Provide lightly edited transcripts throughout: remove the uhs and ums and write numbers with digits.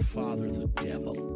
father the devil.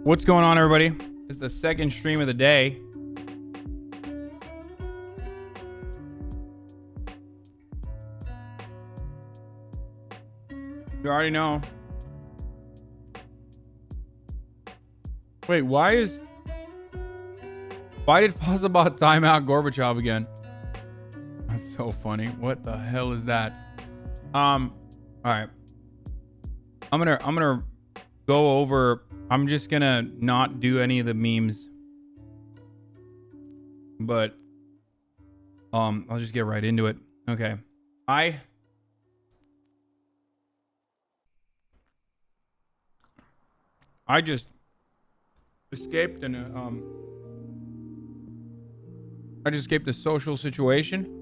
What's going on, everybody? It's the second stream of the day. You already know. Wait, why did Fazabot time out Gorbachev again? That's so funny. What the hell is that? All right. I'm gonna go over. I'm just gonna not do any of the memes, but I'll just get right into it. Okay, I just escaped a social situation.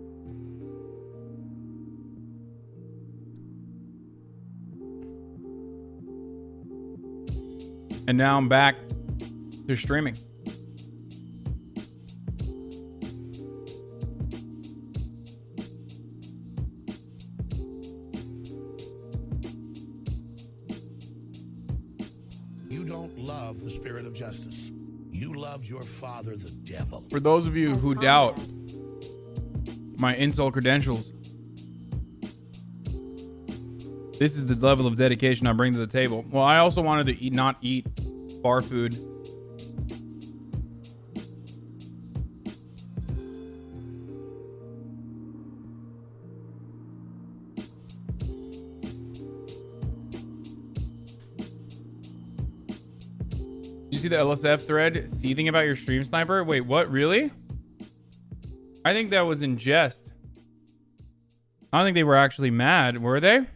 And now I'm back to streaming. You don't love the spirit of justice. You love your father, the devil. For those of you who doubt my insult credentials, this is the level of dedication I bring to the table. Well, I also wanted to not eat bar food. You see the LSF thread seething about your stream sniper? Wait, what? Really? I think that was in jest. I don't think they were actually mad, were they?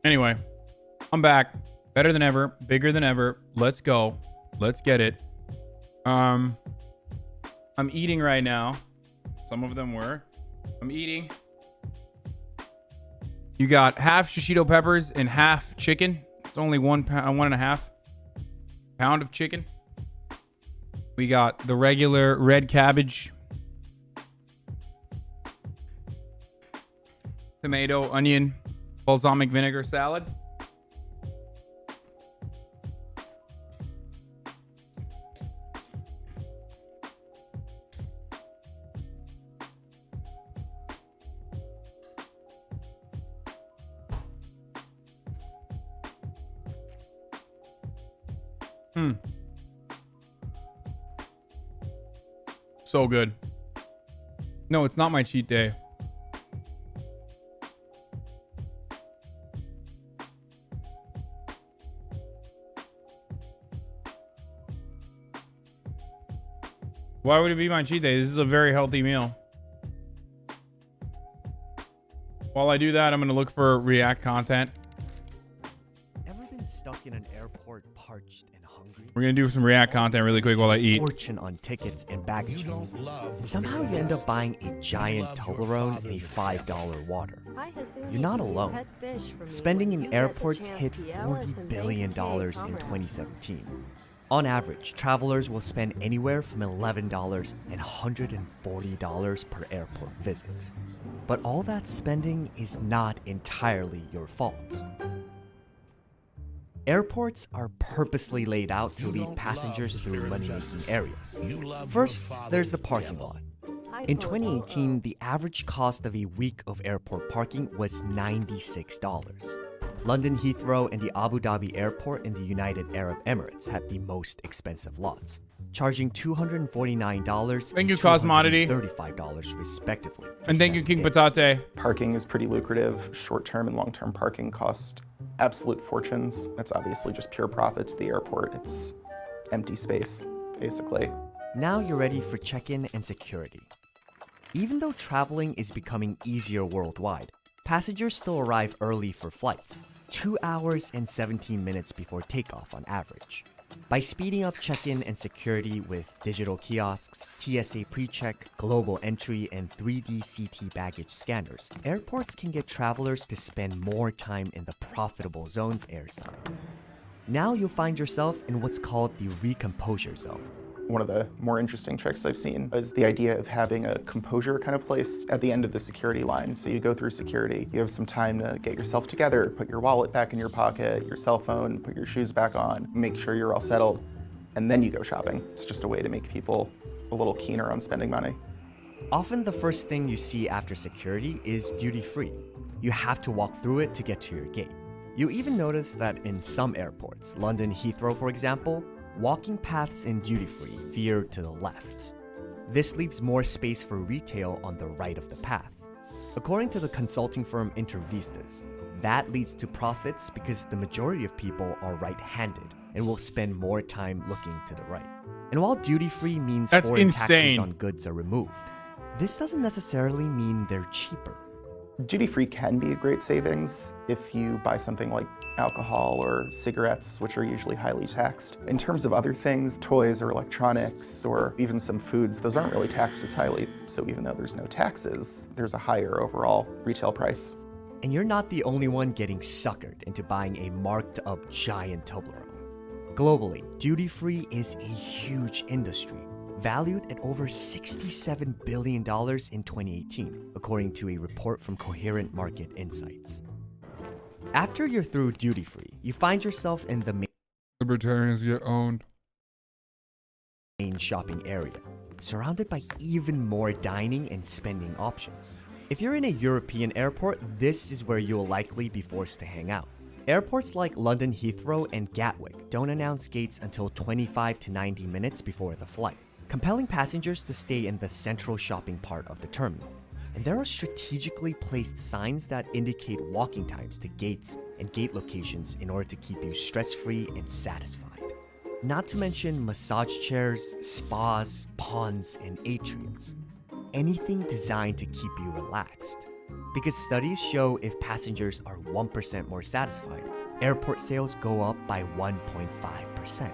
Anyway, I'm back. Better than ever. Bigger than ever. Let's go. Let's get it. I'm eating right now. Some of them were. I'm eating. You got half shishito peppers and half chicken. It's only 1.5 pound of chicken. We got the regular red cabbage. tomato, onion, balsamic vinegar salad. So good. No, it's not my cheat day. Why would it be my cheat day? This is a very healthy meal. While I do that, I'm going to look for React content. Ever been stuck in an airport parched and hungry? We're going to do some React content really quick while I eat. Fortune on tickets and baggage fees. And somehow you end up buying a giant Toblerone and a $5 water. You're not alone. Spending in airports hit $40 billion in 2017. On average, travelers will spend anywhere from $11 and $140 per airport visit. But all that spending is not entirely your fault. Airports are purposely laid out to lead passengers through money-making areas. First, there's the parking lot. In 2018, the average cost of a week of airport parking was $96. London Heathrow and the Abu Dhabi Airport in the United Arab Emirates had the most expensive lots, charging $249 Thank you, and Cosmodity. $235 respectively. And thank you, King days. Patate. Parking is pretty lucrative. Short-term and long-term parking cost absolute fortunes. That's obviously just pure profit to the airport. It's empty space, basically. Now you're ready for check-in and security. Even though traveling is becoming easier worldwide, passengers still arrive early for flights, 2 hours and 17 minutes before takeoff on average. By speeding up check-in and security with digital kiosks, TSA pre-check, global entry, and 3D CT baggage scanners, airports can get travelers to spend more time in the profitable zones airside. Now you'll find yourself in what's called the recomposure zone. One of the more interesting tricks I've seen is the idea of having a composure kind of place at the end of the security line. So you go through security, you have some time to get yourself together, put your wallet back in your pocket, your cell phone, put your shoes back on, make sure you're all settled, and then you go shopping. It's just a way to make people a little keener on spending money. Often the first thing you see after security is duty-free. You have to walk through it to get to your gate. You even notice that in some airports, London Heathrow for example, walking paths in duty-free veer to the left. This leaves more space for retail on the right of the path. According to the consulting firm Intervistas, that leads to profits because the majority of people are right-handed and will spend more time looking to the right. And while duty-free means That's foreign insane. taxes on goods are removed, this doesn't necessarily mean they're cheaper. Duty-free can be a great savings if you buy something like alcohol or cigarettes, which are usually highly taxed. In terms of other things, toys or electronics or even some foods, those aren't really taxed as highly. So even though there's no taxes, there's a higher overall retail price. And you're not the only one getting suckered into buying a marked up giant Toblerone. Globally, duty-free is a huge industry, valued at over $67 billion in 2018, according to a report from Coherent Market Insights. After you're through duty-free, you find yourself in the Libertarians get owned. main shopping area, surrounded by even more dining and spending options. If you're in a European airport, this is where you'll likely be forced to hang out. Airports like London Heathrow and Gatwick don't announce gates until 25 to 90 minutes before the flight, compelling passengers to stay in the central shopping part of the terminal. And there are strategically placed signs that indicate walking times to gates and gate locations in order to keep you stress-free and satisfied. Not to mention massage chairs, spas, ponds, and atriums. Anything designed to keep you relaxed. Because studies show if passengers are 1% more satisfied, airport sales go up by 1.5%.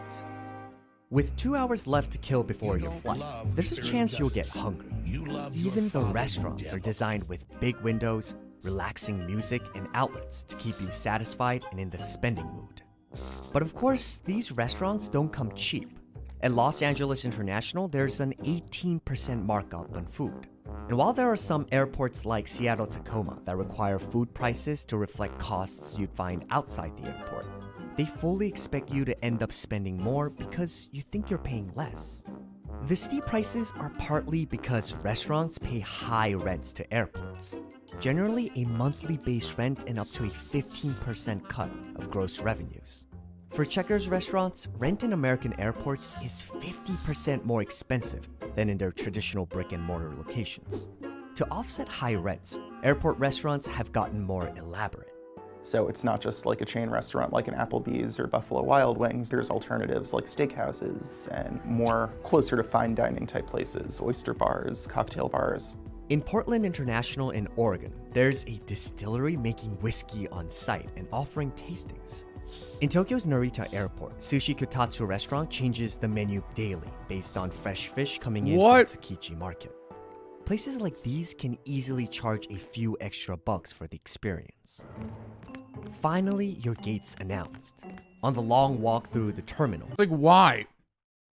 With 2 hours left to kill before your flight, there's a chance you'll get hungry. Even the restaurants are designed with big windows, relaxing music, and outlets to keep you satisfied and in the spending mood. But of course, these restaurants don't come cheap. At Los Angeles International, there's an 18% markup on food. And while there are some airports like Seattle-Tacoma that require food prices to reflect costs you'd find outside the airport, they fully expect you to end up spending more because you think you're paying less. The steep prices are partly because restaurants pay high rents to airports. Generally, a monthly base rent and up to a 15% cut of gross revenues. For Checkers restaurants, rent in American airports is 50% more expensive than in their traditional brick-and-mortar locations. To offset high rents, airport restaurants have gotten more elaborate. So it's not just like a chain restaurant like an Applebee's or Buffalo Wild Wings. There's alternatives like steakhouses and more closer to fine dining type places, oyster bars, cocktail bars. In Portland International in Oregon, there's a distillery making whiskey on site and offering tastings. In Tokyo's Narita Airport, Sushi Kotatsu restaurant changes the menu daily based on fresh fish coming in from Tsukiji Market. Places like these can easily charge a few extra bucks for the experience. Finally, your gate's announced. On the long walk through the terminal. Like, why?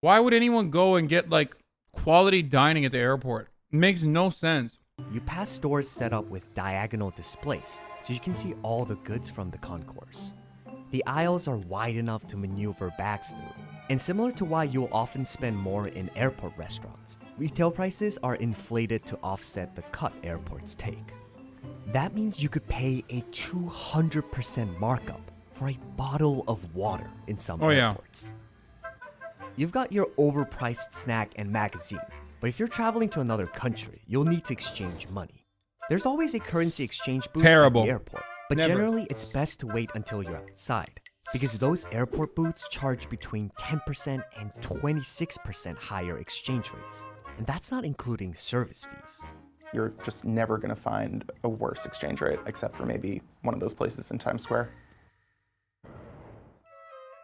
Why would anyone go and get, like, quality dining at the airport? It makes no sense. You pass stores set up with diagonal displays, so you can see all the goods from the concourse. The aisles are wide enough to maneuver bags through. And similar to why you'll often spend more in airport restaurants, retail prices are inflated to offset the cut airports take. That means you could pay a 200% markup for a bottle of water in some airports. You've got your overpriced snack and magazine, but if you're traveling to another country, you'll need to exchange money. There's always a currency exchange booth at the airport, but generally it's best to wait until you're outside, because those airport booths charge between 10% and 26% higher exchange rates, and that's not including service fees. You're just never going to find a worse exchange rate, except for maybe one of those places in Times Square.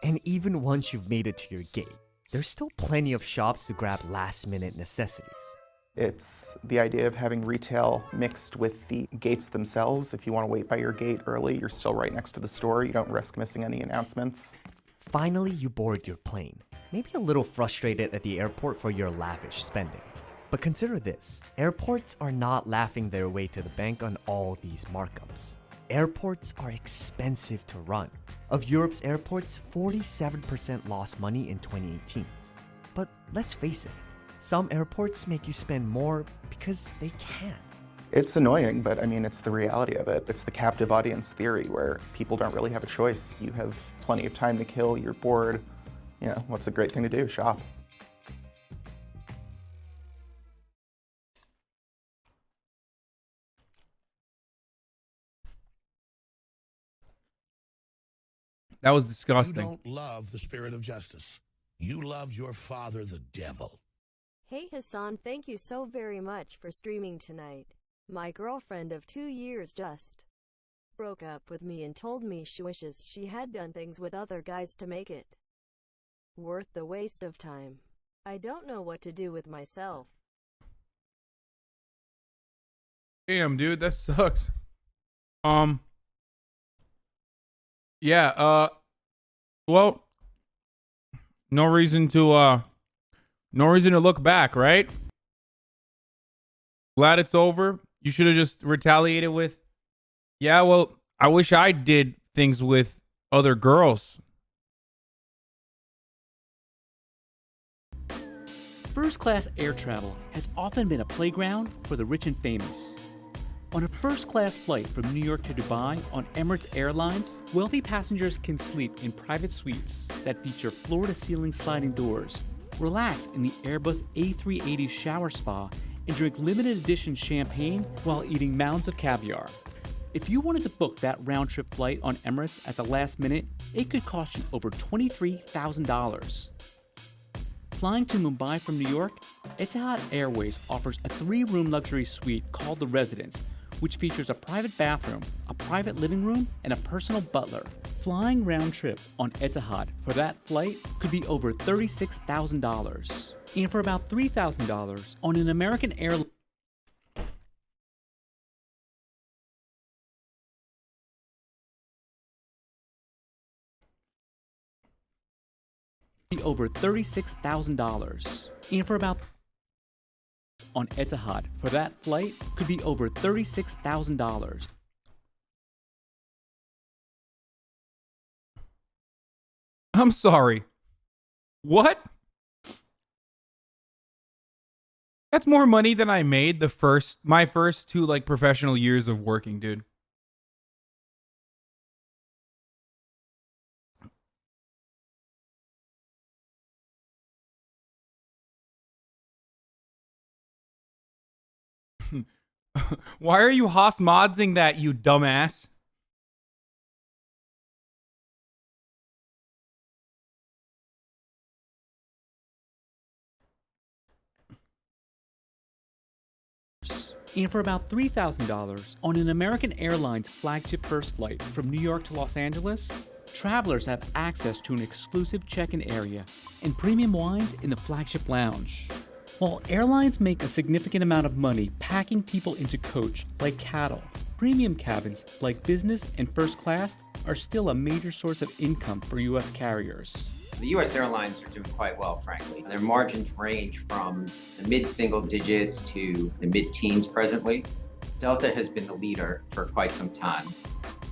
And even once you've made it to your gate, there's still plenty of shops to grab last-minute necessities. It's the idea of having retail mixed with the gates themselves. If you want to wait by your gate early, you're still right next to the store. You don't risk missing any announcements. Finally, you board your plane. Maybe a little frustrated at the airport for your lavish spending. But consider this, airports are not laughing their way to the bank on all these markups. Airports are expensive to run. Of Europe's airports, 47% lost money in 2018. But let's face it, some airports make you spend more because they can. It's annoying, but I mean, it's the reality of it. It's the captive audience theory where people don't really have a choice. You have plenty of time to kill, you're bored. You know, what's a great thing to do? Shop. That was disgusting. You don't love the spirit of justice. You love your father, the devil. Hey Hasan, thank you so very much for streaming tonight. My girlfriend of 2 years just broke up with me and told me she wishes she had done things with other guys to make it worth the waste of time. I don't know what to do with myself. Damn, dude, that sucks. Well, no reason to look back, right? Glad it's over. You should have just retaliated with, yeah, well, I wish I did things with other girls. First-class air travel has often been a playground for the rich and famous. On a first-class flight from New York to Dubai on Emirates Airlines, wealthy passengers can sleep in private suites that feature floor-to-ceiling sliding doors, relax in the Airbus A380 shower spa, and drink limited edition champagne while eating mounds of caviar. If you wanted to book that round-trip flight on Emirates at the last minute, it could cost you over $23,000. Flying to Mumbai from New York, Etihad Airways offers a 3-room luxury suite called The Residence, which features a private bathroom, a private living room, and a personal butler. Flying round trip on Etihad for that flight could be over $36,000. And for about $3,000 on an American Airlines be over $36,000. And for about on Etihad for that flight could be over $36,000. I'm sorry. What? That's more money than I made my first 2 like professional years of working, dude. Why are you Hasan that, you dumbass? And for about $3,000 on an American Airlines flagship first flight from New York to Los Angeles, travelers have access to an exclusive check-in area and premium wines in the flagship lounge. While airlines make a significant amount of money packing people into coach like cattle, premium cabins like business and first class are still a major source of income for U.S. carriers. The U.S. airlines are doing quite well, frankly. Their margins range from the mid-single digits to the mid-teens presently. Delta has been the leader for quite some time.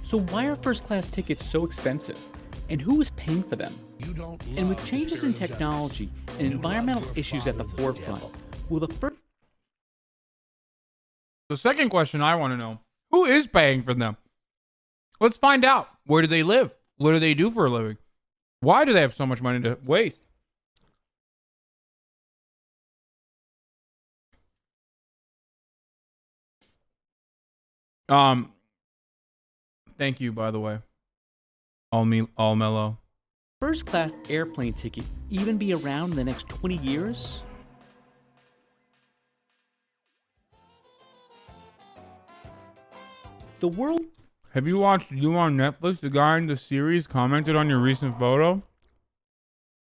So why are first class tickets so expensive? And who is paying for them? And with changes in technology and environmental issues at the forefront, will the first... The second question I want to know, who is paying for them? Let's find out. Where do they live? What do they do for a living? Why do they have so much money to waste? Thank you, by the way. All mellow. First class airplane ticket even be around in the next 20 years? The world... Have you watched You on Netflix? The guy in the series commented on your recent photo.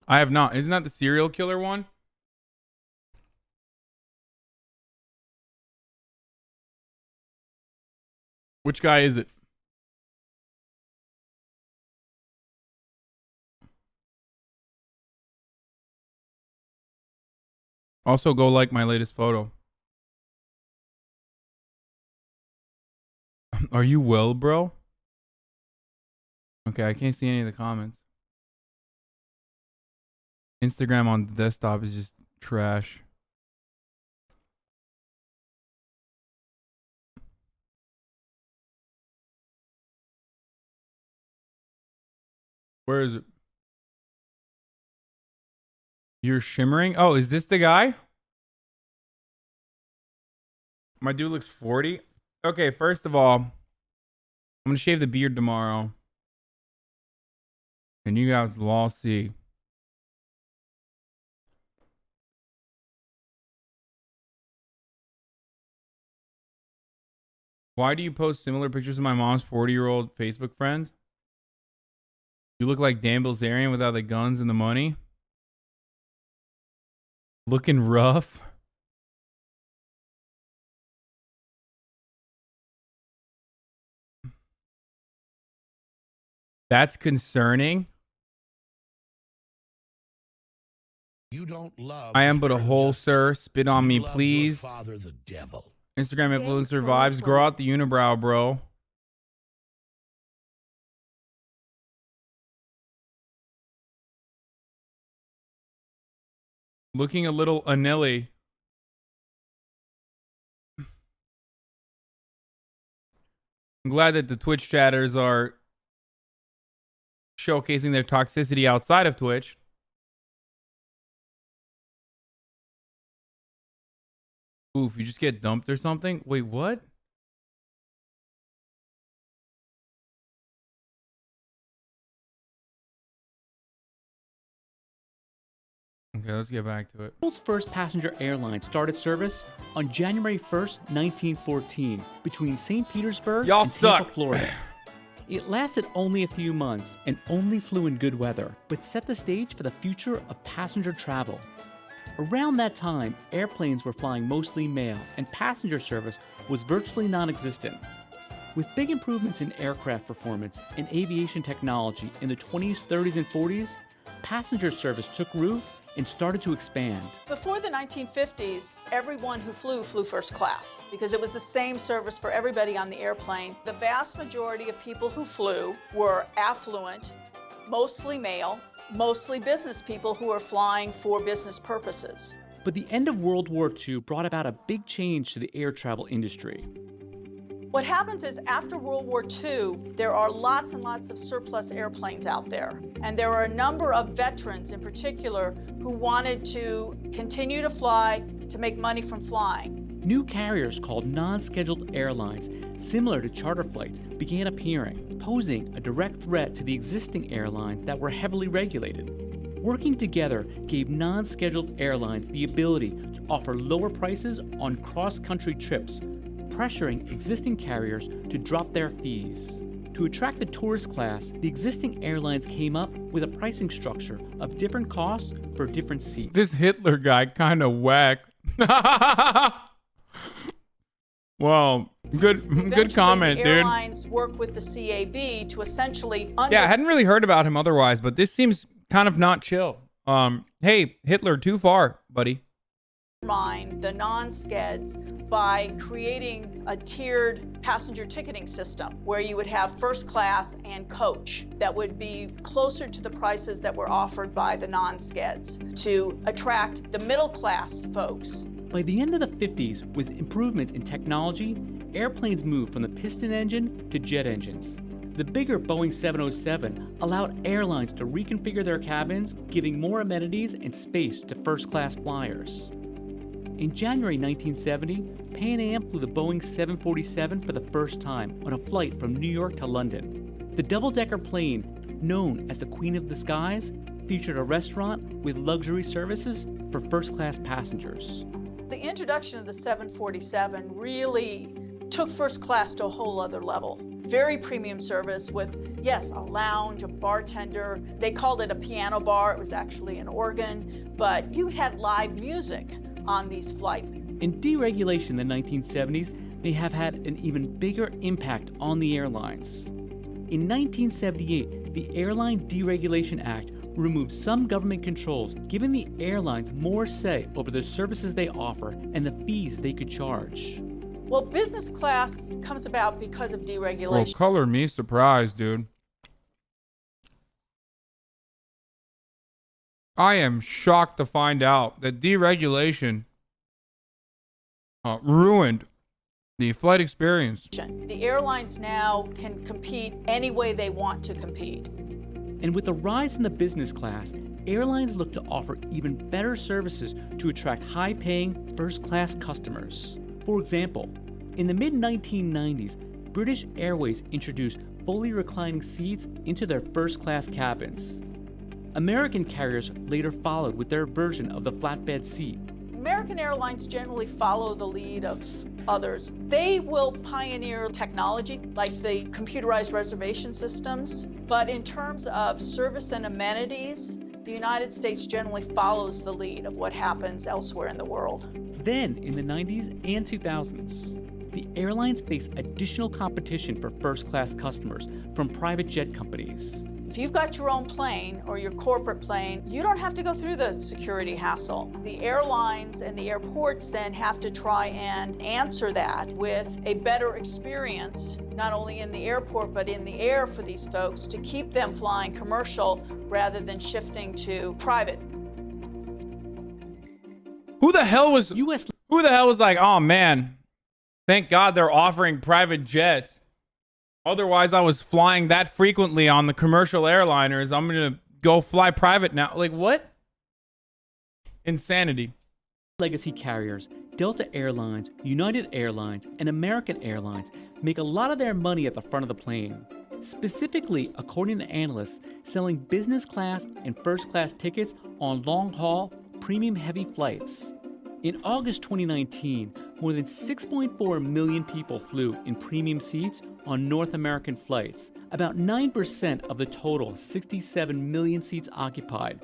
I have not. Isn't that the serial killer one? Which guy is it? Also, go like my latest photo. Are you well, bro? Okay, I can't see any of the comments. Instagram on the desktop is just trash. Where is it? You're shimmering? Oh, is this the guy? My dude looks 40. Okay, first of all, I'm going to shave the beard tomorrow. And you guys will all see. Why do you post similar pictures of my mom's 40-year-old Facebook friends? You look like Dan Bilzerian without the guns and the money. Looking rough. That's concerning. You don't love I am but a hole, sir. Spit on me, love please. your father, the devil. Instagram influencer vibes. Grow out the unibrow, bro. Looking a little anilly. I'm glad that the Twitch chatters are showcasing their toxicity outside of Twitch. Oof, you just get dumped or something? Wait, what? Okay, let's get back to it. The world's first passenger airline started service on January 1st, 1914, between St. Petersburg Y'all and Tampa, suck. Florida. It lasted only a few months and only flew in good weather, but set the stage for the future of passenger travel. Around that time, airplanes were flying mostly mail, and passenger service was virtually non-existent. With big improvements in aircraft performance and aviation technology in the 20s, 30s, and 40s, passenger service took root and started to expand. Before the 1950s, everyone who flew first class because it was the same service for everybody on the airplane. The vast majority of people who flew were affluent, mostly male, mostly business people who are flying for business purposes. But the end of World War II brought about a big change to the air travel industry. What happens is after World War II, there are lots and lots of surplus airplanes out there. And there are a number of veterans in particular who wanted to continue to fly to make money from flying. New carriers called non-scheduled airlines, similar to charter flights, began appearing, posing a direct threat to the existing airlines that were heavily regulated. Working together gave non-scheduled airlines the ability to offer lower prices on cross-country trips, pressuring existing carriers to drop their fees. To attract the tourist class, the existing airlines came up with a pricing structure of different costs for different seats. This Hitler guy kind of whack. Well, good comment, the dude. Airlines work with the CAB to essentially Yeah, I hadn't really heard about him otherwise, but this seems kind of not chill. Hey, Hitler, too far, buddy. Undermine the non-skeds by creating a tiered passenger ticketing system where you would have first class and coach that would be closer to the prices that were offered by the non-skeds to attract the middle class folks. By the end of the 50s, with improvements in technology, airplanes moved from the piston engine to jet engines. The bigger Boeing 707 allowed airlines to reconfigure their cabins, giving more amenities and space to first-class flyers. In January 1970, Pan Am flew the Boeing 747 for the first time on a flight from New York to London. The double-decker plane, known as the Queen of the Skies, featured a restaurant with luxury services for first-class passengers. The introduction of the 747 really took first class to a whole other level. Very premium service with, yes, a lounge, a bartender. They called it a piano bar. It was actually an organ, but you had live music on these flights. And deregulation in the 1970s may have had an even bigger impact on the airlines. In 1978, the Airline Deregulation Act removed some government controls, giving the airlines more say over the services they offer and the fees they could charge. Well, business class comes about because of deregulation. Well, color me surprised, dude. I am shocked to find out that deregulation ruined the flight experience. The airlines now can compete any way they want to compete. And with the rise in the business class, airlines look to offer even better services to attract high-paying first-class customers. For example, in the mid-1990s, British Airways introduced fully reclining seats into their first-class cabins. American carriers later followed with their version of the flatbed seat. American Airlines generally follow the lead of others. They will pioneer technology like the computerized reservation systems, but in terms of service and amenities, the United States generally follows the lead of what happens elsewhere in the world. Then, in the 90s and 2000s, the airlines face additional competition for first-class customers from private jet companies. If you've got your own plane or your corporate plane, you don't have to go through the security hassle. The airlines and the airports then have to try and answer that with a better experience, not only in the airport but in the air for these folks to keep them flying commercial rather than shifting to private. Who the hell was like, oh man, thank God they're offering private jets. Otherwise, I was flying that frequently on the commercial airliners. I'm going to go fly private now. Like, what? Insanity. Legacy carriers, Delta Airlines, United Airlines, and American Airlines make a lot of their money at the front of the plane. Specifically, according to analysts, selling business class and first class tickets on long-haul, premium-heavy flights. In August 2019, more than 6.4 million people flew in premium seats on North American flights, about 9% of the total 67 million seats occupied.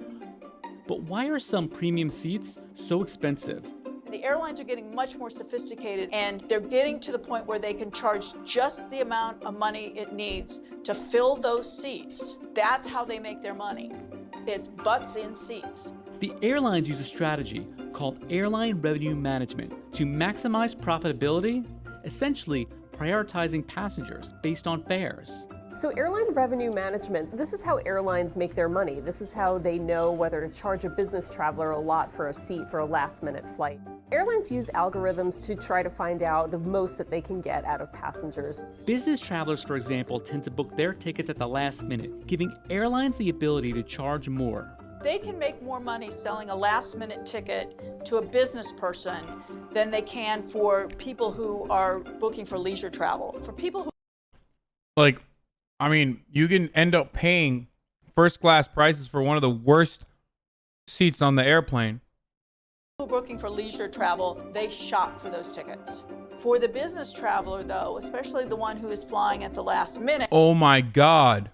But why are some premium seats so expensive? The airlines are getting much more sophisticated, and they're getting to the point where they can charge just the amount of money it needs to fill those seats. That's how they make their money. It's butts in seats. The airlines use a strategy called airline revenue management to maximize profitability, essentially prioritizing passengers based on fares. So airline revenue management, this is how airlines make their money. This is how they know whether to charge a business traveler a lot for a seat for a last-minute flight. Airlines use algorithms to try to find out the most that they can get out of passengers. Business travelers, for example, tend to book their tickets at the last minute, giving airlines the ability to charge more. They can make more money selling a last-minute ticket to a business person than they can for people who are booking for leisure travel. For people who you can end up paying first class prices for one of the worst seats on the airplane. are booking for leisure travel, they shop for those tickets. For the business traveler, though, especially the one who is flying at the last minute. Oh my God.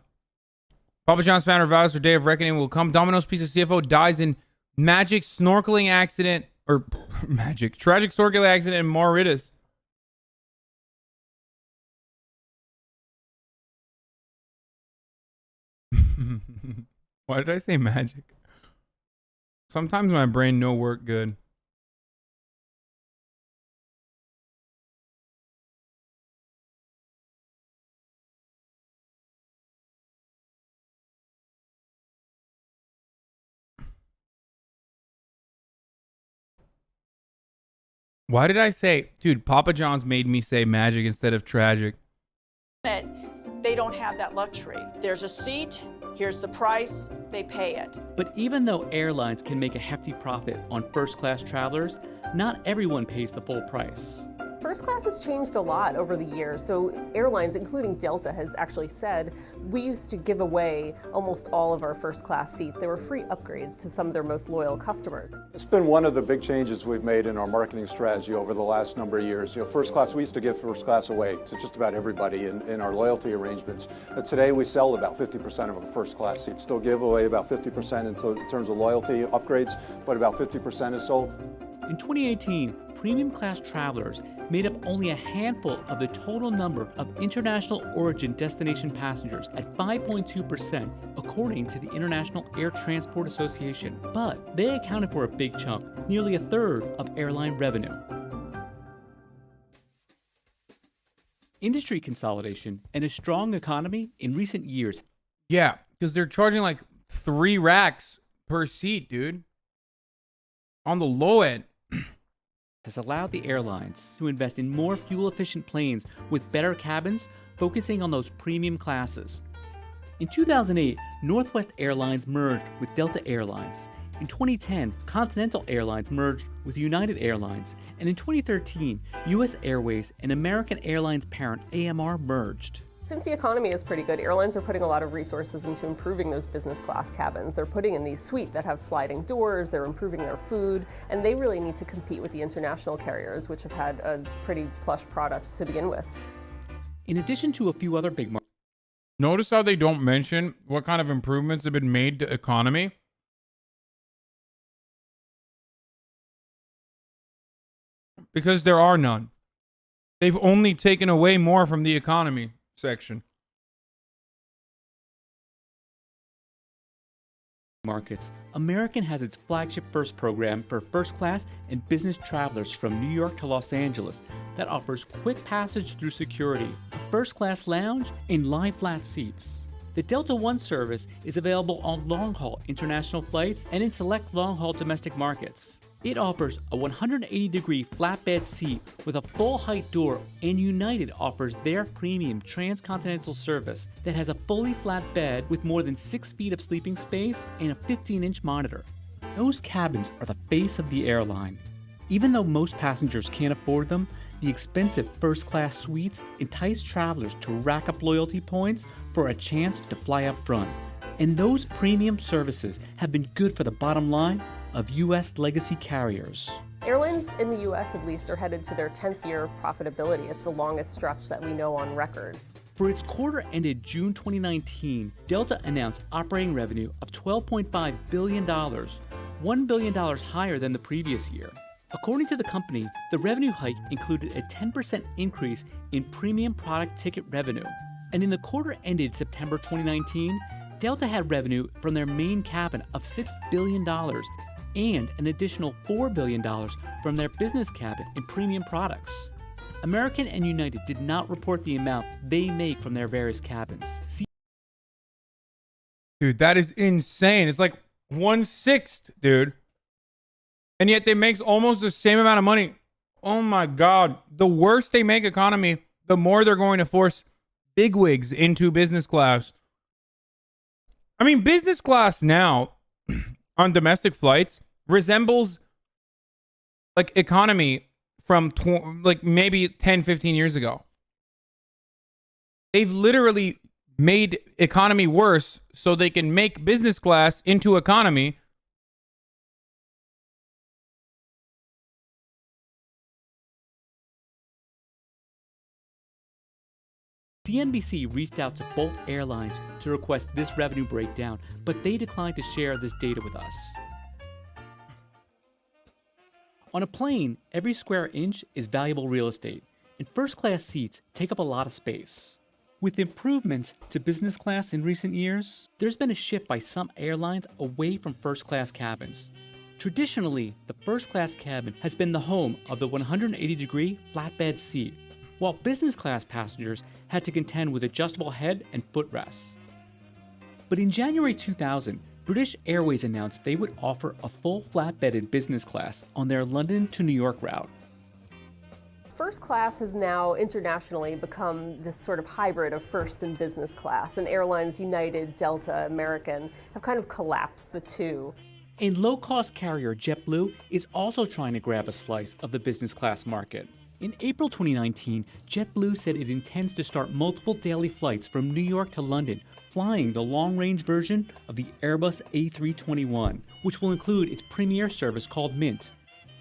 Papa John's founder vows her day of reckoning will come. Domino's Pizza CFO dies in tragic snorkeling accident in Mauritius. Why did I say magic? Sometimes my brain no work good. Why did I say, dude, Papa John's made me say magic instead of tragic. They don't have that luxury. There's a seat, here's the price, they pay it. But even though airlines can make a hefty profit on first-class travelers, not everyone pays the full price. First class has changed a lot over the years, so airlines, including Delta, has actually said, we used to give away almost all of our first class seats. They were free upgrades to some of their most loyal customers. It's been one of the big changes we've made in our marketing strategy over the last number of years. First class, we used to give first class away to just about everybody in our loyalty arrangements. But today we sell about 50% of our first class seats. Still give away about 50% in terms of loyalty upgrades, but about 50% is sold. In 2018, premium class travelers made up only a handful of the total number of international origin destination passengers at 5.2%, according to the International Air Transport Association. But they accounted for a big chunk, nearly a third of airline revenue. Industry consolidation and a strong economy in recent years. Yeah, because they're charging like 3 racks per seat, dude. On the low end. Has allowed the airlines to invest in more fuel-efficient planes with better cabins, focusing on those premium classes. In 2008, Northwest Airlines merged with Delta Airlines. In 2010, Continental Airlines merged with United Airlines. And in 2013, U.S. Airways and American Airlines parent AMR merged. Since the economy is pretty good, airlines are putting a lot of resources into improving those business class cabins. They're putting in these suites that have sliding doors, they're improving their food, and they really need to compete with the international carriers, which have had a pretty plush product to begin with. In addition to a few other big markets. Notice how they don't mention what kind of improvements have been made to economy? Because there are none. They've only taken away more from the economy section. Markets. American has its flagship First program for first class and business travelers from New York to Los Angeles that offers quick passage through security, a first class lounge, and lie flat seats. The Delta One service is available on long-haul international flights and in select long-haul domestic markets. It offers a 180-degree flatbed seat with a full-height door, and United offers their premium transcontinental service that has a fully flat bed with more than 6 feet of sleeping space and a 15-inch monitor. Those cabins are the face of the airline. Even though most passengers can't afford them, the expensive first-class suites entice travelers to rack up loyalty points for a chance to fly up front. And those premium services have been good for the bottom line of U.S. legacy carriers. Airlines in the U.S. at least are headed to their 10th year of profitability. It's the longest stretch that we know on record. For its quarter ended June 2019, Delta announced operating revenue of $12.5 billion, $1 billion higher than the previous year. According to the company, the revenue hike included a 10% increase in premium product ticket revenue. And in the quarter ended September 2019, Delta had revenue from their main cabin of $6 billion and an additional $4 billion from their business cabin and premium products. American and United did not report the amount they make from their various cabins. Dude, that is insane. It's like 1/6, dude. And yet they make almost the same amount of money. Oh my God. The worse they make economy, the more they're going to force bigwigs into business class. I mean, business class now on domestic flights resembles like economy from like maybe 10, 15 years ago. They've literally made economy worse so they can make business class into economy. CNBC reached out to both airlines to request this revenue breakdown, but they declined to share this data with us. On a plane, every square inch is valuable real estate, and first-class seats take up a lot of space. With improvements to business class in recent years, there's been a shift by some airlines away from first-class cabins. Traditionally, the first-class cabin has been the home of the 180-degree flatbed seat, while business class passengers had to contend with adjustable head and footrests. But in January 2000, British Airways announced they would offer a full flatbed business class on their London to New York route. First class has now internationally become this sort of hybrid of first and business class, and airlines United, Delta, American have kind of collapsed the two. And low-cost carrier JetBlue is also trying to grab a slice of the business class market. In April 2019, JetBlue said it intends to start multiple daily flights from New York to London, flying the long-range version of the Airbus A321, which will include its premier service called Mint.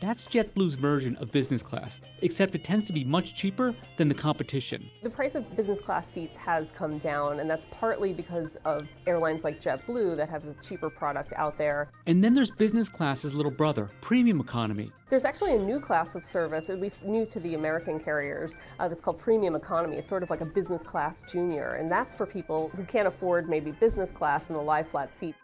That's JetBlue's version of business class, except it tends to be much cheaper than the competition. The price of business class seats has come down, and that's partly because of airlines like JetBlue that have a cheaper product out there. And then there's business class's little brother, premium economy. There's actually a new class of service, at least new to the American carriers, that's called premium economy. It's sort of like a business class junior, and that's for people who can't afford maybe business class and the lie flat seat.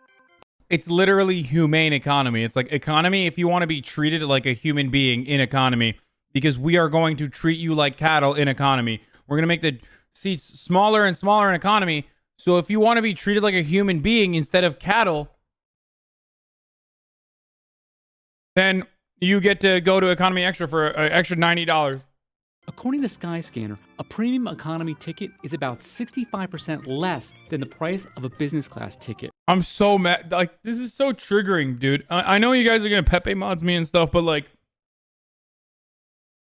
It's literally humane economy. It's like economy if you want to be treated like a human being in economy, because we are going to treat you like cattle in economy. We're going to make the seats smaller and smaller in economy. So if you want to be treated like a human being instead of cattle, then you get to go to economy extra for an extra $90. According to Skyscanner, a premium economy ticket is about 65% less than the price of a business class ticket. I'm so mad. Like, this is so triggering, dude. I know you guys are going to Pepe mods me and stuff, but like,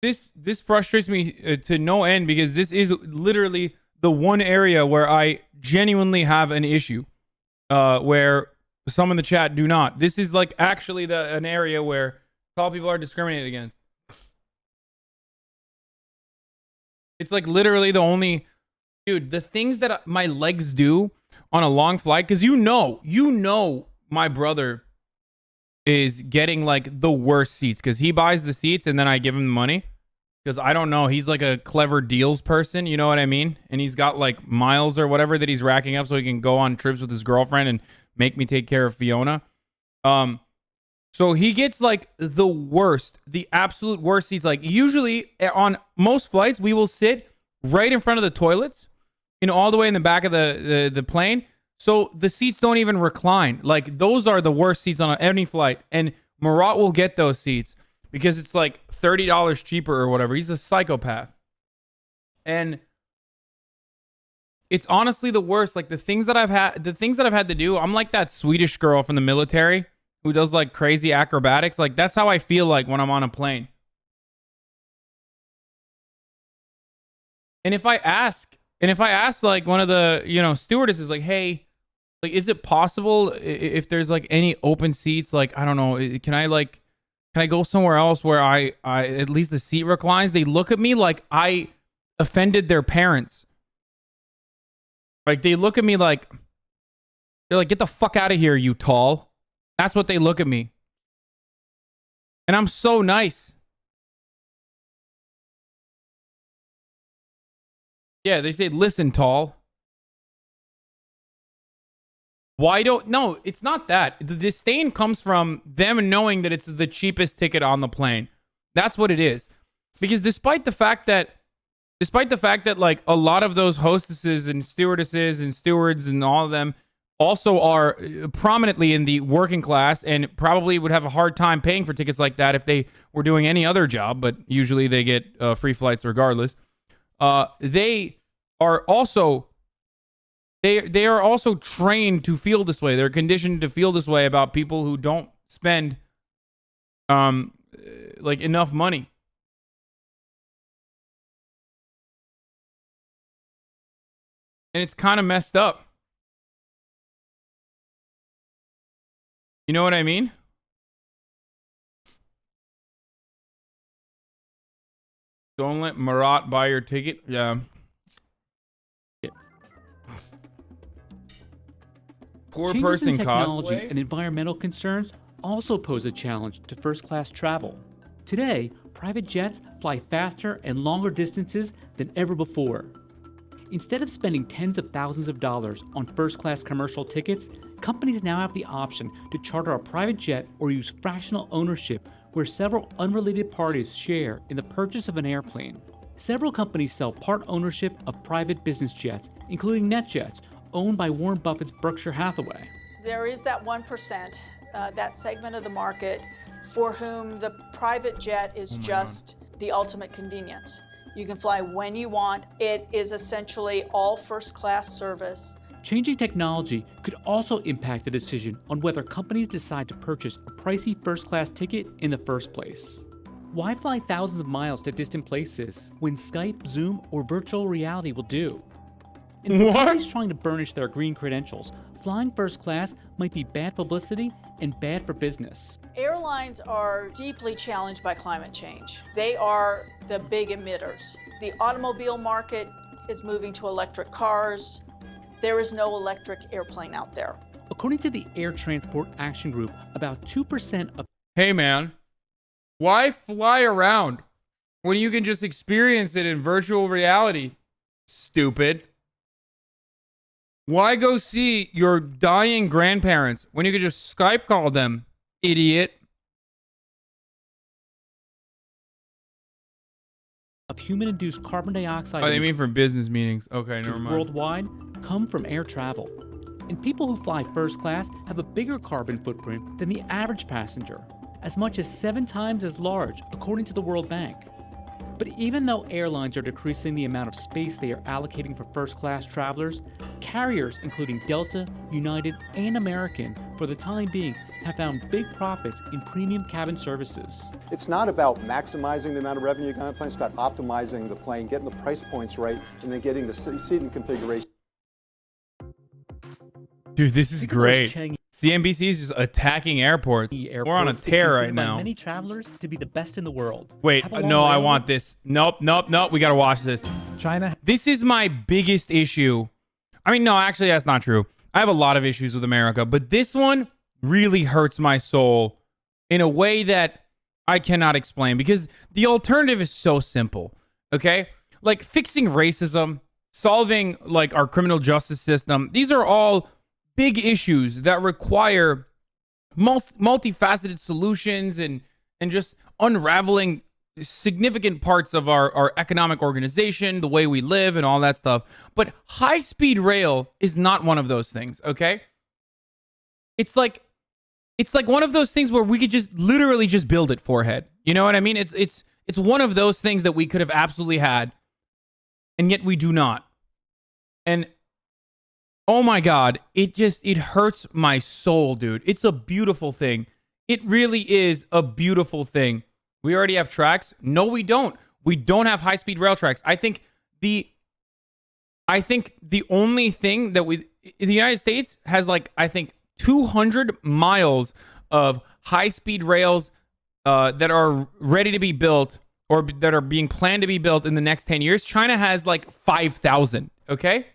this frustrates me to no end, because this is literally the one area where I genuinely have an issue, where some in the chat do not. This is like actually an area where tall people are discriminated against. It's like literally the only, dude, the things that my legs do on a long flight, because you know my brother is getting like the worst seats, because he buys the seats and then I give him the money, because I don't know, he's like a clever deals person, you know what I mean? And he's got like miles or whatever that he's racking up so he can go on trips with his girlfriend and make me take care of Fiona. So he gets like the absolute worst seats. Like usually on most flights, we will sit right in front of the toilets, all the way in the back of the plane. So the seats don't even recline. Like those are the worst seats on any flight. And Marat will get those seats because it's like $30 cheaper or whatever. He's a psychopath. And it's honestly the worst. Like the things that I've had to do, I'm like that Swedish girl from the military who does like crazy acrobatics. Like that's how I feel like when I'm on a plane. And if I ask like one of the, stewardesses, like, hey, like, is it possible if there's like any open seats? Like, I don't know, can I go somewhere else where I at least the seat reclines? They look at me like I offended their parents. Like they look at me like, they're like, get the fuck out of here, you tall. That's what they look at me. And I'm so nice. Yeah, they say, listen, tall. Why don't... No, it's not that. The disdain comes from them knowing that it's the cheapest ticket on the plane. That's what it is. Because despite the fact that like a lot of those hostesses and stewardesses and stewards and all of them also are prominently in the working class and probably would have a hard time paying for tickets like that if they were doing any other job, but usually they get free flights regardless. They are also trained to feel this way. They're conditioned to feel this way about people who don't spend like enough money. And it's kind of messed up. You know what I mean? Don't let Marat buy your ticket. Yeah. Poor Changes person in technology cosplay. and environmental concerns also pose a challenge to first-class travel. Today, private jets fly faster and longer distances than ever before. Instead of spending tens of thousands of dollars on first-class commercial tickets, companies now have the option to charter a private jet or use fractional ownership where several unrelated parties share in the purchase of an airplane. Several companies sell part ownership of private business jets, including NetJets, owned by Warren Buffett's Berkshire Hathaway. There is that 1%, that segment of the market for whom the private jet is just the ultimate convenience. You can fly when you want. It is essentially all first-class service. Changing technology could also impact the decision on whether companies decide to purchase a pricey first-class ticket in the first place. Why fly thousands of miles to distant places when Skype, Zoom, or virtual reality will do? And for companies trying to burnish their green credentials, flying first class might be bad publicity and bad for business. Airlines are deeply challenged by climate change. They are the big emitters. The automobile market is moving to electric cars. There is no electric airplane out there. According to the Air Transport Action Group, about 2% of... Hey, man. Why fly around when you can just experience it in virtual reality? Stupid. Why go see your dying grandparents when you could just Skype call them, idiot? Of human-induced carbon dioxide... Oh, they mean for business meetings. Okay, never mind. ...worldwide come from air travel. And people who fly first class have a bigger carbon footprint than the average passenger, as much as 7 times as large, according to the World Bank. But even though airlines are decreasing the amount of space they are allocating for first-class travelers, carriers including Delta, United, and American, for the time being, have found big profits in premium cabin services. It's not about maximizing the amount of revenue you got on the plane, it's about optimizing the plane, getting the price points right, and then getting the seating configuration. Dude, this is great. CNBC is just attacking airports. We're on a tear right now. By many travelers to be the best in the world. Wait, no, I want this. Nope. We gotta watch this. China. This is my biggest issue. I mean, no, actually, that's not true. I have a lot of issues with America, but this one really hurts my soul in a way that I cannot explain because the alternative is so simple. Okay, like fixing racism, solving like our criminal justice system. These are all big issues that require multifaceted solutions and just unraveling significant parts of our economic organization, the way we live and all that stuff. But high-speed rail is not one of those things, okay? It's like one of those things where we could just literally just build it, forehead. You know what I mean? It's one of those things that we could have absolutely had, and yet we do not. And oh my God, it hurts my soul, dude. It's a beautiful thing. It really is a beautiful thing. We already have tracks. No, we don't. We don't have high-speed rail tracks. I think the only thing that the United States has, like, I think 200 miles of high-speed rails that are ready to be built or that are being planned to be built in the next 10 years. China has like 5,000, okay?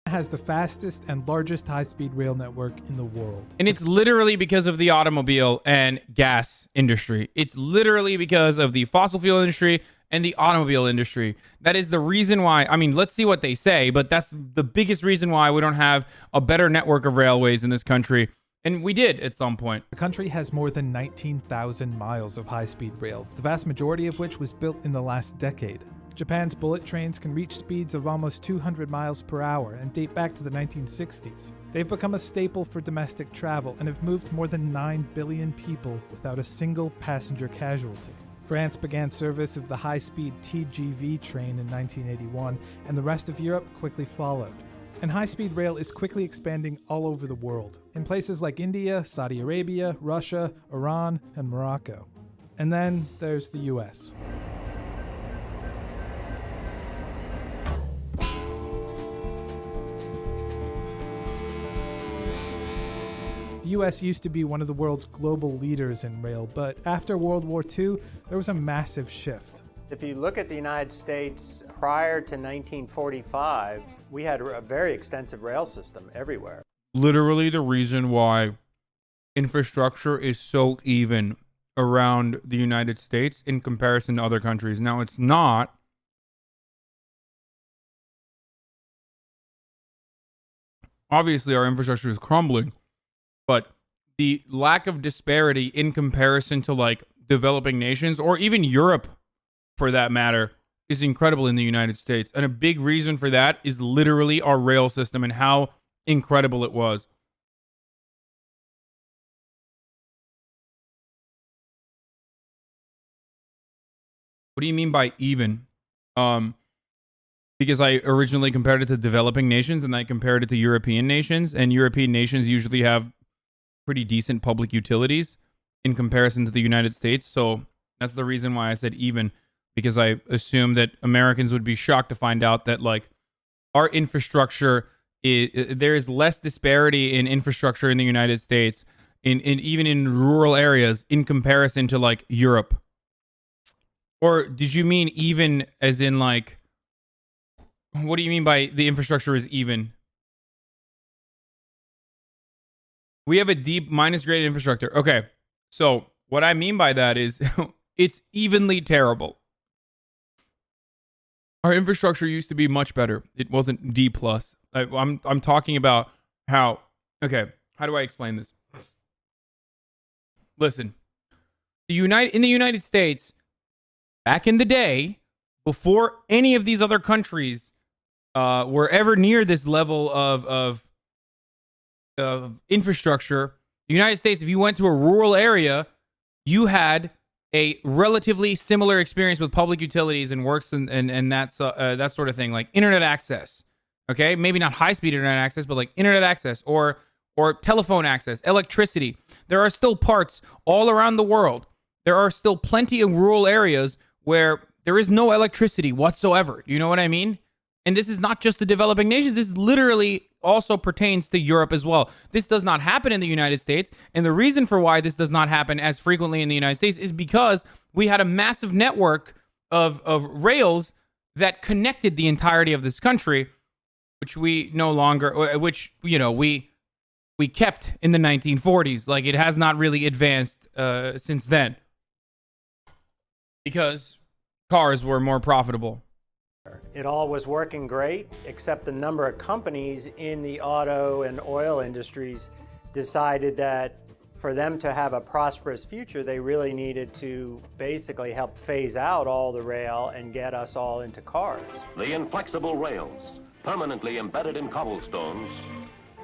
Has the fastest and largest high-speed rail network in the world. And it's literally because of the automobile and gas industry. It's literally because of the fossil fuel industry and the automobile industry. That is the reason why, I mean, let's see what they say, but that's the biggest reason why we don't have a better network of railways in this country. And we did at some point. The country has more than 19,000 miles of high-speed rail, the vast majority of which was built in the last decade. Japan's bullet trains can reach speeds of almost 200 miles per hour and date back to the 1960s. They've become a staple for domestic travel and have moved more than 9 billion people without a single passenger casualty. France began service of the high-speed TGV train in 1981, and the rest of Europe quickly followed. And high-speed rail is quickly expanding all over the world, in places like India, Saudi Arabia, Russia, Iran, and Morocco. And then there's the US. The US used to be one of the world's global leaders in rail, but after World War II, there was a massive shift. If you look at the United States prior to 1945, we had a very extensive rail system everywhere. Literally the reason why infrastructure is so even around the United States in comparison to other countries. Now, it's not. Obviously, our infrastructure is crumbling, but the lack of disparity in comparison to like developing nations or even Europe, for that matter, is incredible in the United States. And a big reason for that is literally our rail system and how incredible it was. What do you mean by even? Because I originally compared it to developing nations and I compared it to European nations, and European nations usually have pretty decent public utilities in comparison to the United States. So that's the reason why I said even. Because I assume that Americans would be shocked to find out that like our infrastructure there is less disparity in infrastructure in the United States, in even in rural areas in comparison to like Europe. Or did you mean even as in like, what do you mean by the infrastructure is even? We have a deep minus grade infrastructure. Okay, so what I mean by that is it's evenly terrible. Our infrastructure used to be much better. It wasn't D+. I'm talking about how... Okay, how do I explain this? Listen. In the United States, back in the day, before any of these other countries were ever near this level of infrastructure, the United States, if you went to a rural area, you had a relatively similar experience with public utilities and works and that's that sort of thing, like internet access. Okay, maybe not high-speed internet access, but like internet access or telephone access, electricity. There are still parts all around the world. There are still plenty of rural areas where there is no electricity whatsoever. You know what I mean? And this is not just the developing nations. This literally also pertains to Europe as well. This does not happen in the United States. And the reason for why this does not happen as frequently in the United States is because we had a massive network of rails that connected the entirety of this country, which we no longer, which, you know, we kept in the 1940s. Like, it has not really advanced since then because cars were more profitable. It all was working great, except the number of companies in the auto and oil industries decided that for them to have a prosperous future, they really needed to basically help phase out all the rail and get us all into cars. The inflexible rails, permanently embedded in cobblestones,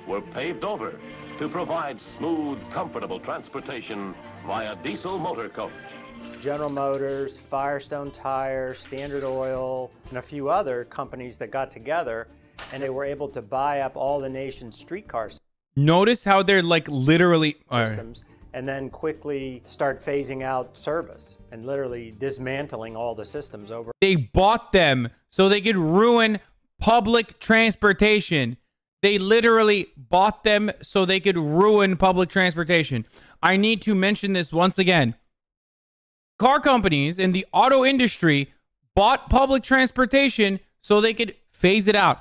were paved over to provide smooth, comfortable transportation via diesel motor coach. General Motors, Firestone Tire, Standard Oil, and a few other companies that got together, and they were able to buy up all the nation's streetcar Notice how they're like literally systems, and then quickly start phasing out service and literally dismantling all the systems over. They bought them so they could ruin public transportation. They literally bought them so they could ruin public transportation. I need to mention this once again. Car companies in the auto industry bought public transportation so they could phase it out.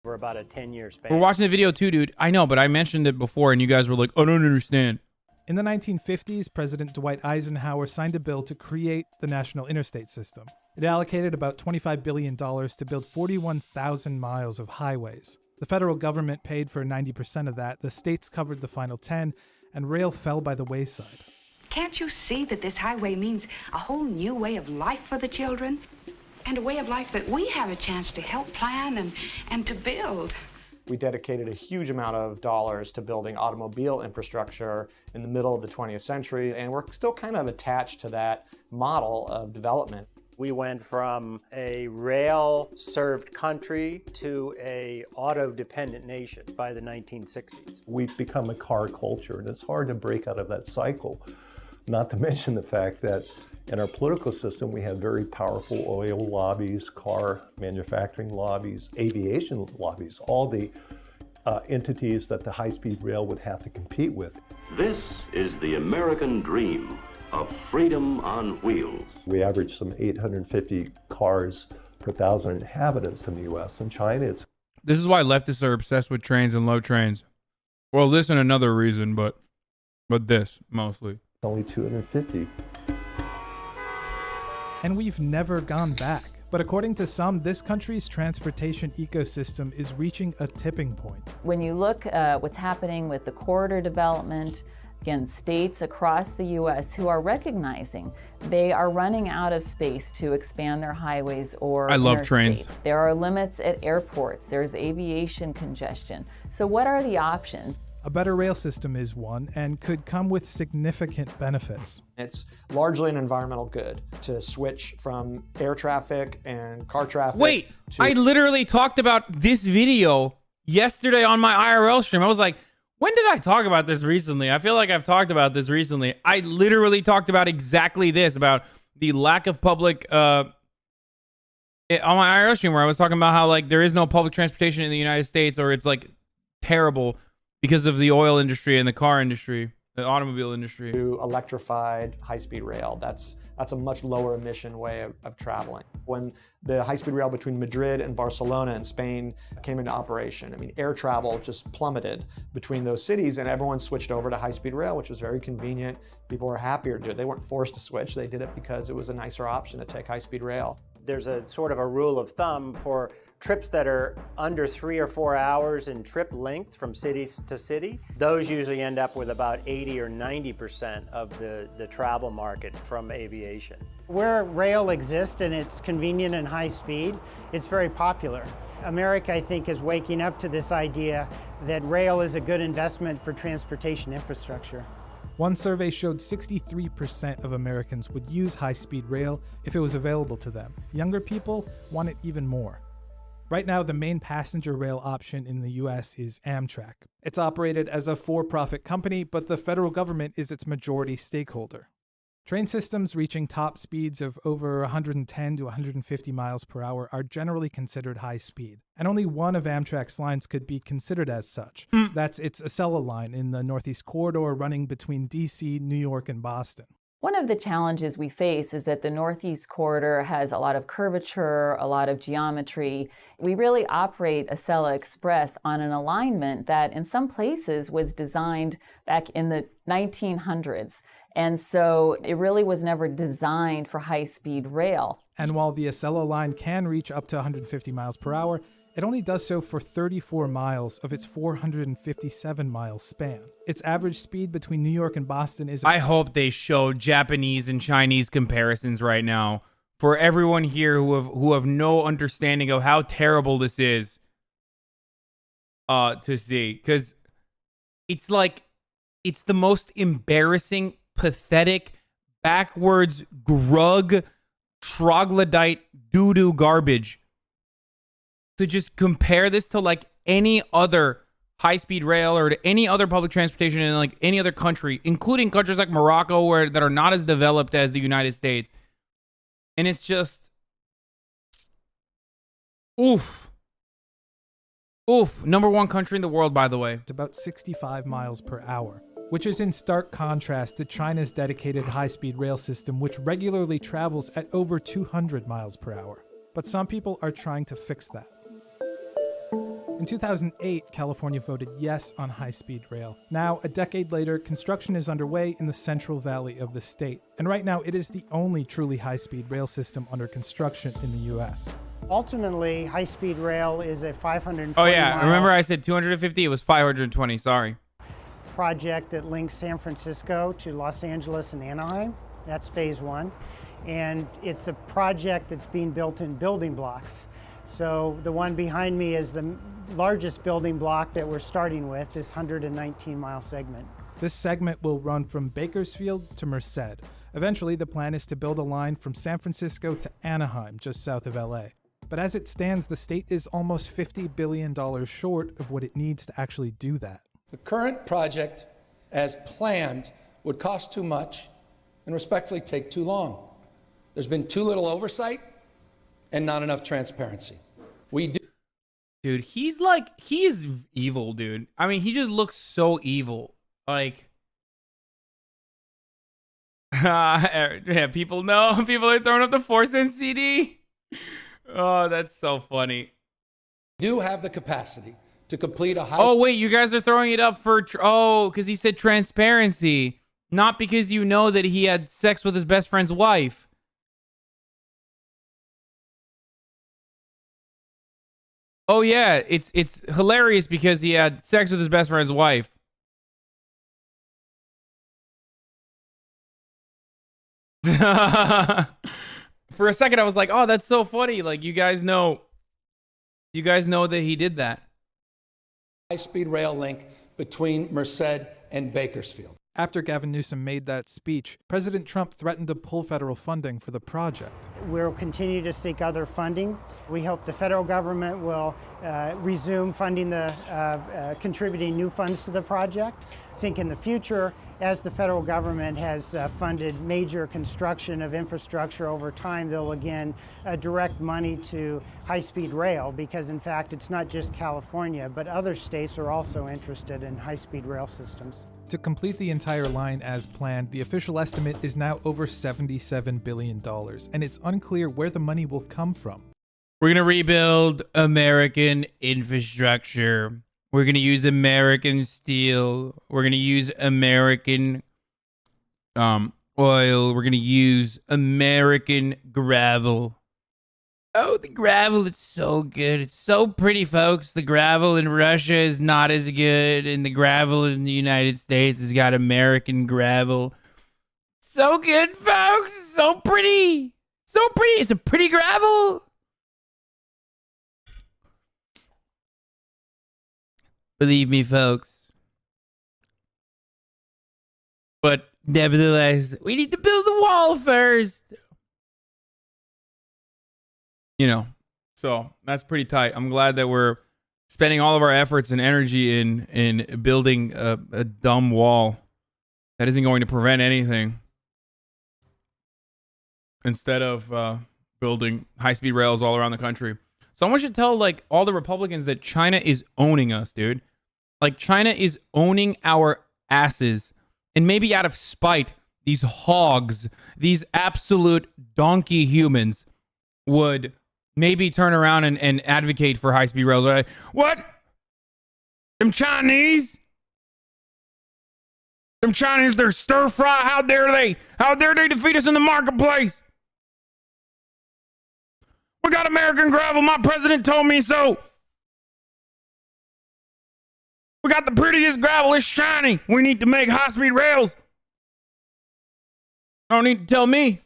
For about a 10-year span. We're watching the video too, dude. I know, but I mentioned it before and you guys were like, I don't understand. In the 1950s, President Dwight Eisenhower signed a bill to create the National Interstate System. It allocated about $25 billion to build 41,000 miles of highways. The federal government paid for 90% of that, the states covered the final 10, and rail fell by the wayside. Can't you see that this highway means a whole new way of life for the children? And a way of life that we have a chance to help plan and to build. We dedicated a huge amount of dollars to building automobile infrastructure in the middle of the 20th century, and we're still kind of attached to that model of development. We went from a rail-served country to a auto-dependent nation by the 1960s. We've become a car culture, and it's hard to break out of that cycle. Not to mention the fact that in our political system, we have very powerful oil lobbies, car manufacturing lobbies, aviation lobbies, all the entities that the high-speed rail would have to compete with. This is the American dream of freedom on wheels. We average some 850 cars per 1,000 inhabitants in the U.S. In China, it's... This is why leftists are obsessed with trains and low trains. Well, this and another reason, but this mostly. Only 250. And we've never gone back. But according to some, this country's transportation ecosystem is reaching a tipping point. When you look at what's happening with the corridor development, again, states across the U.S. who are recognizing they are running out of space to expand their highways or I love interstates. trains. There are limits at airports. There's aviation congestion. So what are the options? A better rail system is one and could come with significant benefits. It's largely an environmental good to switch from air traffic and car traffic. Wait, I literally talked about this video yesterday on my IRL stream. I was like, when did I talk about this recently? I feel like I've talked about this recently. I literally talked about exactly this, about the lack of public, on my IRL stream, where I was talking about how like there is no public transportation in the United States, or it's like terrible because of the oil industry and the car industry, the automobile industry. To electrified high-speed rail, that's a much lower emission way of traveling. When the high-speed rail between Madrid and Barcelona in Spain came into operation, I mean, air travel just plummeted between those cities, and everyone switched over to high-speed rail, which was very convenient. People were happier to do it. They weren't forced to switch. They did it because it was a nicer option to take high-speed rail. There's a sort of a rule of thumb for trips that are under 3 or 4 hours in trip length from city to city. Those usually end up with about 80 or 90% of the travel market from aviation. Where rail exists and it's convenient and high speed, it's very popular. America, I think, is waking up to this idea that rail is a good investment for transportation infrastructure. One survey showed 63% of Americans would use high-speed rail if it was available to them. Younger people want it even more. Right now, the main passenger rail option in the US is Amtrak. It's operated as a for-profit company, but the federal government is its majority stakeholder. Train systems reaching top speeds of over 110 to 150 miles per hour are generally considered high speed, and only one of Amtrak's lines could be considered as such. That's its Acela line in the Northeast Corridor running between DC, New York, and Boston. One of the challenges we face is that the Northeast Corridor has a lot of curvature, a lot of geometry. We really operate Acela Express on an alignment that in some places was designed back in the 1900s. And so it really was never designed for high-speed rail. And while the Acela line can reach up to 150 miles per hour, it only does so for 34 miles of its 457-mile span. Its average speed between New York and Boston is... I hope they show Japanese and Chinese comparisons right now for everyone here who have no understanding of how terrible this is to see. Because it's like, it's the most embarrassing, pathetic, backwards, grug, troglodyte, doo-doo garbage to just compare this to like any other high-speed rail or to any other public transportation in like any other country, including countries like Morocco that are not as developed as the United States. And it's just, oof. Oof. Number one country in the world, by the way. It's about 65 miles per hour, which is in stark contrast to China's dedicated high-speed rail system, which regularly travels at over 200 miles per hour. But some people are trying to fix that. In 2008, California voted yes on high-speed rail. Now, a decade later, construction is underway in the Central Valley of the state. And right now, it is the only truly high-speed rail system under construction in the U.S. Ultimately, high-speed rail is a 520 Oh yeah, mile remember I said 250? It was 520, sorry. project that links San Francisco to Los Angeles and Anaheim. That's phase one. And it's a project that's being built in building blocks. So the one behind me is the largest building block that we're starting with, this 119-mile segment. This segment will run from Bakersfield to Merced. Eventually, the plan is to build a line from San Francisco to Anaheim, just south of LA. But as it stands, the state is almost $50 billion short of what it needs to actually do that. The current project, as planned, would cost too much and respectfully take too long. There's been too little oversight and not enough transparency. We do. Dude, he's evil, dude. I mean, he just looks so evil. Like, yeah, people know. People are throwing up the 4-cent CD. Oh, that's so funny. Do have the capacity to complete a high. Oh, wait, you guys are throwing it up for, because he said transparency, not because you know that he had sex with his best friend's wife. Oh yeah, it's hilarious because he had sex with his best friend's wife. For a second I was like, "Oh, that's so funny." Like you guys know that he did that. High-speed rail link between Merced and Bakersfield. After Gavin Newsom made that speech, President Trump threatened to pull federal funding for the project. We'll continue to seek other funding. We hope the federal government will resume funding contributing new funds to the project. I think in the future, as the federal government has funded major construction of infrastructure over time, they'll again direct money to high-speed rail because, in fact, it's not just California, but other states are also interested in high-speed rail systems. To complete the entire line as planned, the official estimate is now over $77 billion, and it's unclear where the money will come from. We're going to rebuild American infrastructure. We're going to use American steel. We're going to use American oil. We're going to use American gravel. Oh, the gravel, it's so good. It's so pretty, folks. The gravel in Russia is not as good, and the gravel in the United States has got American gravel. So good, folks. So pretty. So pretty. It's a pretty gravel. Believe me, folks. But nevertheless, we need to build the wall first. You know, so that's pretty tight. I'm glad that we're spending all of our efforts and energy in building a dumb wall that isn't going to prevent anything, instead of building high-speed rails all around the country. Someone should tell like all the Republicans that China is owning us, dude. Like China is owning our asses, and maybe out of spite, these hogs, these absolute donkey humans would maybe turn around and advocate for high-speed rails. Right? What? Them Chinese? Them Chinese, they're stir-fry. How dare they? How dare they defeat us in the marketplace? We got American gravel. My president told me so. We got the prettiest gravel. It's shiny. We need to make high-speed rails. Don't need to tell me.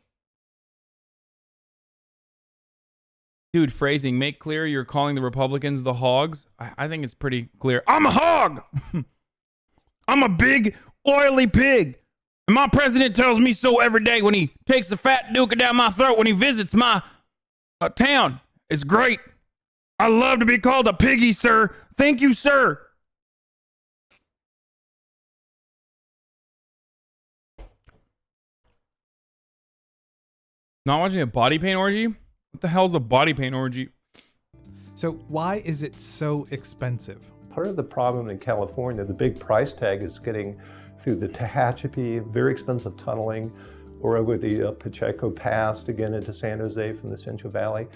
Dude, phrasing. Make clear you're calling the Republicans the hogs. I think it's pretty clear. I'm a hog. I'm a big, oily pig. And my president tells me so every day when he takes a fat dooka down my throat when he visits my town. It's great. I love to be called a piggy, sir. Thank you, sir. Not watching a body paint orgy? What the hell's a body paint orgy? So why is it so expensive? Part of the problem in California, the big price tag is getting through the Tehachapi, very expensive tunneling, or over the Pacheco Pass to get into San Jose from the Central Valley.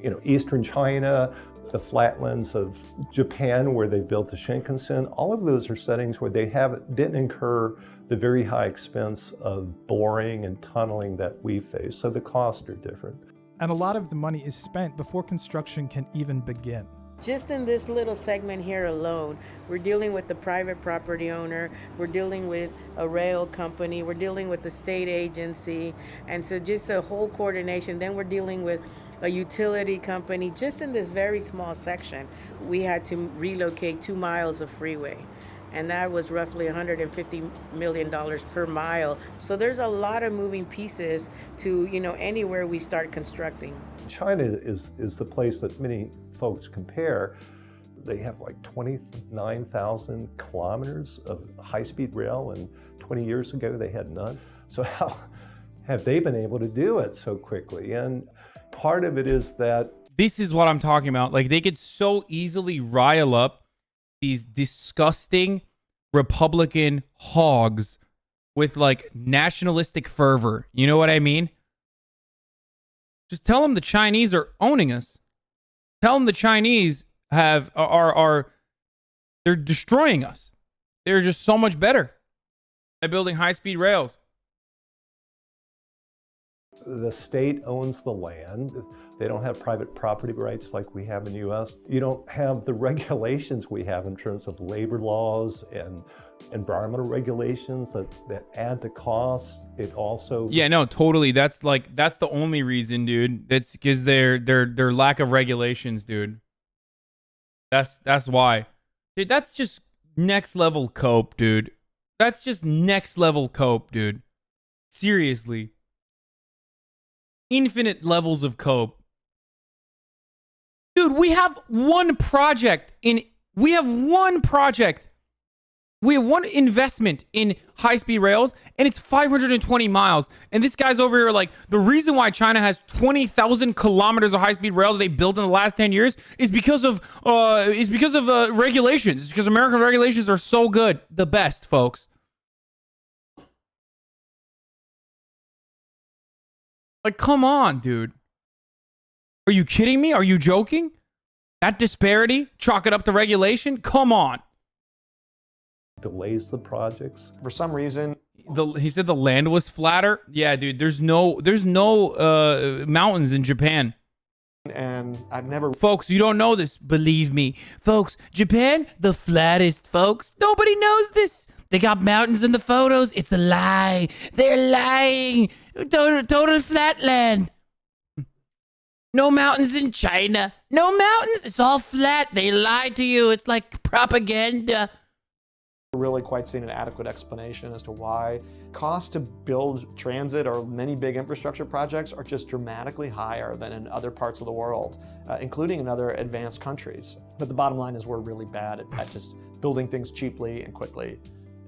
You know, Eastern China, the flatlands of Japan where they've built the Shinkansen, all of those are settings where they didn't incur the very high expense of boring and tunneling that we face. So the costs are different. And a lot of the money is spent before construction can even begin. Just in this little segment here alone, we're dealing with the private property owner, we're dealing with a rail company, we're dealing with the state agency, and so just a whole coordination. Then we're dealing with a utility company. Just in this very small section, we had to relocate 2 miles of freeway, and that was roughly $150 million per mile. So there's a lot of moving pieces to, anywhere we start constructing. China is the place that many folks compare. They have like 29,000 kilometers of high-speed rail, and 20 years ago they had none. So how have they been able to do it so quickly? And part of it is that this is what I'm talking about. Like, they could so easily rile up these disgusting Republican hogs with like nationalistic fervor. You know what I mean? Just tell them the Chinese are owning us. Tell them the Chinese they're destroying us. They're just so much better at building high-speed rails. the state owns the land. They don't have private property rights like we have in the U.S. You don't have the regulations we have in terms of labor laws and environmental regulations that add to costs. It also... Yeah, no, totally. That's the only reason, dude. That's because their lack of regulations, dude. That's why. Dude, that's just next level cope, dude. That's just next level cope, dude. Seriously. Infinite levels of cope. Dude, we have one project. We have one investment in high-speed rails, and it's 520 miles. And this guy's over here like, the reason why China has 20,000 kilometers of high-speed rail that they built in the last 10 years is because of regulations. It's because American regulations are so good. The best, folks. Like, come on, dude. Are you kidding me? Are you joking? That disparity? Chalk it up to regulation? Come on. Delays the projects. For some reason... He said the land was flatter? Yeah, dude. There's no mountains in Japan. And I've never... Folks, you don't know this. Believe me. Folks, Japan, the flattest, folks. Nobody knows this. They got mountains in the photos. It's a lie. They're lying. Total flatland. No mountains in China. No mountains. It's all flat. They lied to you. It's like propaganda. Really quite seen an adequate explanation as to why costs to build transit or many big infrastructure projects are just dramatically higher than in other parts of the world, including in other advanced countries. But the bottom line is we're really bad at just building things cheaply and quickly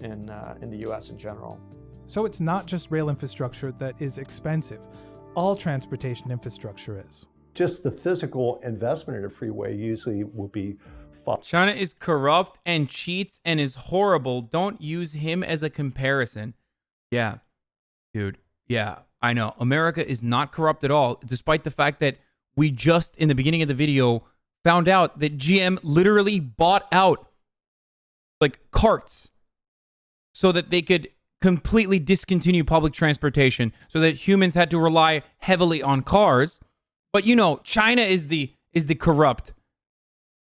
in the US in general. So it's not just rail infrastructure that is expensive. All transportation infrastructure is. Just the physical investment in a freeway usually will be China is corrupt and cheats and is horrible. Don't use him as a comparison. Yeah, dude. Yeah, I know. America is not corrupt at all, despite the fact that we just, in the beginning of the video, found out that GM literally bought out, like, carts so that they could completely discontinue public transportation, so that humans had to rely heavily on cars. But, you know, China is the corrupt.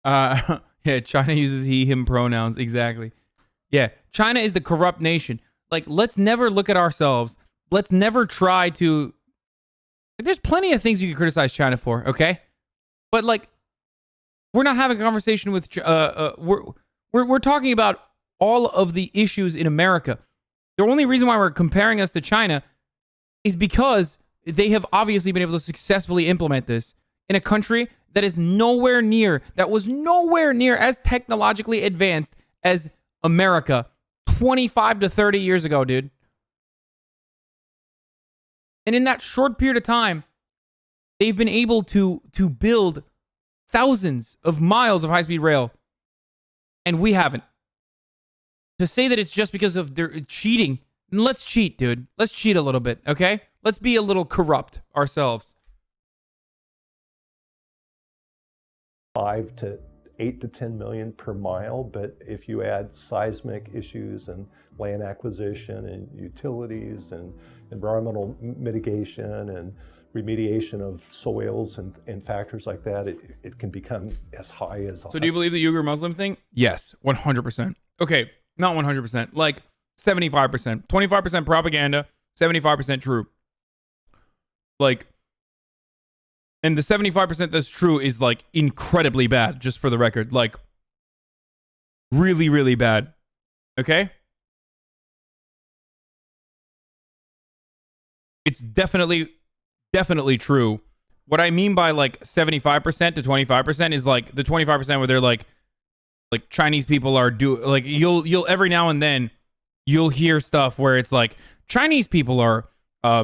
Yeah, China uses he, him pronouns. Exactly. Yeah, China is the corrupt nation. Like, let's never look at ourselves. Let's never try to... Like, there's plenty of things you can criticize China for, okay? But, like, we're not having a conversation with... We're talking about all of the issues in America. The only reason why we're comparing us to China is because they have obviously been able to successfully implement this in a country that was nowhere near as technologically advanced as America 25 to 30 years ago, dude. And in that short period of time, they've been able to build thousands of miles of high-speed rail, and we haven't. To say that it's just because of their cheating, let's cheat, dude. Let's cheat a little bit, okay? Let's be a little corrupt ourselves. 8 to 10 million per mile, but if you add seismic issues and land acquisition and utilities and environmental mitigation and remediation of soils and factors like that, it can become as high as... So do you believe the Uyghur Muslim thing? Yes, 100%. Okay, not 100%, like 75%. 25% propaganda, 75% true. Like, and the 75% that's true is like incredibly bad, just for the record. Like, really, really bad. Okay? It's definitely true. What I mean by like 75% to 25% is like the 25% where they're like Chinese people are like you'll every now and then you'll hear stuff where it's like Chinese people are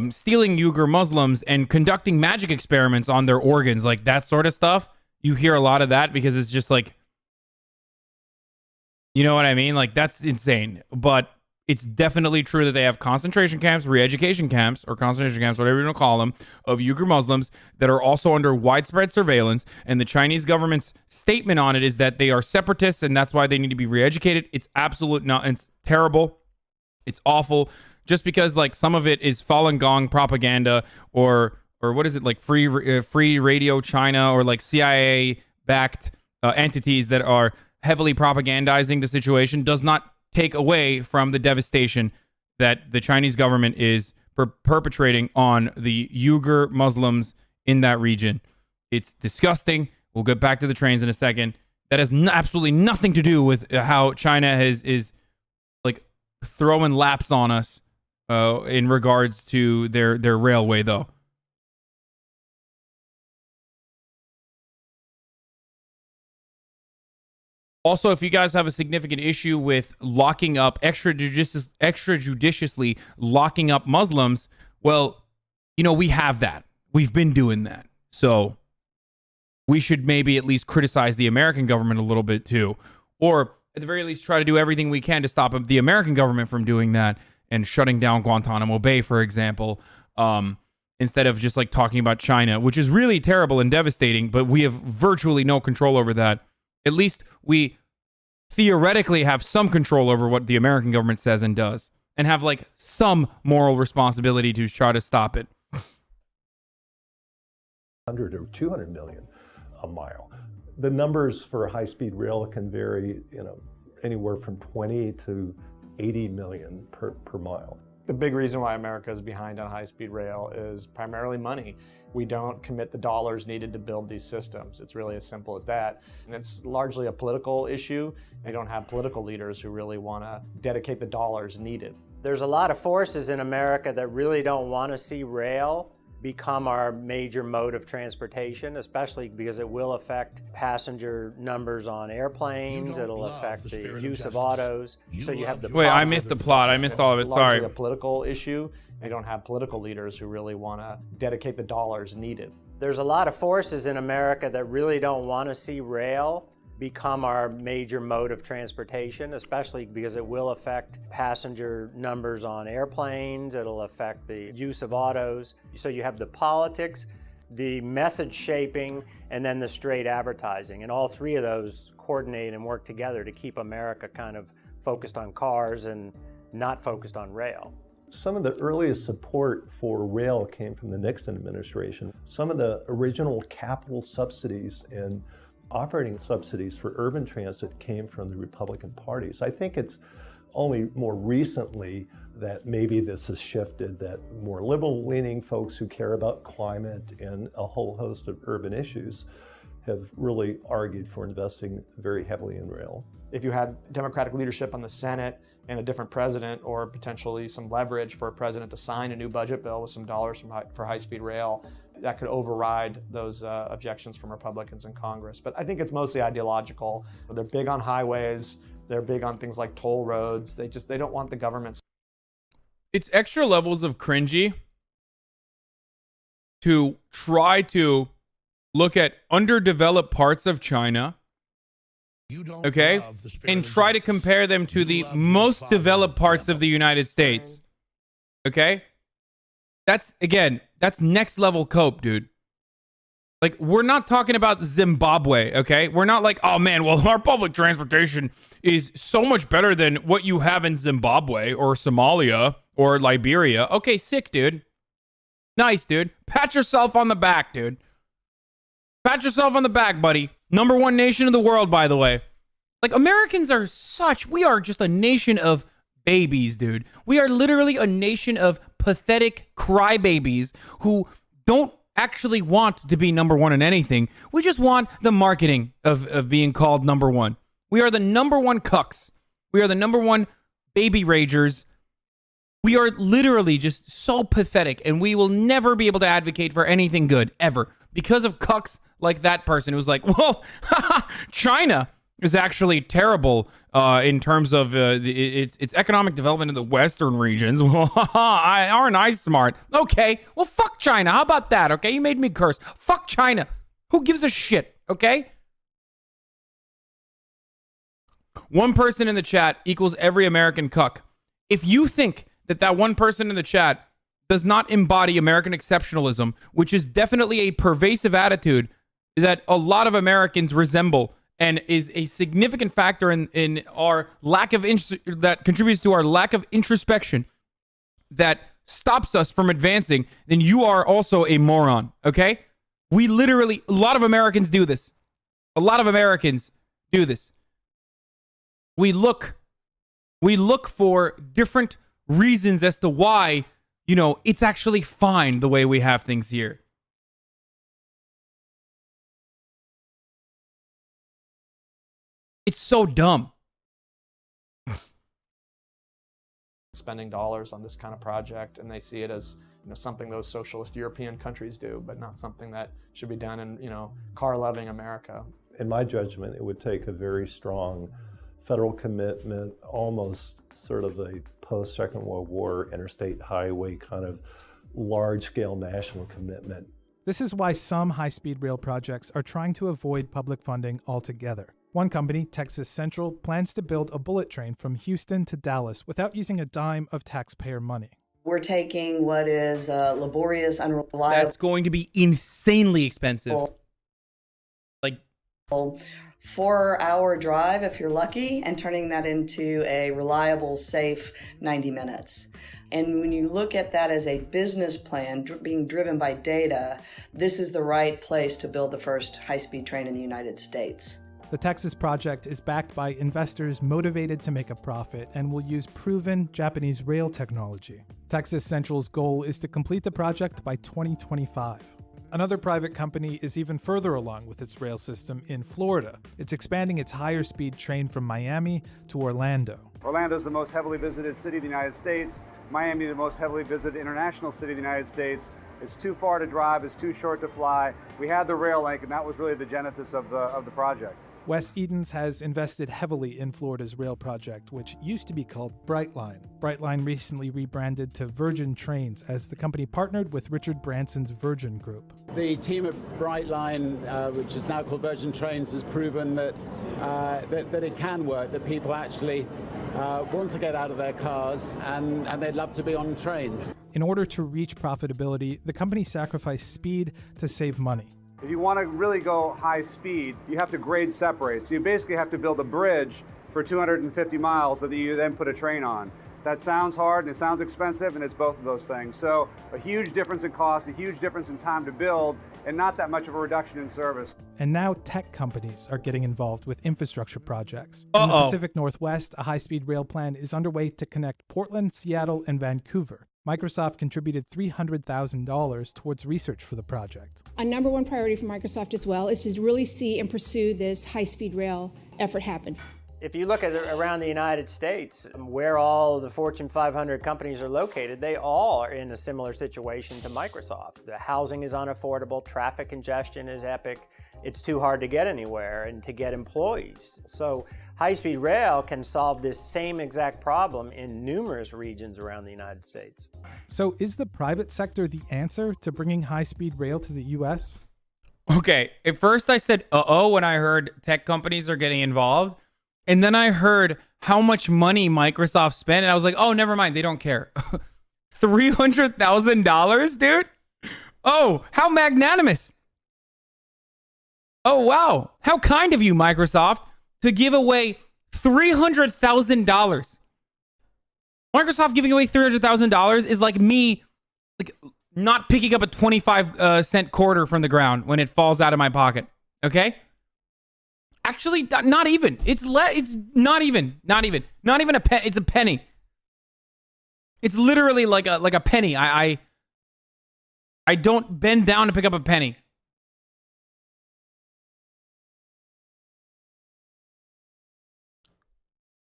stealing Uyghur Muslims and conducting magic experiments on their organs, like that sort of stuff. You hear a lot of that because it's just like, you know what I mean? Like, that's insane. But it's definitely true that they have concentration camps, re-education camps, or concentration camps, whatever you want to call them, of Uyghur Muslims that are also under widespread surveillance. And the Chinese government's statement on it is that they are separatists and that's why they need to be re-educated. It's absolute it's terrible. It's awful. Just because like some of it is Falun Gong propaganda or what is it, like free radio China or like CIA backed entities that are heavily propagandizing the situation does not take away from the devastation that the Chinese government is perpetrating on the Uyghur Muslims in that region. It's disgusting. We'll get back to the trains in a second. That has absolutely nothing to do with how China is like throwing laps on us in regards to their railway, though. Also, if you guys have a significant issue with locking up extrajudiciously locking up Muslims, well, you know, we have that. We've been doing that. So we should maybe at least criticize the American government a little bit too. Or at the very least, try to do everything we can to stop the American government from doing that and shutting down Guantanamo Bay, for example, instead of just like talking about China, which is really terrible and devastating, but we have virtually no control over that. At least we theoretically have some control over what the American government says and does, and have like some moral responsibility to try to stop it. 100 or 200 million a mile. The numbers for high-speed rail can vary, you know, anywhere from 20 to 80 million per mile. The big reason why America is behind on high-speed rail is primarily money. We don't commit the dollars needed to build these systems. It's really as simple as that. And it's largely a political issue. We don't have political leaders who really want to dedicate the dollars needed. There's a lot of forces in America that really don't want to see rail become our major mode of transportation, especially because it will affect passenger numbers on airplanes. It'll affect the use of autos. So you have the... Wait, I missed the plot. I missed all of it. Sorry. It's largely a political issue. We don't have political leaders who really want to dedicate the dollars needed. There's a lot of forces in America that really don't want to see rail become our major mode of transportation, especially because it will affect passenger numbers on airplanes. It'll affect the use of autos. So you have the politics, the message shaping, and then the straight advertising. And all three of those coordinate and work together to keep America kind of focused on cars and not focused on rail. Some of the earliest support for rail came from the Nixon administration. Some of the original capital subsidies and operating subsidies for urban transit came from the Republican Party. So I think it's only more recently that maybe this has shifted, that more liberal-leaning folks who care about climate and a whole host of urban issues have really argued for investing very heavily in rail. If you had Democratic leadership on the Senate and a different president, or potentially some leverage for a president to sign a new budget bill with some dollars for high-speed rail, that could override those objections from Republicans in Congress. But I think it's mostly ideological. They're big on highways. They're big on things like toll roads. They don't want the government. It's extra levels of cringy to try to look at underdeveloped parts of China, okay, and try to compare them to the most developed parts of the United States, okay? That's next level cope, dude. Like, we're not talking about Zimbabwe, okay? We're not like, oh man, well, our public transportation is so much better than what you have in Zimbabwe or Somalia or Liberia. Okay, sick, dude. Nice, dude. Pat yourself on the back, dude. Pat yourself on the back, buddy. Number one nation in the world, by the way. Like, Americans are we are just a nation of babies, dude. We are literally a nation of pathetic crybabies who don't actually want to be number one in anything. We just want the marketing of being called number one. We are the number one cucks. We are the number one baby ragers. We are literally just so pathetic, and we will never be able to advocate for anything good, ever, because of cucks like that person who's like, well, China is actually terrible in terms of its economic development in the Western regions. Well, aren't I smart? Okay, well, fuck China. How about that? Okay, you made me curse. Fuck China. Who gives a shit? Okay? One person in the chat equals every American cuck. If you think that one person in the chat does not embody American exceptionalism, which is definitely a pervasive attitude that a lot of Americans resemble, and is a significant factor in our lack of that contributes to our lack of introspection, that stops us from advancing, then you are also a moron, okay? We literally, a lot of Americans do this. A lot of Americans do this. We look for different reasons as to why, it's actually fine the way we have things here. It's so dumb. Spending dollars on this kind of project, and they see it as something those socialist European countries do, but not something that should be done in car-loving America. In my judgment, it would take a very strong federal commitment, almost sort of a post-Second World War interstate highway kind of large-scale national commitment. This is why some high-speed rail projects are trying to avoid public funding altogether. One company, Texas Central, plans to build a bullet train from Houston to Dallas without using a dime of taxpayer money. We're taking what is laborious, unreliable. That's going to be insanely expensive. Like 4-hour drive, if you're lucky, and turning that into a reliable, safe 90 minutes. And when you look at that as a business plan being driven by data, this is the right place to build the first high-speed train in the United States. The Texas project is backed by investors motivated to make a profit and will use proven Japanese rail technology. Texas Central's goal is to complete the project by 2025. Another private company is even further along with its rail system in Florida. It's expanding its higher speed train from Miami to Orlando. Orlando is the most heavily visited city of the United States. Miami, the most heavily visited international city of the United States. It's too far to drive, it's too short to fly. We had the rail link, and that was really the genesis of the project. Wes Edens has invested heavily in Florida's rail project, which used to be called Brightline. Brightline recently rebranded to Virgin Trains as the company partnered with Richard Branson's Virgin Group. The team at Brightline, which is now called Virgin Trains, has proven that it can work, that people actually want to get out of their cars and they'd love to be on trains. In order to reach profitability, the company sacrificed speed to save money. If you want to really go high speed, you have to grade separate. So you basically have to build a bridge for 250 miles that you then put a train on. That sounds hard and it sounds expensive, and it's both of those things. So a huge difference in cost, a huge difference in time to build, and not that much of a reduction in service. And now tech companies are getting involved with infrastructure projects. In the Pacific Northwest, a high-speed rail plan is underway to connect Portland, Seattle, and Vancouver. Microsoft contributed $300,000 towards research for the project. A number one priority for Microsoft as well is to really see and pursue this high-speed rail effort happen. If you look at around the United States, where all of the Fortune 500 companies are located, they all are in a similar situation to Microsoft. The housing is unaffordable, traffic congestion is epic, it's too hard to get anywhere and to get employees. So high-speed rail can solve this same exact problem in numerous regions around the United States. So is the private sector the answer to bringing high-speed rail to the US? Okay, at first I said, when I heard tech companies are getting involved. And then I heard how much money Microsoft spent, and I was like, oh, never mind, they don't care. $300,000, dude? Oh, how magnanimous. Oh, wow. How kind of you, Microsoft, to give away $300,000. Microsoft giving away $300,000 is like me not picking up a 25-cent quarter from the ground when it falls out of my pocket. Okay? Actually, not even. It's not even a penny. It's a penny. It's literally like a penny. I don't bend down to pick up a penny.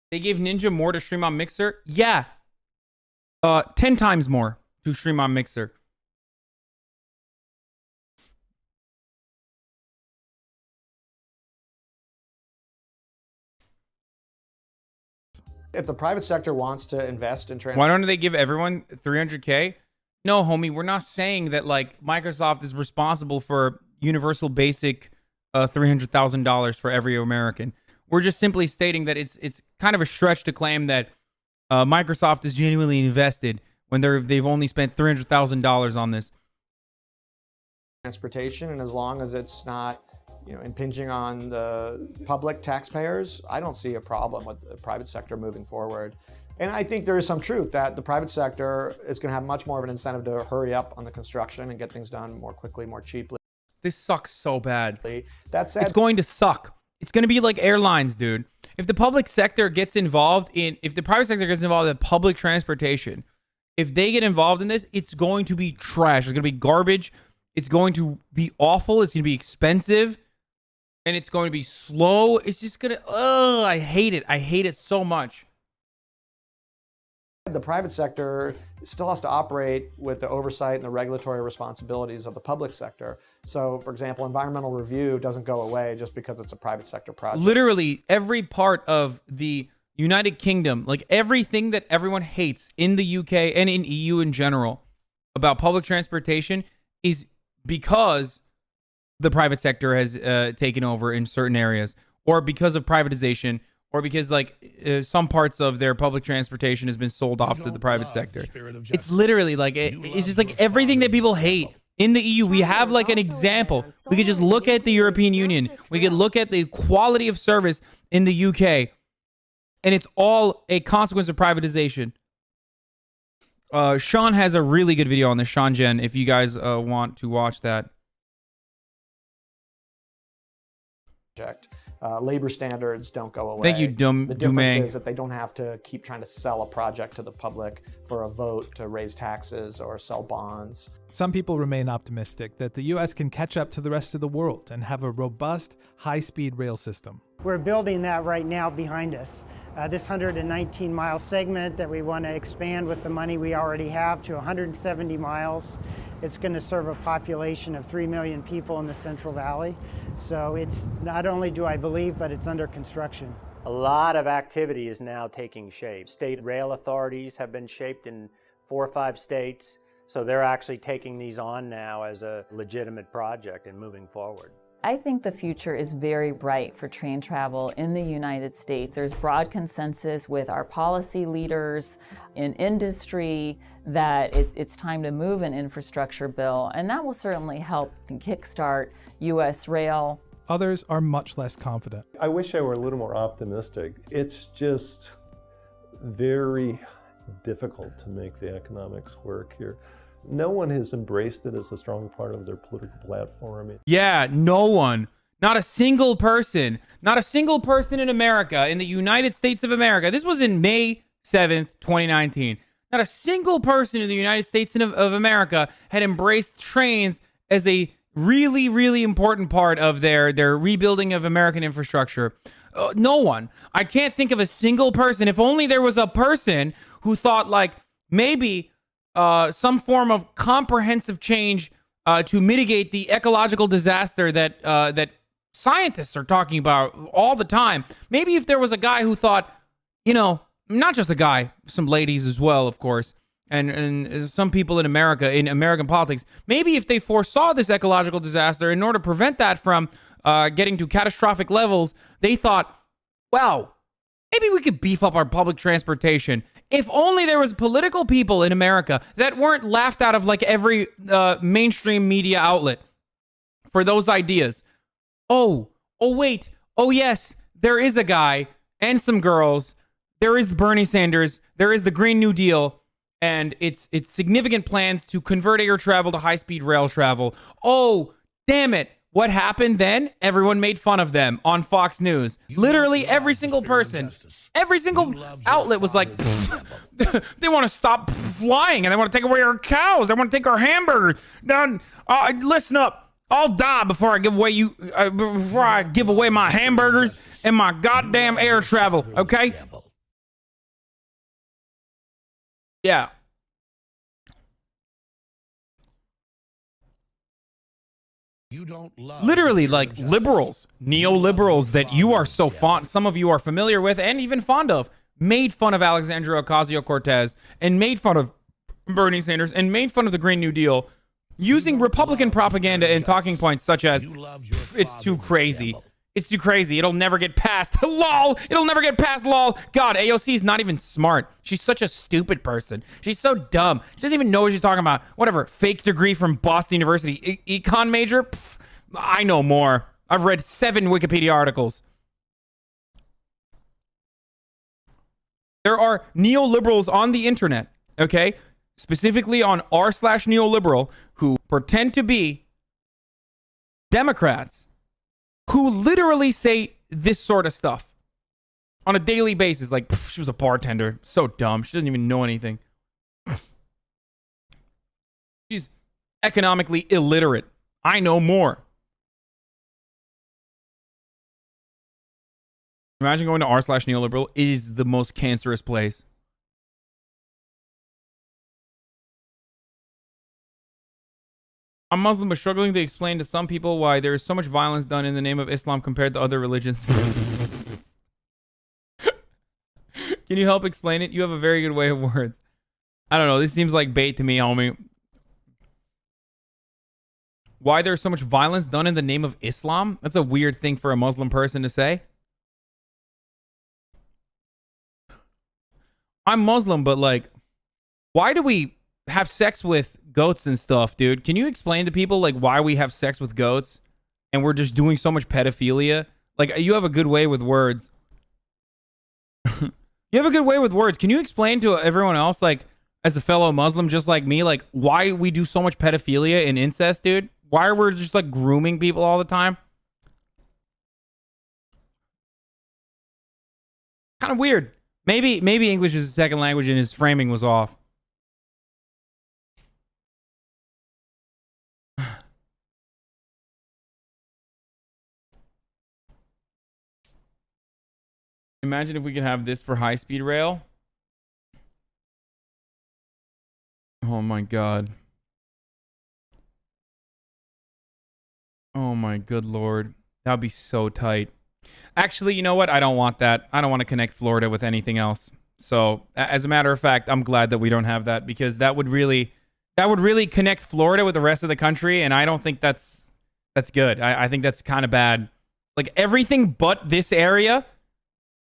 They gave Ninja more to stream on Mixer? Yeah. 10 times more to stream on Mixer. If the private sector wants to invest in Why don't they give everyone $300K? No, homie, we're not saying that like Microsoft is responsible for universal basic $300,000 for every American. We're just simply stating that it's kind of a stretch to claim that Microsoft is genuinely invested when they've only spent $300,000 on this. Transportation, and as long as it's not, impinging on the public taxpayers, I don't see a problem with the private sector moving forward. And I think there is some truth that the private sector is going to have much more of an incentive to hurry up on the construction and get things done more quickly, more cheaply. This sucks so bad. That said, it's going to suck. It's going to be like airlines, dude. If the public sector gets involved if the private sector gets involved in public transportation, if they get involved in this, it's going to be trash. It's going to be garbage. It's going to be awful. It's going to be expensive. And it's going to be slow. It's just going to, I hate it. I hate it so much. The private sector still has to operate with the oversight and the regulatory responsibilities of the public sector. So, for example, environmental review doesn't go away just because it's a private sector project. Literally every part of the United Kingdom, like everything that everyone hates in the UK and in EU in general about public transportation is because the private sector has taken over in certain areas, or because of privatization, or because some parts of their public transportation has been sold off to the private sector. It's literally like it's just like everything that people hate in the EU. We have like an example. We could just look at the European Union. We could look at the quality of service in the UK, and it's all a consequence of privatization. Sean has a really good video on this, Sean Jen, if you guys want to watch that. Labor standards don't go away. Thank you, The difference is that they don't have to keep trying to sell a project to the public for a vote to raise taxes or sell bonds. Some people remain optimistic that the U.S. can catch up to the rest of the world and have a robust, high-speed rail system. We're building that right now behind us. This 119-mile segment that we want to expand with the money we already have to 170 miles. It's going to serve a population of 3 million people in the Central Valley. So it's not only do I believe, but it's under construction. A lot of activity is now taking shape. State rail authorities have been shaped in 4 or 5 states. So they're actually taking these on now as a legitimate project and moving forward. I think the future is very bright for train travel in the United States. There's broad consensus with our policy leaders in industry that it's time to move an infrastructure bill, and that will certainly help kickstart U.S. rail. Others are much less confident. I wish I were a little more optimistic. It's just very difficult to make the economics work here. No one has embraced it as a strong part of their political platform. Yeah, no one. Not a single person. Not a single person in America, in the United States of America. This was in May 7th, 2019. Not a single person in the United States of America had embraced trains as a really, really important part of their rebuilding of American infrastructure. No one. I can't think of a single person. If only there was a person who thought like maybe some form of comprehensive change to mitigate the ecological disaster that scientists are talking about all the time. Maybe if there was a guy who thought, not just a guy, some ladies as well, of course, and some people in America, in American politics, maybe if they foresaw this ecological disaster, in order to prevent that from getting to catastrophic levels, they thought, wow, maybe we could beef up our public transportation. If only there was political people in America that weren't laughed out of like every mainstream media outlet for those ideas. Oh, wait. Oh, yes, there is a guy and some girls. There is Bernie Sanders. There is the Green New Deal. And it's significant plans to convert air travel to high-speed rail travel. Oh, damn it. What happened then? Everyone made fun of them on Fox News. Literally every single person, every single outlet was like, they want to stop flying and they want to take away our cows. They want to take our hamburgers. Now, listen up. I'll die before I give away my hamburgers and my goddamn air travel. Okay? Yeah. You don't love literally like liberals, neoliberals that you are so fond, some of you are familiar with and even fond of, made fun of Alexandria Ocasio-Cortez and made fun of Bernie Sanders and made fun of the Green New Deal using Republican propaganda and talking points such as, it's too crazy. It's too crazy. It'll never get passed. LOL. It'll never get passed. LOL. God, AOC is not even smart. She's such a stupid person. She's so dumb. She doesn't even know what she's talking about. Whatever. Fake degree from Boston University. Econ major? Pff, I know more. I've read 7 Wikipedia articles. There are neoliberals on the internet, okay? Specifically on r/neoliberal who pretend to be Democrats, who literally say this sort of stuff on a daily basis. Like, she was a bartender. So dumb. She doesn't even know anything. She's economically illiterate. I know more. Imagine going to r/neoliberal is the most cancerous place. I'm Muslim, but struggling to explain to some people why there is so much violence done in the name of Islam compared to other religions. Can you help explain it? You have a very good way of words. I don't know. This seems like bait to me, homie. Why there's so much violence done in the name of Islam? That's a weird thing for a Muslim person to say. I'm Muslim, but like, why do we have sex with goats and stuff, dude? Can you explain to people like why we have sex with goats and we're just doing so much pedophilia? Like, you have a good way with words. You have a good way with words. Can you explain to everyone else, like, as a fellow Muslim just like me, like why we do so much pedophilia and incest, dude? Why are we just like grooming people all the time? Kind of weird. Maybe English is a second language and his framing was off. Imagine if we could have this for high-speed rail. Oh my God. Oh my good Lord. That'd be so tight. Actually, you know what? I don't want that. I don't want to connect Florida with anything else. So, as a matter of fact, I'm glad that we don't have that, because that would really connect Florida with the rest of the country, and I don't think that's good. I think that's kind of bad. Like, everything but this area,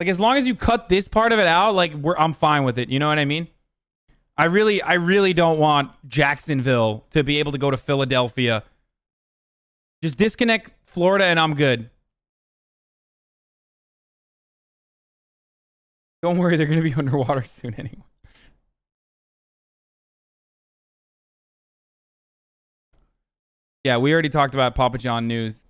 like, as long as you cut this part of it out, like, I'm fine with it. You know what I mean? I really don't want Jacksonville to be able to go to Philadelphia. Just disconnect Florida and I'm good. Don't worry, they're going to be underwater soon anyway. Yeah, we already talked about Papa John news.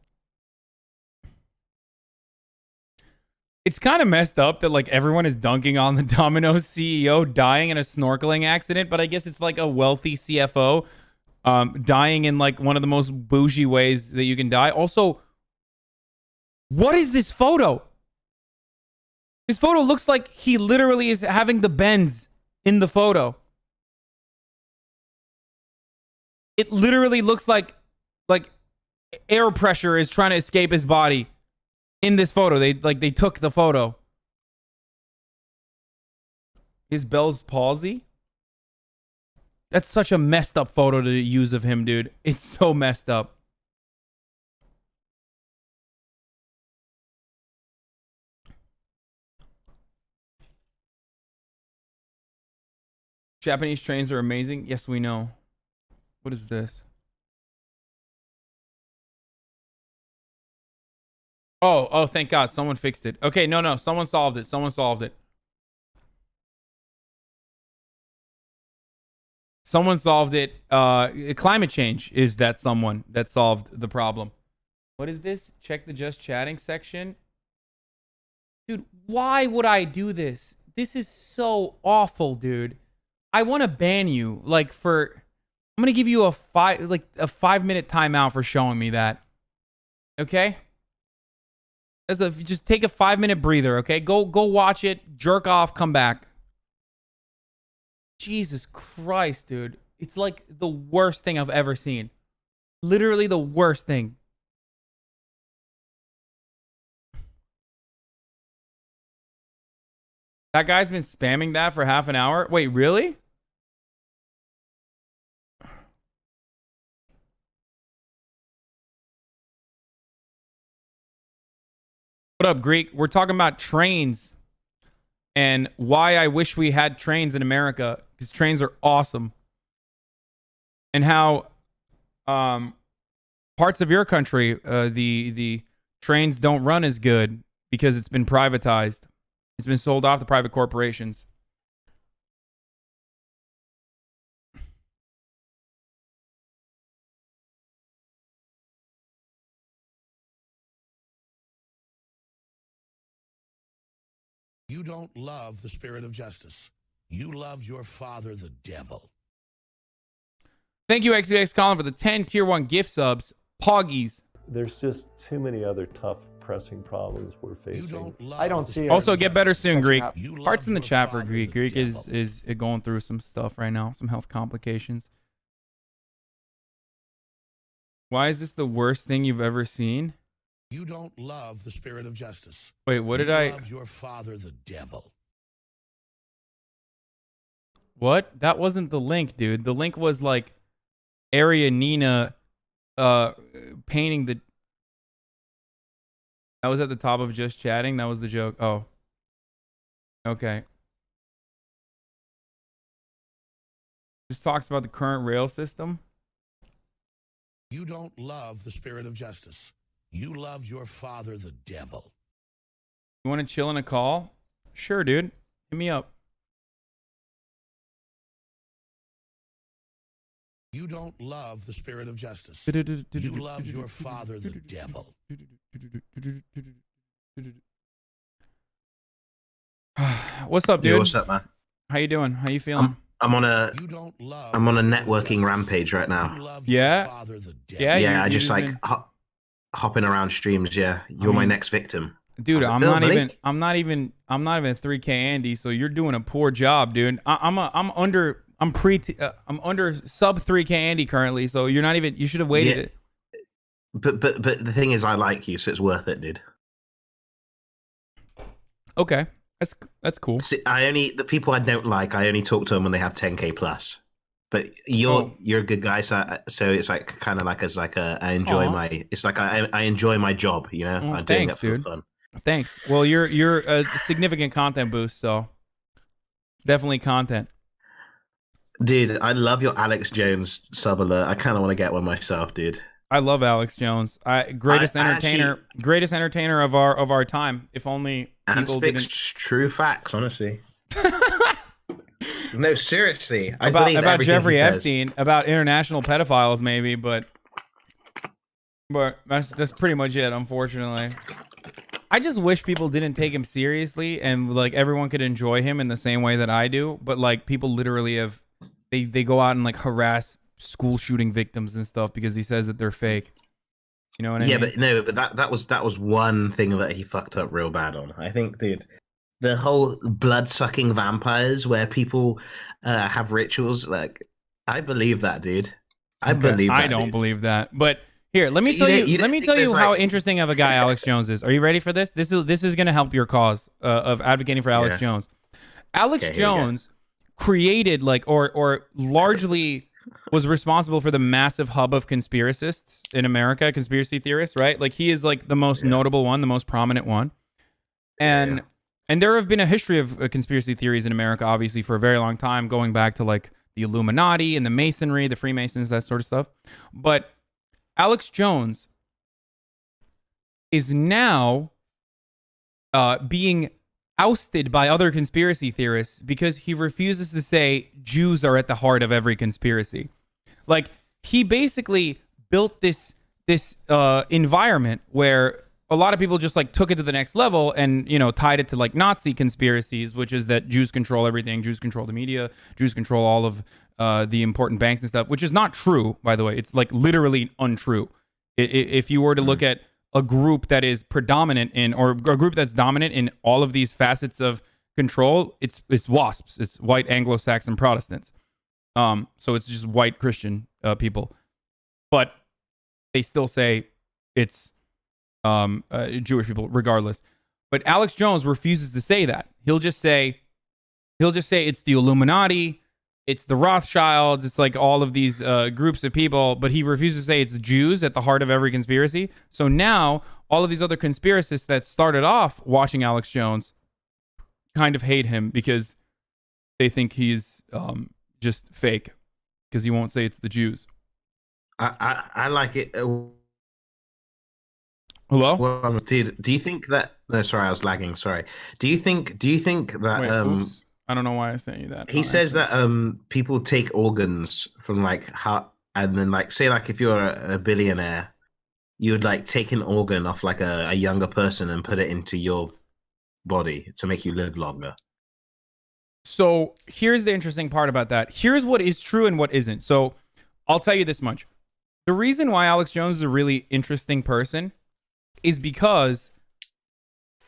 It's kind of messed up that like everyone is dunking on the Domino's CEO dying in a snorkeling accident, but I guess it's like a wealthy CFO dying in like one of the most bougie ways that you can die. Also, what is this photo? This photo looks like he literally is having the bends in the photo. It literally looks like air pressure is trying to escape his body in this photo. They took the photo. His Bell's palsy? That's such a messed up photo to use of him, dude. It's so messed up. Japanese trains are amazing. Yes, we know. What is this? Oh, thank God. Someone fixed it. Okay, no. Someone solved it. Someone solved it. Someone solved it. Climate change is that someone that solved the problem. What is this? Check the just chatting section. Dude, why would I do this? This is so awful, dude. I want to ban you. Like I'm going to give you a 5-minute timeout for showing me that. Okay? Just take a 5-minute breather, okay? Go watch it, jerk off, come back. Jesus Christ, dude. It's like the worst thing I've ever seen. Literally the worst thing. That guy's been spamming that for half an hour? Wait, really? What up, Greek? We're talking about trains and why I wish we had trains in America, because trains are awesome. And how parts of your country, the trains don't run as good because it's been privatized. It's been sold off to private corporations. You don't love the spirit of justice. You love your father, the devil. Thank you, XVX Colin, for the 10 Tier 1 gift subs. Poggies. There's just too many other tough, pressing problems we're facing. I don't see it. Also, get better soon, Greek. Hearts in the chat for Greek. Greek is going through some stuff right now, some health complications. Why is this the worst thing you've ever seen? You don't love the spirit of justice. Wait, what did I... You love your father, the devil. What? That wasn't the link, dude. The link was like Area Nina painting the... That was at the top of just chatting. That was the joke. Oh. Okay. Just talks about the current rail system. You don't love the spirit of justice. You love your father, the devil. You want to chill in a call? Sure, dude. Hit me up. You don't love the spirit of justice. You love your father, the devil. What's up, dude? Yo, what's up, man? How you doing? How you feeling? I'm on a networking rampage right now. Yeah. Yeah. I just like hopping around streams. Yeah, you're my next victim. Dude, I'm not even 3K Andy, so you're doing a poor job, dude. I'm under sub 3K Andy currently, so you're not even. You should have waited it. But the thing is, I like you, so it's worth it, dude. Okay, that's cool. See, the people I don't like, I only talk to them when they have 10K plus. But you're a good guy, so it's like kind of like I enjoy I enjoy my job, you know. I'm doing it for fun. Thanks. Well, you're a significant content boost, so it's definitely content. Dude, I love your Alex Jones sub alert. I kind of want to get one myself, dude. I love Alex Jones. Greatest entertainer of our time. If only and speaks true facts, honestly. No, seriously. About Jeffrey Epstein, about international pedophiles, maybe, but that's pretty much it, unfortunately. I just wish people didn't take him seriously and like everyone could enjoy him in the same way that I do. But like people literally they go out and like harass school shooting victims and stuff because he says that they're fake. You know what I mean? Yeah, but that was one thing that he fucked up real bad on. I think, dude, the whole blood-sucking vampires where people have rituals, like, I believe that, dude. I don't believe that. But here, let me tell you how interesting of a guy Alex Jones is. Are you ready for this? This is going to help your cause of advocating for Alex Jones. Alex Jones created or largely was responsible for the massive hub of conspiracists in America, conspiracy theorists, right? Like he is like the most notable one, the most prominent one. And there have been a history of conspiracy theories in America, obviously, for a very long time, going back to like the Illuminati and the Masonry, the Freemasons, that sort of stuff. But Alex Jones is now being ousted by other conspiracy theorists because he refuses to say Jews are at the heart of every conspiracy. Like, he basically built this environment where a lot of people just like took it to the next level and, you know, tied it to like Nazi conspiracies, which is that Jews control everything, Jews control the media, Jews control all of the important banks and stuff, which is not true, by the way. It's like literally untrue. If you were to look at a group that is predominant in, or a group that's dominant in all of these facets of control, it's WASPs. It's white Anglo-Saxon Protestants. So it's just white Christian people. But they still say it's Jewish people regardless. But Alex Jones refuses to say that. He'll just say it's the Illuminati, it's the Rothschilds, it's like all of these groups of people, but he refuses to say it's Jews at the heart of every conspiracy. So now all of these other conspiracists that started off watching Alex Jones kind of hate him because they think he's just fake because he won't say it's the Jews. I like it. Hello? Well, do you think that? No, sorry, I was lagging. Sorry. Do you think that? Wait, oops. I don't know why I sent you that. He says that people take organs from like heart, and then like say like if you're a billionaire, you would like take an organ off like a younger person and put it into your body to make you live longer. So here's the interesting part about that. Here's what is true and what isn't. So I'll tell you this much. The reason why Alex Jones is a really interesting person is because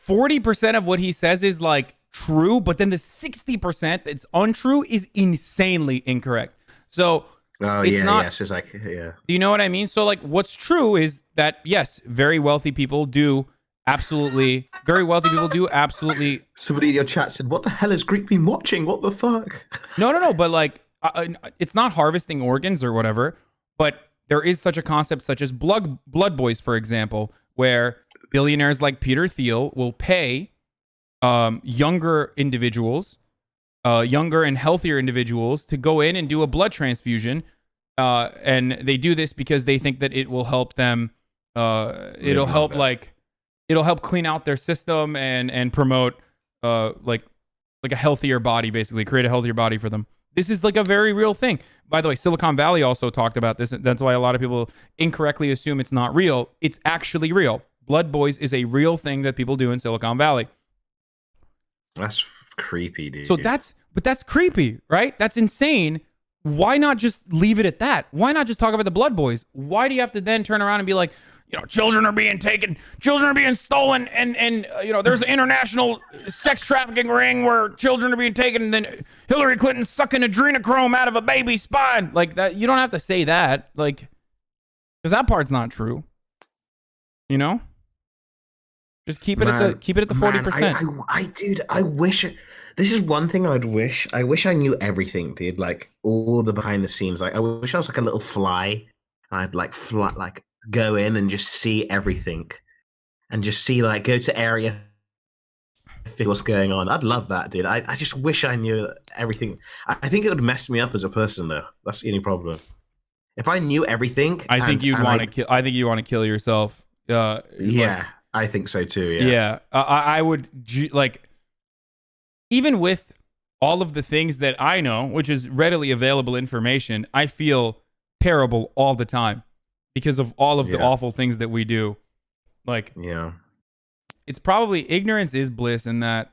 40% of what he says is like true, but then the 60% that's untrue is insanely incorrect. So it's like, yeah. Do you know what I mean? So like what's true is that yes, very wealthy people do absolutely. Somebody in your chat said, "What the hell is Greek been watching? What the fuck?" No, but like it's not harvesting organs or whatever, but there is such a concept such as blood boys, for example, where billionaires like Peter Thiel will pay younger individuals, younger and healthier individuals to go in and do a blood transfusion. And they do this because they think that it will help them. It'll help clean out their system and promote like a healthier body, basically create a healthier body for them. This is like a very real thing. By the way, Silicon Valley also talked about this. That's why a lot of people incorrectly assume it's not real. It's actually real. Blood boys is a real thing that people do in Silicon Valley. That's creepy, dude. So that's creepy, right? That's insane. Why not just leave it at that? Why not just talk about the blood boys? Why do you have to then turn around and be like, you know, children are being taken, children are being stolen, and you know, there's an international sex trafficking ring where children are being taken, and then Hillary Clinton sucking adrenochrome out of a baby's spine. Like that, you don't have to say that, like, because that part's not true. You know, just keep it at the 40%. Dude, I wish. This is one thing I'd wish. I wish I knew everything, dude. Like all the behind the scenes. Like I wish I was like a little fly. And I'd like go in and just see everything, and just see like go to area, what's going on. I'd love that, dude. I just wish I knew everything. I think it would mess me up as a person, though. That's the only problem. If I knew everything, I think you'd want to kill. I think you want to kill yourself. Yeah, I think so too. Yeah. Yeah, I would like. Even with all of the things that I know, which is readily available information, I feel terrible all the time because of all of the awful things that we do. Like, yeah, it's probably ignorance is bliss in that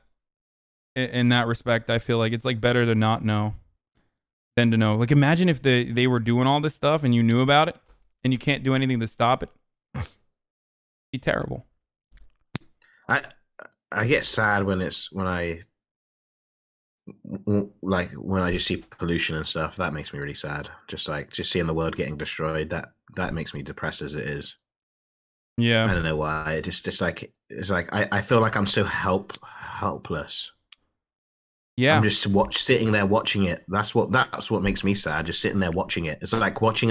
respect. I feel like it's like better to not know than to know. Like, imagine if they were doing all this stuff and you knew about it and you can't do anything to stop it. It'd be terrible. I get sad when I just see pollution and stuff. That makes me really sad. Just seeing the world getting destroyed, that makes me depressed as it is. Yeah, I don't know why. It's like I feel like I'm so helpless. Yeah, I'm just sitting there watching it. That's what makes me sad. Just sitting there watching it. It's like watching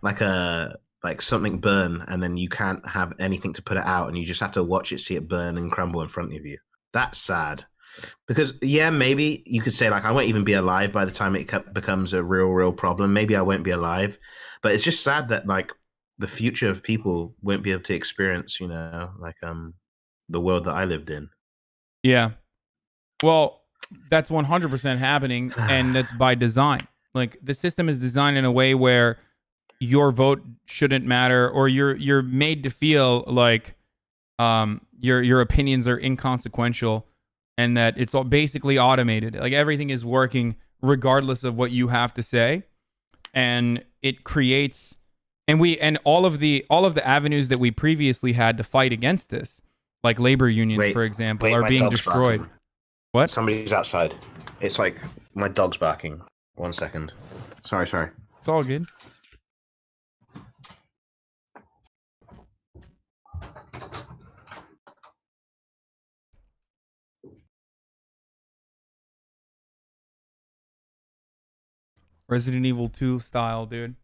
like something burn, and then you can't have anything to put it out, and you just have to watch it, see it burn and crumble in front of you. That's sad. Because, yeah, maybe you could say, like, I won't even be alive by the time it becomes a real problem. Maybe I won't be alive. But it's just sad that, like, the future of people won't be able to experience, you know, like the world that I lived in. Yeah. Well, that's 100% happening, and that's by design. Like, the system is designed in a way where your vote shouldn't matter, or you're made to feel like your opinions are inconsequential, and that it's all basically automated. Like, everything is working regardless of what you have to say, and it creates and all of the avenues that we previously had to fight against this, like labor unions, for example, are my being dog's destroyed. barking. What? Somebody's outside. It's like my dog's barking. 1 second. Sorry. It's all good. Resident Evil 2 style, dude.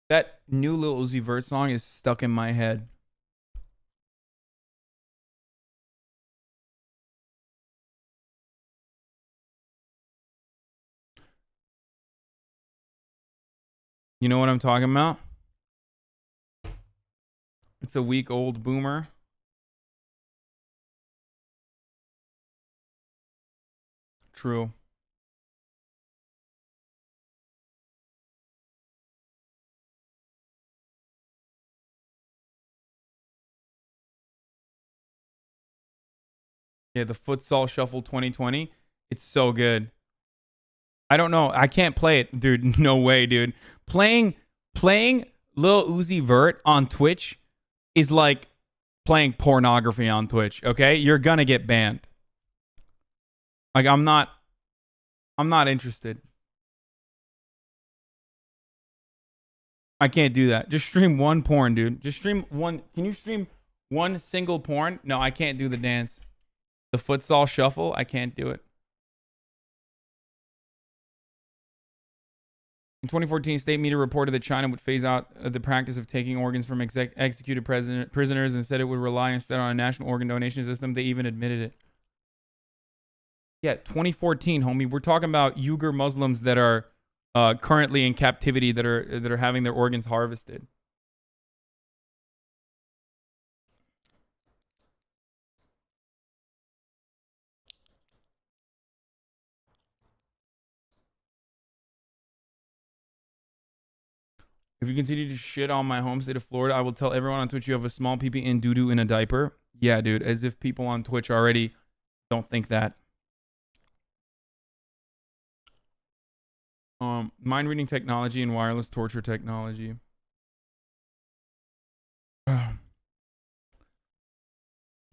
That new Lil Uzi Vert song is stuck in my head. You know what I'm talking about? It's a week old boomer. True. Yeah, the Futsal Shuffle 2020. It's so good. I don't know. I can't play it, dude. No way, dude. Playing Lil Uzi Vert on Twitch is like playing pornography on Twitch, okay? You're gonna get banned. Like, I'm not interested. I can't do that. Just stream one porn, dude. Just stream one. Can you stream one single porn? No, I can't do the dance. The Futsal Shuffle, I can't do it. In 2014, state media reported that China would phase out the practice of taking organs from executed prisoners. Instead, it would rely instead on a national organ donation system. They even admitted it. Yeah, 2014, homie. We're talking about Uyghur Muslims that are currently in captivity, that are having their organs harvested. If you continue to shit on my home state of Florida, I will tell everyone on Twitch you have a small pee-pee and doo-doo in a diaper. Yeah, dude, as if people on Twitch already don't think that. Mind reading technology and wireless torture technology.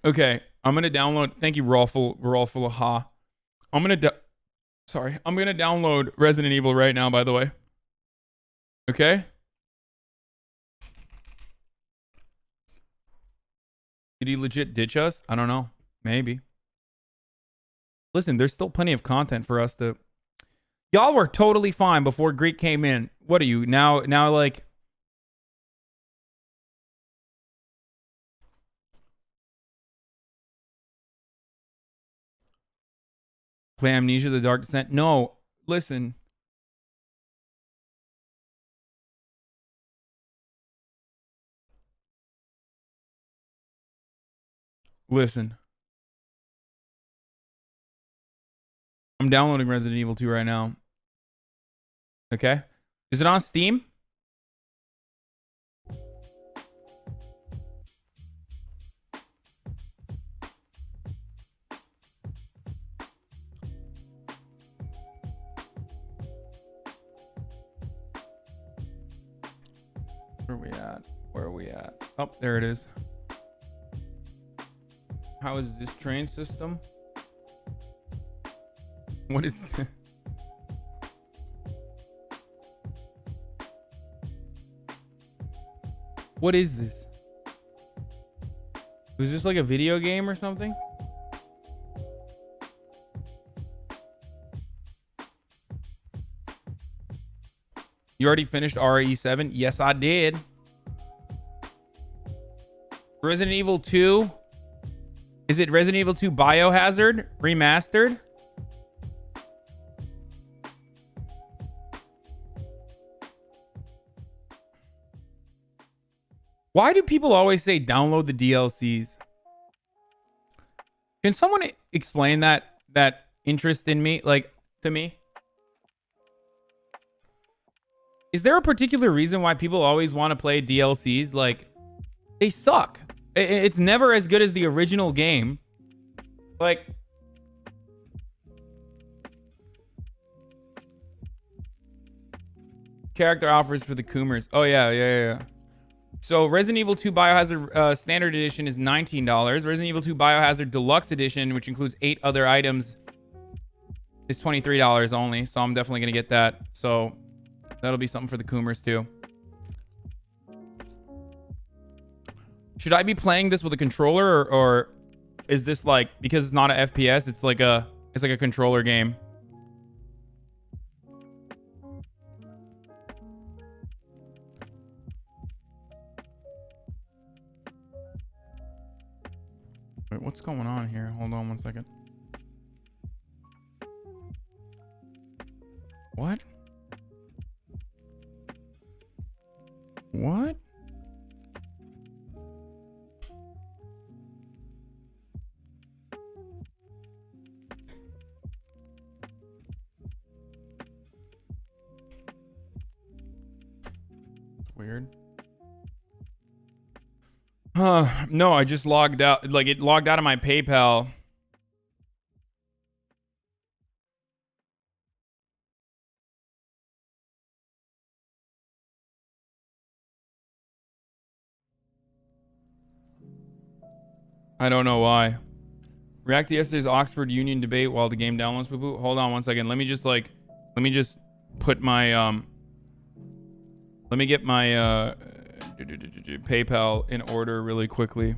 Okay, I'm gonna download. Thank you, Rawful Ha. I'm gonna download Resident Evil right now. By the way. Okay. Did he legit ditch us? I don't know. Maybe. Listen, there's still plenty of content for us to... Y'all were totally fine before Greek came in. What are you now like... Play Amnesia: The Dark Descent? No. Listen. Listen. I'm downloading Resident Evil 2 right now. Okay. Is it on Steam? Where are we at? Where are we at? Oh, there it is. How is this train system? What is this? What is this? Was this like a video game or something? You already finished RE7? Yes, I did. Resident Evil 2? Is it Resident Evil 2 Biohazard Remastered? Why do people always say download the DLCs? Can someone explain that interest in me, like, to me? Is there a particular reason why people always want to play DLCs? Like, they suck. It's never as good as the original game. Like, character offers for the Coomers. Oh, yeah. So Resident Evil 2 Biohazard Standard Edition is $19. Resident Evil 2 Biohazard Deluxe Edition, which includes 8 other items, is $23 only. So I'm definitely going to get that. So that'll be something for the Coomers too. Should I be playing this with a controller, or is this like, because it's not an FPS, it's like a controller game? Wait, what's going on here? Hold on one second. What? What? Weird. No, I just logged out. Like, it logged out of my PayPal. I don't know why. React to yesterday's Oxford Union debate while the game downloads. Poo-poo. Hold on one second. Let me just put my let me get my PayPal in order really quickly.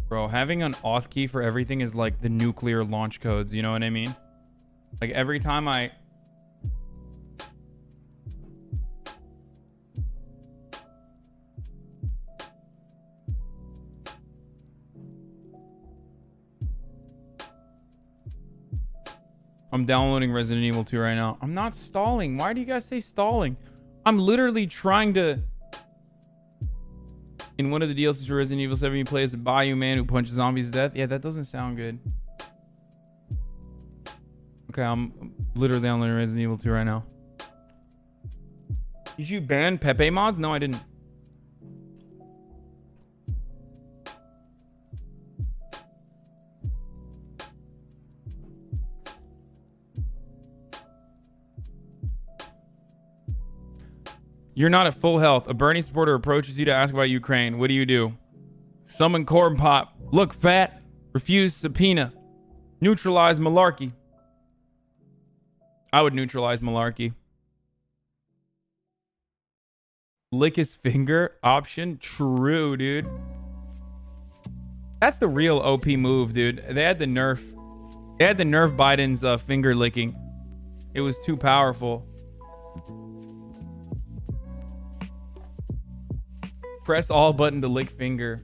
Bro, having an auth key for everything is like the nuclear launch codes, you know what I mean? Like, every time I'm downloading Resident Evil 2 right now. I'm not stalling. Why do you guys say stalling? I'm literally trying to... In one of the DLCs for Resident Evil 7, you play as a Bayou man who punches zombies to death. Yeah, that doesn't sound good. Okay, I'm literally downloading Resident Evil 2 right now. Did you ban Pepe mods? No, I didn't. You're not at full health. A Bernie supporter approaches you to ask about Ukraine. What do? Summon corn pop. Look fat. Refuse subpoena. Neutralize malarkey. I would neutralize malarkey. Lick his finger option. True, dude. That's the real OP move, dude. They had the nerf Biden's finger licking. It was too powerful. Press all button to lick finger.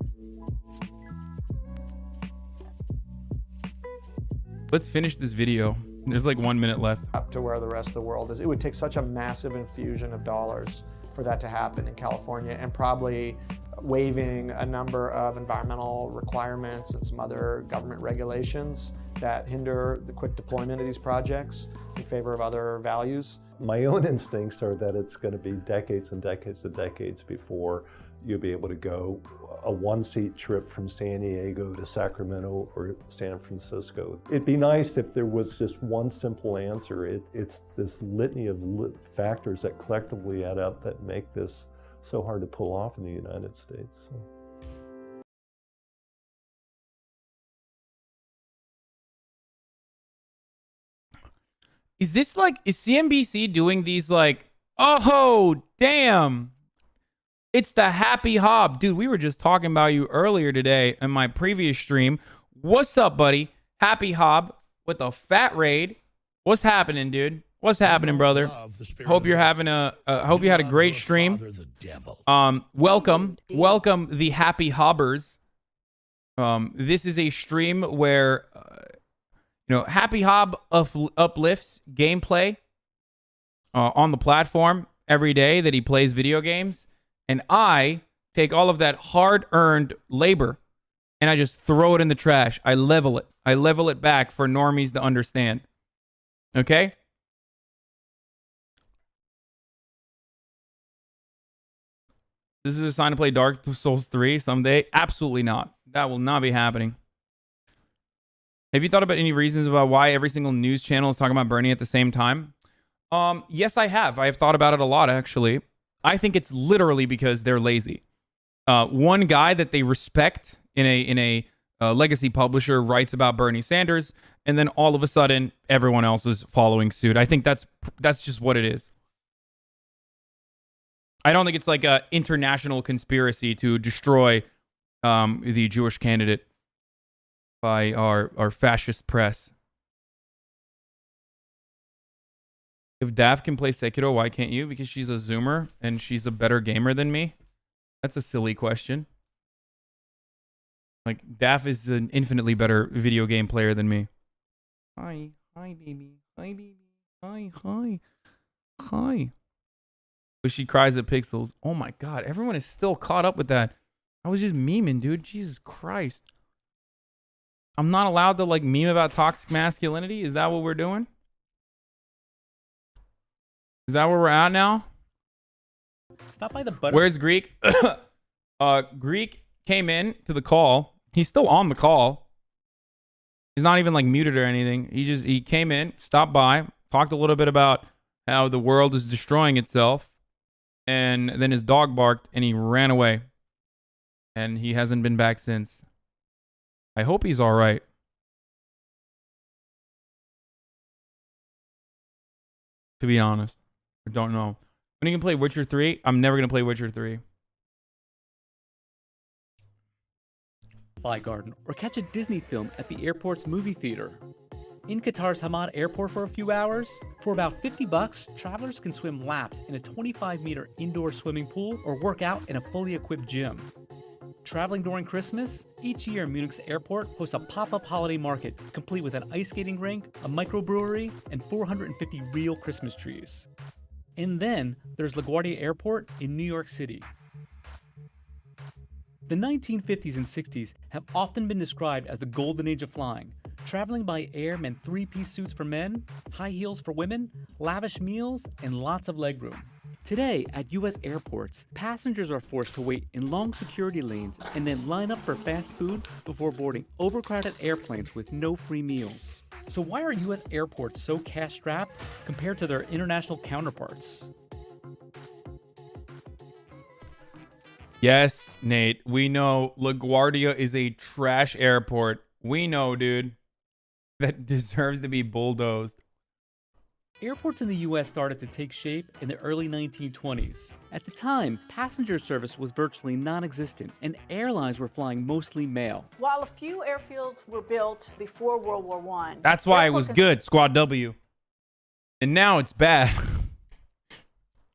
Let's finish this video. There's like 1 minute left. Up to where the rest of the world is. It would take such a massive infusion of dollars for that to happen in California, and probably waiving a number of environmental requirements and some other government regulations that hinder the quick deployment of these projects in favor of other values. My own instincts are that it's going to be decades and decades and decades before you'll be able to go a one-seat trip from San Diego to Sacramento or San Francisco. It'd be nice if there was just one simple answer. It's this litany of factors that collectively add up that make this so hard to pull off in the United States. So. Is CNBC doing these like, oh, damn, it's the Happy Hob. Dude, we were just talking about you earlier today in my previous stream. What's up, buddy? Happy Hob with a fat raid. What's happening, dude? What's happening, brother? Hope you're having hope you had a great stream. Welcome the Happy Hobbers. This is a stream where Happy Hob uplifts gameplay on the platform every day that he plays video games, and I take all of that hard-earned labor and I just throw it in the trash. I level it. I level it back for normies to understand. Okay? This is a sign to play Dark Souls 3 someday? Absolutely not. That will not be happening. Have you thought about any reasons about why every single news channel is talking about Bernie at the same time? Yes, I have. I have thought about it a lot, actually. I think it's literally because they're lazy. One guy that they respect in a legacy publisher writes about Bernie Sanders, and then all of a sudden, everyone else is following suit. I think that's just what it is. I don't think it's like an international conspiracy to destroy the Jewish candidate by our fascist press. If Dav can play Sekiro, why can't you? Because she's a Zoomer and she's a better gamer than me? That's a silly question. Like, Dav is an infinitely better video game player than me. Hi, baby. Hi, baby. Hi. But she cries at pixels. Oh my god, everyone is still caught up with that. I was just memeing, dude. Jesus Christ. I'm not allowed to like meme about toxic masculinity? Is that what we're doing? Is that where we're at now? Stop by the butter. Where's Greek? Greek came in to the call. He's still on the call. He's not even like muted or anything. He came in, stopped by, talked a little bit about how the world is destroying itself. And then his dog barked and he ran away. And he hasn't been back since. I hope he's all right. To be honest, I don't know. When you can play Witcher 3, I'm never going to play Witcher 3. Fly Garden, or catch a Disney film at the airport's movie theater. In Qatar's Hamad Airport for a few hours, for about $50, travelers can swim laps in a 25-meter indoor swimming pool or work out in a fully equipped gym. Traveling during Christmas, each year Munich's airport hosts a pop-up holiday market complete with an ice skating rink, a microbrewery, and 450 real Christmas trees. And then there's LaGuardia Airport in New York City. The 1950s and 60s have often been described as the golden age of flying. Traveling by air meant three-piece suits for men, high heels for women, lavish meals, and lots of legroom. Today, at U.S. airports, passengers are forced to wait in long security lanes and then line up for fast food before boarding overcrowded airplanes with no free meals. So why are U.S. airports so cash-strapped compared to their international counterparts? Yes, Nate, we know LaGuardia is a trash airport. We know, dude. That deserves to be bulldozed. Airports in the U.S. started to take shape in the early 1920s. At the time, passenger service was virtually non-existent, and airlines were flying mostly mail. While a few airfields were built before World War I, that's why it was good, Squad W. And now it's bad.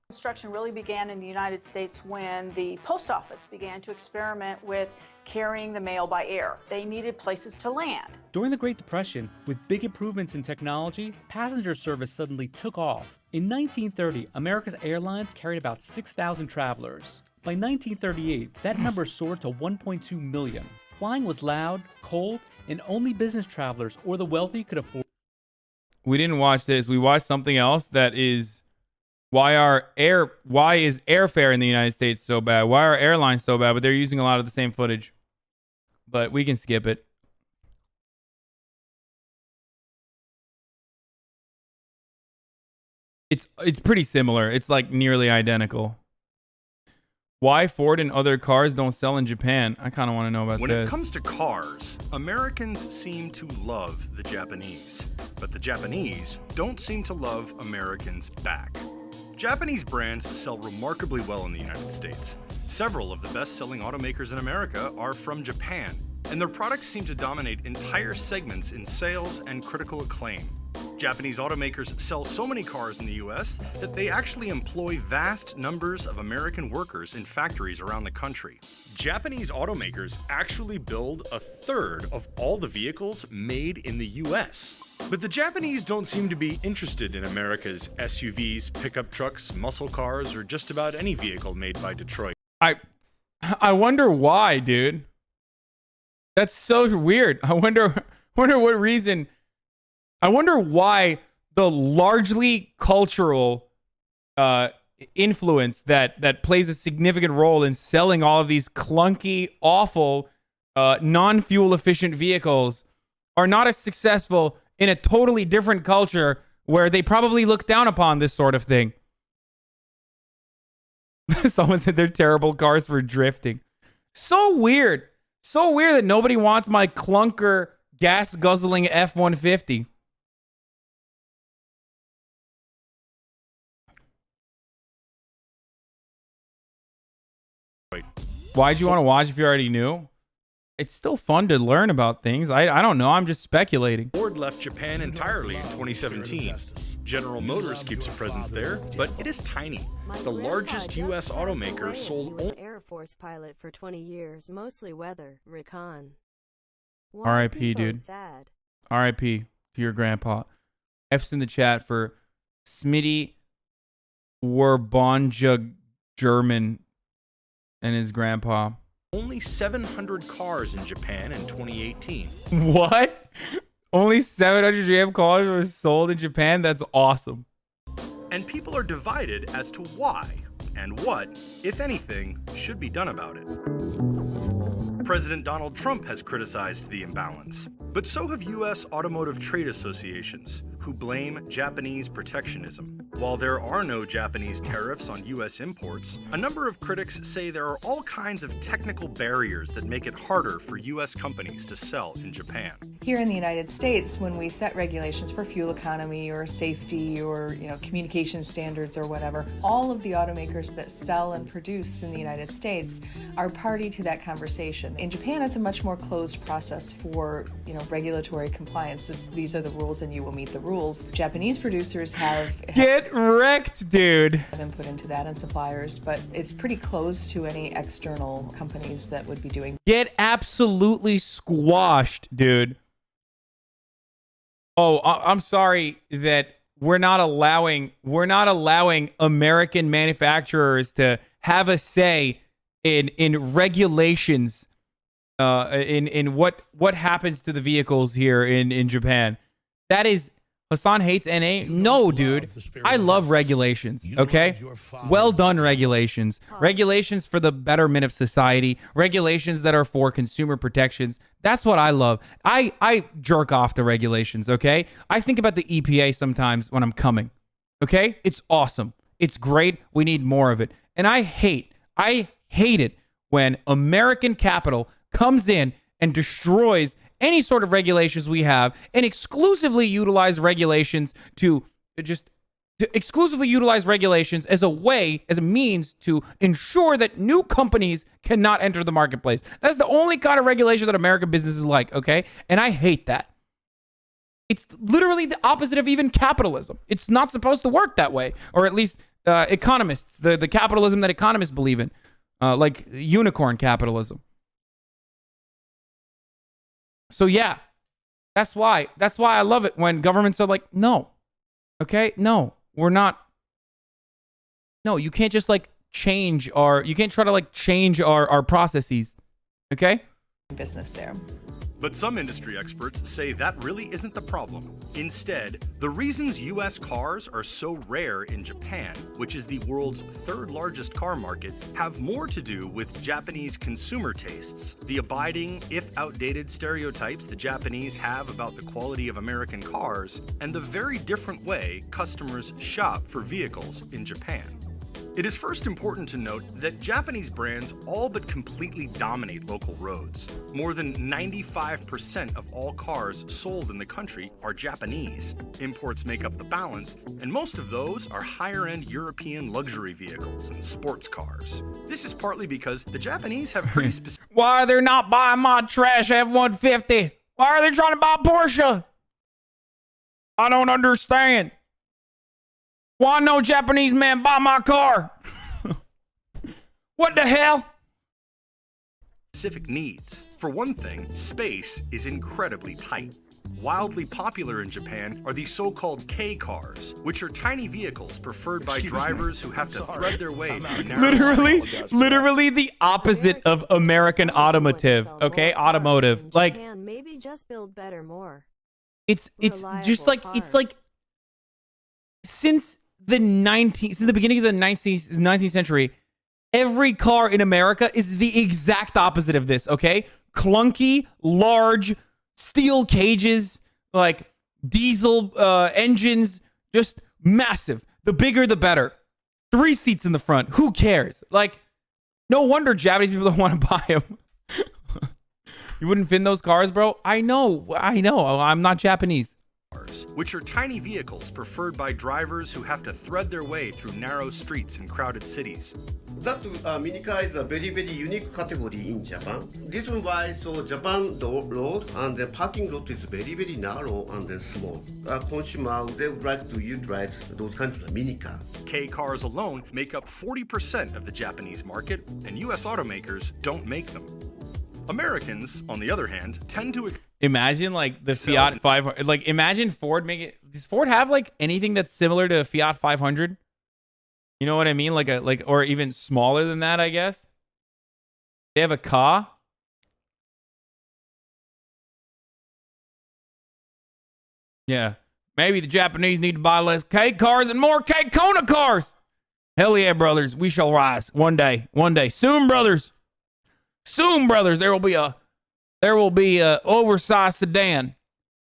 Construction really began in the United States when the post office began to experiment with carrying the mail by air. They needed places to land. During the Great Depression, with big improvements in technology, passenger service suddenly took off. In 1930, America's airlines carried about 6,000 travelers. By 1938, that number soared to 1.2 million. Flying was loud, cold, and only business travelers or the wealthy could afford. We didn't watch this. We watched something else that is why is airfare in the United States so bad? Why are airlines so bad? But they're using a lot of the same footage. But we can skip it. It's pretty similar. It's like nearly identical. Why Ford and other cars don't sell in Japan? I kind of want to know about When this. it comes to cars, Americans seem to love the Japanese, but the Japanese don't seem to love Americans back. Japanese brands sell remarkably well in the United States. Several of the best-selling automakers in America are from Japan, and their products seem to dominate entire segments in sales and critical acclaim. Japanese automakers sell so many cars in the US that they actually employ vast numbers of American workers in factories around the country. Japanese automakers actually build a third of all the vehicles made in the US. But the Japanese don't seem to be interested in America's SUVs, pickup trucks, muscle cars, or just about any vehicle made by Detroit. I wonder why, dude. That's so weird. I wonder what reason. I wonder why the largely cultural influence that plays a significant role in selling all of these clunky, awful, non-fuel efficient vehicles are not as successful in a totally different culture where they probably look down upon this sort of thing. Someone said they're terrible cars for drifting. So weird. So weird that nobody wants my clunker gas guzzling F-150. Why'd you want to watch if you already knew? It's still fun to learn about things. I don't know. I'm just speculating. Ford left Japan entirely in 2017. General Motors keeps a presence there, but it is tiny. The largest U.S. automaker sold only... Air Force pilot for 20 years, mostly weather, recon. R.I.P. dude. Sad. R.I.P. to your grandpa. F's in the chat for Smitty Warbonja German and his grandpa. Only 700 cars in Japan in 2018. What? Only 700 GM cars were sold in Japan? That's awesome. And people are divided as to why and what, if anything, should be done about it. President Donald Trump has criticized the imbalance, but so have U.S. automotive trade associations, who blame Japanese protectionism. While there are no Japanese tariffs on U.S. imports, a number of critics say there are all kinds of technical barriers that make it harder for U.S. companies to sell in Japan. Here in the United States, when we set regulations for fuel economy or safety or communication standards or whatever, all of the automakers that sell and produce in the United States are party to that conversation. In Japan, it's a much more closed process for regulatory compliance. These are the rules and you will meet the rules. Japanese producers have get wrecked, dude. Input into that and suppliers, but it's pretty close to any external companies that would be doing. Get absolutely squashed, dude. Oh, I'm sorry that we're not allowing American manufacturers to have a say in regulations, in what happens to the vehicles here in Japan. That is, Hasan hates NA? No, dude. I love regulations, okay? Well done regulations. Regulations for the betterment of society. Regulations that are for consumer protections. That's what I love. I jerk off the regulations, okay? I think about the EPA sometimes when I'm coming, okay? It's awesome. It's great. We need more of it. And I hate it when American capital comes in and destroys any sort of regulations we have and exclusively utilize regulations as a means to ensure that new companies cannot enter the marketplace. That's the only kind of regulation that American businesses like, okay? And I hate that. It's literally the opposite of even capitalism. It's not supposed to work that way, or at least economists, the capitalism that economists believe in, like unicorn capitalism. So yeah, that's why I love it when governments are like, no, okay, no, we're not. No, you can't just you can't try to change our processes, okay? Business there. But some industry experts say that really isn't the problem. Instead, the reasons U.S. cars are so rare in Japan, which is the world's third largest car market, have more to do with Japanese consumer tastes, the abiding, if outdated, stereotypes the Japanese have about the quality of American cars, and the very different way customers shop for vehicles in Japan. It is first important to note that Japanese brands all but completely dominate local roads. More than 95% of all cars sold in the country are Japanese. Imports make up the balance, and most of those are higher-end European luxury vehicles and sports cars. This is partly because the Japanese have pretty specific... Why are they not buying my trash F-150? Why are they trying to buy a Porsche? I don't understand. Why no Japanese man buy my car? What the hell? Specific needs. For one thing, space is incredibly tight. Wildly popular in Japan are the so-called K cars, which are tiny vehicles preferred by drivers who have to thread their way through narrow Literally the opposite of American automotive. Okay, automotive. Like Japan maybe just build better, more. it's just like it's like since the beginning of the 19th century, every car in America is the exact opposite of this. Okay, clunky, large, steel cages, like diesel engines, just massive. The bigger, the better. 3 seats in the front. Who cares? Like, no wonder Japanese people don't want to buy them. You wouldn't fit in those cars, bro? I know. I'm not Japanese. Which are tiny vehicles preferred by drivers who have to thread their way through narrow streets in crowded cities. That minicar is a very, very unique category in Japan. This is why Japan the road and the parking lot is very, very narrow and then small. Consumer, they would like to utilize those kinds of minicars. K cars alone make up 40% of the Japanese market, and US automakers don't make them. Americans, on the other hand, tend to imagine like the Fiat 500. Like, imagine Ford make it. Does Ford have like anything that's similar to a Fiat 500? You know what I mean? Like or even smaller than that, I guess. They have a car. Yeah, maybe the Japanese need to buy less K cars and more K Kona cars. Hell yeah, brothers, we shall rise one day. One day, soon, brothers. Soon, brothers, there will be a oversized sedan.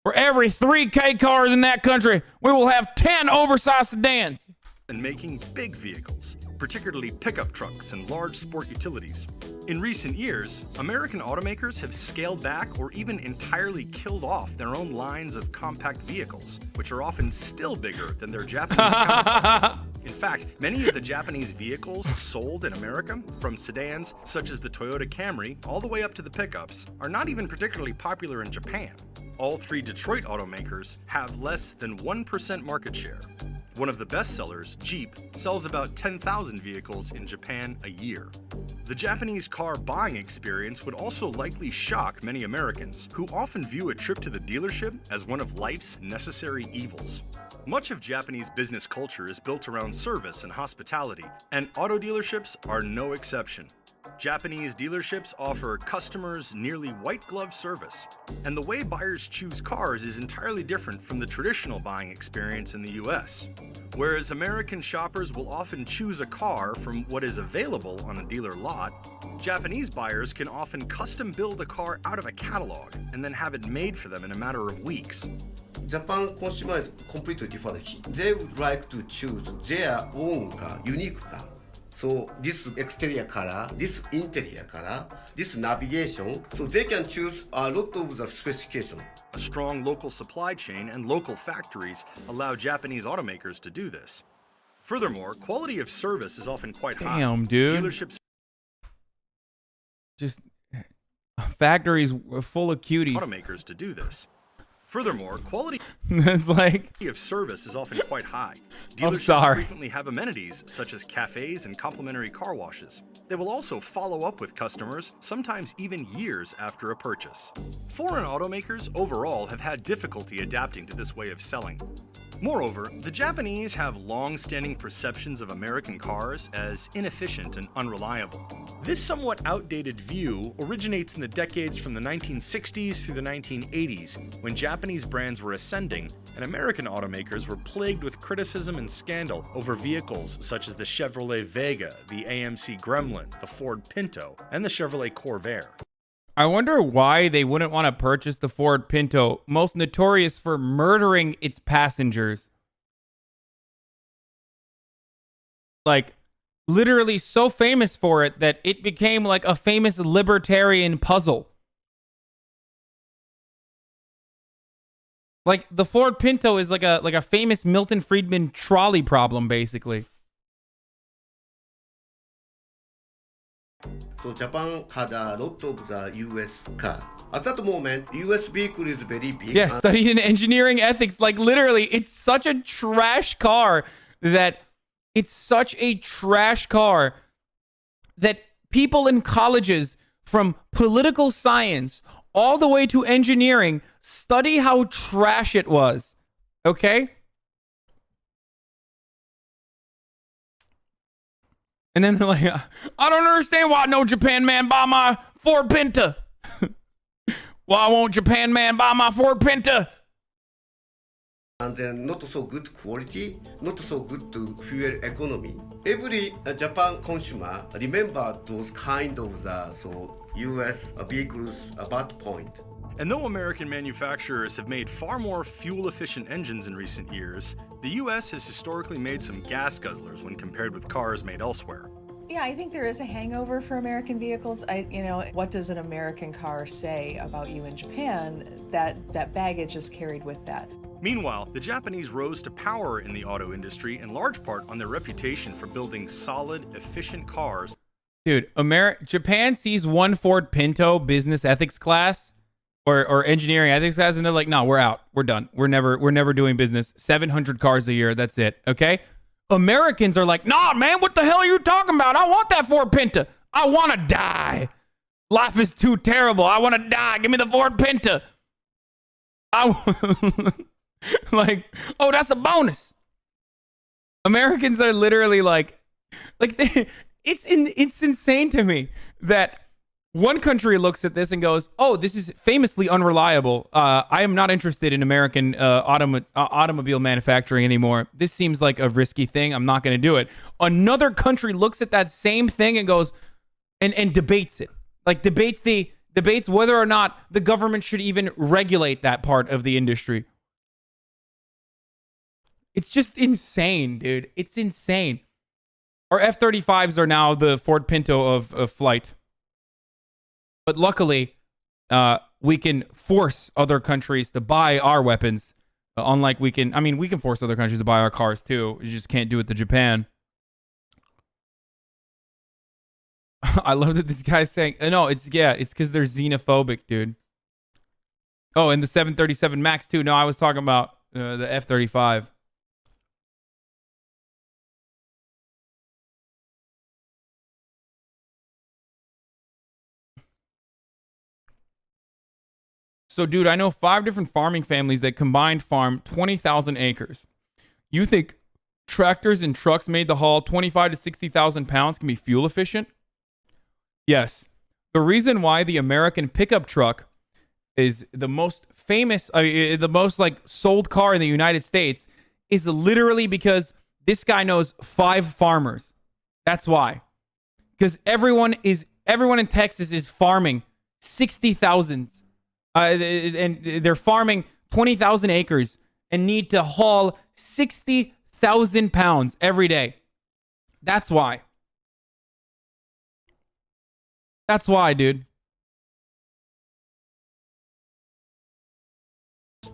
For every 3 K cars in that country, we will have 10 oversized sedans. And making big vehicles, particularly pickup trucks and large sport utilities. In recent years, American automakers have scaled back or even entirely killed off their own lines of compact vehicles, which are often still bigger than their Japanese counterparts. In fact, many of the Japanese vehicles sold in America, from sedans such as the Toyota Camry all the way up to the pickups, are not even particularly popular in Japan. All 3 Detroit automakers have less than 1% market share. One of the best sellers, Jeep, sells about 10,000 vehicles in Japan a year. The Japanese car buying experience would also likely shock many Americans, who often view a trip to the dealership as one of life's necessary evils. Much of Japanese business culture is built around service and hospitality, and auto dealerships are no exception. Japanese dealerships offer customers nearly white glove service, and the way buyers choose cars is entirely different from the traditional buying experience in the US. Whereas American shoppers will often choose a car from what is available on a dealer lot, Japanese buyers can often custom build a car out of a catalog and then have it made for them in a matter of weeks. Japan consumer is completely different. They would like to choose their own car, unique car. So this exterior color, this interior color, this navigation, so they can choose a lot of the specification. A strong local supply chain and local factories allow Japanese automakers to do this. Furthermore, quality of service is often quite high. Damn, dude. Dealerships just factories full of cuties. Automakers to do this. Furthermore, quality it's like of service is often quite high. I'm Dealerships sorry. frequently have amenities such as cafes and complimentary car washes. They will also follow up with customers, sometimes even years after a purchase. Foreign automakers overall have had difficulty adapting to this way of selling. Moreover, the Japanese have long-standing perceptions of American cars as inefficient and unreliable. This somewhat outdated view originates in the decades from the 1960s through the 1980s, when Japanese brands were ascending and American automakers were plagued with criticism and scandal over vehicles such as the Chevrolet Vega, the AMC Gremlin, the Ford Pinto, and the Chevrolet Corvair. I wonder why they wouldn't want to purchase the Ford Pinto, most notorious for murdering its passengers. Like, literally so famous for it that it became like a famous libertarian puzzle. Like, the Ford Pinto is like a famous Milton Friedman trolley problem, basically. So Japan had a lot of the US car. At that moment, US vehicle is very big. Yeah, studied in engineering ethics. Like literally, it's such a trash car that people in colleges from political science all the way to engineering study how trash it was. Okay? And then they're like, I don't understand why no Japan man buy my Ford Pinta. Why won't Japan man buy my Ford Pinta? And then not so good quality, not so good to fuel economy. Every Japan consumer remember those kind of the US vehicles bad point. And though American manufacturers have made far more fuel-efficient engines in recent years, the US has historically made some gas guzzlers when compared with cars made elsewhere. Yeah, I think there is a hangover for American vehicles. What does an American car say about you in Japan? That baggage is carried with that. Meanwhile, the Japanese rose to power in the auto industry in large part on their reputation for building solid, efficient cars. Dude, Japan sees one Ford Pinto business ethics class or engineering ethics class, and they're like, no, we're out. We're done. We're never doing business. 700 cars a year. That's it. Okay? Americans are like, nah, man, what the hell are you talking about? I want that Ford Pinto. I want to die. Life is too terrible. I want to die. Give me the Ford Pinto. Like, oh, that's a bonus. Americans are literally like it's insane to me that one country looks at this and goes, oh, this is famously unreliable. I am not interested in American automobile manufacturing anymore. This seems like a risky thing. I'm not going to do it. Another country looks at that same thing and goes and debates it. Like debates whether or not the government should even regulate that part of the industry. It's just insane, dude. It's insane. Our F-35s are now the Ford Pinto of flight. But luckily, we can force other countries to buy our weapons. Unlike we can force other countries to buy our cars too. You just can't do it to Japan. I love that this guy's saying, no, it's because they're xenophobic, dude. Oh, and the 737 MAX too. No, I was talking about the F-35. So, dude, I know 5 different farming families that combined farm 20,000 acres. You think tractors and trucks made to haul 25 to 60,000 pounds can be fuel efficient? Yes. The reason why the American pickup truck is the most famous, the most sold car in the United States is literally because this guy knows 5 farmers. That's why. Because everyone in Texas is farming 60,000. And they're farming 20,000 acres and need to haul 60,000 pounds every day. That's why. That's why, dude.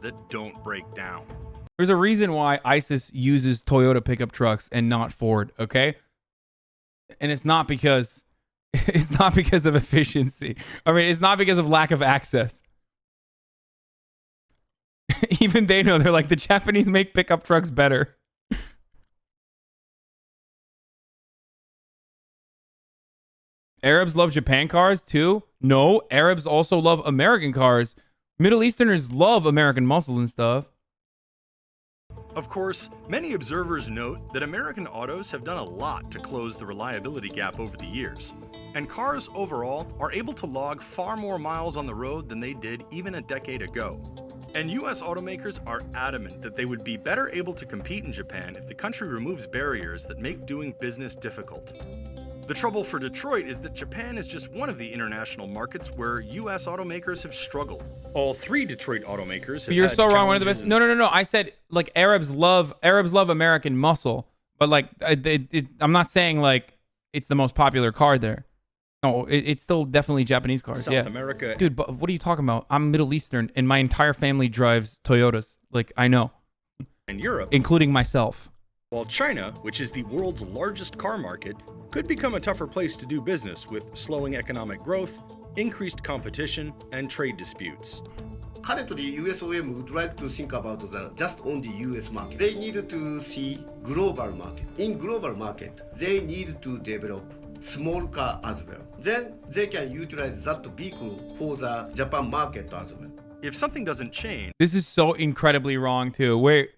That don't break down. There's a reason why ISIS uses Toyota pickup trucks and not Ford, okay? And it's not because of efficiency. I mean, it's not because of lack of access. Even they know, they're like, the Japanese make pickup trucks better. Arabs love Japan cars too? No, Arabs also love American cars. Middle Easterners love American muscle and stuff. Of course, many observers note that American autos have done a lot to close the reliability gap over the years, and cars overall are able to log far more miles on the road than they did even a decade ago. And US automakers are adamant that they would be better able to compete in Japan if the country removes barriers that make doing business difficult. The trouble for Detroit is that Japan is just one of the international markets where US automakers have struggled. All 3 Detroit automakers have You're had so wrong. One of the best. challenges No. I said Arabs love American muscle, but I'm not saying it's the most popular car there. No, it's still definitely Japanese cars. South America. Dude, but what are you talking about? I'm Middle Eastern, and my entire family drives Toyotas. I know. In Europe, including myself. while China, which is the world's largest car market, could become a tougher place to do business with slowing economic growth, increased competition, and trade disputes. Currently, USOM would like to think about just only US market. They need to see global market. In global market, they need to develop small car as well. Then they can utilize that vehicle for the Japan market as well. If something doesn't change... This is so incredibly wrong, too. Where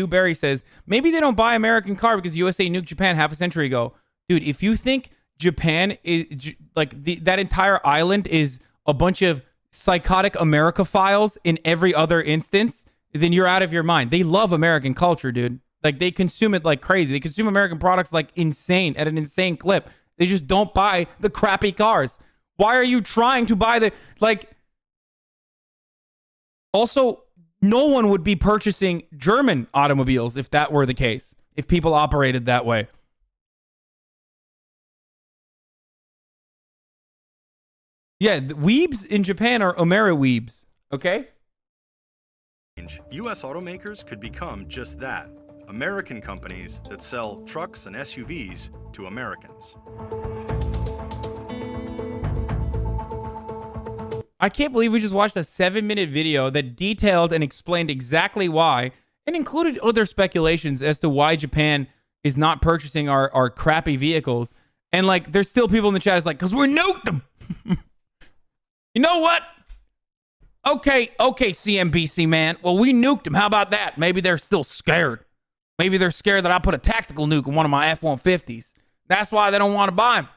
Barry says, maybe they don't buy American car because USA nuked Japan half a century ago. Dude, if you think Japan is... like, that entire island is a bunch of psychotic Americophiles in every other instance, then you're out of your mind. They love American culture, dude. Like, they consume it like crazy. They consume American products like insane, at an insane clip. They just don't buy the crappy cars. Why are you trying to buy the... like... Also, no one would be purchasing German automobiles if that were the case, if people operated that way. Yeah, the weebs in Japan are Ameriweebs, okay? U.S. automakers could become just that, American companies that sell trucks and SUVs to Americans. I can't believe we just watched a 7-minute video that detailed and explained exactly why, and included other speculations as to why Japan is not purchasing our crappy vehicles. And, like, there's still people in the chat is like, because we nuked them. You know what? Okay, CNBC, man. Well, we nuked them. How about that? Maybe they're still scared. Maybe they're scared that I put a tactical nuke in one of my F-150s. That's why they don't want to buy them.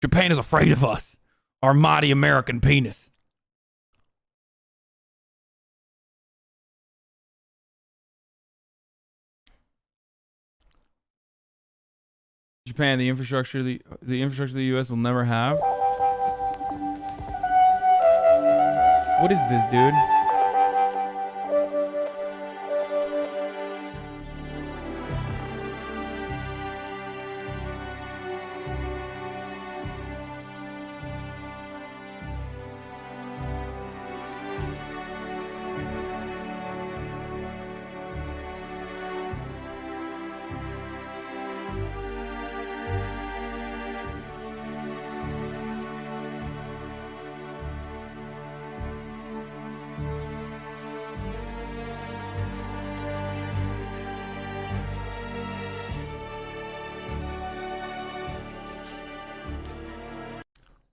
Japan is afraid of us. Our mighty American penis. Japan, the infrastructure of the U.S. will never have. What is this, dude?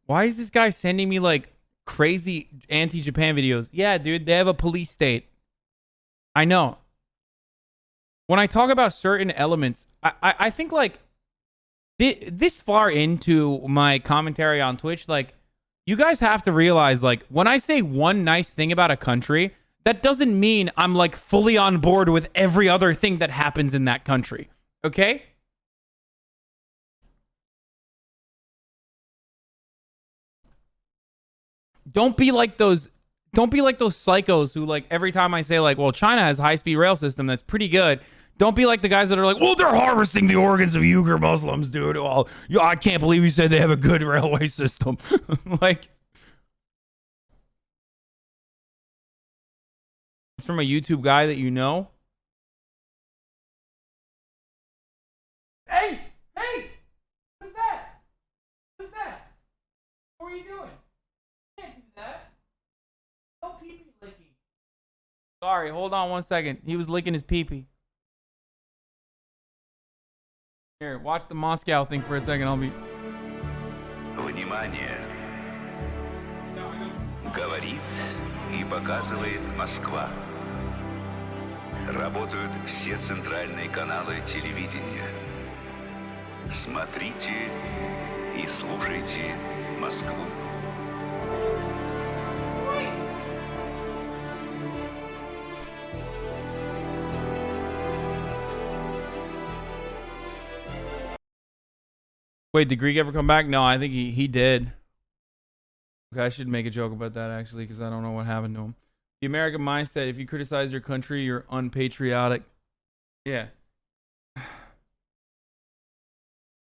Why is this guy sending me like crazy anti-Japan videos? Yeah, dude, they have a police state. I know. When I talk about certain elements, I think like this far into my commentary on Twitch, like you guys have to realize like when I say one nice thing about a country, that doesn't mean I'm like fully on board with every other thing that happens in that country. Okay? Don't be like those psychos who like every time I say like, well, China has a high-speed rail system that's pretty good. Don't be like the guys that are like, well, they're harvesting the organs of Uyghur Muslims, dude. Well, I can't believe you said they have a good railway system. Like, it's from a YouTube guy that you know. Hey, what's that? What's that? What are you doing? No pee-pee licking. Sorry, hold on one second. He was licking his pee-pee. Here, watch the Moscow thing for a second. I'll be... Внимание! Говорит и показывает Москва. Работают все центральные каналы телевидения. Смотрите и слушайте Москву. Wait, did Greek ever come back? No, I think he did. Okay, I should make a joke about that, actually, because I don't know what happened to him. The American mindset, if you criticize your country, you're unpatriotic. Yeah.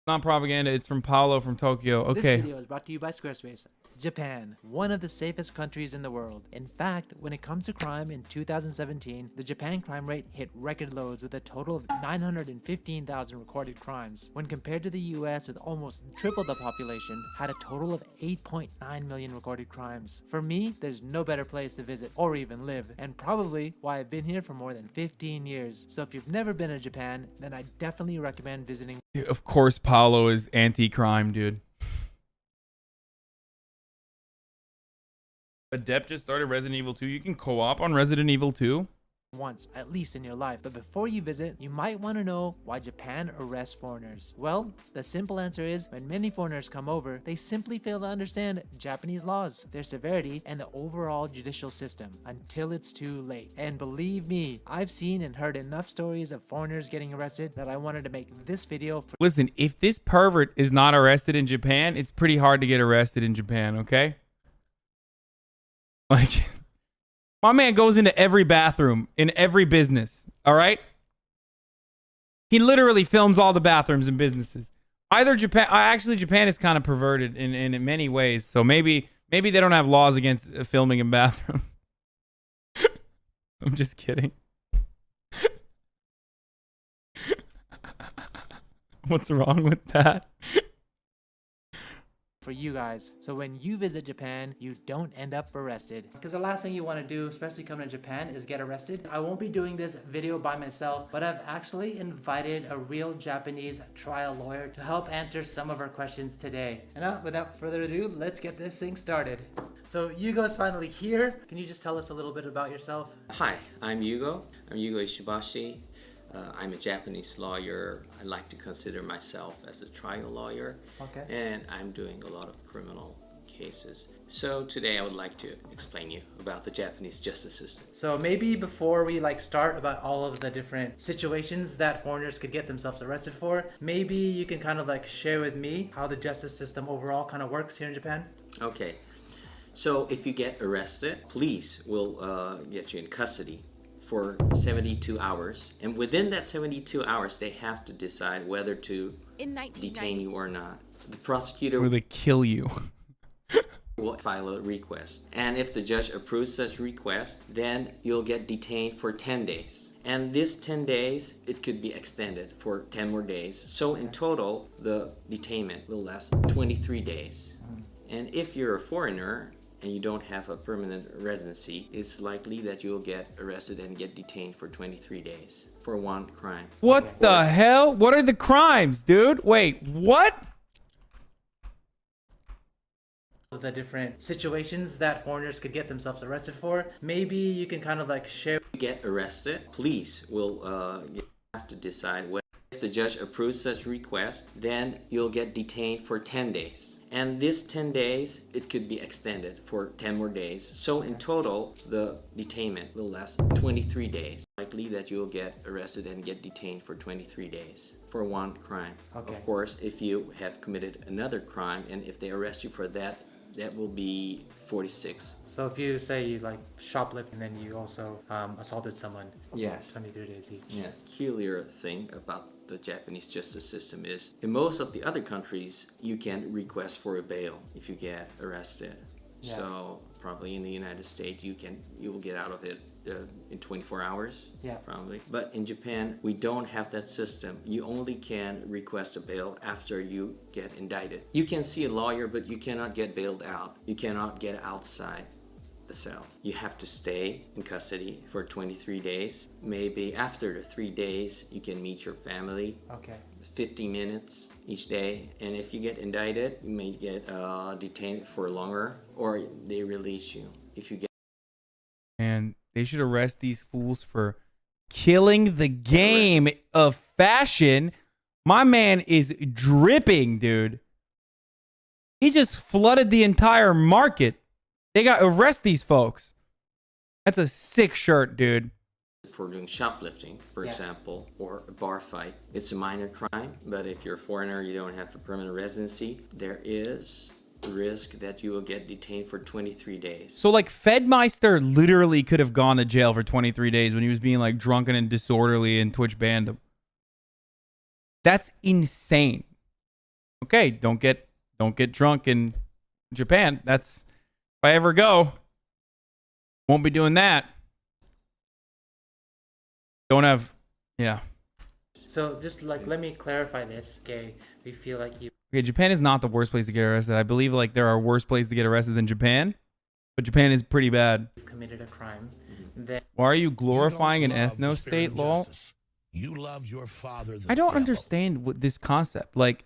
Not propaganda. It's from Paolo from Tokyo. Okay. This video is brought to you by Squarespace. Japan, one of the safest countries in the world. In fact, when it comes to crime in 2017, the Japan crime rate hit record lows with a total of 915,000 recorded crimes. When compared to the US, with almost triple the population, had a total of 8.9 million recorded crimes. For me, there's no better place to visit or even live, and probably why I've been here for more than 15 years. So if you've never been to Japan, then I definitely recommend visiting. Dude, of course, Paolo is anti-crime, dude. Adept just started Resident Evil 2. You can co-op on Resident Evil 2? Once, at least in your life. But before you visit, you might want to know why Japan arrests foreigners. Well, the simple answer is when many foreigners come over, they simply fail to understand Japanese laws, their severity, and the overall judicial system until it's too late. And believe me, I've seen and heard enough stories of foreigners getting arrested that I wanted to make this video for. Listen, if this pervert is not arrested in Japan, it's pretty hard to get arrested in Japan, okay? Like, my man goes into every bathroom in every business, all right? He literally films all the bathrooms in businesses. Either Japan, actually Japan is kind of perverted in many ways, so maybe they don't have laws against filming in bathrooms. I'm just kidding. What's wrong with that? For you guys, so when you visit Japan, you don't end up arrested. Because the last thing you want to do, especially coming to Japan, is get arrested. I won't be doing this video by myself, but I've actually invited a real Japanese trial lawyer to help answer some of our questions today. And now, without further ado, let's get this thing started. So Yugo's finally here. Can you just tell us a little bit about yourself? Hi, I'm Yugo. I'm Yugo Ishibashi. I'm a Japanese lawyer. I like to consider myself as a trial lawyer. Okay. And I'm doing a lot of criminal cases. So today I would like to explain you about the Japanese justice system. So maybe before we start about all of the different situations that foreigners could get themselves arrested for, maybe you can kind of share with me how the justice system overall kind of works here in Japan. Okay. So if you get arrested, police will get you in custody for 72 hours, and within that 72 hours they have to decide whether to detain you or not. The prosecutor Or they kill you. will file a request, and if the judge approves such request, then you'll get detained for 10 days. And this 10 days, it could be extended for 10 more days. So in total, the detainment will last 23 days. And if you're a foreigner and you don't have a permanent residency, it's likely that you'll get arrested and get detained for 23 days for one crime. What the hell? What are the crimes, dude? Wait, what? The different situations that foreigners could get themselves arrested for. Maybe you can kind of share. If you get arrested, police will have to decide whether. If the judge approves such request, then you'll get detained for 10 days. And this 10 days, it could be extended for 10 more days. So in total, the detainment will last 23 days. Likely that you'll get arrested and get detained for 23 days for one crime. Okay. Of course, if you have committed another crime and if they arrest you for that, that will be 46. So if you say you shoplift and then you also assaulted someone. Yes. 23 days each. Yes. Peculiar thing about the Japanese justice system is in most of the other countries you can request for a bail if you get arrested. Yeah. So probably in the United States you will get out of it in 24 hours. Yeah. Probably. But in Japan we don't have that system. You only can request a bail after you get indicted. You can see a lawyer, but you cannot get bailed out. You cannot get outside the cell. You have to stay in custody for 23 days. Maybe after the 3 days you can meet your family. Okay. 50 minutes each day, and if you get indicted you may get detained for longer, or they release you if you get. And they should arrest these fools for killing the game of fashion. My man is dripping, dude. He just flooded the entire market. They got arrest these folks. That's a sick shirt, dude. For doing shoplifting, for example, or a bar fight, it's a minor crime. But if you're a foreigner, you don't have a permanent residency, there is a risk that you will get detained for 23 days. So Fedmeister literally could have gone to jail for 23 days when he was being drunken and disorderly and Twitch banned him. That's insane. okay, don't get drunk in Japan. That's, if I ever go, won't be doing that. Don't have, yeah. So just like, let me clarify this. Okay, we feel like you. Okay, Japan is not the worst place to get arrested. I believe like there are worse places to get arrested than Japan, but Japan is pretty bad. You've committed a crime. Then Why are you glorifying an ethno-state law? You love your father. I don't understand what this concept. Like,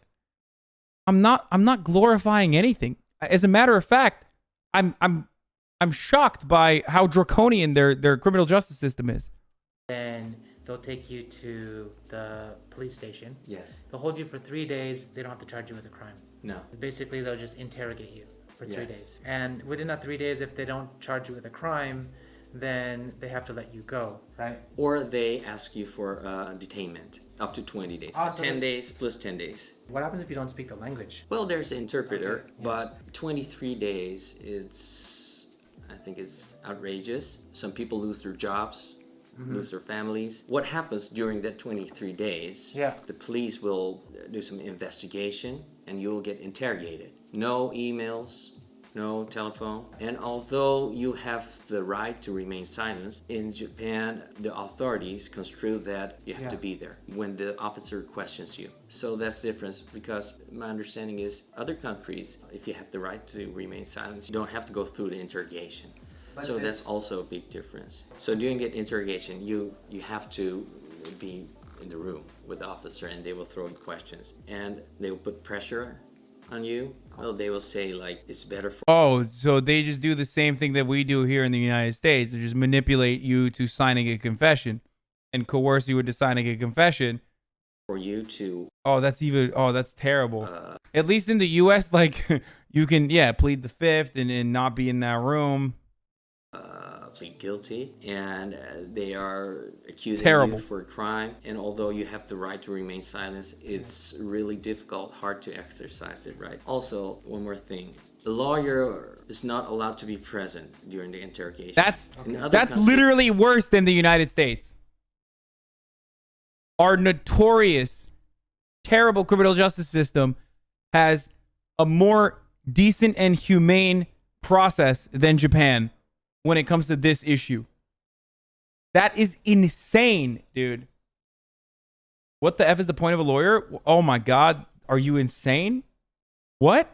I'm not glorifying anything. As a matter of fact, I'm shocked by how draconian their criminal justice system is. then they'll take you to the police station. Yes. They'll hold you for 3 days. They don't have to charge you with a crime. No. Basically, they'll just interrogate you for 3 Yes. days. And within that 3 days, if they don't charge you with a crime, then they have to let you go, right? Or they ask you for detainment up to 20 days. Ah, so 10 this- days plus 10 days. What happens if you don't speak the language? Well, there's an interpreter, but 23 days, I think it's outrageous. Some people lose their jobs, lose their families. What happens during that 23 days? Yeah. The police will do some investigation and you will get interrogated. No emails, no telephone. And although you have the right to remain silent, in Japan, the authorities construe that you have to be there when the officer questions you. So that's the difference, because my understanding is other countries, if you have the right to remain silent, you don't have to go through the interrogation. So that's also a big difference. So during that interrogation, you have to be in the room with the officer and they will throw in questions. And they will put pressure on you. Well, they will say like, it's better for Oh, so they just do the same thing that we do here in the United States. They just manipulate you to signing a confession and coerce you into signing a confession. you to... Oh, that's terrible. At least in the U.S., like, you can, plead the fifth and not be in that room. plead guilty, and they are accusing Terrible. you for a crime. And although you have the right to remain silent, it's really difficult, hard to exercise it, right? Also, one more thing. The lawyer is not allowed to be present during the interrogation. That's In other that's countries- literally worse than the United States. Our notorious, terrible criminal justice system has a more decent and humane process than Japan when it comes to this issue. That is insane, dude. What the F is the point of a lawyer? Oh my God. Are you insane? What?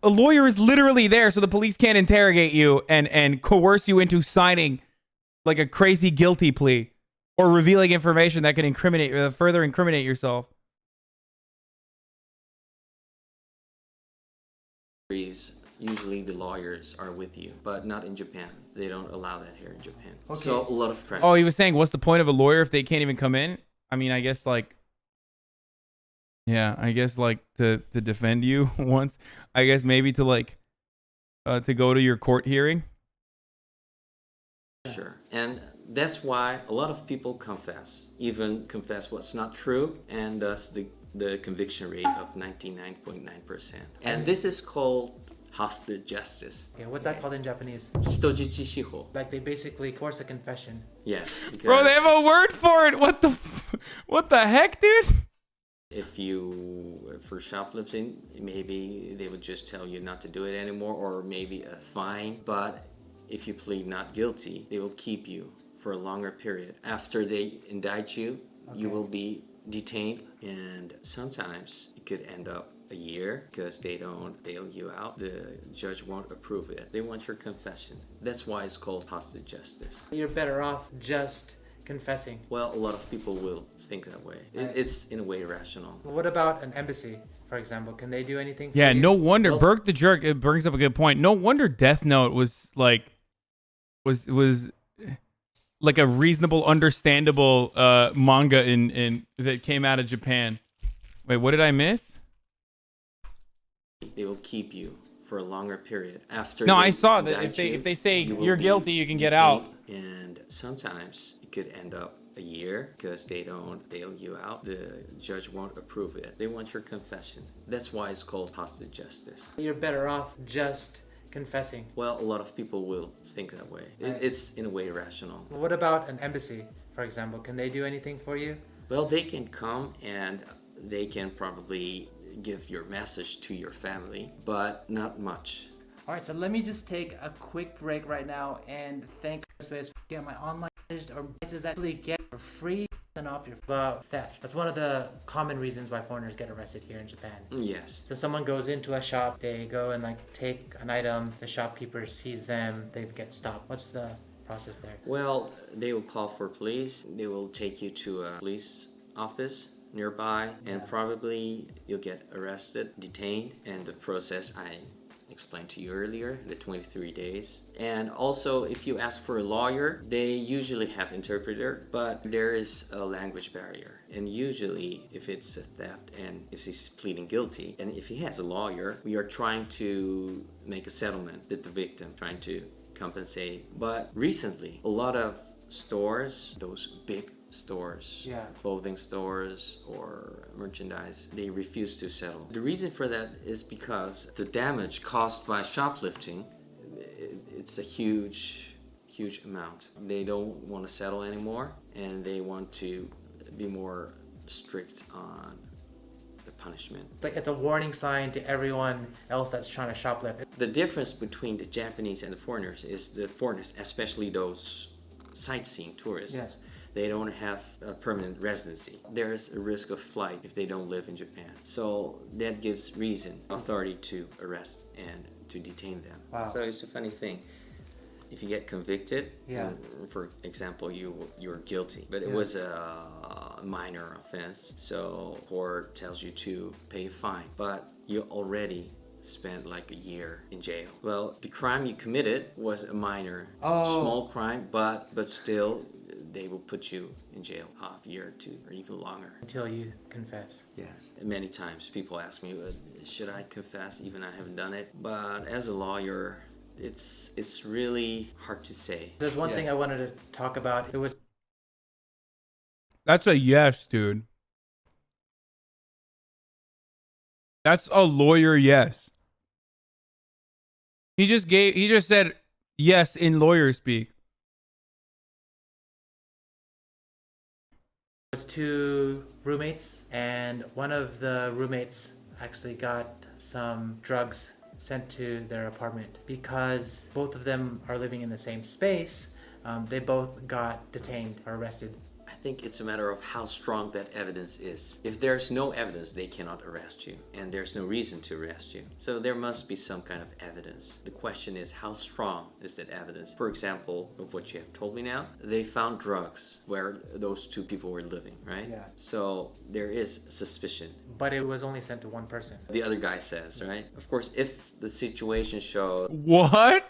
A lawyer is literally there so the police can't interrogate you and coerce you into signing like a crazy guilty plea or revealing information that can incriminate further incriminate yourself. Usually the lawyers are with you, but not in Japan. They don't allow that here in Japan. Okay. So a lot of pressure. Oh, he was saying, what's the point of a lawyer if they can't even come in? I mean, I guess like, yeah, I guess like to defend you once. I guess maybe to like, to go to your court hearing. Sure. And that's why a lot of people confess, even confess what's not true, and thus the conviction rate of 99.9%. And this is called hostage justice. Okay, what's that called in Japanese? Hitojichi shiho. Like they basically force a confession. Yes. Because Bro, they have a word for it. What the heck, dude? if you, for shoplifting, maybe they would just tell you not to do it anymore, or maybe a fine. But if you plead not guilty, they will keep you for a longer period. After they indict you, you will be detained, and sometimes it could end up a year because they don't bail you out. The judge won't approve it. They want your confession. That's why it's called hostage justice. You're better off just confessing. Well, a lot of people will think that way. It's in a way rational. What about an embassy, for example? Can they do anything for Yeah, you? no wonder. Burke the Jerk, it brings up a good point. No wonder Death Note was like a reasonable, understandable manga in that came out of Japan. Wait, what did I miss? They will keep you for a longer period. After No, they I saw that indict if they say you will you're be guilty, you can get detained, out. And sometimes it could end up a year because they don't bail you out. The judge won't approve it. They want your confession. That's why it's called hostage justice. You're better off just confessing. Well, a lot of people will think that way. It's in a way rational. What about an embassy, for example? Can they do anything for you? Well, they can come and they can probably give your message to your family, but not much. All right, so let me just take a quick break right now and thank Squarespace for getting my online or prices that really get for free and off your theft. That's one of the common reasons why foreigners get arrested here in Japan. Yes. So someone goes into a shop, they go and take an item, the shopkeeper sees them, they get stopped. What's the process there? Well, they will call for police. They will take you to a police office nearby, and probably you'll get arrested, detained, and the process I explained to you earlier, the 23 days. And also, if you ask for a lawyer, they usually have interpreter, but there is a language barrier. And usually, if it's a theft and if he's pleading guilty, and if he has a lawyer, we are trying to make a settlement with the victim, trying to compensate. But recently, a lot of stores, those big stores, clothing stores or merchandise, they refuse to settle. The reason for that is because the damage caused by shoplifting, it's a huge amount. They don't want to settle anymore, and they want to be more strict on the punishment. It's a warning sign to everyone else that's trying to shoplift. The difference between the Japanese and the foreigners is the foreigners, especially those sightseeing tourists, they don't have a permanent residency. There's a risk of flight if they don't live in Japan. So that gives reason, authority to arrest and to detain them. Wow. So it's a funny thing. If you get convicted, Yeah. for example, you're guilty, but it was a minor offense, so court tells you to pay a fine, but you already spent like a year in jail. Well, the crime you committed was a minor, small crime, but still they will put you in jail half a year or two or even longer. Until you confess. Yes. And many times people ask me, should I confess even I haven't done it? But as a lawyer, it's really hard to say. There's one thing I wanted to talk about. It was That's a yes, dude. That's a lawyer yes. He just said yes in lawyer speak. was two roommates, and one of the roommates actually got some drugs sent to their apartment. Because both of them are living in the same space, they both got detained or arrested. I think it's a matter of how strong that evidence is. If there's no evidence, they cannot arrest you, and there's no reason to arrest you. So there must be some kind of evidence. The question is, how strong is that evidence? For example, of what you have told me now, they found drugs where those two people were living, right? Yeah. So there is suspicion. But it was only sent to one person. The other guy says, right? Of course, if the situation shows... What?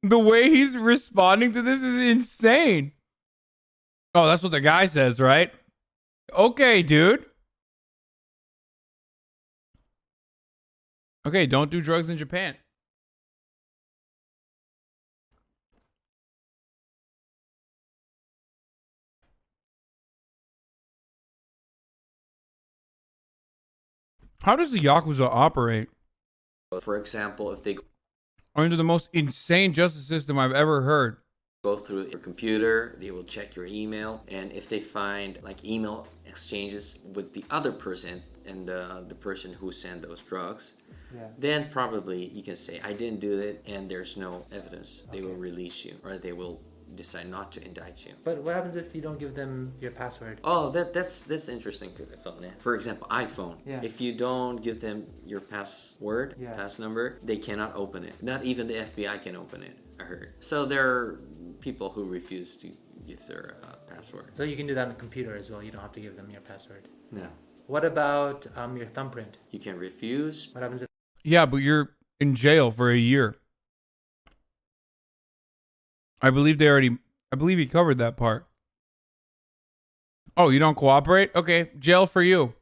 The way he's responding to this is insane. Oh, that's what the guy says, right? Okay, dude. Okay, don't do drugs in Japan. How does the Yakuza operate? For example, if they Under the most insane justice system I've ever heard. go through your computer, they will check your email, and if they find like email exchanges with the other person and the person who sent those drugs, then probably you can say, I didn't do it, and there's no evidence. They will release you, or they will decide not to indict you. But what happens if you don't give them your password? Oh, that's interesting. For example, iPhone. Yeah. If you don't give them your password, pass number, they cannot open it. Not even the FBI can open it, I heard. So there are people who refuse to give their password. So you can do that on a computer as well. You don't have to give them your password. No. What about your thumbprint? You can refuse. What happens if... Yeah, but you're in jail for a year. I believe he covered that part. Oh, you don't cooperate? Okay, jail for you.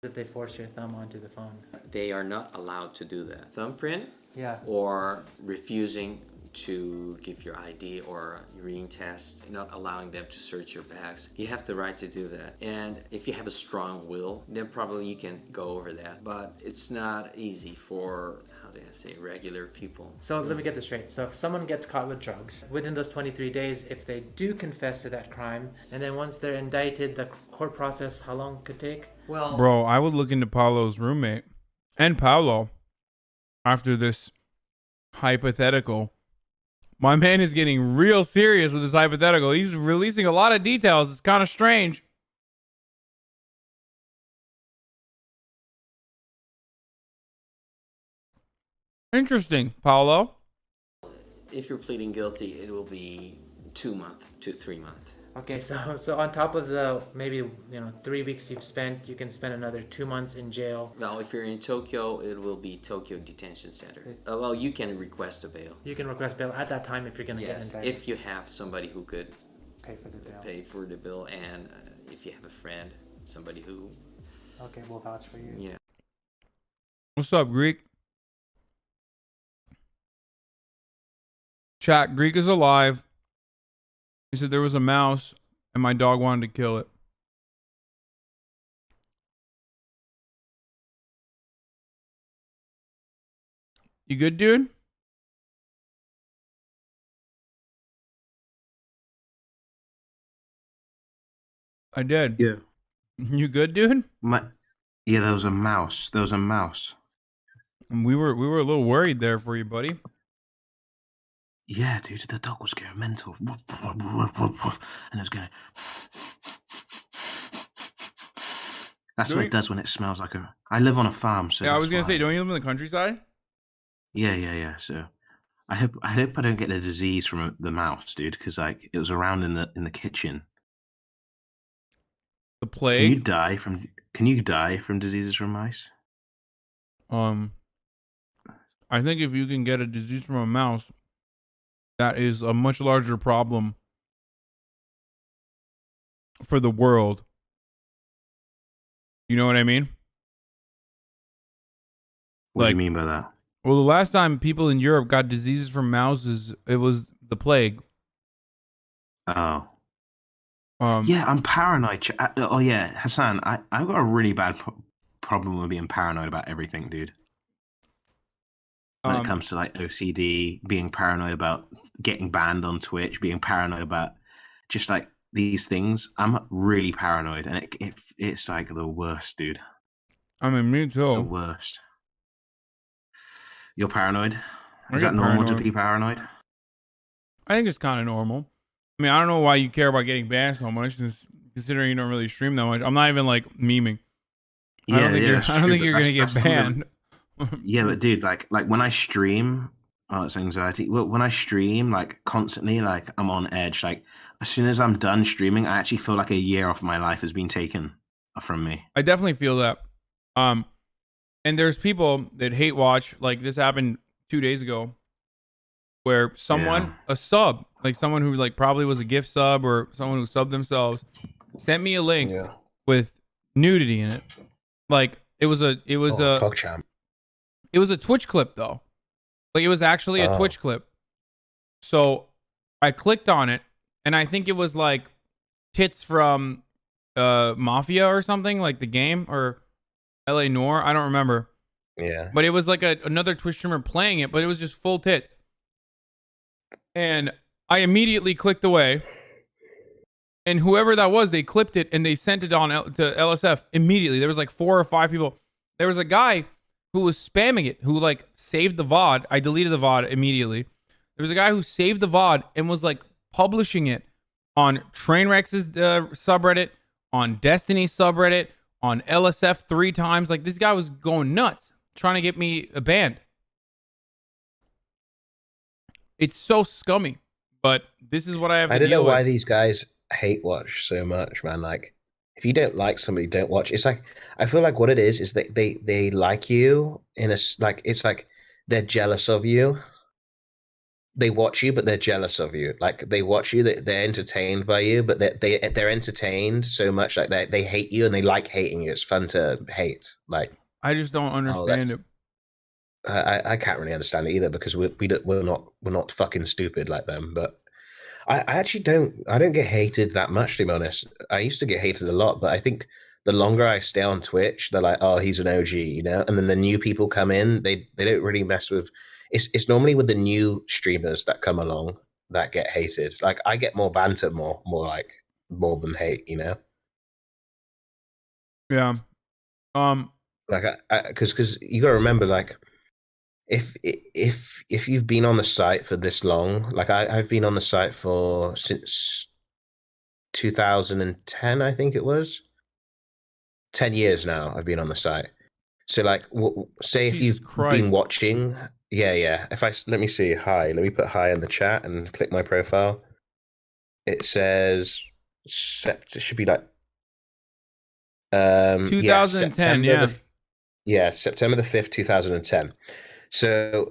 If they force your thumb onto the phone? They are not allowed to do that. Thumbprint? Yeah. Or refusing to give your ID or urine test, not allowing them to search your bags. You have the right to do that. And if you have a strong will, then probably you can go over that. But it's not easy for, how let's say, regular people. So let me get this straight. So if someone gets caught with drugs, within those 23 days, if they do confess to that crime, and then once they're indicted, the court process, how long could take? Well, Bro, I would look into Paulo's roommate and Paulo after this hypothetical. My man is getting real serious with this hypothetical. He's releasing a lot of details. It's kind of strange. Interesting, Paulo. if you're pleading guilty, it will be 2 months to 3 months. Okay, so on top of the maybe 3 weeks you've spent, you can spend another 2 months in jail. Well, if you're in Tokyo, it will be Tokyo Detention Center. Well, you can request a bail. You can request bail at that time if you're going to get indicted. If you have somebody who could pay for the bail. And if you have a friend, somebody who... Okay, we'll vouch for you. Yeah. What's up, Greek? Chat, Greek is alive. He said there was a mouse and my dog wanted to kill it. You good, dude? I did. Yeah. You good, dude? Yeah, there was a mouse. There was a mouse. And we were a little worried there for you, buddy. Yeah, dude, the dog was going mental. And it was going... That's what it does when it smells like a... I live on a farm, so... Yeah, I was going to say, don't you live in the countryside? Yeah. So I hope I don't get a disease from the mouse, dude, because like it was around in the kitchen. The plague? Can you die from diseases from mice? I think if you can get a disease from a mouse, that is a much larger problem for the world. You know what I mean? What do you mean by that? Well, the last time people in Europe got diseases from mouses, it was the plague. Oh. Yeah, I'm paranoid. Oh yeah, Hasan, I've got a really bad problem with being paranoid about everything, dude. When it comes to like OCD, being paranoid about getting banned on Twitch, being paranoid about just like these things, I'm really paranoid, and it's like the worst, dude. I mean, me too. It's the worst. You're paranoid? Is that normal to be paranoid? I think it's kind of normal. I mean, I don't know why you care about getting banned so much, considering you don't really stream that much. I'm not even like memeing. I don't think you're gonna get banned. Yeah, but dude, like when I stream, it's anxiety. Well, when I stream, like constantly, like I'm on edge. Like as soon as I'm done streaming, I actually feel like a year off my life has been taken from me. I definitely feel that. And there's people that hate watch. Like this happened 2 days ago, where someone, a sub, like someone who like probably was a gift sub or someone who subbed themselves, sent me a link with nudity in it. Like it was a Twitch clip though. Like it was actually a Twitch clip. So I clicked on it and I think it was like tits from Mafia or something, like the game, or LA Noir. I don't remember. Yeah. But it was like another Twitch streamer playing it, but it was just full tits. And I immediately clicked away. And whoever that was, they clipped it and they sent it on to LSF immediately. There was like 4 or 5 people. There was a guy who was spamming it, who like saved the VOD. I deleted the VOD immediately. There was a guy who saved the VOD and was like publishing it on Trainwreck's subreddit, on Destiny's subreddit, on LSF 3 times. Like this guy was going nuts, trying to get me banned. It's so scummy, but this is what I have to deal with. I don't know why these guys hate watch so much, man. Like, if you don't like somebody, don't watch. It's like, I feel like what it is that they like you in a, like, it's like they're jealous of you. They watch you, but they're jealous of you. Like they watch you, they're entertained by you, but they're entertained so much, like they hate you and they like hating you. It's fun to hate. Like I just don't understand it. I can't really understand it either because we're not fucking stupid like them. But I actually don't get hated that much, to be honest. I used to get hated a lot, but I think the longer I stay on Twitch, they're like, oh, he's an OG, you know? And then the new people come in, they don't really mess with it's normally with the new streamers that come along that get hated. Like I get more banter, more than hate, you know? Yeah. Like because you gotta remember, like if you've been on the site for this long, like I've been on the site since 2010, I think it was 10 years now. I've been on the site. So like, say if you've been watching, yeah. If let me see, hi. Let me put hi in the chat and click my profile. It says it should be like 2010, September the 5th, 2010. So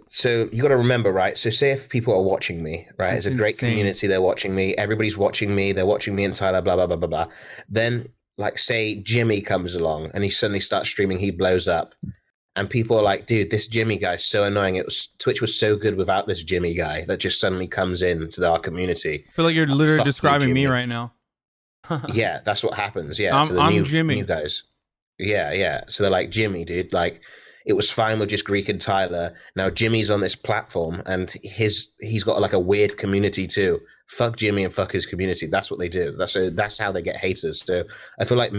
you got to remember, right? So say if people are watching me, right? That's it's a great insane. community. They're watching me. Everybody's watching me. They're watching me and Tyler, blah, blah, blah, blah, blah. Then like say Jimmy comes along and he suddenly starts streaming. He blows up. And people are like, dude, this Jimmy guy's so annoying. Twitch was so good without this Jimmy guy that just suddenly comes into our community. I feel like you're literally Fuck you, describing me Jimmy. right now. Yeah, that's what happens. Yeah, to the I'm Jimmy. new guys. Yeah. So they're like, Jimmy, dude, like it was fine with just Greek and Tyler. Now Jimmy's on this platform and he's got like a weird community too. Fuck Jimmy and fuck his community. That's what they do. That's how they get haters. So I feel like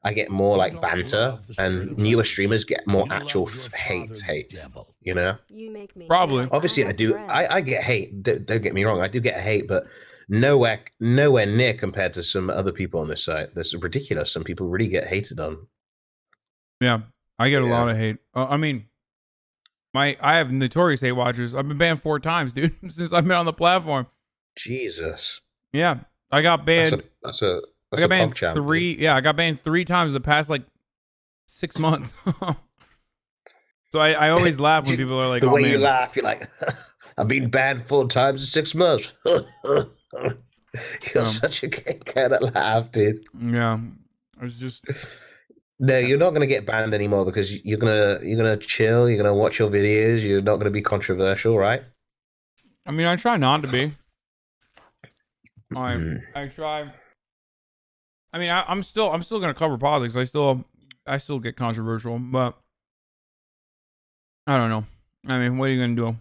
I get more like banter, and newer streamers get more actual hate. You know? You make me Probably. Obviously, I do. I get hate. Don't get me wrong. I do get hate, but nowhere near compared to some other people on this site. That's ridiculous. Some people really get hated on. Yeah, I get a lot of hate. I mean, I have notorious hate watchers. I've been banned 4 times, dude, since I've been on the platform. Jesus. Yeah, I got banned. That's a I got banned PogChamp, 3. Yeah, I got banned 3 times in the past like 6 months. So I always laugh when people are like, the "Oh way man." you laugh, you're like, I've been banned 4 times in 6 months. You're such a kind of laugh, dude. Yeah, I was just. No, you're not gonna get banned anymore because you're gonna chill. You're gonna watch your videos. You're not gonna be controversial, right? I mean, I try not to be. I try. I mean, I'm still gonna cover politics. I still get controversial, but I don't know. I mean, what are you gonna do?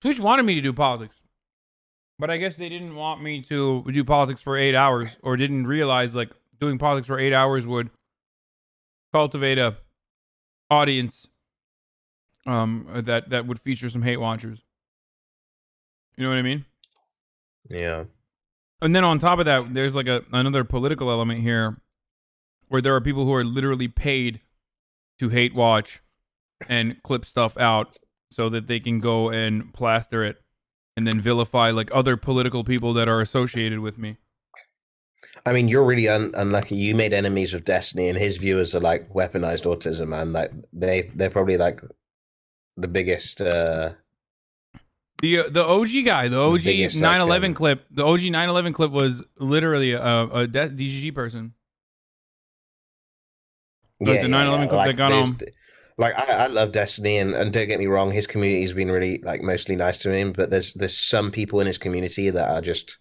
Twitch wanted me to do politics, but I guess they didn't want me to do politics for 8 hours, or didn't realize like doing politics for 8 hours would cultivate a audience that would feature some hate watchers. You know what I mean? Yeah. And then on top of that, there's like another political element here where there are people who are literally paid to hate watch and clip stuff out so that they can go and plaster it and then vilify like other political people that are associated with me. I mean, you're really unlucky. You made enemies of Destiny, and his viewers are like weaponized autism, man. Like they're probably like the biggest. The OG guy, the OG 9/11 clip, the OG 9/11 clip was literally a DGG person. Like the 9/11 clip that got on. Like I love Destiny, and don't get me wrong, his community has been really like mostly nice to him, but there's some people in his community that are just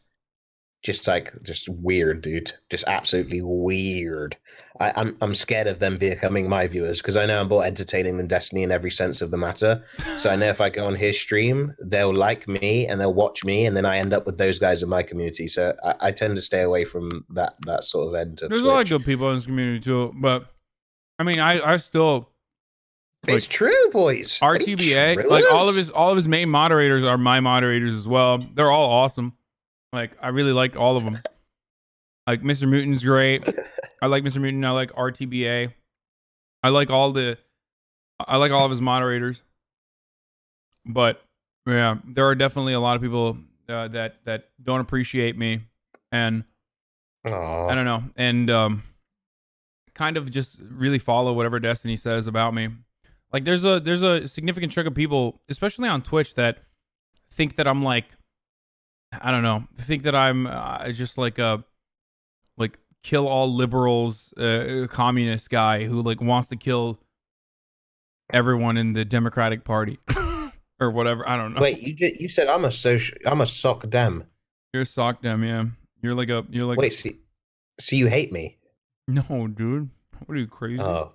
weird, dude. Just absolutely weird. I'm scared of them becoming my viewers because I know I'm more entertaining than Destiny in every sense of the matter. So I know if I go on his stream, they'll like me and they'll watch me, and then I end up with those guys in my community. So I tend to stay away from that sort of end of There's Twitch. a lot of good people in this community too, but I mean, I still. It's true, boys. RTBA, like all of his main moderators are my moderators as well. They're all awesome. Like I really like all of them. Like Mr. Mutin's great. I like Mr. Mutin. I like RTBA. I like all of his moderators. But yeah, there are definitely a lot of people that don't appreciate me, and I don't know, and kind of just really follow whatever Destiny says about me. Like there's a significant chunk of people, especially on Twitch, that think that I'm like, I don't know, think that I'm just like a kill all liberals communist guy who like wants to kill everyone in the Democratic Party or whatever. I don't know. Wait, you said I'm a sock dem. You're a sock dem, yeah. You're like wait, so you hate me? No, dude. What are you, crazy? Oh,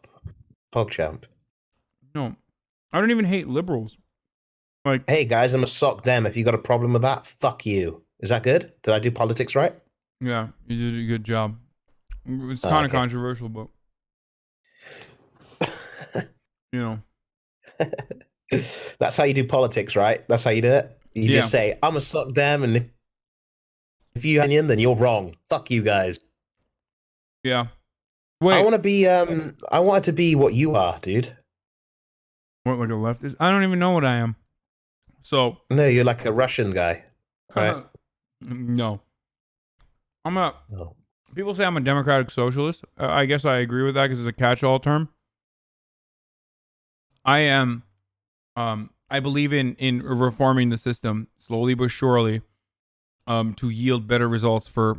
PogChamp. No. I don't even hate liberals. Like, hey guys, I'm a sock dem. If you got a problem with that, fuck you. Is that good? Did I do politics right? yeah, you did a good job. It's kind of controversial, but you know. That's how you do politics, right? That's how you do it. You just say, I'm a sock dem, and if you opinion, then you're wrong. Fuck you guys. Yeah. Wait. I want to be I want to be what you are, dude. What, like a leftist? I don't even know what I am. So no, you're like a Russian guy, right? No. I'm a. No. People say I'm a democratic socialist. I guess I agree with that because it's a catch-all term. I am. I believe in reforming the system slowly but surely, to yield better results for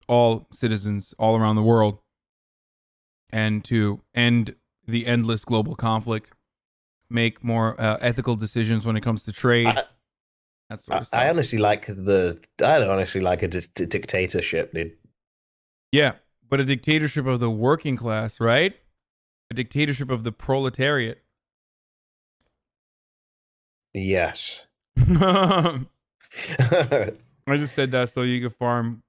all citizens all around the world, and to end the endless global conflict, make more ethical decisions when it comes to trade. That sort of stuff. I honestly like a dictatorship, dude. Yeah, but a dictatorship of the working class, right? A dictatorship of the proletariat. Yes. I just said that so you could farm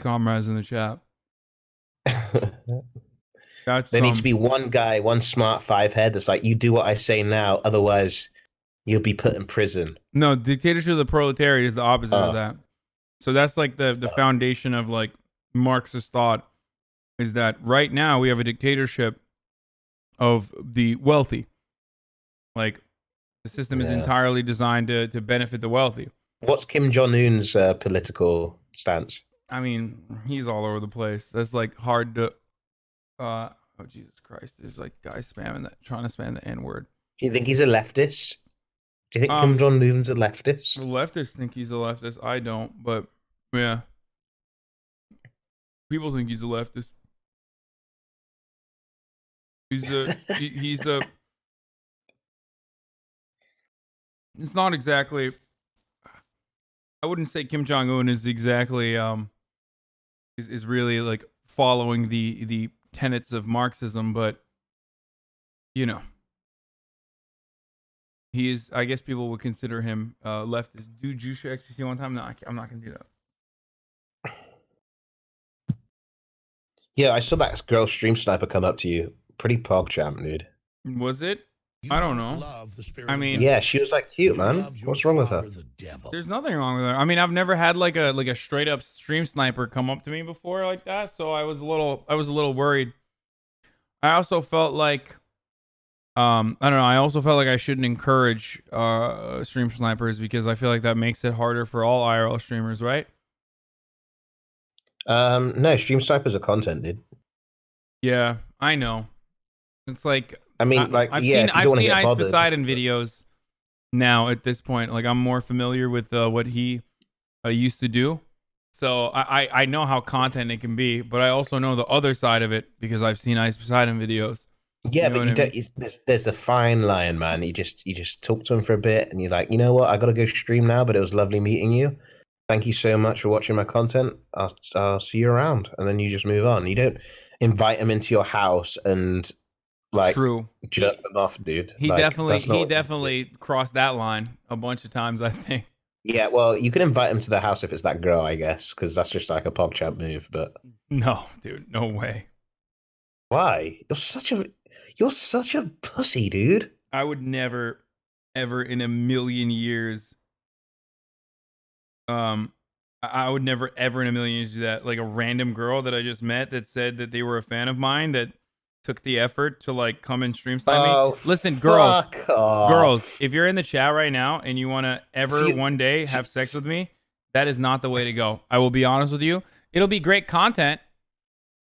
comrades in the chat. There needs to be one guy, one smart five head that's like, you do what I say now, otherwise you'll be put in prison. No, dictatorship of the proletariat is the opposite of that. So that's like the foundation of like Marxist thought, is that right now we have a dictatorship of the wealthy. Like, the system is entirely designed to benefit the wealthy. What's Kim Jong-un's political stance? I mean, he's all over the place. That's like hard to. Oh Jesus Christ! There's like guys trying to spam the N-word. Do you think he's a leftist? Do you think Kim Jong-un's a leftist? The leftists think he's a leftist. I don't, but yeah, people think he's a leftist. He's a. It's not exactly. I wouldn't say Kim Jong-un is exactly is really like following the tenets of Marxism, but you know, he is. I guess people would consider him leftist. Do Juice XTC one time? No, I'm not gonna do that. Yeah, I saw that girl stream sniper come up to you. Pretty PogChamp, dude. Was it? I don't know. I mean, yeah, she was like cute, man. What's wrong with her? There's nothing wrong with her. I mean, I've never had like a straight up stream sniper come up to me before like that, so I was a little worried. I also felt like, I don't know. I also felt like I shouldn't encourage stream snipers because I feel like that makes it harder for all IRL streamers, right? No, stream snipers are content, dude. Yeah, I know. It's like. I mean, like, I've yeah, seen Ice Poseidon videos now at this point. Like, I'm more familiar with what he used to do. So I know how content it can be, but I also know the other side of it because I've seen Ice Poseidon videos. Yeah, you know, but you don't. There's a fine line, man. You just talk to him for a bit, and you're like, you know what? I gotta go stream now, but it was lovely meeting you. Thank you so much for watching my content. I'll see you around, and then you just move on. You don't invite him into your house and. Like, true, jerk them off, dude. He like, definitely crossed that line a bunch of times, I think. Yeah, well, you can invite him to the house if it's that girl, I guess, because that's just like a PogChamp move. But no, dude, no way. Why? You're such a pussy, dude. I would never, ever in a million years. I would never, ever in a million years do that. Like a random girl that I just met that said that they were a fan of mine that. Took the effort to like come and stream snipe me. Listen, girls, if you're in the chat right now and you want to ever one day have sex with me, that is not the way to go. I will be honest with you. It'll be great content.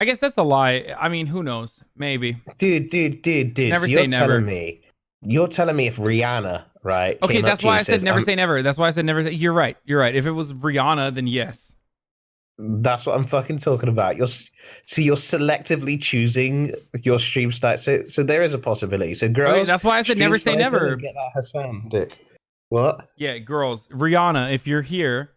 I guess that's a lie. I mean, who knows? Maybe. Dude. Never so say never. You're telling me if Rihanna, right? Okay, that's why I said never say never. That's why I said never say. You're right. If it was Rihanna, then yes. That's what I'm fucking talking about. You're selectively choosing your stream style. So there is a possibility. So girls, okay, that's why I said never say never. Get that Hasan dick. What? Yeah, girls, Rihanna, if you're here,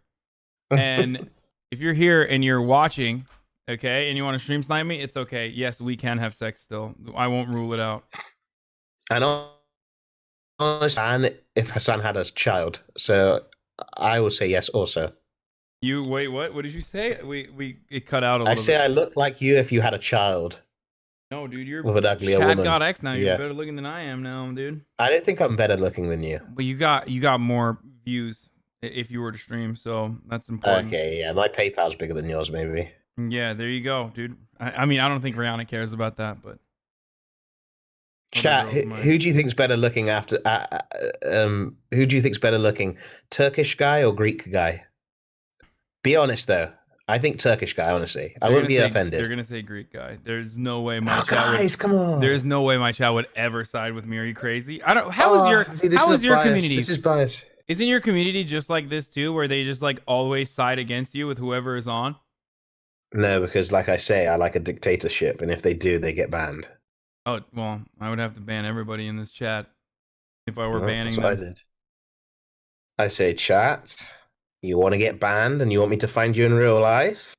and if you're here and you're watching, Okay, and you want to stream snipe me? It's okay. Yes, we can have sex still. I won't rule it out. And honestly, if Hasan had a child, so I will say yes also. You wait, what? What did you say? It cut out a I little say bit. I look like you if you had a child. No, dude, you're with an uglier Chad woman. God X now. You're Yeah. better looking than I am now, dude. I don't think I'm better looking than you. But you got more views if you were to stream, so that's important. Okay, yeah, my PayPal's bigger than yours, maybe. Yeah, there you go, dude. I mean, I don't think Rihanna cares about that, but Chat, who do you think's better looking after? Who do you think's better looking, Turkish guy or Greek guy? Be honest though. I think Turkish guy. Honestly, I wouldn't be offended. They're gonna say Greek guy. There's no way my Oh, chat guys, come on. There's no way my chat would ever side with me. Are you crazy? I don't. How is your community? This is biased. Isn't your community just like this too, where they just like always side against you with whoever is on? No, because like I say, I like a dictatorship, and if they do, they get banned. Oh well, I would have to ban everybody in this chat if I were Well, banning that's them. what I did. I say, chat, you want to get banned, and you want me to find you in real life?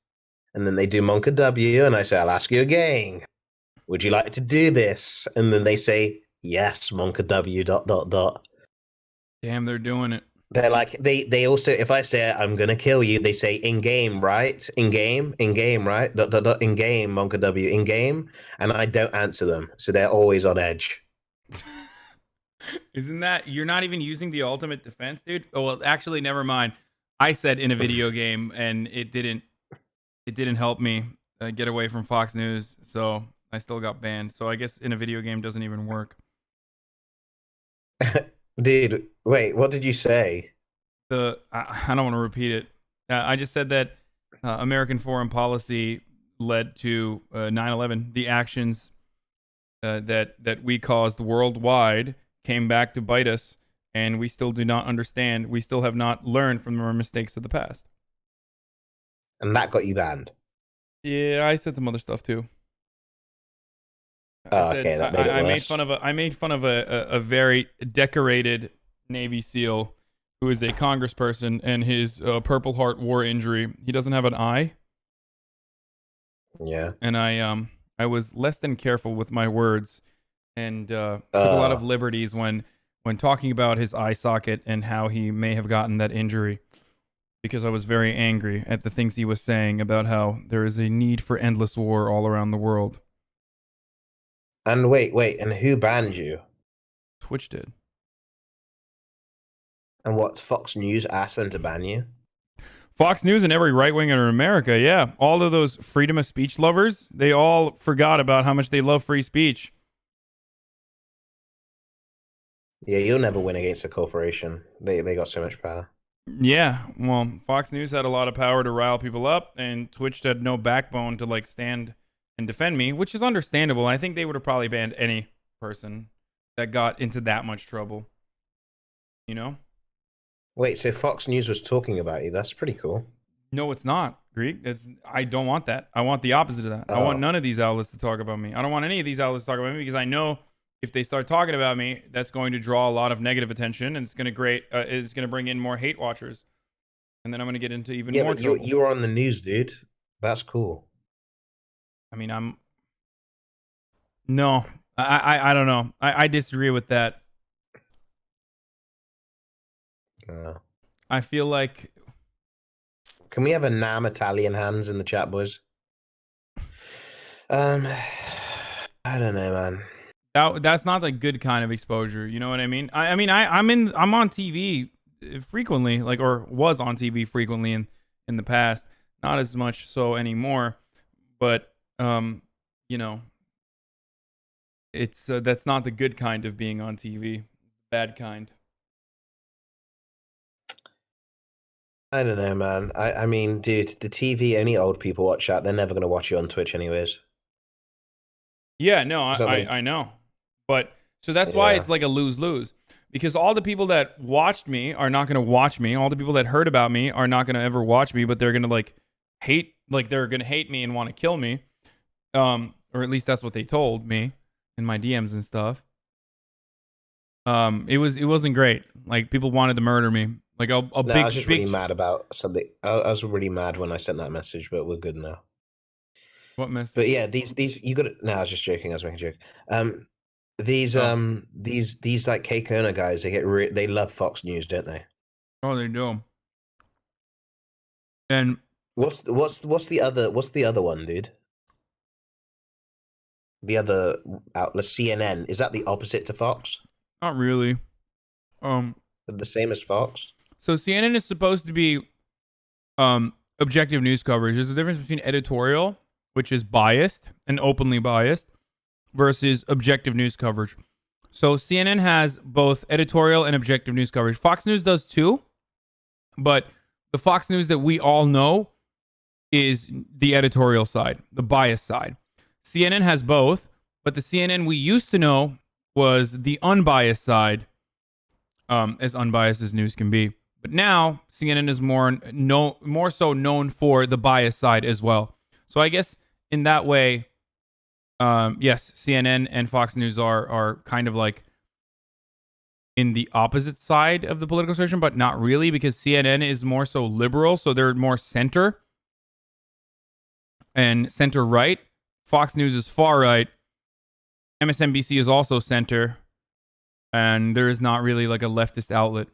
And then they do Monka W, and I say, I'll ask you again. Would you like to do this? And then they say, yes, Monka W. ... Damn, they're doing it. They're like they also, if I say I'm gonna kill you, they say in game, right? In game, right? ... In game, Monka W, in game, and I don't answer them, so they're always on edge. Isn't that you're not even using the ultimate defense, dude? Oh well, actually, never mind. I said in a video game, and it didn't help me get away from Fox News, so I still got banned. So I guess in a video game doesn't even work. Dude, wait, what did you say? I don't want to repeat it. I just said that American foreign policy led to 9/11. The actions that we caused worldwide came back to bite us, and we still do not understand. We still have not learned from our mistakes of the past. And that got you banned. Yeah, I said some other stuff too. Okay, that made it worse. I made fun of a very decorated Navy SEAL who is a congressperson, and his Purple Heart war injury. He doesn't have an eye. Yeah. And I was less than careful with my words, and took a lot of liberties when talking about his eye socket and how he may have gotten that injury, because I was very angry at the things he was saying about how there is a need for endless war all around the world. And wait, and who banned you? Twitch did. And what, Fox News asked them to ban you? Fox News and every right winger in America, yeah. All of those freedom of speech lovers, they all forgot about how much they love free speech. Yeah, you'll never win against a corporation. They got so much power. Yeah, well, Fox News had a lot of power to rile people up, and Twitch had no backbone to like stand and defend me, which is understandable. I think they would have probably banned any person that got into that much trouble. You know? Wait, so Fox News was talking about you? That's pretty cool. No, it's not, Greek. I don't want that. I want the opposite of that. I want none of these outlets to talk about me. I don't want any of these outlets to talk about me, because I know if they start talking about me, that's going to draw a lot of negative attention, and it's going to bring in more hate watchers, and then I'm going to get into even more but trouble. you were on the news, dude. That's cool. I mean, I don't know. I disagree with that. I feel like. Can we have a Nam Italian hands in the chat, boys? I don't know, man. That's not the good kind of exposure. You know what I mean? I'm on TV frequently, or was on TV frequently in the past. Not as much so anymore, but you know, it's that's not the good kind of being on TV. Bad kind. I don't know, man. I mean, dude, the TV, only old people watch that. They're never going to watch you on Twitch anyways. Yeah, no, I know. But so that's why it's like a lose-lose. Because all the people that watched me are not going to watch me. All the people that heard about me are not going to ever watch me, but they're going to they're going to hate me and want to kill me. Or at least that's what they told me in my DMs and stuff. It wasn't great. Like, people wanted to murder me. Like I was just really mad about something. I was really mad when I sent that message, but we're good now. What message? But yeah, these you got to. No, I was just joking. I was making a joke. These like K-Kona guys, they love Fox News, don't they? Oh, they do. And what's the other one, dude? The other outlet, CNN, is that the opposite to Fox? Not really. The same as Fox? So CNN is supposed to be objective news coverage. There's a difference between editorial, which is biased and openly biased, versus objective news coverage. So CNN has both editorial and objective news coverage. Fox News does too, but the Fox News that we all know is the editorial side, the bias side. CNN has both, but the CNN we used to know was the unbiased side, as unbiased as news can be. But now CNN is more so known for the bias side as well. So I guess in that way, yes, CNN and Fox News are kind of like in the opposite side of the political spectrum, but not really, because CNN is more so liberal, so they're more center and center right. Fox News is far right. MSNBC is also center, and there is not really like a leftist outlet.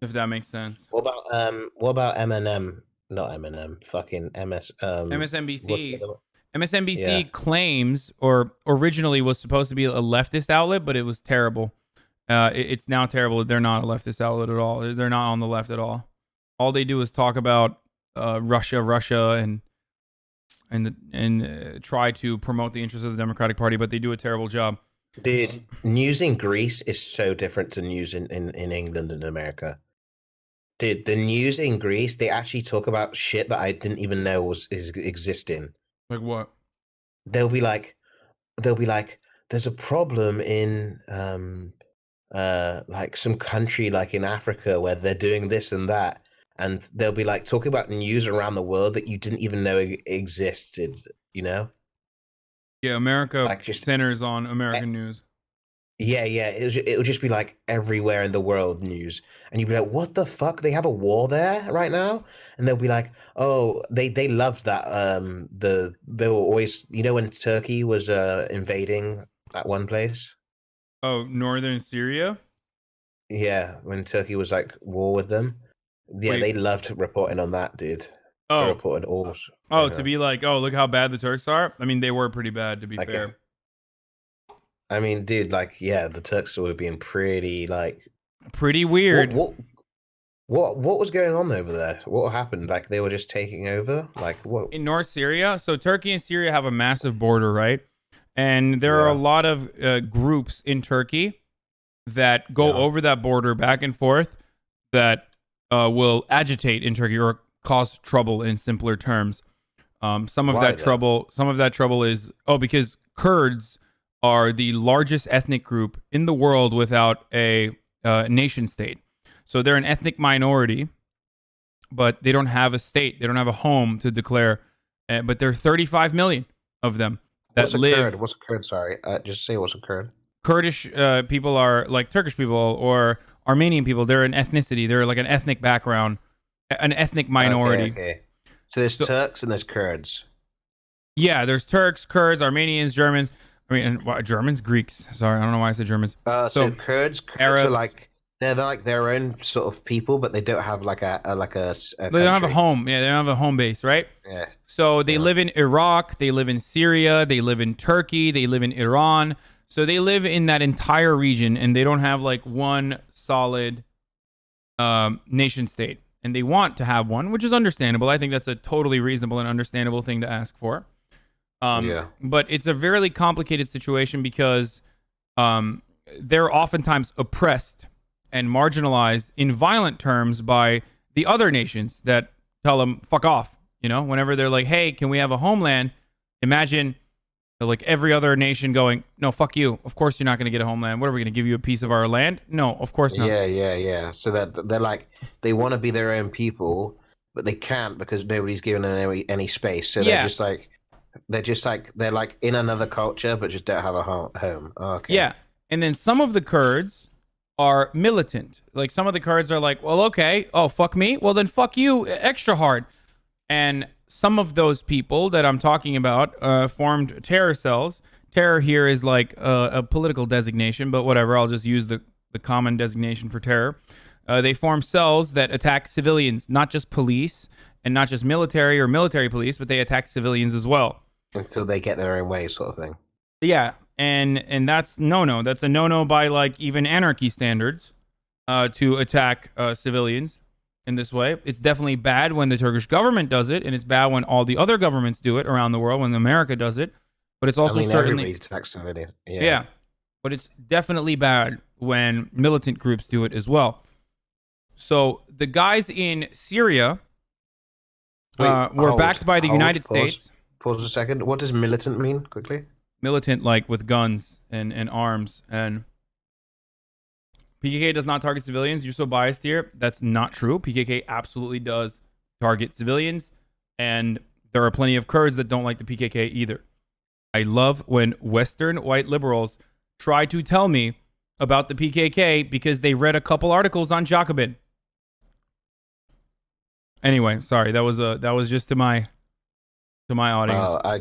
If that makes sense. What about MNM? Not MNM. Fucking MSNBC. MSNBC claims, or originally was supposed to be a leftist outlet, but it was terrible. It's now terrible. They're not a leftist outlet at all. They're not on the left at all. All they do is talk about Russia, and try to promote the interests of the Democratic Party, but they do a terrible job. Dude, news in Greece is so different to news in England and America. Dude, the news in Greece, they actually talk about shit that I didn't even know is existing. Like what? They'll be like, there's a problem in like some country like in Africa where they're doing this and that, and they'll be like talking about news around the world that you didn't even know existed. You know? Yeah, America like centers on American news. Yeah, it would just be like everywhere in the world news, and you'd be like, "What the fuck? They have a war there right now?" And they'll be like, "Oh, they loved that." They were always, you know, when Turkey was invading that one place. Oh, northern Syria. Yeah, when Turkey was like war with them. Yeah, Wait. they loved reporting on that, dude. Oh, they reported all. To be like, oh, look how bad the Turks are. I mean, they were pretty bad, to be fair. I mean, dude, like, yeah, the Turks would have been pretty weird. What was going on over there? What happened? Like, they were just taking over? Like, what? In North Syria? So Turkey and Syria have a massive border, right? And there are a lot of groups in Turkey that go over that border back and forth that will agitate in Turkey or cause trouble, in simpler terms. Some of that trouble is because Kurds are the largest ethnic group in the world without a nation state. So they're an ethnic minority, but they don't have a state. They don't have a home to declare. But there are 35 million of them that live. What's a Kurd? Sorry, just say what's a Kurd. Kurdish people are like Turkish people or Armenian people. They're an ethnicity. They're like an ethnic background, an ethnic minority. Okay. So there's Turks and there's Kurds. Yeah, there's Turks, Kurds, Armenians, Germans. I mean, Germans, Greeks. Sorry, I don't know why I said Germans. So Kurds Arabs, are like they're like their own sort of people, but they don't have like a they don't have a home. Yeah, they don't have a home base, right? Yeah. So they live in Iraq, they live in Syria, they live in Turkey, they live in Iran. So they live in that entire region, and they don't have like one solid nation state. And they want to have one, which is understandable. I think that's a totally reasonable and understandable thing to ask for. But it's a very complicated situation because they're oftentimes oppressed and marginalized in violent terms by the other nations that tell them, fuck off. You know, whenever they're like, hey, can we have a homeland? Imagine like every other nation going, no, fuck you. Of course you're not going to get a homeland. What are we going to give you a piece of our land? No, of course not. Yeah. So that they're like, they want to be their own people, but they can't because nobody's giving them any space. So they're just like they're like in another culture, but just don't have a home. Oh, okay. Yeah. And then some of the Kurds are militant. Like some of the Kurds are like, well, okay. Oh, fuck me. Well, then fuck you extra hard. And some of those people that I'm talking about formed terror cells. Terror here is like a political designation, but whatever. I'll just use the common designation for terror. They form cells that attack civilians, not just police and not just military or military police, but they attack civilians as well. Until they get their own way, sort of thing. Yeah, and that's no. That's a no by like even anarchy standards to attack civilians in this way. It's definitely bad when the Turkish government does it, and it's bad when all the other governments do it around the world, when America does it. But it's also certainly everybody attacks civilians. Yeah, but it's definitely bad when militant groups do it as well. So the guys in Syria were backed by the United States. Pause a second. What does militant mean, quickly? Militant, like with guns and arms. And PKK does not target civilians. You're so biased here. That's not true. PKK absolutely does target civilians. And there are plenty of Kurds that don't like the PKK either. I love when Western white liberals try to tell me about the PKK because they read a couple articles on Jacobin. Anyway, sorry, that was just to my audience. I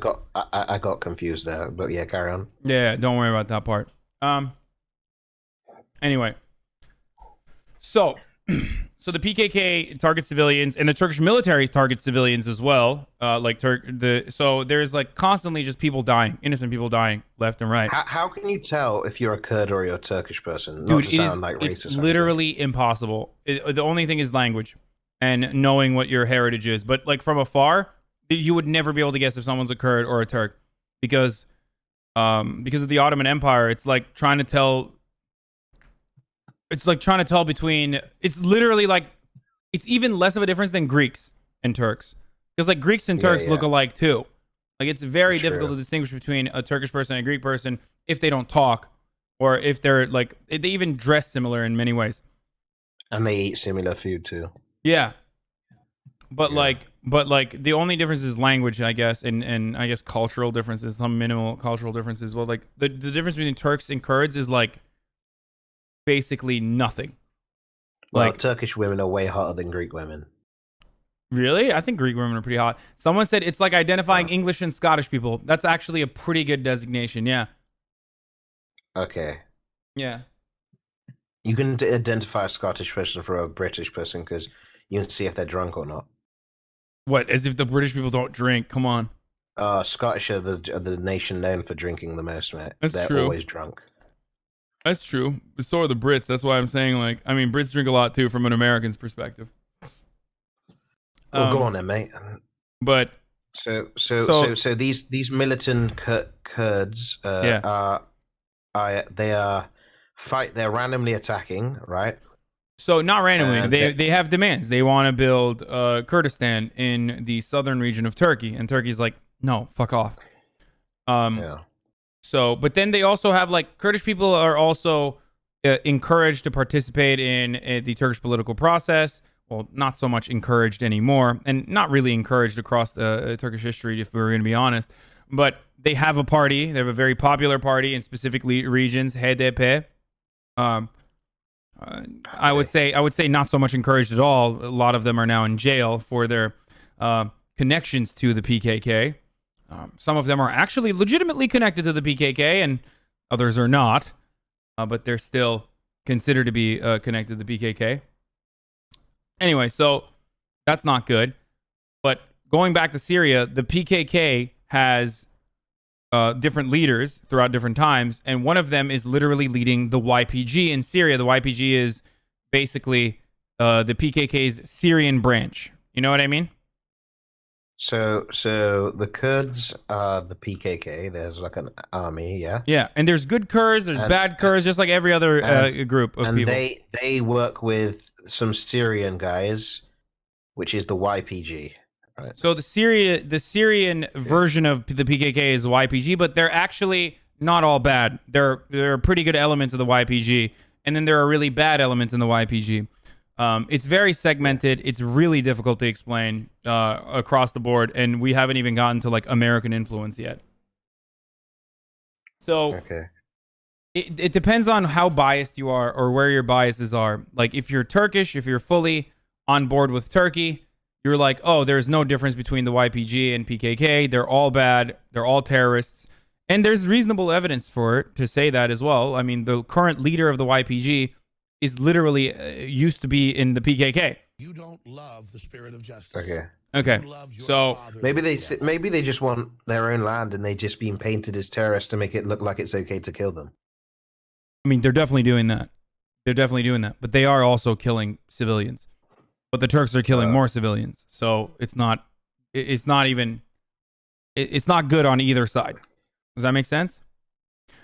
got confused there, but yeah, carry on. Yeah, don't worry about that part. Anyway, so the PKK targets civilians, and the Turkish military targets civilians as well. So there's like constantly just people dying, innocent people dying left and right. How can you tell if you're a Kurd or you're a Turkish person? Dude, Not to sound like racist. It's literally impossible. The only thing is language and knowing what your heritage is. But like from afar, you would never be able to guess if someone's a Kurd or a Turk because of the Ottoman Empire. It's like trying to tell. It's like trying to tell between. It's literally like it's even less of a difference than Greeks and Turks because like Greeks and Turks look alike too. Like it's very difficult to distinguish between a Turkish person and a Greek person if they don't talk or if they're like they even dress similar in many ways. And they eat similar food too. Yeah. But like the only difference is language, I guess, and I guess cultural differences, some minimal cultural differences. Well, like the difference between Turks and Kurds is like basically nothing. Well, Like Turkish women are way hotter than Greek women. really? I think Greek women are pretty hot. Someone said it's like identifying English and Scottish people. That's actually a pretty good designation. Yeah. Okay. Yeah. You can identify a Scottish person from a British person because you can see if they're drunk or not. What? As if the British people don't drink. Come on. Scottish are the nation known for drinking the most, mate. That's They're true. always drunk. That's true. But so are the Brits. That's why I'm saying, like, I mean, Brits drink a lot too from an American's perspective. Well, go on then, mate. But so these militant Kurds they're randomly attacking, right? So not randomly. They have demands. They want to build Kurdistan in the southern region of Turkey, and Turkey's like, no, fuck off. So, but then they also have like Kurdish people are also encouraged to participate in the Turkish political process. Well, not so much encouraged anymore, and not really encouraged across Turkish history, if we're going to be honest. But they have a party. They have a very popular party in specific regions, HDP. I would say not so much encouraged at all. A lot of them are now in jail for their connections to the PKK. Some of them are actually legitimately connected to the PKK, and others are not. But they're still considered to be connected to the PKK. Anyway, so that's not good. But going back to Syria, the PKK has different leaders throughout different times, and one of them is literally leading the YPG in Syria. The YPG is basically the PKK's Syrian branch. You know what I mean? So the Kurds are the PKK. There's like an army, yeah. Yeah, and there's good Kurds, there's bad Kurds, just like every other group of people. And they work with some Syrian guys, which is the YPG. Right. So the Syrian version of the PKK is YPG, but they're actually not all bad. There are pretty good elements of the YPG, and then there are really bad elements in the YPG. It's very segmented. It's really difficult to explain across the board, and we haven't even gotten to like American influence yet. So it depends on how biased you are or where your biases are. Like if you're Turkish, if you're fully on board with Turkey, you're like, oh, there's no difference between the YPG and PKK. They're all bad. They're all terrorists. And there's reasonable evidence for it to say that as well. I mean, the current leader of the YPG is literally used to be in the PKK. You don't love the spirit of justice. Okay. So maybe they just want their own land and they just been painted as terrorists to make it look like it's okay to kill them. I mean, they're definitely doing that. But they are also killing civilians. But the Turks are killing more civilians. So it's not good on either side. Does that make sense?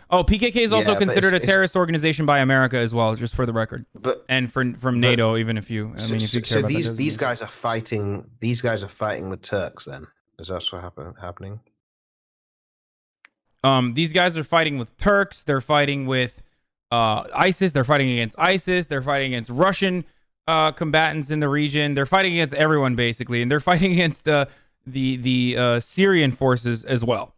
Oh, PKK is also considered a terrorist organization by America as well, just for the record. And from NATO, even if you, I mean, if you care about that. These guys are fighting. These guys are fighting the Turks. Then is that what's happening? These guys are fighting with Turks. They're fighting with ISIS. They're fighting against ISIS. They're fighting against Russian combatants in the region. They're fighting against everyone basically, and they're fighting against the Syrian forces as well.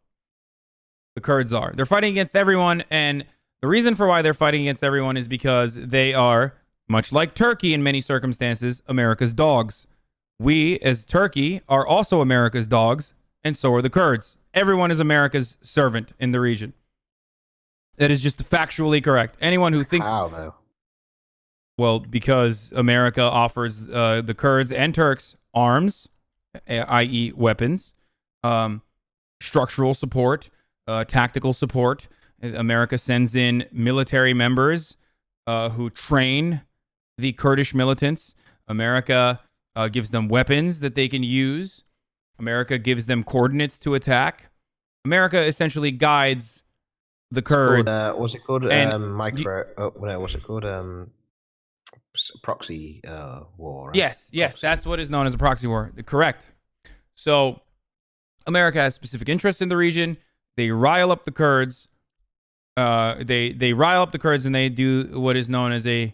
The Kurds are. They're fighting against everyone, and the reason for why they're fighting against everyone is because they are, much like Turkey in many circumstances, America's dogs. We, as Turkey, are also America's dogs, and so are the Kurds. Everyone is America's servant in the region. That is just factually correct. Anyone who thinks... How, though? Well, because America offers the Kurds and Turks arms, i.e. weapons, structural support, tactical support. America sends in military members who train the Kurdish militants. America gives them weapons that they can use. America gives them coordinates to attack. America essentially guides the Kurds. What's it called? Proxy war. Right? Yes, that's what is known as a proxy war. Correct. So America has specific interests in the region. They rile up the Kurds. They rile up the Kurds and they do what is known as the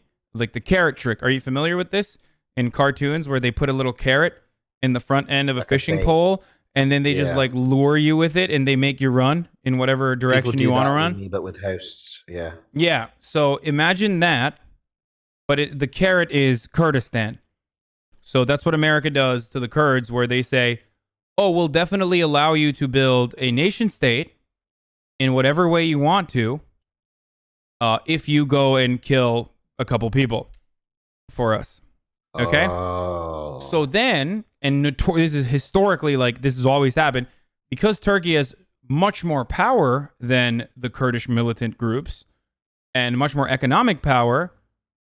carrot trick. Are you familiar with this in cartoons where they put a little carrot in the front end of a fishing pole and then they just lure you with it and they make you run in whatever direction you want to run? But with hosts, yeah. Yeah. So imagine that, but the carrot is Kurdistan. So that's what America does to the Kurds, where they say, oh, we'll definitely allow you to build a nation state in whatever way you want to if you go and kill a couple people for us. Okay? So then, and this is historically, this has always happened, because Turkey has much more power than the Kurdish militant groups and much more economic power,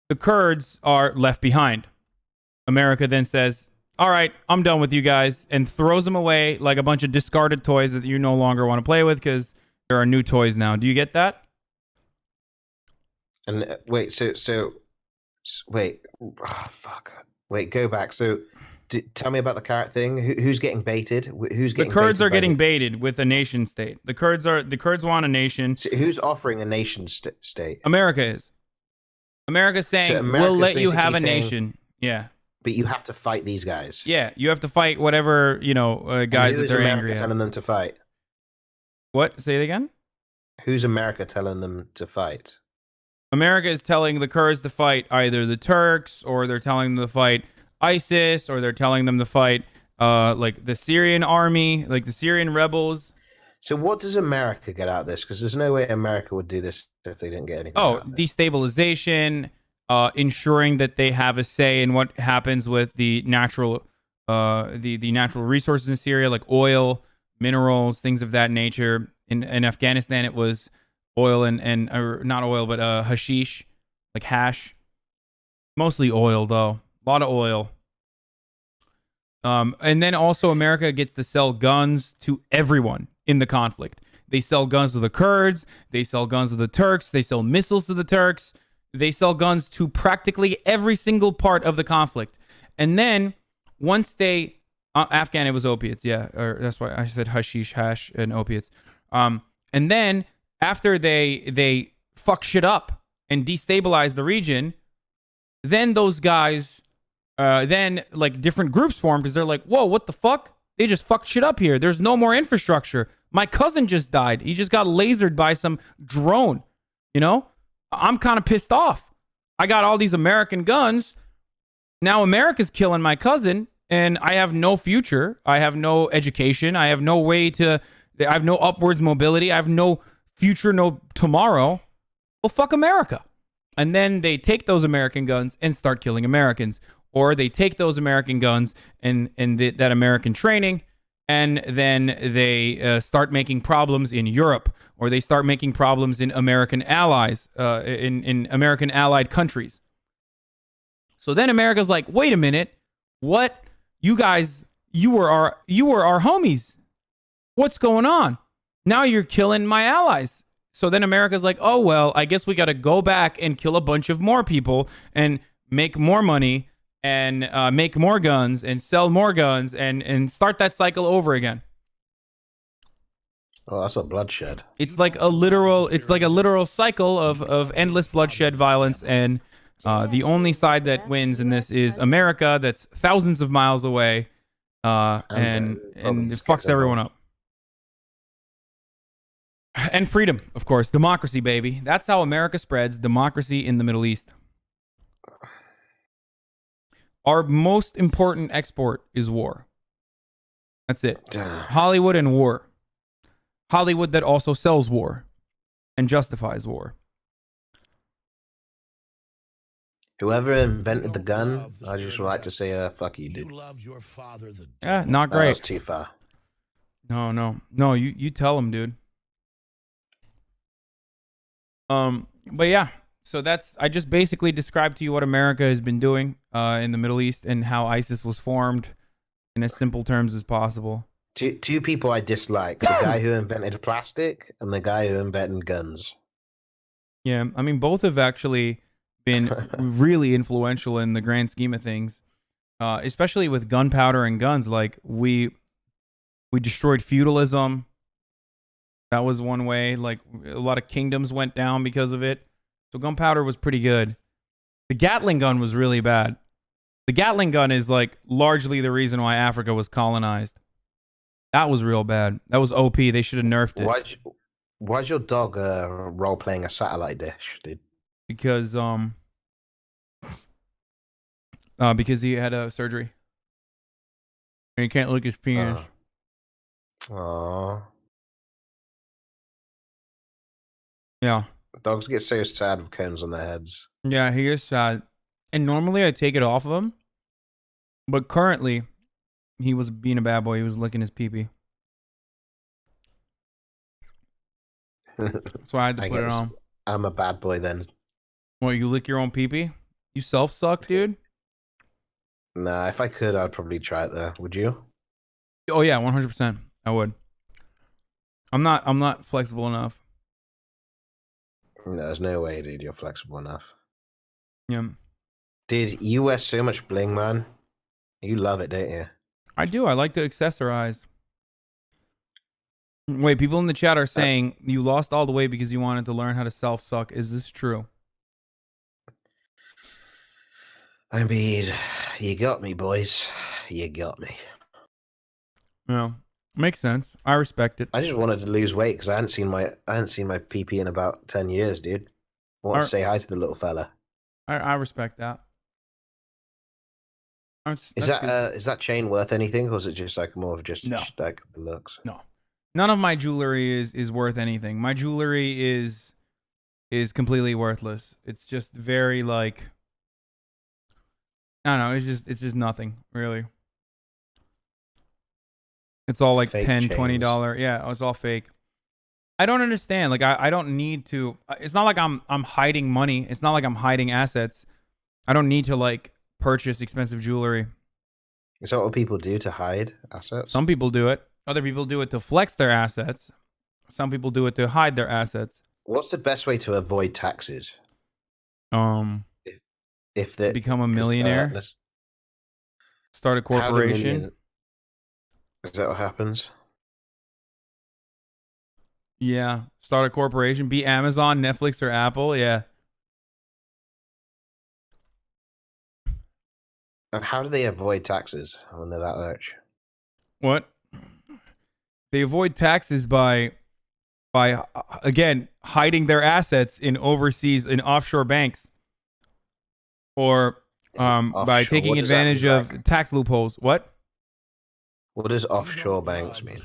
the Kurds are left behind. America then says, all right, I'm done with you guys, and throws them away like a bunch of discarded toys that you no longer want to play with because there are new toys now. Do you get that? And wait, wait, fuck. Wait, go back. So tell me about the carrot thing. Who's getting baited? Who's getting the Kurds are getting baited with a nation state. The Kurds want a nation. So who's offering a nation state? America is. America's saying, we'll let you have a nation. Yeah. But you have to fight these guys. Yeah, you have to fight whatever, guys that they're angry at. Telling them to fight? What? Say it again? Who's America telling them to fight? America is telling the Kurds to fight either the Turks, or they're telling them to fight ISIS, or they're telling them to fight the Syrian army, the Syrian rebels. So what does America get out of this? Because there's no way America would do this if they didn't get anything out of it. Destabilization, ensuring that they have a say in what happens with the natural natural resources in Syria, like oil, minerals, things of that nature. In Afghanistan, it was oil and not oil, but hashish, like hash. Mostly oil, though. A lot of oil. And then also America gets to sell guns to everyone in the conflict. They sell guns to the Kurds. They sell guns to the Turks. They sell missiles to the Turks. They sell guns to practically every single part of the conflict. And then once they... Afghan, it was opiates, yeah. Or that's why I said hashish, hash, and opiates. And then after they fuck shit up and destabilize the region, then those guys... different groups form because they're like, whoa, what the fuck? They just fucked shit up here. There's no more infrastructure. My cousin just died. He just got lasered by some drone. I'm kind of pissed off. I got all these American guns. Now America's killing my cousin, and I have no future. I have no education. I have no way to, I have no upwards mobility. I have no future, no tomorrow. Well, fuck America. And then they take those American guns and start killing Americans. Or they take those American guns and that American training, and then they start making problems in Europe, or they start making problems in American allies, in American allied countries. So then America's like, wait a minute, what? You guys, you were our homies. What's going on? Now you're killing my allies. So then America's like, oh, well, I guess we got to go back and kill a bunch of more people and make more money and make more guns and sell more guns and start that cycle over again. Oh, that's a bloodshed. It's like a literal cycle of endless bloodshed, violence, and the only side that wins in this is America, that's thousands of miles away, and it fucks everyone up. And freedom, of course. Democracy, baby. That's how America spreads democracy in the Middle East. Our most important export is war. That's it. Hollywood and war. Hollywood that also sells war and justifies war. Whoever invented the gun, I just would like to say, fuck you, dude. Yeah, not great. That was too far. No, you tell him, dude. But yeah, so I just basically described to you what America has been doing in the Middle East and how ISIS was formed in as simple terms as possible. Two people I dislike: the guy who invented plastic and the guy who invented guns. Yeah, I mean, both have actually been really influential in the grand scheme of things, especially with gunpowder and guns. Like we destroyed feudalism. That was one way. Like a lot of kingdoms went down because of it. So gunpowder was pretty good. The Gatling gun was really bad. The Gatling gun is like largely the reason why Africa was colonized. That was real bad. That was OP. They should have nerfed it. Why's your dog role playing a satellite dish, dude? Because he had a surgery and he can't look his penis. Aww. Yeah. Dogs get so sad with cones on their heads. Yeah, he is sad. And normally I take it off of him, but currently he was being a bad boy. He was licking his pee-pee. So I had to put it on. I'm a bad boy then. What, you lick your own pee-pee? You self-suck, dude? Nah, if I could, I'd probably try it there. Would you? Oh yeah, 100%. I would. I'm not flexible enough. No, there's no way, dude. You're flexible enough. Yeah. Dude, you wear so much bling, man. You love it, don't you? I do. I like to accessorize. Wait, people in the chat are saying you lost all the weight because you wanted to learn how to self-suck. Is this true? I mean, you got me, boys. You got me. Yeah, makes sense. I respect it. I just wanted to lose weight because I hadn't seen my PP in about 10 years, dude. I want to say hi to the little fella. I respect that. Is that chain worth anything, or is it just like more of just like the looks? No, none of my jewelry is worth anything. My jewelry is completely worthless. It's just very like, I don't know. It's just nothing really. It's all like Fake $10, $20. Yeah, it's all fake. I don't understand. Like I don't need to. It's not like I'm hiding money. It's not like I'm hiding assets. I don't need to like purchase expensive jewelry. Is that what people do to hide assets? Some people do it. Other people do it to flex their assets. Some people do it to hide their assets. What's the best way to avoid taxes? If they become a millionaire, start a corporation. Is that what happens? Yeah, start a corporation. Be Amazon, Netflix, or Apple. Yeah. And how do they avoid taxes when they're that rich? What? They avoid taxes by again hiding their assets in overseas in offshore banks, or by taking What does that advantage mean, of tax loopholes. What? What does offshore banks mean?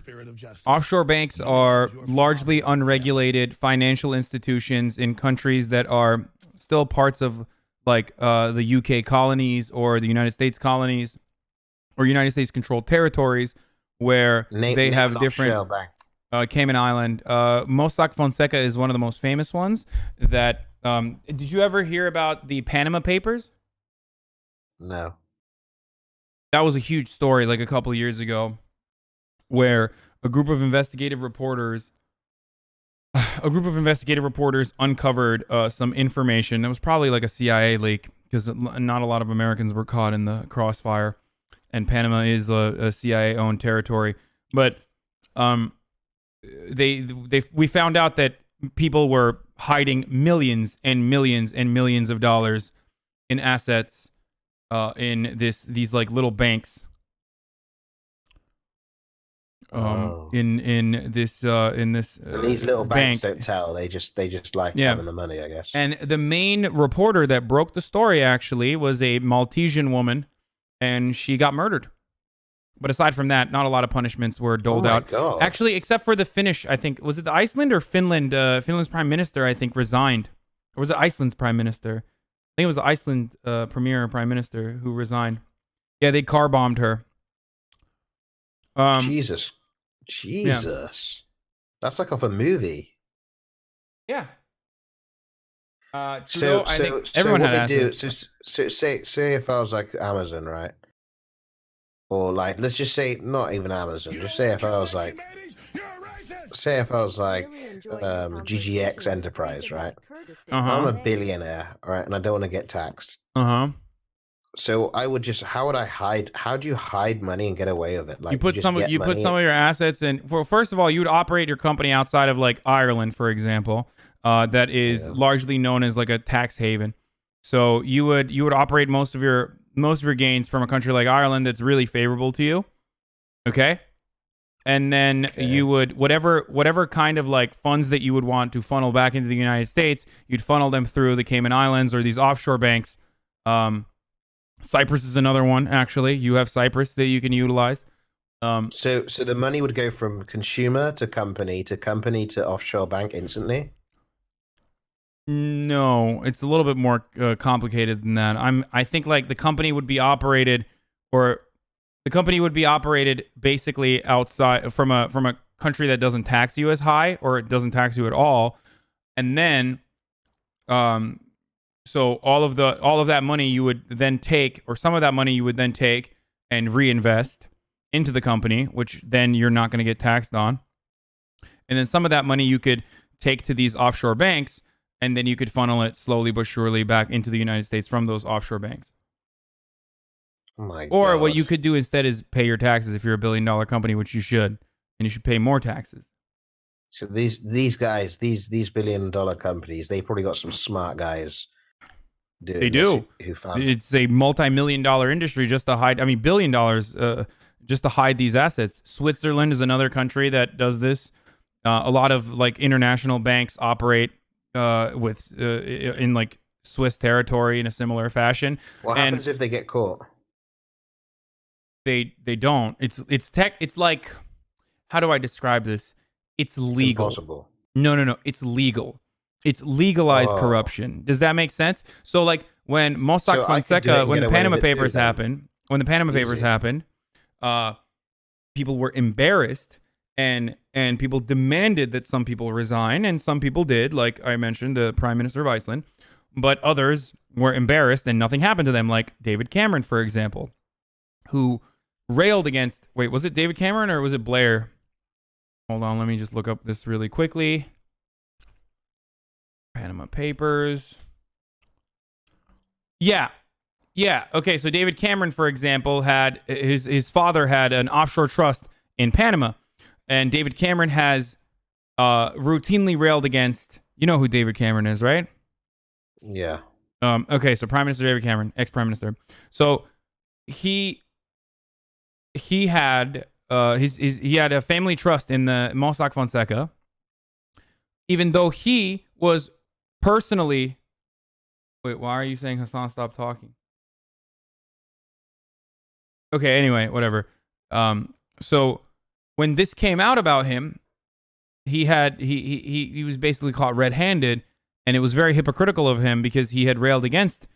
Offshore banks are largely unregulated financial institutions in countries that are still parts of like the UK colonies or the United States colonies or United States controlled territories where they have different Cayman Island. Mossack Fonseca is one of the most famous ones. That did you ever hear about the Panama Papers? No. That was a huge story like a couple of years ago where a group of investigative reporters uncovered some information that was probably like a CIA leak because not a lot of Americans were caught in the crossfire, and Panama is a CIA-owned territory. But we found out that people were hiding millions and millions and millions of dollars in assets in these like little banks. In this And these little banks don't tell. They just like having the money, I guess. And the main reporter that broke the story actually was a Maltesian woman, and she got murdered. But aside from that, not a lot of punishments were doled out. God. Actually, except for the Finnish, I think, was it the Iceland or Finland? Finland's prime minister, I think, resigned. Or was it Iceland's prime minister? I think it was the Iceland premier prime minister who resigned. Yeah, they car bombed her. Jesus. That's like off a movie. Yeah. So I think everyone had assets. So say if I was like Amazon, right? Or like, let's just say not even Amazon. Just say if I was like GGX Enterprise, right? I'm a billionaire, right? And I don't want to get taxed. So I would just, how would I hide? How do you hide money and get away with it? Like you put some of your assets in. Well, first of all, you would operate your company outside of like Ireland, for example, that is largely known as like a tax haven. So you would operate most of your gains from a country like Ireland that's really favorable to you. Okay. And then you would whatever kind of like funds that you would want to funnel back into the United States, you'd funnel them through the Cayman Islands or these offshore banks. Cyprus is another one, actually. You have Cyprus that you can utilize. So the money would go from consumer to company to offshore bank instantly? No, it's a little bit more complicated than that. I think like the company would be operated basically outside from a country that doesn't tax you as high, or it doesn't tax you at all. And then so all of that money you would then take, or some of that money you would then take and reinvest into the company, which then you're not going to get taxed on. And then some of that money you could take to these offshore banks, and then you could funnel it slowly but surely back into the United States from those offshore banks. Oh my God. Or what you could do instead is pay your taxes if you're a billion-dollar company, which you should, and you should pay more taxes. So these guys, these billion-dollar companies, they probably got some smart guys. They do. It's a multi-million-dollar industry just to hide. I mean, $1 billion just to hide these assets. Switzerland is another country that does this. A lot of like international banks operate in like Swiss territory in a similar fashion. What happens if they get caught? They don't. It's like, how do I describe this? It's legal. It's impossible. No. It's legal. It's legalized corruption. Does that make sense? So like when Mossack Fonseca, when the Panama Papers happened, people were embarrassed and people demanded that some people resign, and some people did, like I mentioned, the Prime Minister of Iceland, but others were embarrassed and nothing happened to them, like David Cameron, for example, who railed against, wait, was it David Cameron or was it Blair? Hold on, let me just look up this really quickly. Panama Papers. Yeah. Okay, so David Cameron, for example, had his father had an offshore trust in Panama, and David Cameron has routinely railed against. You know who David Cameron is, right? Yeah. Okay, so Prime Minister David Cameron, ex-Prime Minister. So he had he had a family trust in the Mossack Fonseca, even though he was personally. Wait, why are you saying Hasan stop talking? Okay, anyway, whatever. So when this came out about him, he was basically caught red-handed, and it was very hypocritical of him because he had railed against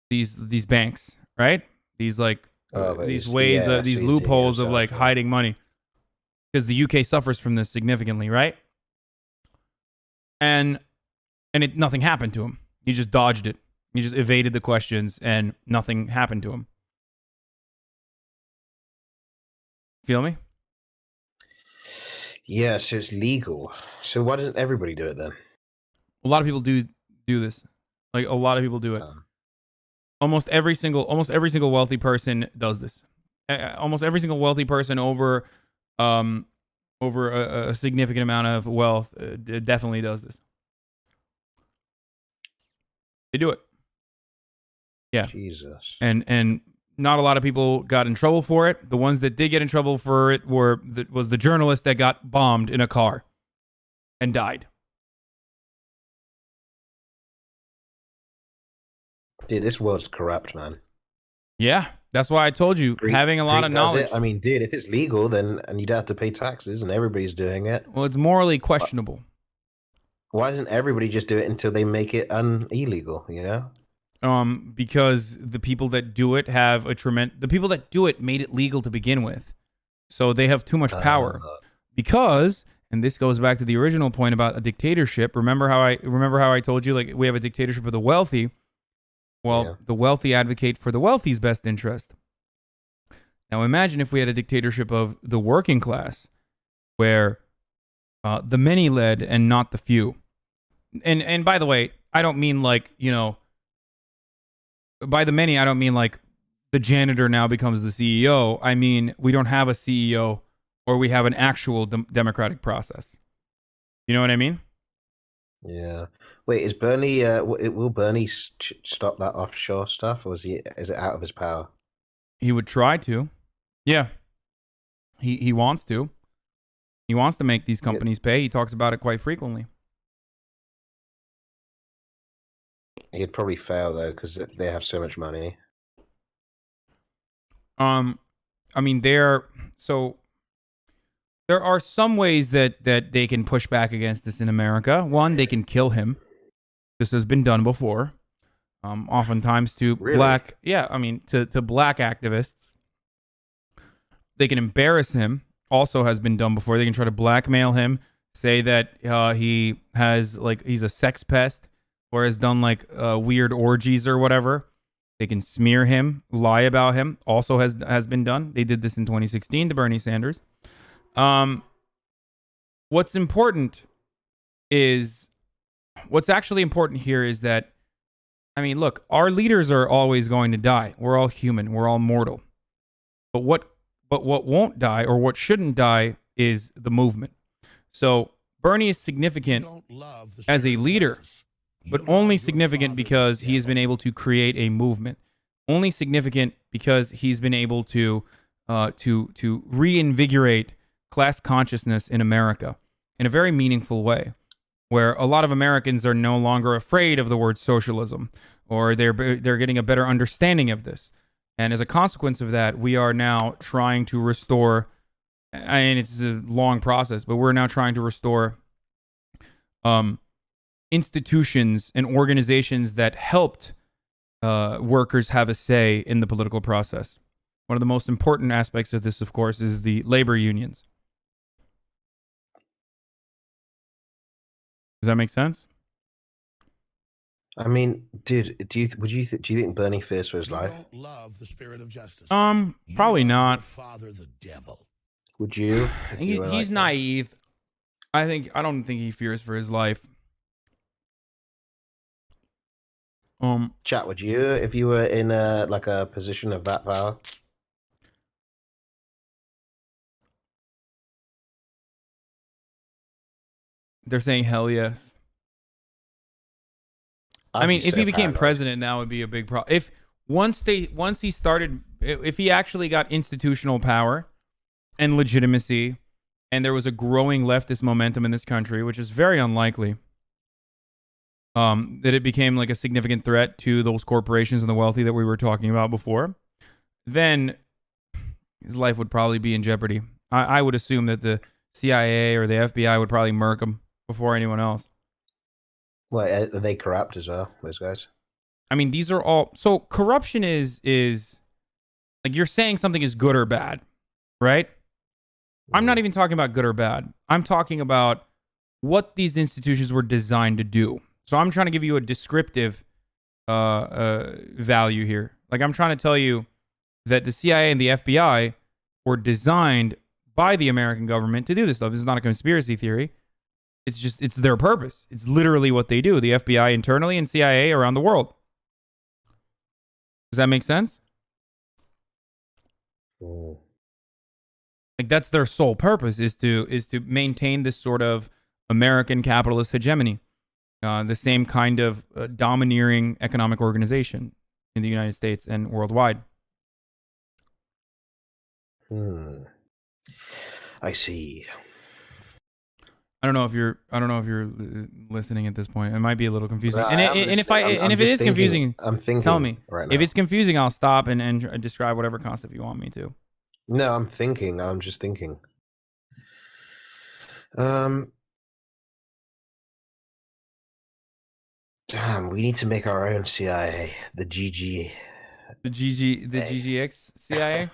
these banks, right? These these ways, these loopholes of like hiding money, because the UK suffers from this significantly, right? And nothing happened to him. He just dodged it. He just evaded the questions, and nothing happened to him. Feel me? Yeah, so it's legal. So why doesn't everybody do it then? A lot of people do this. Like, a lot of people do it. Almost every single wealthy person does this. Almost every single wealthy person over a significant amount of wealth definitely does this. They do it. Yeah. Jesus. And not a lot of people got in trouble for it. The ones that did get in trouble for it was the journalist that got bombed in a car and died. Dude, this world's corrupt, man. Yeah, that's why I told you, having a lot of knowledge. I mean, dude, if it's legal, then and you don't have to pay taxes, and everybody's doing it. Well, it's morally questionable. Why doesn't everybody just do it until they make it illegal? You know. Because the people that do it have the people that do it made it legal to begin with. So they have too much power. Because, and this goes back to the original point about a dictatorship. Remember how I told you, like, we have a dictatorship of the wealthy. Well, the wealthy advocate for the wealthy's best interest. Now imagine if we had a dictatorship of the working class, where the many led and not the few. And by the way, I don't mean like, by the many, I don't mean like the janitor now becomes the CEO. I mean, we don't have a CEO, or we have an actual democratic process. You know what I mean? Yeah. Wait, is Bernie? Will Bernie stop that offshore stuff, or is it out of his power? He would try to. Yeah. He wants to. He wants to make these companies pay. He talks about it quite frequently. He'd probably fail though, because they have so much money. I mean, there are some ways that they can push back against this in America. One, they can kill him. This has been done before. Oftentimes to black activists. They can embarrass him. Also has been done before. They can try to blackmail him, say that he's a sex pest, or has done weird orgies or whatever. They can smear him, lie about him. Also has been done. They did this in 2016 to Bernie Sanders. What's actually important here is that, I mean, look, our leaders are always going to die. We're all human. We're all mortal. But what won't die, or what shouldn't die, is the movement. So Bernie is significant as a leader, but only significant because he has been able to create a movement. Only significant because he's been able to reinvigorate class consciousness in America in a very meaningful way, where a lot of Americans are no longer afraid of the word socialism, or they're getting a better understanding of this. And as a consequence of that, we are now trying to restore, and it's a long process, but we're now trying to restore institutions and organizations that helped workers have a say in the political process. One of the most important aspects of this, of course, is the labor unions. Does that make sense? I mean, dude, do you think Bernie fears for his life? Love the spirit of justice. Probably not. Father, the devil. Would you? He's naive. I don't think he fears for his life. Chat, would you if you were in a position of that power? They're saying hell yes. I mean, if he became president, that would be a big problem. If once he actually got institutional power and legitimacy, and there was a growing leftist momentum in this country, which is very unlikely, that it became like a significant threat to those corporations and the wealthy that we were talking about before, then his life would probably be in jeopardy. I would assume that the CIA or the FBI would probably murk him before anyone else. Well, are they corrupt as well, those guys? I mean, these are all... So corruption is like you're saying something is good or bad, right? I'm not even talking about good or bad. I'm talking about what these institutions were designed to do. So I'm trying to give you a descriptive value here. Like I'm trying to tell you that the CIA and the FBI were designed by the American government to do this stuff. This is not a conspiracy theory. It's their purpose. It's literally what they do. The FBI internally and CIA around the world. Does that make sense? Like that's their sole purpose is to maintain this sort of American capitalist hegemony, the same kind of domineering economic organization in the United States and worldwide. I see. I don't know if you're listening at this point. It might be a little confusing. Well, And if it is confusing, I'm thinking. Tell me. Right now. If it's confusing, I'll stop and describe whatever concept you want me to. No, I'm thinking. I'm just thinking. Damn, we need to make our own CIA. The GGX CIA.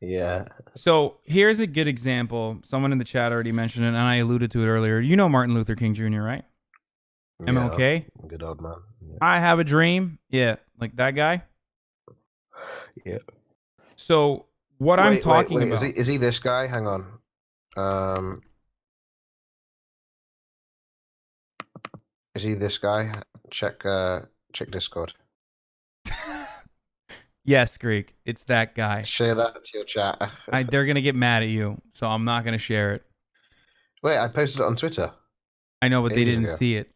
Yeah. So here's a good example. Someone in the chat already mentioned it, and I alluded to it earlier. You know Martin Luther King Jr., right? MLK. Good old man. Yeah. I have a dream. Yeah, like that guy. Yeah. So what I'm talking about is he this guy? Hang on. Is he this guy? Check Discord. Yes, Greek. It's that guy. Share that to your chat. They're gonna get mad at you, so I'm not gonna share it. Wait, I posted it on Twitter. I know, but they didn't see it.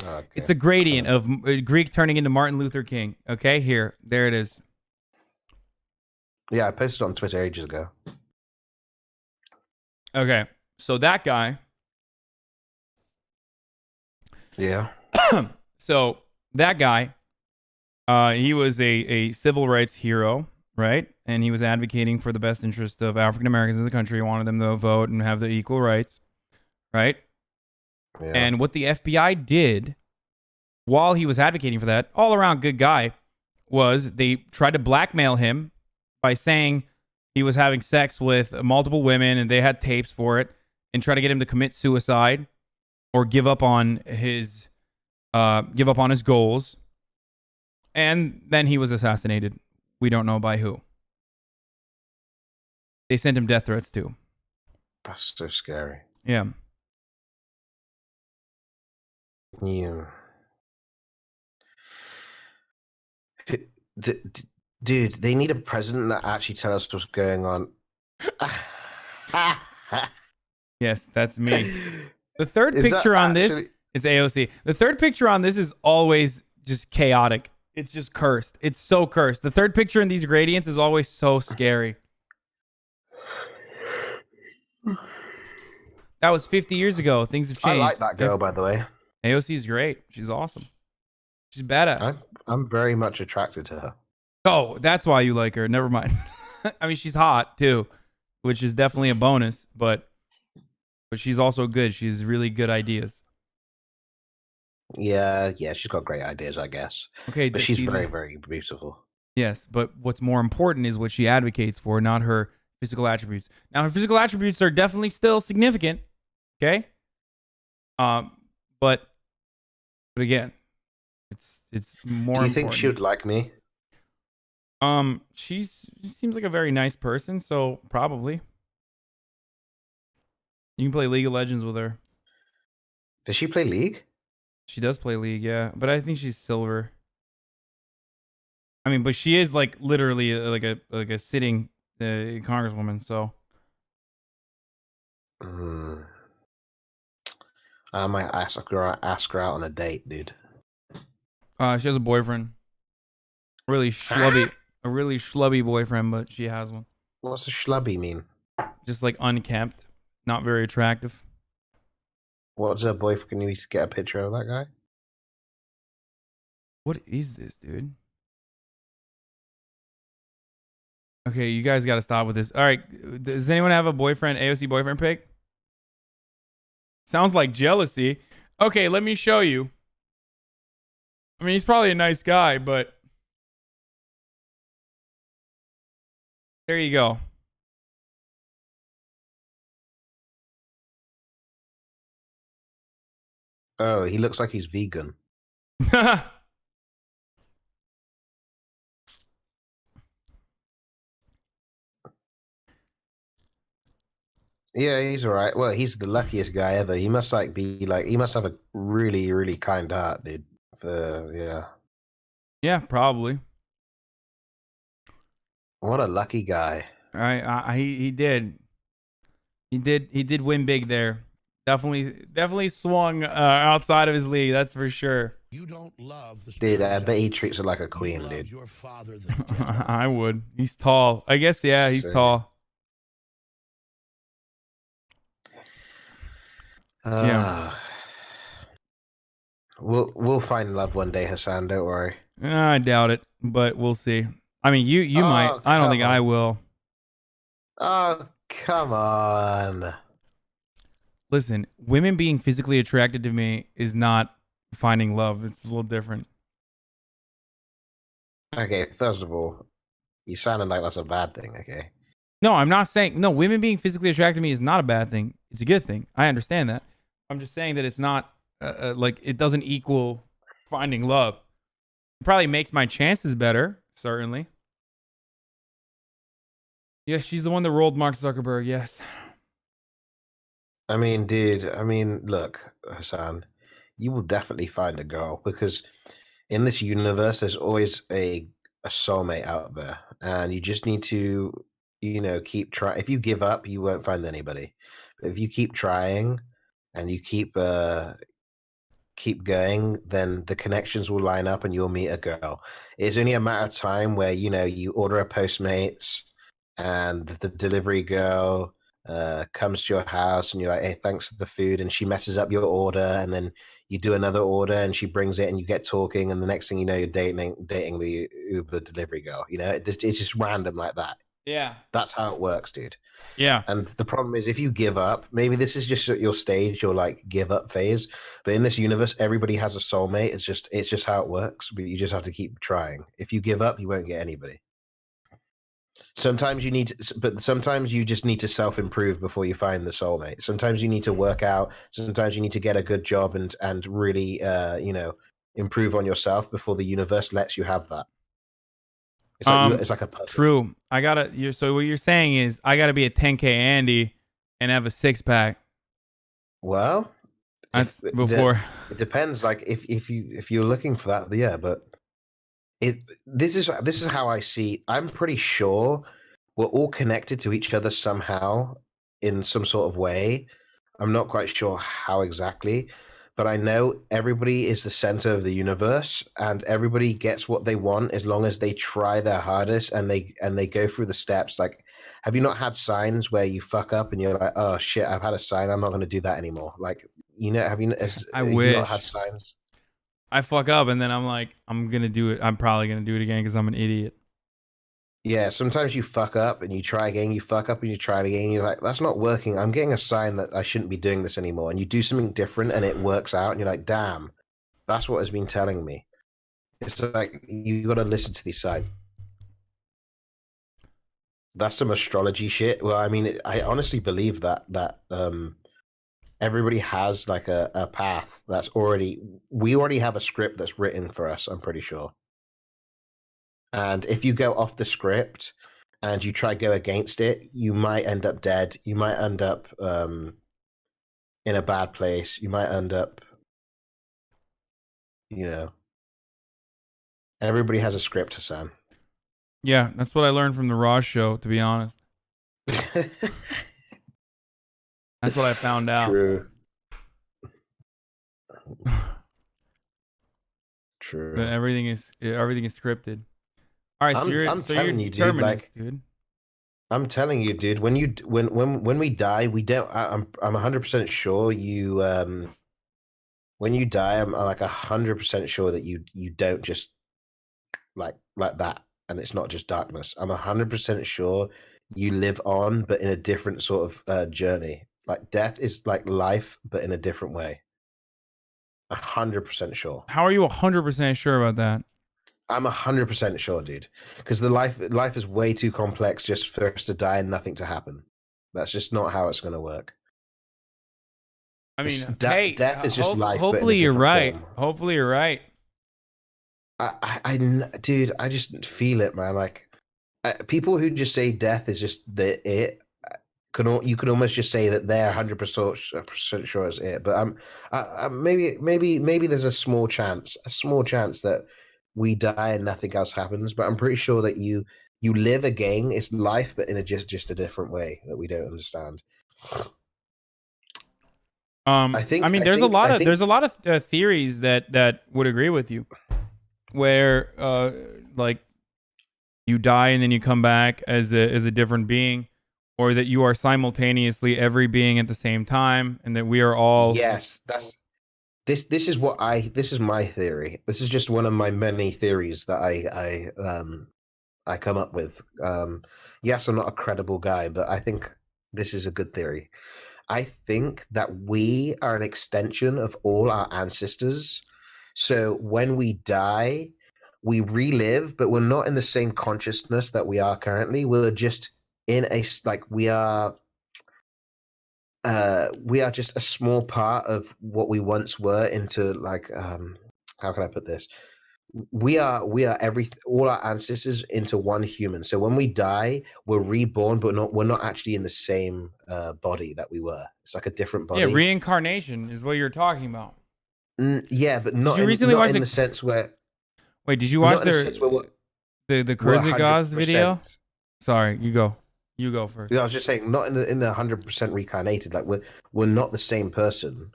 Okay. It's a gradient of Greek turning into Martin Luther King. Okay, there it is. Yeah, I posted it on Twitter ages ago. Okay, so that guy. Yeah. So that guy, he was a civil rights hero, right? And he was advocating for the best interest of African Americans in the country. He wanted them to vote and have the equal rights, right? Yeah. And what the FBI did while he was advocating for that, all around good guy, was they tried to blackmail him by saying he was having sex with multiple women and they had tapes for it, and try to get him to commit suicide or give up on his goals. And then he was assassinated. We don't know by who. They sent him death threats too. That's so scary. Yeah. Yeah. Dude, they need a president that actually tells us what's going on. Yes, that's me. The third picture on this is AOC. The third picture on this is always just chaotic. It's just cursed. It's so cursed. The third picture in these gradients is always so scary. That was 50 years ago. Things have changed. I like that girl, by the way. AOC is great. She's awesome. She's badass. I'm very much attracted to her. Oh, that's why you like her. Never mind. I mean, she's hot too, which is definitely a bonus, but she's also good. She has really good ideas. Yeah, she's got great ideas, I guess. Okay, but she's very, very beautiful. Yes, but what's more important is what she advocates for, not her physical attributes. Now, her physical attributes are definitely still significant. Okay, but again, it's more. Do you think she would like me? She seems like a very nice person, so probably. You can play League of Legends with her. Does she play League? She does play League, yeah, but I think she's silver. I mean, but she is like literally like a sitting congresswoman, so. I might ask her out on a date, dude. She has a boyfriend. A really schlubby boyfriend, but she has one. What's a schlubby mean? Just like unkempt, not very attractive. What's her boyfriend need to get a picture of that guy? What is this, dude? Okay, you guys got to stop with this. All right, does anyone have a boyfriend, AOC boyfriend pic? Sounds like jealousy. Okay, let me show you. I mean, he's probably a nice guy, but there you go. Oh, he looks like he's vegan. Yeah, he's all right. Well, he's the luckiest guy ever. He must he must have a really, really kind heart, dude. Yeah. Yeah, probably. What a lucky guy. He did. He did win big there. Definitely swung outside of his league. That's for sure. You don't love the Dude, I bet he treats her like a queen, dude. your father, the devil. I would. He's tall. I guess, yeah, he's tall. Yeah. We'll find love one day, Hasan. Don't worry. I doubt it, but we'll see. I mean, you might. I don't think I will. Oh, come on. Listen, women being physically attracted to me is not finding love. It's a little different. Okay, first of all, you sounded like that's a bad thing, okay? No, I'm not saying... No, women being physically attracted to me is not a bad thing. It's a good thing. I understand that. I'm just saying that it's not... like, it doesn't equal finding love. It probably makes my chances better, certainly. Yes, she's the one that rolled Mark Zuckerberg, yes. I mean, dude, look, Hasan, you will definitely find a girl because in this universe, there's always a soulmate out there. And you just need to, keep trying. If you give up, you won't find anybody. But if you keep trying and you keep going, then the connections will line up and you'll meet a girl. It's only a matter of time where, you order a Postmates and the delivery girl comes to your house and you're like, hey, thanks for the food, and she messes up your order, and then you do another order and she brings it and you get talking, and the next thing you know, you're dating the Uber delivery girl. It's just random like that. Yeah. That's how it works, dude. Yeah. And the problem is, if you give up, maybe this is just at your stage, your like give up phase. But in this universe, everybody has a soulmate. It's just how it works. But you just have to keep trying. If you give up, you won't get anybody. Sometimes sometimes you just need to self-improve before you find the soulmate. Sometimes you need to work out. Sometimes you need to get a good job and really improve on yourself before the universe lets you have that. It's like a puzzle. True. So what you're saying is I gotta be a 10K Andy and have a 6-pack. Well, that's before. It depends. Like if you're looking for that, yeah. But this is how I see. I'm pretty sure we're all connected to each other somehow in some sort of way. I'm not quite sure how exactly. But I know everybody is the center of the universe, and everybody gets what they want as long as they try their hardest and they go through the steps. Like, have you not had signs where you fuck up and you're like, oh shit, I've had a sign, I'm not going to do that anymore? Like, have you? I wish wish. You not had signs. I fuck up and then I'm like, I'm gonna do it. I'm probably gonna do it again because I'm an idiot. Yeah, sometimes you fuck up and you try again, you fuck up and you try it again, and you're like, that's not working. I'm getting a sign that I shouldn't be doing this anymore. And you do something different and it works out, and you're like, damn, that's what has been telling me. It's like, you got to listen to these signs. That's some astrology shit. Well, I mean, I honestly believe that everybody has like a path that's we already have a script that's written for us, I'm pretty sure. And if you go off the script and you try to go against it, you might end up dead. You might end up in a bad place. You might end up, everybody has a script, Hasan. Yeah, that's what I learned from the Raw show, to be honest. That's what I found out. True. True. That everything is scripted. All right, I'm telling you, dude. Like, dude. I'm telling you, dude. When we die, we don't. I'm 100% sure you. When you die, I'm like 100% sure that you don't just like that. and it's not just darkness. I'm 100% sure you live on, but in a different sort of journey. Like death is like life, but in a different way. 100% sure. How are you 100% sure about that? I'm 100% sure, dude. Because the life is way too complex just for us to die and nothing to happen. That's just not how it's going to work. I mean, death is just life. Hopefully you're right. Form. Hopefully you're right. Dude, I just feel it, man. Like people who just say death is just it. You could almost just say that they're 100% sure it's it. But maybe there's a small chance that we die and nothing else happens. But I'm pretty sure that you live again. It's life, but in just a different way that we don't understand. There's a lot of theories that would agree with you, where like you die and then you come back as a different being, or that you are simultaneously every being at the same time, and that we are all. Yes, this is my theory. This is just one of my many theories that I come up with. Yes, I'm not a credible guy, but I think this is a good theory. I think that we are an extension of all our ancestors. So when we die, we relive, but we're not in the same consciousness that we are currently. We're just in we are just a small part of what we once were into how can I put this? We are all our ancestors into one human. So when we die, we're reborn, but we're not actually in the same body that we were. It's like a different body. Yeah, reincarnation is what you're talking about. Yeah, but not in the sense where. Wait, did you watch the Kurzagaz video? Sorry, you go first. Yeah, I was just saying, not in the 100% reincarnated. Like we're not the same person,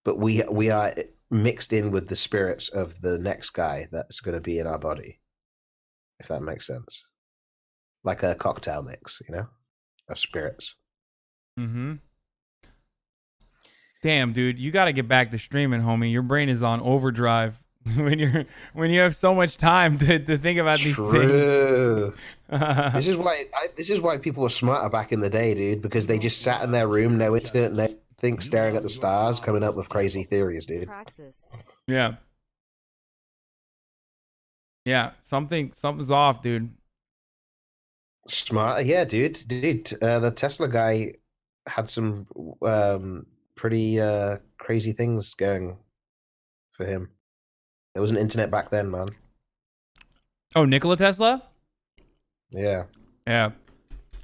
but we are mixed in with the spirits of the next guy that's going to be in our body, if that makes sense. Like a cocktail mix, of spirits. Mm-hmm. Damn, dude, you got to get back to streaming, homie. Your brain is on overdrive when you have so much time to think about these things. This is why people were smarter back in the day, dude, because they just sat in their room, no internet, no thing, staring at the stars, coming up with crazy theories, dude. Yeah. Yeah, something's off, dude. Smart, yeah, dude. The Tesla guy had some pretty crazy things going for him. There wasn't internet back then, man. Oh, Nikola Tesla? Yeah. Yeah.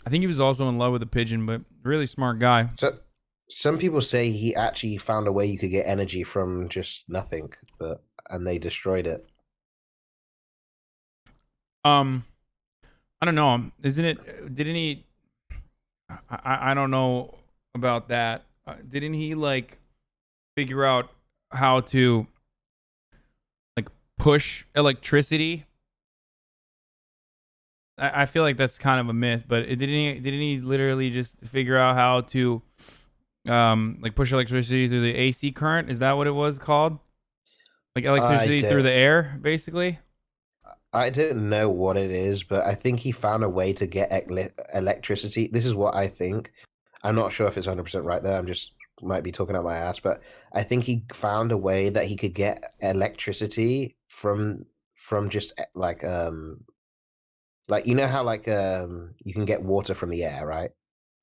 I think he was also in love with a pigeon, but really smart guy. So some people say he actually found a way you could get energy from just nothing, and they destroyed it. I don't know. Didn't he? I don't know about that. Didn't he figure out how to push electricity? I feel like that's kind of a myth, but didn't he literally just figure out how to push electricity through the AC current? Is that what it was called? Like electricity through the air, basically? I don't know what it is, but I think he found a way to get electricity. This is what I think. I'm not sure if it's 100% right there. I'm just might be talking out my ass, but I think he found a way that he could get electricity from just how you can get water from the air, right?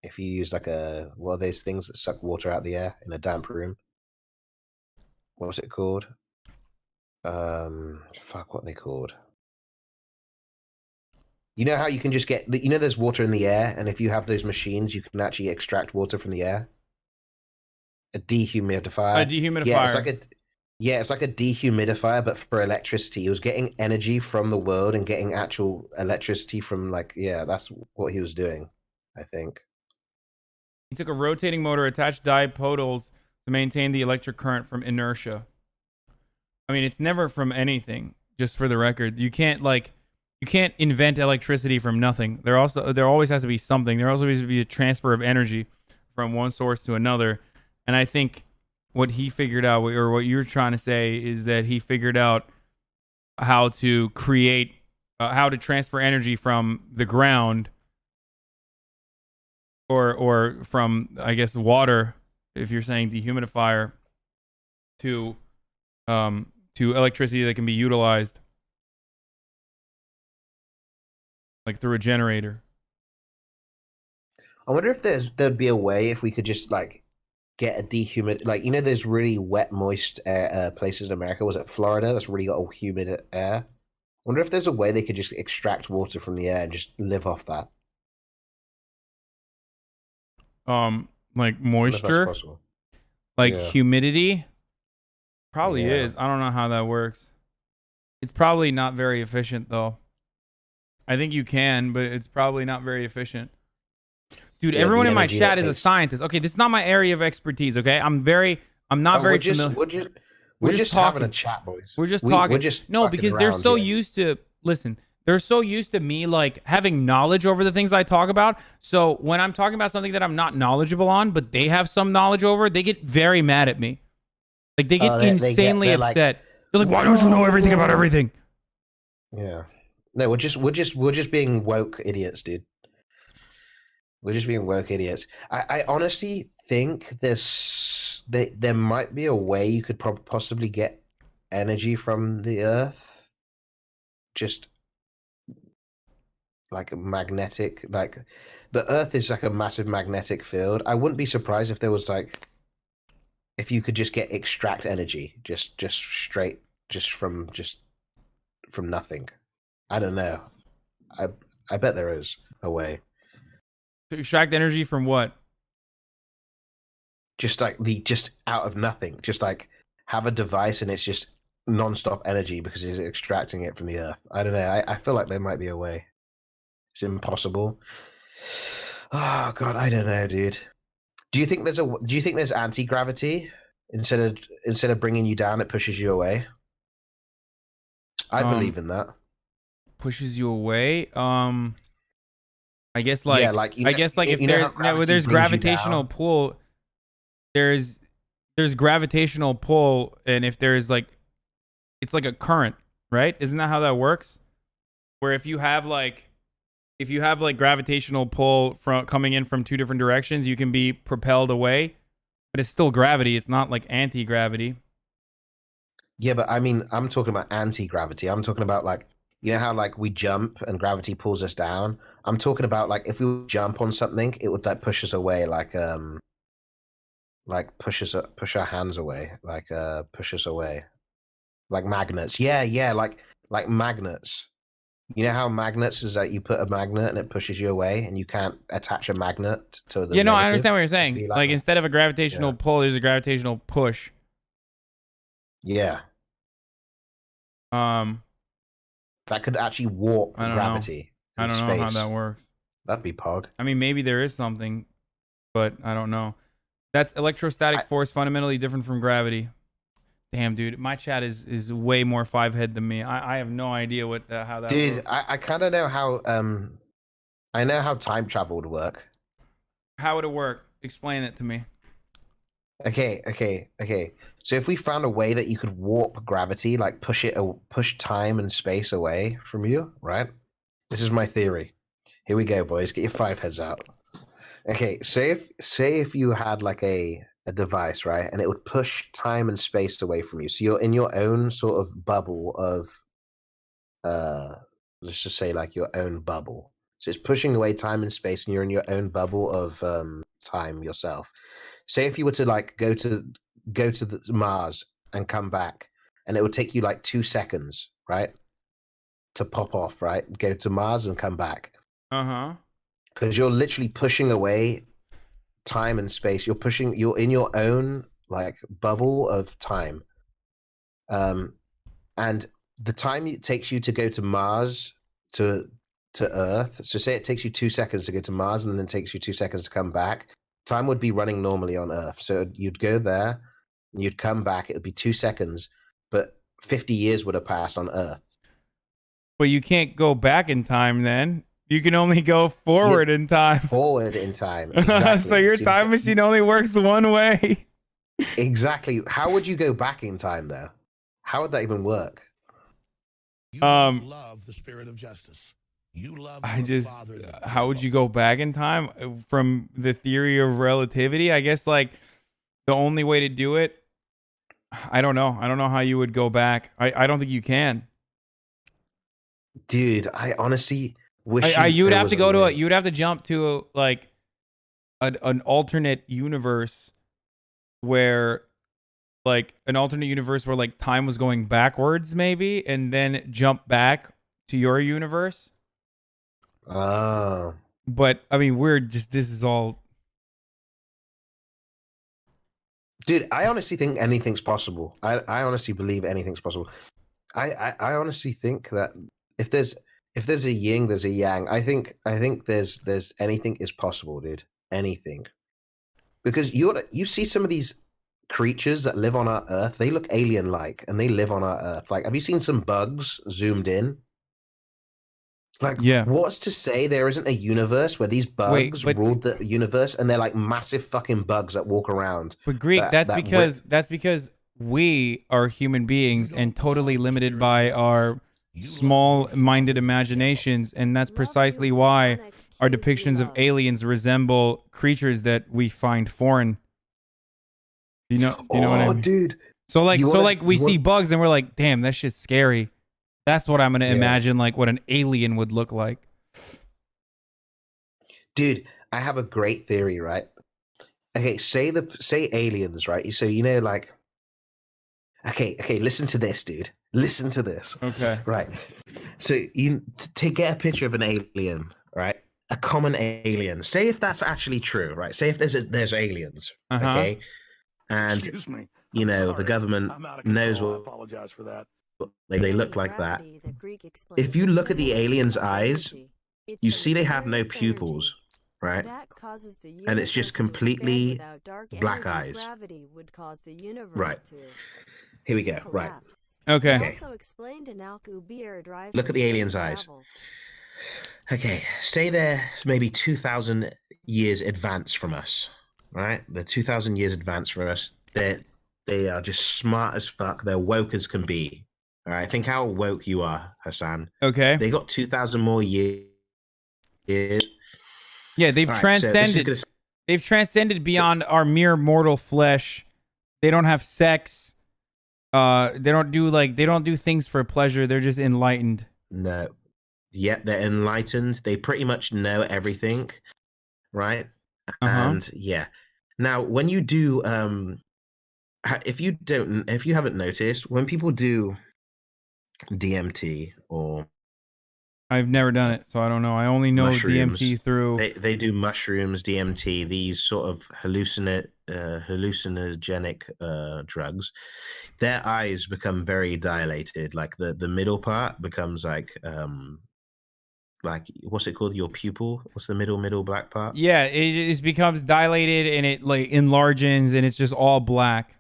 If you use what are those things that suck water out the air in a damp room? What's it called? What are they called? You know how you can just get, there's water in the air, and if you have those machines, you can actually extract water from the air. A dehumidifier. A dehumidifier. Yeah, it's like a dehumidifier, but for electricity. He was getting energy from the world and getting actual electricity from that's what he was doing, I think. He took a rotating motor, attached dipotals to maintain the electric current from inertia. I mean, it's never from anything, just for the record. You can't invent electricity from nothing. There always has to be something. There also has to be a transfer of energy from one source to another. And I think what he figured out, or what you're trying to say, is that he figured out how to create how to transfer energy from the ground or from, I guess, water, if you're saying dehumidifier, to electricity that can be utilized, like through a generator. I wonder if there'd be a way if we could just like get a dehumid, like, you know, there's really wet, moist places in America. Was it Florida? That's really got all humid air. I wonder if there's a way they could just extract water from the air and just live off that. Like I wonder if that's moisture, possible. like Yeah. humidity. Probably Yeah. is. I don't know how that works. It's probably not very efficient though. I think you can, but it's probably not very efficient. Dude, Yeah, everyone the in my energy chat that is a takes- scientist. Okay, this is not my area of expertise, okay? I'm not very familiar. We're just talking. having a chat, boys. We're just We're talking. just no, fucking because they're around so here. used to listen. They're so used to me like having knowledge over the things I talk about. So when I'm talking about something that I'm not knowledgeable on, but they have some knowledge over, they get very mad at me. Like they get insanely they're like, upset. They're like, "Why don't you know everything about everything?" Yeah. No, we're just being woke idiots, dude. We're just being woke idiots. I honestly think there might be a way you could possibly get energy from the Earth, just like a magnetic, like the Earth is like a massive magnetic field. I wouldn't be surprised if there was like, if you could just extract energy, just straight, just from nothing. I don't know. I bet there is a way. To extract energy from what? Just like just out of nothing. Just like have a device and it's just non-stop energy because it's extracting it from the Earth. I don't know. I feel like there might be a way. It's impossible. Oh God, I don't know, dude. Do you think there's anti-gravity? Instead of bringing you down, it pushes you away? I believe in that. Pushes you away. I guess like, Yeah, like, you I know- guess like if you know how there's gravity brings you gravitational down? pull, there's gravitational pull, and if there's like, it's like a current, right? Isn't that how that works? Where if you have like gravitational pull from coming in from two different directions, you can be propelled away, but it's still gravity. It's not like anti-gravity. Yeah, but I mean, I'm talking about anti-gravity. I'm talking about like, you know how like we jump and gravity pulls us down? I'm talking about like if we jump on something, it would like push us away, like push our hands away, like push us away. Like magnets. Yeah, like magnets. You know how magnets is that you put a magnet and it pushes you away and you can't attach a magnet to the Yeah, no, I negative? understand what you're It'd saying. be Like that. instead of a gravitational pull, there's a gravitational push. Yeah. That could actually warp I don't gravity. know. I in don't know how space. that works. That'd be pog. I mean, maybe there is something, but I don't know. That's electrostatic force fundamentally different from gravity. Damn, dude, my chat is way more five-head than me. I have no idea what how that Dude, works. I kind of know how I know how time travel would work. How would it work? Explain it to me. Okay. So if we found a way that you could warp gravity, like push time and space away from you, right? This is my theory. Here we go, boys. Get your five heads out. Okay, say if you had like a device, right, and it would push time and space away from you. So you're in your own sort of bubble of let's just say like your own bubble. So it's pushing away time and space, and you're in your own bubble of time yourself. Say if you were to like go to Mars and come back, and it would take you like 2 seconds, right, to pop off, right, go to Mars and come back, because you're literally pushing away time and space. You're in your own like bubble of time, and the time it takes you to go to Mars to Earth. So say it takes you 2 seconds to go to Mars, and then it takes you 2 seconds to come back. Time would be running normally on Earth. So you'd go there, and you'd come back. It would be 2 seconds, but 50 years would have passed on Earth. But you can't go back in time then. You can only go forward in time. Forward in time. Exactly. So your time machine only works one way. Exactly. How would you go back in time, though? How would that even work? You don't love the spirit of justice. You love your father. How would you go back in time from the theory of relativity? I guess like the only way to do it, I don't know. I don't know how you would go back. I don't think you can. Dude, I honestly wish You would there have was to a go to way. you would have to jump to like an alternate universe where like an alternate universe where like time was going backwards maybe, and then jump back to your universe. Oh. But I mean, this is all. Dude, I honestly think anything's possible. I honestly believe anything's possible. I honestly think that if there's a yin, there's a yang. I think there's anything is possible, dude. Anything. Because you see some of these creatures that live on our Earth, they look alien-like, and they live on our Earth. Like, have you seen some bugs zoomed in? Like, yeah. What's to say there isn't a universe where these bugs ruled the universe, and they're like massive fucking bugs that walk around? But Greek, that's because we are human beings and totally limited by our small-minded imaginations, and that's precisely why our depictions of aliens resemble creatures that we find foreign. You know what I mean? Dude. So we see bugs and we're like, damn, that shit's scary. That's what I'm gonna imagine, like what an alien would look like. Dude, I have a great theory, right? Okay, say aliens, right? So like, okay, listen to this, dude. Listen to this. Okay. Right. So to get a picture of an alien, right? A common alien. Say if that's actually true, right? Say if there's aliens, okay? And Excuse me. the government knows I what apologize for that. they look like that. If you look at the aliens' eyes, you see they have no pupils, right? And it's just completely black eyes. Right. Here we go. Right. Okay. Look at the aliens' eyes. Okay. Say they're maybe 2,000 years advanced from us, right? They're 2,000 years advanced from us. They are just smart as fuck. They're woke as can be. All right. Think how woke you are, Hasan. Okay. They got 2,000 more years. Yeah, they've transcended. They've transcended beyond our mere mortal flesh. They don't have sex. They don't do things for pleasure. They're just enlightened. No. Yep, they're enlightened. They pretty much know everything, right? And yeah. Now, when you do, if you haven't noticed, when people do DMT or I've never done it, so I don't know. I only know mushrooms, DMT through. They do mushrooms, DMT, these sort of hallucinogenic drugs. Their eyes become very dilated. Like the middle part becomes like what's it called? Your pupil? What's the middle black part? Yeah, it becomes dilated and it like enlarges and it's just all black.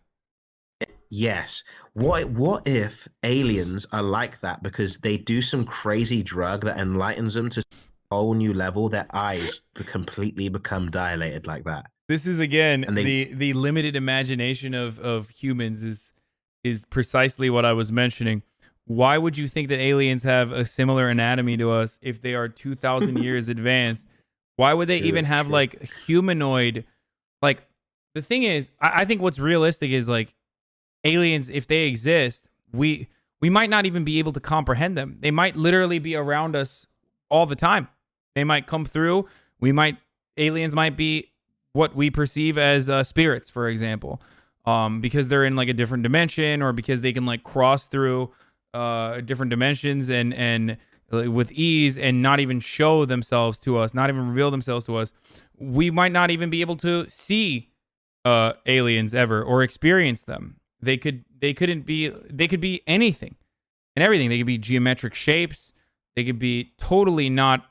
Yes. What if aliens are like that because they do some crazy drug that enlightens them to a whole new level? Their eyes completely become dilated like that. This is again the limited imagination of humans is precisely what I was mentioning. Why would you think that aliens have a similar anatomy to us if they are 2,000 years advanced? Why would they even have like humanoid? Like the thing is, I think what's realistic is like aliens, if they exist, we might not even be able to comprehend them. They might literally be around us all the time. They might come through. Aliens might be what we perceive as spirits, for example, because they're in like a different dimension or because they can like cross through different dimensions and with ease and not even show themselves to us, not even reveal themselves to us. We might not even be able to see aliens ever or experience them. They could be anything and everything. They could be geometric shapes. They could be totally not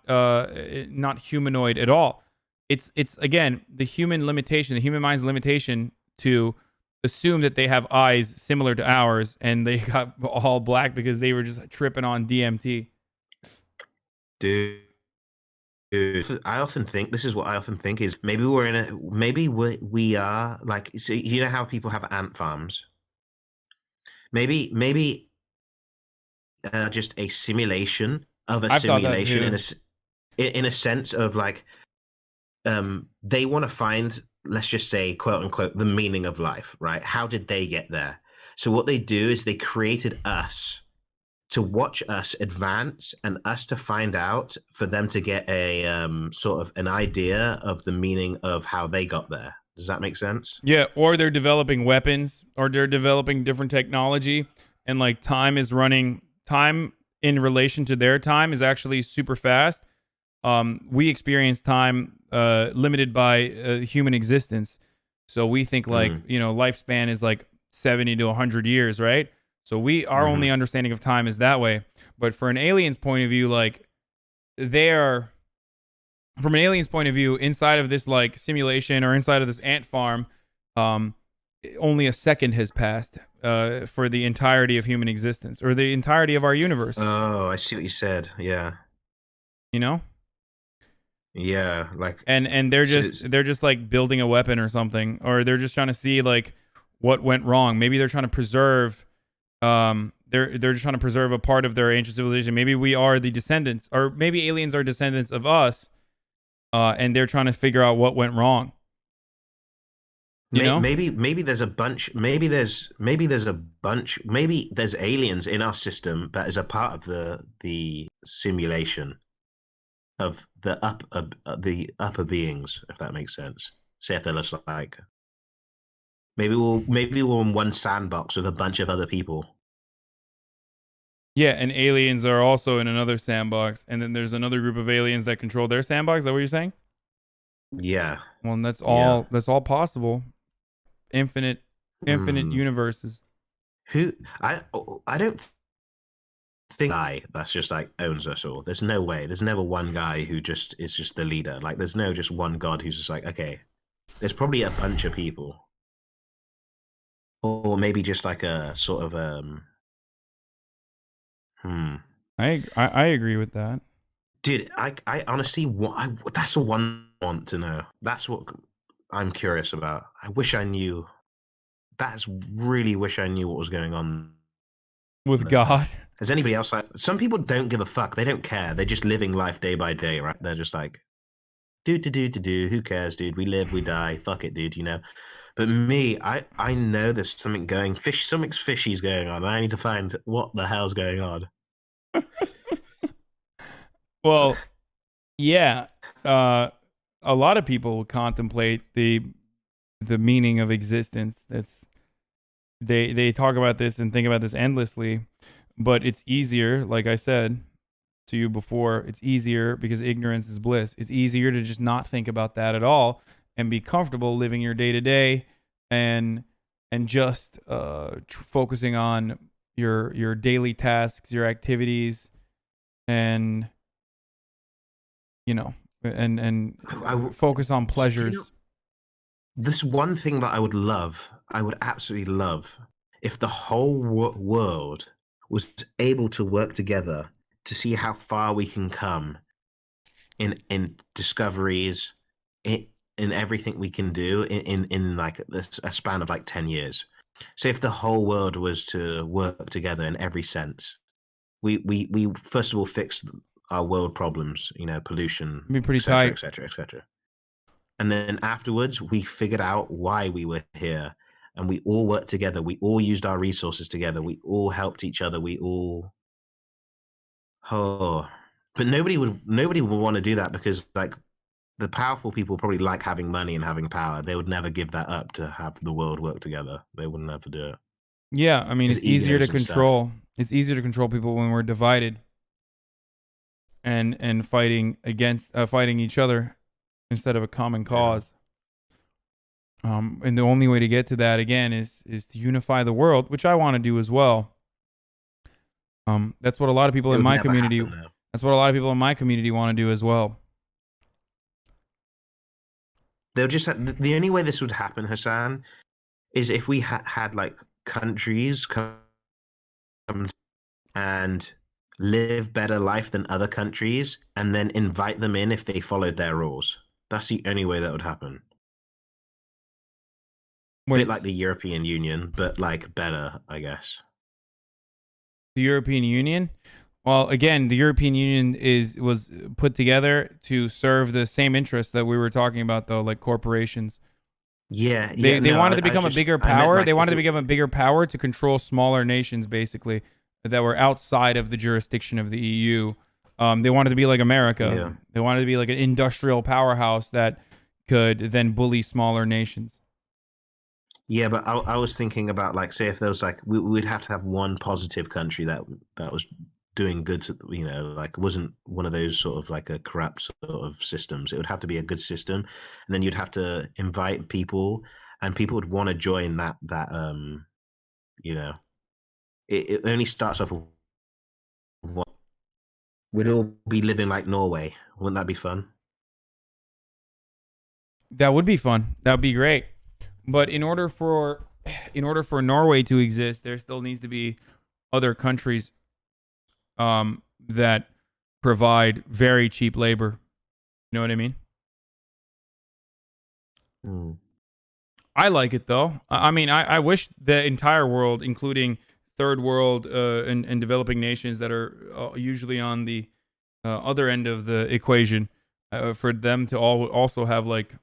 humanoid at all. It's again the human limitation, the human mind's limitation to assume that they have eyes similar to ours and they got all black because they were just tripping on DMT. Dude, I often think this is what I often think is maybe we are like, so you know how people have ant farms. Maybe just a simulation of a I've thought that simulation too. in a sense of like they want to find, let's just say, quote unquote, the meaning of life, right? How did they get there? So what they do is they created us to watch us advance and us to find out, for them to get a sort of an idea of the meaning of how they got there. Does that make sense? Yeah, or they're developing weapons, or they're developing different technology, and like time in relation to their time is actually super fast. We experience time limited by human existence, so we think like lifespan is like 70 to 100 years, right? So our only understanding of time is that way. But for an alien's point of view, like from an alien's point of view, inside of this like simulation or inside of this ant farm, only a second has passed for the entirety of human existence, or the entirety of our universe. Oh, I see what you said. Yeah. You know? Yeah, like and they're just like building a weapon or something, or they're just trying to see like what went wrong. Maybe they're trying to preserve they're just trying to preserve a part of their ancient civilization. Maybe we are the descendants, or maybe aliens are descendants of us, and they're trying to figure out what went wrong. You know? Maybe there's a bunch. Maybe there's a bunch. Maybe there's aliens in our system that is a part of the simulation of the upper beings, if that makes sense. Say if they're just like, maybe we're in one sandbox with a bunch of other people. Yeah, and aliens are also in another sandbox, and then there's another group of aliens that control their sandbox. Is that what you're saying? Yeah. Well, and that's all possible. Infinite universes. I don't think that's just like owns us all. There's no way. There's never one guy who just is just the leader. Like there's no just one god who's just like, okay. There's probably a bunch of people. Or maybe just like a sort of I agree with that. Dude, I honestly that's the one I want to know. That's what I'm curious about. I wish I knew. Really wish I knew what was going on with God. Has anybody else like? Some people don't give a fuck. They don't care. They're just living life day by day, right? They're just like, do. Who cares, dude? We live, we die. Fuck it, dude. You know. But me, I know there's something going. Something's fishy's going on. I need to find what the hell's going on. Well, yeah. A lot of people contemplate the meaning of existence. They talk about this and think about this endlessly, but it's easier, like I said to you before, it's easier because ignorance is bliss. It's easier to just not think about that at all and be comfortable living your day to day and just focusing on your daily tasks, your activities, and and focus on pleasures. This one thing that I would absolutely love, if the whole world was able to work together to see how far we can come in discoveries, in everything we can do in like a span of like 10 years. So if the whole world was to work together in every sense, we first of all fix our world problems, pollution, it'd be pretty tight, etc. And then afterwards, we figured out why we were here, and we all worked together. We all used our resources together. We all helped each other. But nobody would want to do that, because like the powerful people probably like having money and having power. They would never give that up to have the world work together. They wouldn't ever do it. Yeah, I mean, it's easier to control. It's easier to control people when we're divided and fighting against fighting each other instead of a common cause. And the only way to get to that again is to unify the world, which I want to do as well. That's what a lot of people in my community. That's what a lot of people in my community want to do as well. They'll just the only way this would happen, Hasan, is if we had like countries come and live better life than other countries, and then invite them in if they followed their rules. That's the only way that would happen. A bit like the European Union, but like better, I guess. The European Union. Well, again, the European Union was put together to serve the same interests that we were talking about, though, like corporations. Yeah, They wanted to become a bigger power. Like they wanted to become a bigger power to control smaller nations, basically, that were outside of the jurisdiction of the EU. They wanted to be like America. Yeah. They wanted to be like an industrial powerhouse that could then bully smaller nations. Yeah, but I was thinking about, like, say if there was like we'd have to have one positive country that was doing good, to, you know, like wasn't one of those sort of like a corrupt sort of systems. It would have to be a good system, and then you'd have to invite people, and people would want to join that you know, it only starts off with one. We'd all be living like Norway. Wouldn't that be fun? That would be fun. That would be great. But in order for Norway to exist, there still needs to be other countries that provide very cheap labor. You know what I mean? I like it, though. I mean, I wish the entire world, including third world and developing nations that are usually on the other end of the equation, for them to also have like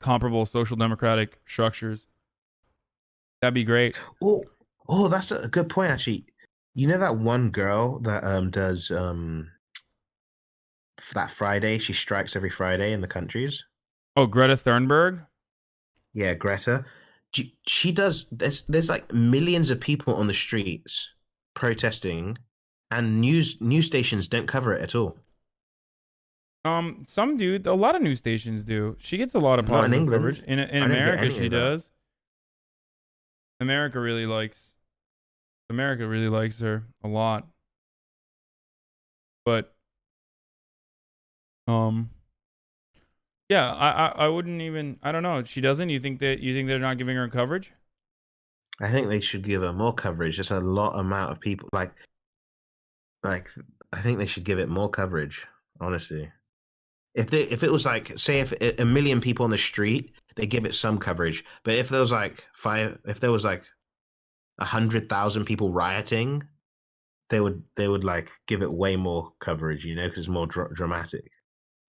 comparable social democratic structures. That'd be great. Oh, that's a good point, actually. You know that one girl that does that Friday? She strikes every Friday in the countries. Oh, Greta Thunberg? Yeah, Greta. She does. There's like millions of people on the streets protesting, and news stations don't cover it at all. Some do. A lot of news stations do. She gets a lot of Not in positive England. coverage. In I don't get America, any she of that. does. America really likes her a lot. But yeah, I wouldn't even, I don't know. She doesn't. You think they're not giving her coverage? I think they should give her more coverage. There's a lot amount of people. Like I think they should give it more coverage. Honestly, if it was like, say, if a million people on the street, they give it some coverage. But if there was like 100,000 people rioting, they would like give it way more coverage. You know, because it's more dramatic.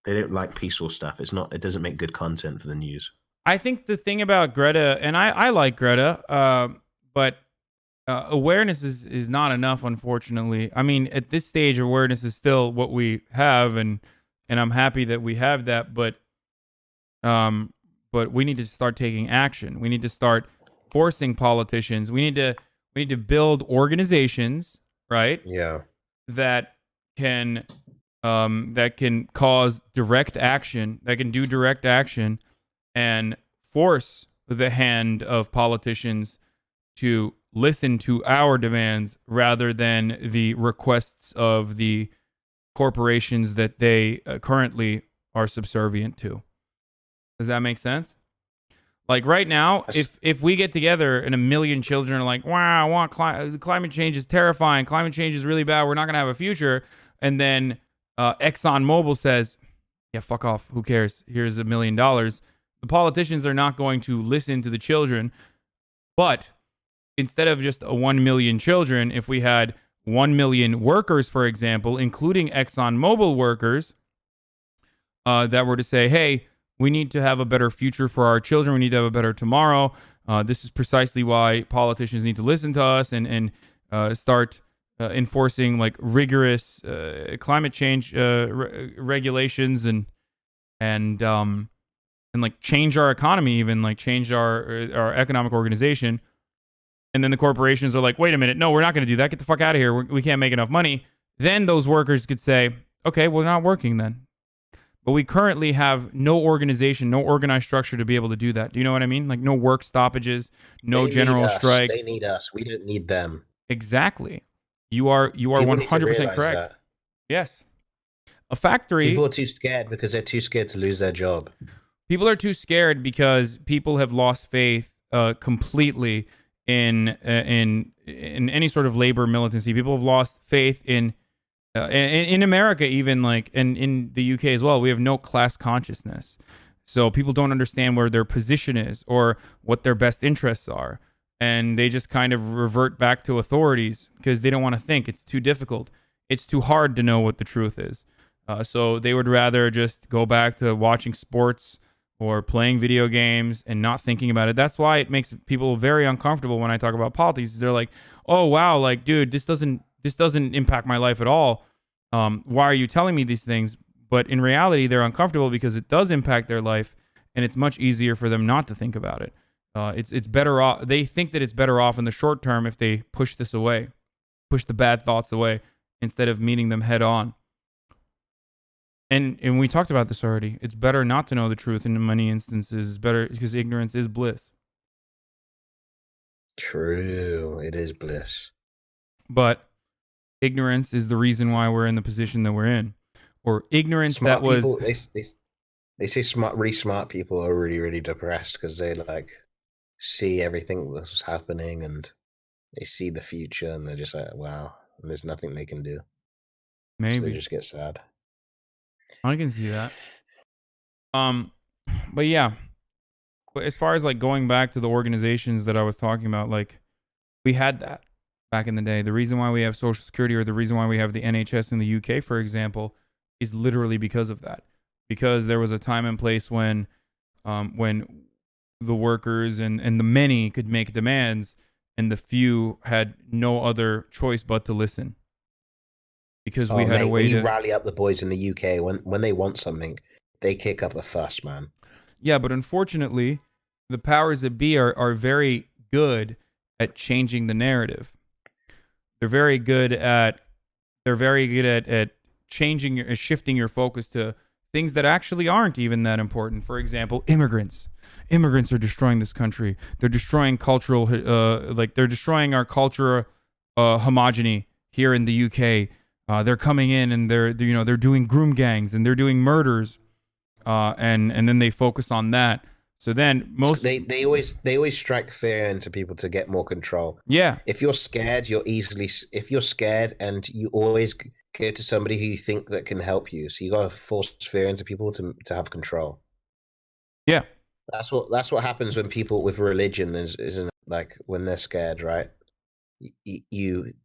They don't like peaceful stuff. It doesn't make good content for the news. I think the thing about Greta, and I like Greta, but awareness is not enough, unfortunately. I mean, at this stage, awareness is still what we have, and I'm happy that we have that. But we need to start taking action. We need to start forcing politicians. We need to build organizations, right? Yeah. That can cause direct action. That can do direct action, and force the hand of politicians to listen to our demands rather than the requests of the corporations that they currently are subservient to. Does that make sense? Like right now, if we get together and a million children are like, wow, I want climate change is terrifying. Climate change is really bad. We're not going to have a future. And then ExxonMobil says, yeah, fuck off. Who cares? Here's $1 million. The politicians are not going to listen to the children. But instead of just 1 million children, if we had 1 million workers, for example, including ExxonMobil workers, that were to say, hey, we need to have a better future for our children. We need to have a better tomorrow. This is precisely why politicians need to listen to us and start enforcing like rigorous climate change regulations and like change our economy, even like change our economic organization. And then the corporations are like, wait a minute, no, we're not going to do that. Get the fuck out of here. We can't make enough money. Then those workers could say, okay, we're not working then. But we currently have no organization, no organized structure to be able to do that. Do you know what I mean? Like no work stoppages, no general strikes. They need us. We don't need them. Exactly. You are 100% correct. That. Yes. A factory. People are too scared because they're too scared to lose their job. People are too scared because people have lost faith completely in any sort of labor militancy. People have lost faith in America, even like, and in the UK as well. We have no class consciousness, so people don't understand where their position is or what their best interests are. and they just kind of revert back to authorities because they don't want to think. It's too difficult. It's too hard to know what the truth is. So they would rather just go back to watching sports or playing video games and not thinking about it. That's why it makes people very uncomfortable when I talk about politics. They're like, "Oh wow, like dude, this doesn't impact my life at all. Why are you telling me these things?" But in reality, they're uncomfortable because it does impact their life, and it's much easier for them not to think about it. It's better off. They think that it's better off in the short term if they push this away, push the bad thoughts away instead of meeting them head on. And we talked about this already. It's better not to know the truth in many instances. It's better because ignorance is bliss. True, it is bliss. But ignorance is the reason why we're in the position that we're in, or ignorance Smart that was. people, they say really smart people are really, really depressed because they like see everything that's happening and they see the future and they're just like, wow, and there's nothing they can do. Maybe so they just get sad. I can see that. But yeah, but as far as like going back to the organizations that I was talking about, like we had that back in the day. The reason why we have Social Security, or the reason why we have the NHS in the UK, for example, is literally because of that. Because there was a time and place when the workers and the many could make demands, and the few had no other choice but to listen. Because we had a way when you to rally up the boys in the UK when they want something, they kick up a fuss, man. Yeah, but unfortunately, the powers that be are very good at changing the narrative. They're very good at changing, shifting your focus to things that actually aren't even that important. For example, immigrants. Immigrants are destroying this country. They're destroying cultural, they're destroying our culture homogeny here in the UK. They're coming in and they're doing groom gangs and they're doing murders, and then they focus on that. So then they always strike fear into people to get more control. Yeah. If you're scared, if you're scared, and you always go to somebody who you think that can help you. So you got to force fear into people to have control. Yeah. That's what happens when people with religion isn't like when they're scared, right?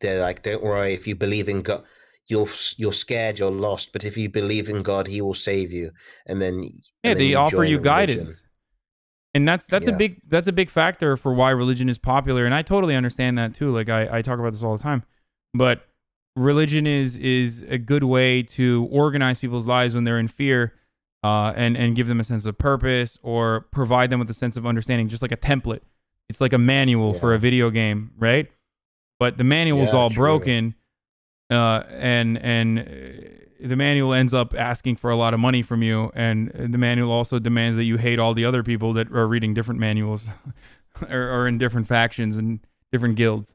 They're like, don't worry, if you believe in God. You're scared, you're lost, but if you believe in God, He will save you. And then they offer you guidance, and that's a big factor for why religion is popular. And I totally understand that too. Like I talk about this all the time, but religion is a good way to organize people's lives when they're in fear, and give them a sense of purpose or provide them with a sense of understanding, just like a template. It's like a manual for a video game, right? But the manual's all broken. And the manual ends up asking for a lot of money from you, and the manual also demands that you hate all the other people that are reading different manuals or in different factions and different guilds.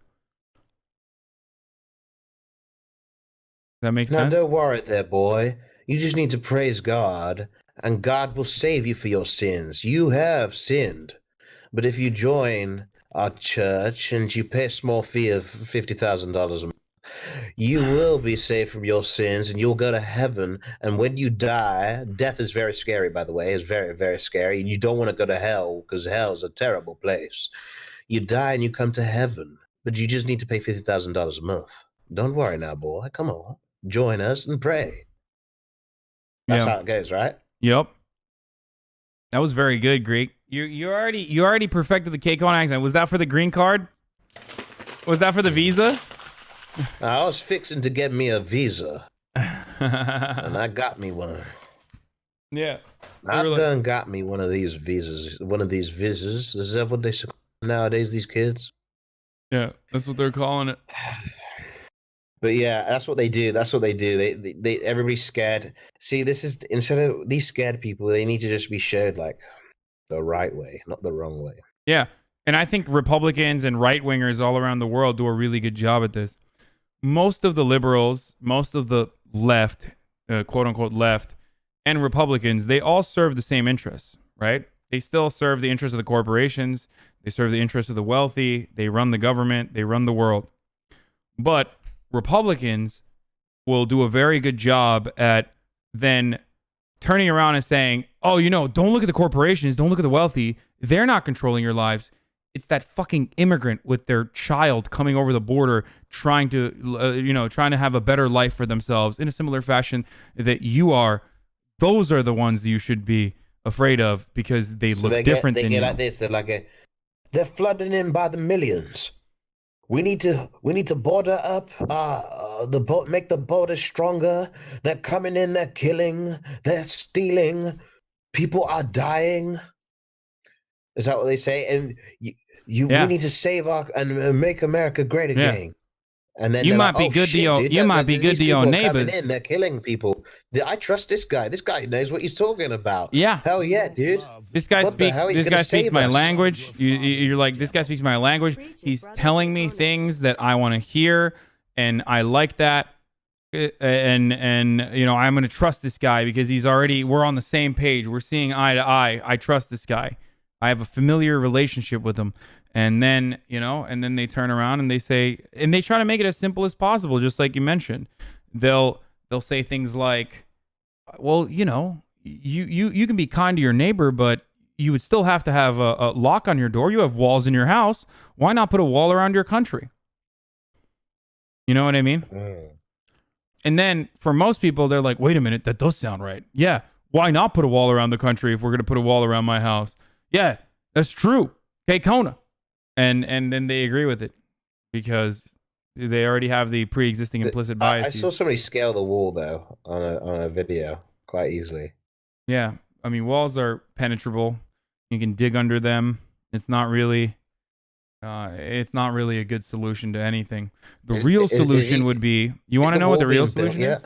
That makes sense? Now, don't worry there, boy. You just need to praise God, and God will save you for your sins. You have sinned. But if you join our church and you pay a small fee of $50,000 a month, you will be saved from your sins and you'll go to heaven. And when you die, death is very scary, by the way. It's very, very scary. And you don't want to go to hell because hell is a terrible place. You die and you come to heaven, but you just need to pay $50,000 a month. Don't worry now, boy. Come on. Join us and pray. That's how it goes, right? Yep. That was very good, Greek. You already perfected the K-Con accent. Was that for the green card? Was that for the visa? I was fixing to get me a visa, and I got me one. Yeah, I done got me one of these visas. One of these visas. Is that what they say nowadays? These kids. Yeah, that's what they're calling it. But yeah, that's what they do. That's what they do. They everybody's scared. See, this is instead of these scared people, they need to just be showed like the right way, not the wrong way. Yeah, and I think Republicans and right wingers all around the world do a really good job at this. Most of the liberals, most of the left, quote unquote left, and Republicans, they all serve the same interests, right? They still serve the interests of the corporations. They serve the interests of the wealthy. They run the government. They run the world. But Republicans will do a very good job at then turning around and saying, oh, don't look at the corporations. Don't look at the wealthy. They're not controlling your lives. It's that fucking immigrant with their child coming over the border, trying to, trying to have a better life for themselves in a similar fashion that you are. Those are the ones you should be afraid of because they look different than you. They get like this. They're like they're flooding in by the millions. We need to border up make the border stronger. They're coming in. They're killing. They're stealing. People are dying. Is that what they say? And we need to save and make America great again. And then you might be good to your neighbors. They're killing people. I trust this guy. This guy knows what he's talking about. Yeah. Hell yeah, dude. This guy speaks my language. You're like, this guy speaks my language. He's telling me things that I want to hear, and I like that. And I'm going to trust this guy because we're on the same page. We're seeing eye to eye. I trust this guy. I have a familiar relationship with him. And then, they turn around and they say, and they try to make it as simple as possible, just like you mentioned. They'll say things like, well, you can be kind to your neighbor, but you would still have to have a lock on your door. You have walls in your house. Why not put a wall around your country? You know what I mean? And then for most people, they're like, wait a minute, that does sound right. Yeah. Why not put a wall around the country if we're going to put a wall around my house? Yeah, that's true. Okay, Kona. And then they agree with it because they already have the pre-existing implicit biases. I saw somebody scale the wall though on a video quite easily. Yeah, I mean walls are penetrable. You can dig under them. It's not really a good solution to anything. The real solution would be. You want to know what the real solution is?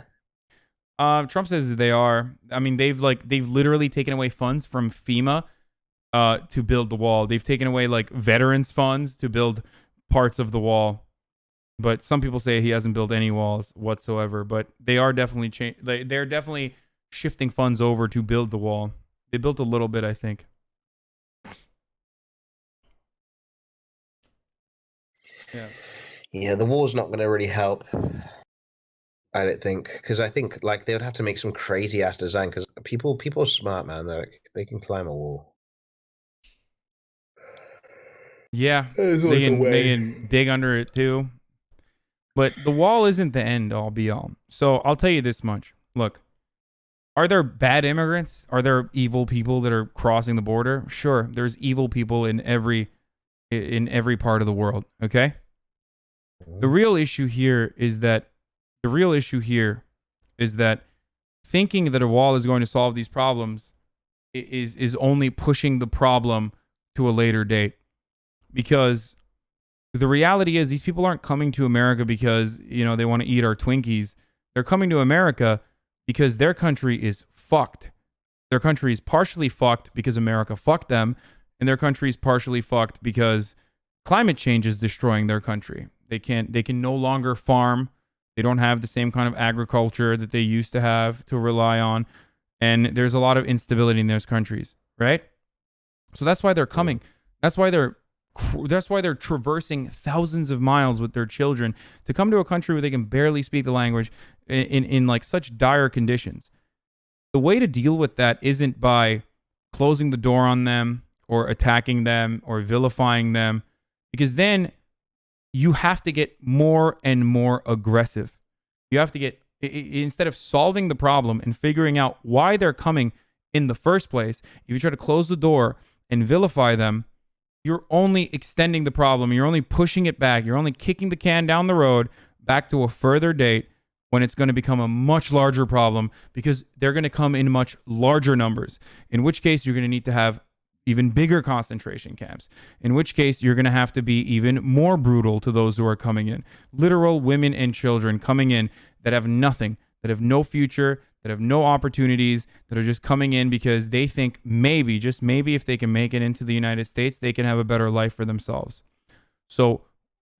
Trump says that they are. I mean, they've literally taken away funds from FEMA. To build the wall. They've taken away like veterans funds to build parts of the wall. But some people say he hasn't built any walls whatsoever, but they are definitely they're definitely shifting funds over to build the wall. They built a little bit, I think. Yeah, the wall's not going to really help. I don't think, because I think like they would have to make some crazy ass design because people are smart, man. They can climb a wall. Yeah, they can dig under it too. But the wall isn't the end all be all. So I'll tell you this much. Look, are there bad immigrants? Are there evil people that are crossing the border? Sure, there's evil people in every part of the world, okay? The real issue here is that thinking that a wall is going to solve these problems is only pushing the problem to a later date. Because the reality is these people aren't coming to America because, they want to eat our Twinkies. They're coming to America because their country is fucked. Their country is partially fucked because America fucked them, and their country is partially fucked because climate change is destroying their country. They can no longer farm. They don't have the same kind of agriculture that they used to have to rely on, and there's a lot of instability in those countries, right? So that's why they're coming. That's why they're traversing thousands of miles with their children to come to a country where they can barely speak the language in like such dire conditions. The way to deal with that isn't by closing the door on them or attacking them or vilifying them, because then you have to get more and more aggressive. You have to get, instead of solving the problem and figuring out why they're coming in the first place, if you try to close the door and vilify them, you're only extending the problem. You're only pushing it back. You're only kicking the can down the road back to a further date when it's going to become a much larger problem because they're going to come in much larger numbers, in which case you're going to need to have even bigger concentration camps, in which case you're going to have to be even more brutal to those who are coming in. Literal women and children coming in that have nothing, that have no future, that have no opportunities, that are just coming in because they think maybe, just maybe, if they can make it into the United States, they can have a better life for themselves. So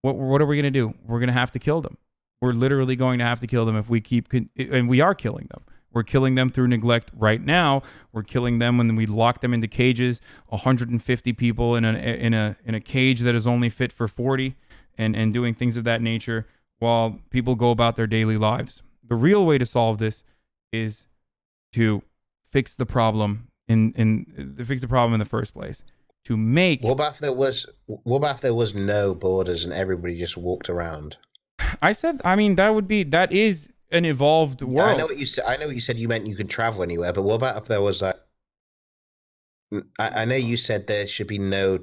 what are we going to do? We're going to have to kill them. We're literally going to have to kill them if we keep, and we are killing them. We're killing them through neglect right now. We're killing them when we lock them into cages, 150 people in a cage that is only fit for 40, and doing things of that nature while people go about their daily lives. The real way to solve this is to fix the problem in the first place. to make. What about if there was no borders and everybody just walked around? I mean, that is an evolved world. I know what you said. I know what you said. You meant you could travel anywhere, but what about if there was like? I know you said there should be no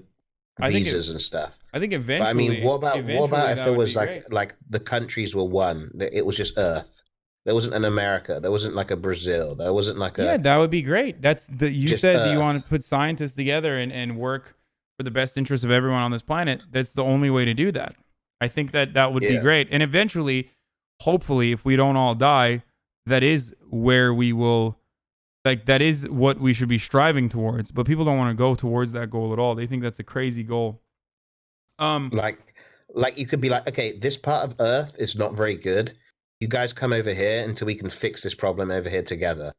visas and stuff. I think eventually. But I mean, what about if there was like the countries were one? That it was just Earth. There wasn't an America. There wasn't like a Brazil. There wasn't like a. Yeah, that would be great. You said that you Earth. want to put scientists together and work for the best interest of everyone on this planet. That's the only way to do that. I think that would be great. And eventually, hopefully, if we don't all die, that is where we will. Like, that is what we should be striving towards. But people don't want to go towards that goal at all. They think that's a crazy goal. Like you could be like, okay, this part of Earth is not very good. You guys come over here until we can fix this problem over here together.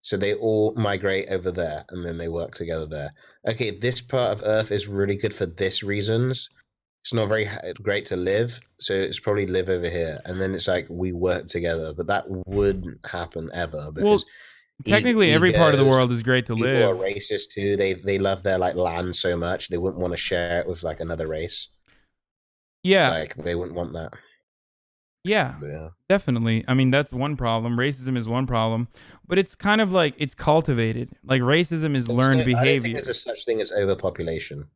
So they all migrate over there, and then they work together there. Okay, this part of Earth is really good for this reasons. It's not very great to live, so it's probably live over here. And then it's like we work together, but that wouldn't happen ever because technically every part of the world is great to people live. are racist too. They love their like land so much they wouldn't want to share it with like another race. Yeah, like they wouldn't want that. Yeah, definitely. I mean, that's one problem. Racism is one problem, but it's kind of like it's cultivated. Like racism is learned behavior. I don't think there's a such thing as overpopulation.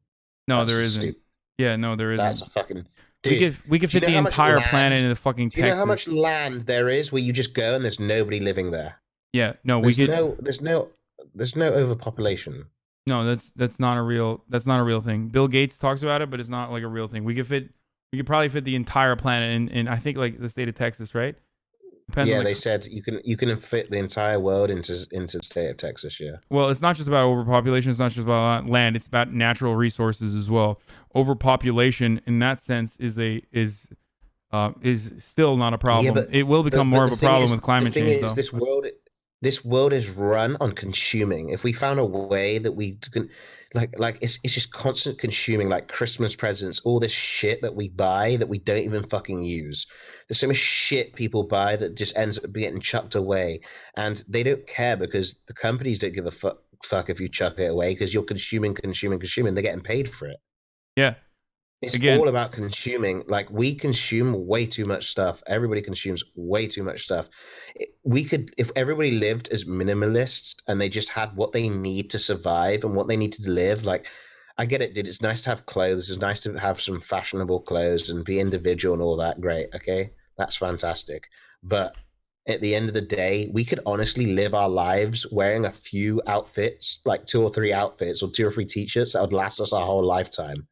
No, That's there just isn't. stupid. Yeah, no, there isn't. That's a fucking. We could fit the entire planet into fucking Texas. Do you know how much land there is where you just go and there's nobody living there? Yeah, no, there's no overpopulation. No, that's not a real thing. Bill Gates talks about it, but it's not like a real thing. We could probably fit the entire planet in I think like the state of Texas, right? Depends on they said you can fit the entire world into the state of Texas. Yeah. Well, it's not just about overpopulation. It's not just about land. It's about natural resources as well. Overpopulation, in that sense, is still not a problem. Yeah, but, it will become more of a problem with climate change, though. This world is run on consuming. If we found a way that we can, like it's just constant consuming, like Christmas presents, all this shit that we buy that we don't even fucking use. There's so much shit people buy that just ends up getting chucked away, and they don't care because the companies don't give a fuck if you chuck it away because you're consuming. They're getting paid for it. Yeah. It's all about consuming. Like we consume way too much stuff. Everybody consumes way too much stuff. We could, if everybody lived as minimalists and they just had what they need to survive and what they need to live. Like, I get it, dude. It's nice to have clothes. It's nice to have some fashionable clothes and be individual and all that. Great. Okay. That's fantastic. But at the end of the day, we could honestly live our lives wearing a few outfits, like 2 or 3 outfits or 2 or 3 t-shirts that would last us our whole lifetime.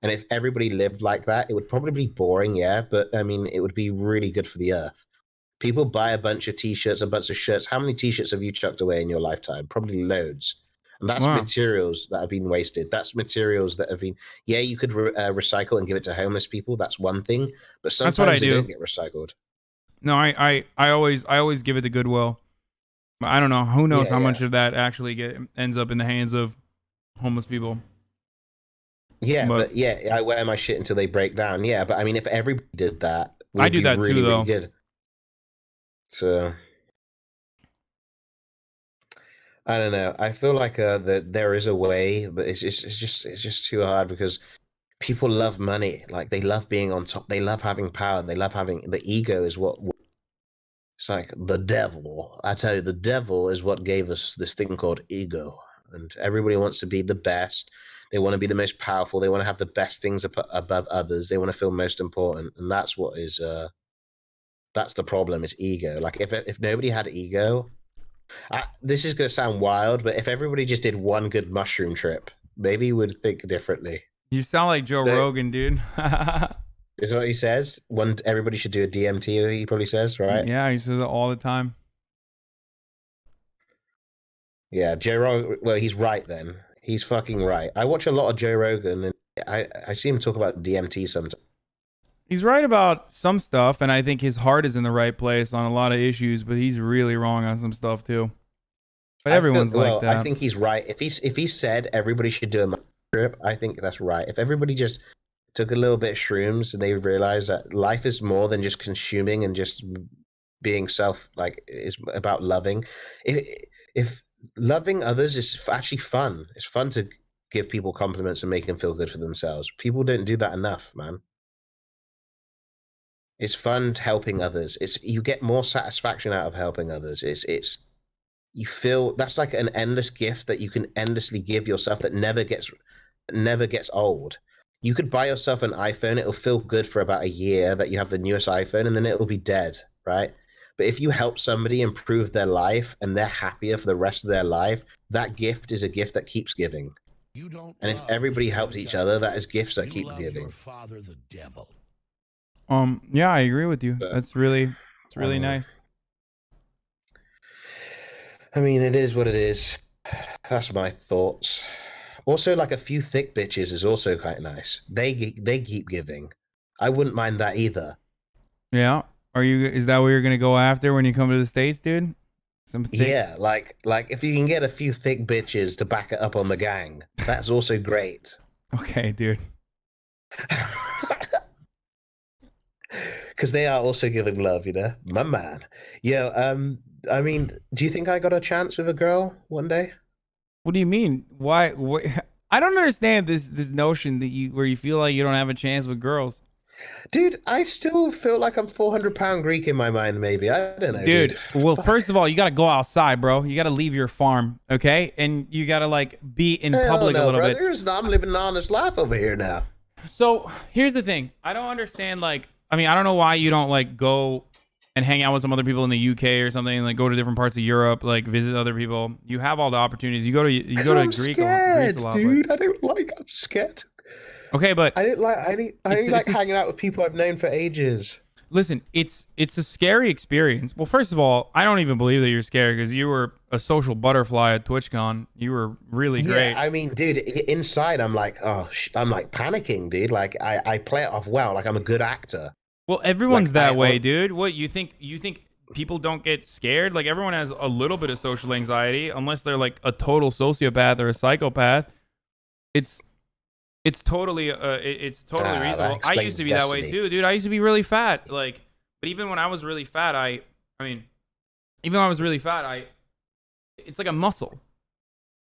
And if everybody lived like that, it would probably be boring, yeah. But I mean, it would be really good for the earth. People buy a bunch of t-shirts, a bunch of shirts. How many t-shirts have you chucked away in your lifetime? Probably loads. And that's materials that have been wasted. That's materials that have been, yeah, you could recycle and give it to homeless people. That's one thing. But sometimes they don't get recycled. No, I always give it to Goodwill. I don't know. Who knows how much of that actually ends up in the hands of homeless people. Yeah, but I wear my shit until they break down. Yeah, but I mean, if everybody did that, I do that really, too, though. Really good. So I don't know. I feel like that there is a way, but it's just too hard because people love money. Like they love being on top. They love having power. They love having the ego. Is what it's like. The devil. I tell you, the devil is what gave us this thing called ego, and everybody wants to be the best. They want to be the most powerful. They want to have the best things above others. They want to feel most important, and that's what is. That's the problem. Is ego. Like if nobody had ego, this is going to sound wild, but if everybody just did one good mushroom trip, maybe you would think differently. You sound like Joe Rogan, dude. Is what he says. Everybody should do a DMT. He probably says, right? Yeah, he says it all the time. Yeah, Joe Rogan. Well, he's right then. He's fucking right. I watch a lot of Joe Rogan, and I see him talk about DMT sometimes. He's right about some stuff, and I think his heart is in the right place on a lot of issues, but he's really wrong on some stuff too. But everyone's like that. I think he's right. If he said everybody should do a trip, I think that's right. If everybody just took a little bit of shrooms and they realized that life is more than just consuming and just being is about loving. If loving others is actually fun. It's fun to give people compliments and make them feel good for themselves. People don't do that enough, man. It's fun helping others. You get more satisfaction out of helping others. It's you feel that's like an endless gift that you can endlessly give yourself that never gets old. You could buy yourself an iPhone, it'll feel good for about a year that you have the newest iPhone, and then it will be dead, right? But if you help somebody improve their life and they're happier for the rest of their life, that gift is a gift that keeps giving. And if everybody helps each other, that is gifts that keep giving. Your father, the devil. Yeah, I agree with you. It's really nice. I mean, it is what it is. That's my thoughts. Also, like a few thick bitches is also quite nice. They keep giving. I wouldn't mind that either. Yeah. Is that what you're gonna go after when you come to the States, dude? Yeah, like if you can get a few thick bitches to back it up on the gang, that's also great. Okay, dude. Because they are also giving love, you know, my man. Yeah. I mean, do you think I got a chance with a girl one day? What do you mean? Why? I don't understand this notion that where you feel like you don't have a chance with girls. Dude, I still feel like I'm 400-pound Greek in my mind, maybe. I don't know. Dude, well, first of all, you got to go outside, bro. You got to leave your farm, okay? And you got to, like, be in public a little bit. I'm living an honest life over here now. So, here's the thing. I don't understand, like, I mean, I don't know why you don't, like, go and hang out with some other people in the UK or something, like, go to different parts of Europe, like, visit other people. You have all the opportunities. You go to Greece a lot. Dude, I'm scared. Okay, but I didn't like hanging out with people I've known for ages. Listen, it's a scary experience. Well, first of all, I don't even believe that you're scary because you were a social butterfly at TwitchCon. You were really great. Yeah, I mean, dude, inside I'm like, I'm like panicking, dude. Like I play it off well, like I'm a good actor. Well, everyone's that way, dude. What you think people don't get scared? Like everyone has a little bit of social anxiety, unless they're like a total sociopath or a psychopath. It's totally reasonable. I used to be that way too, dude. I used to be really fat, like, but even when I was really fat, it's like a muscle.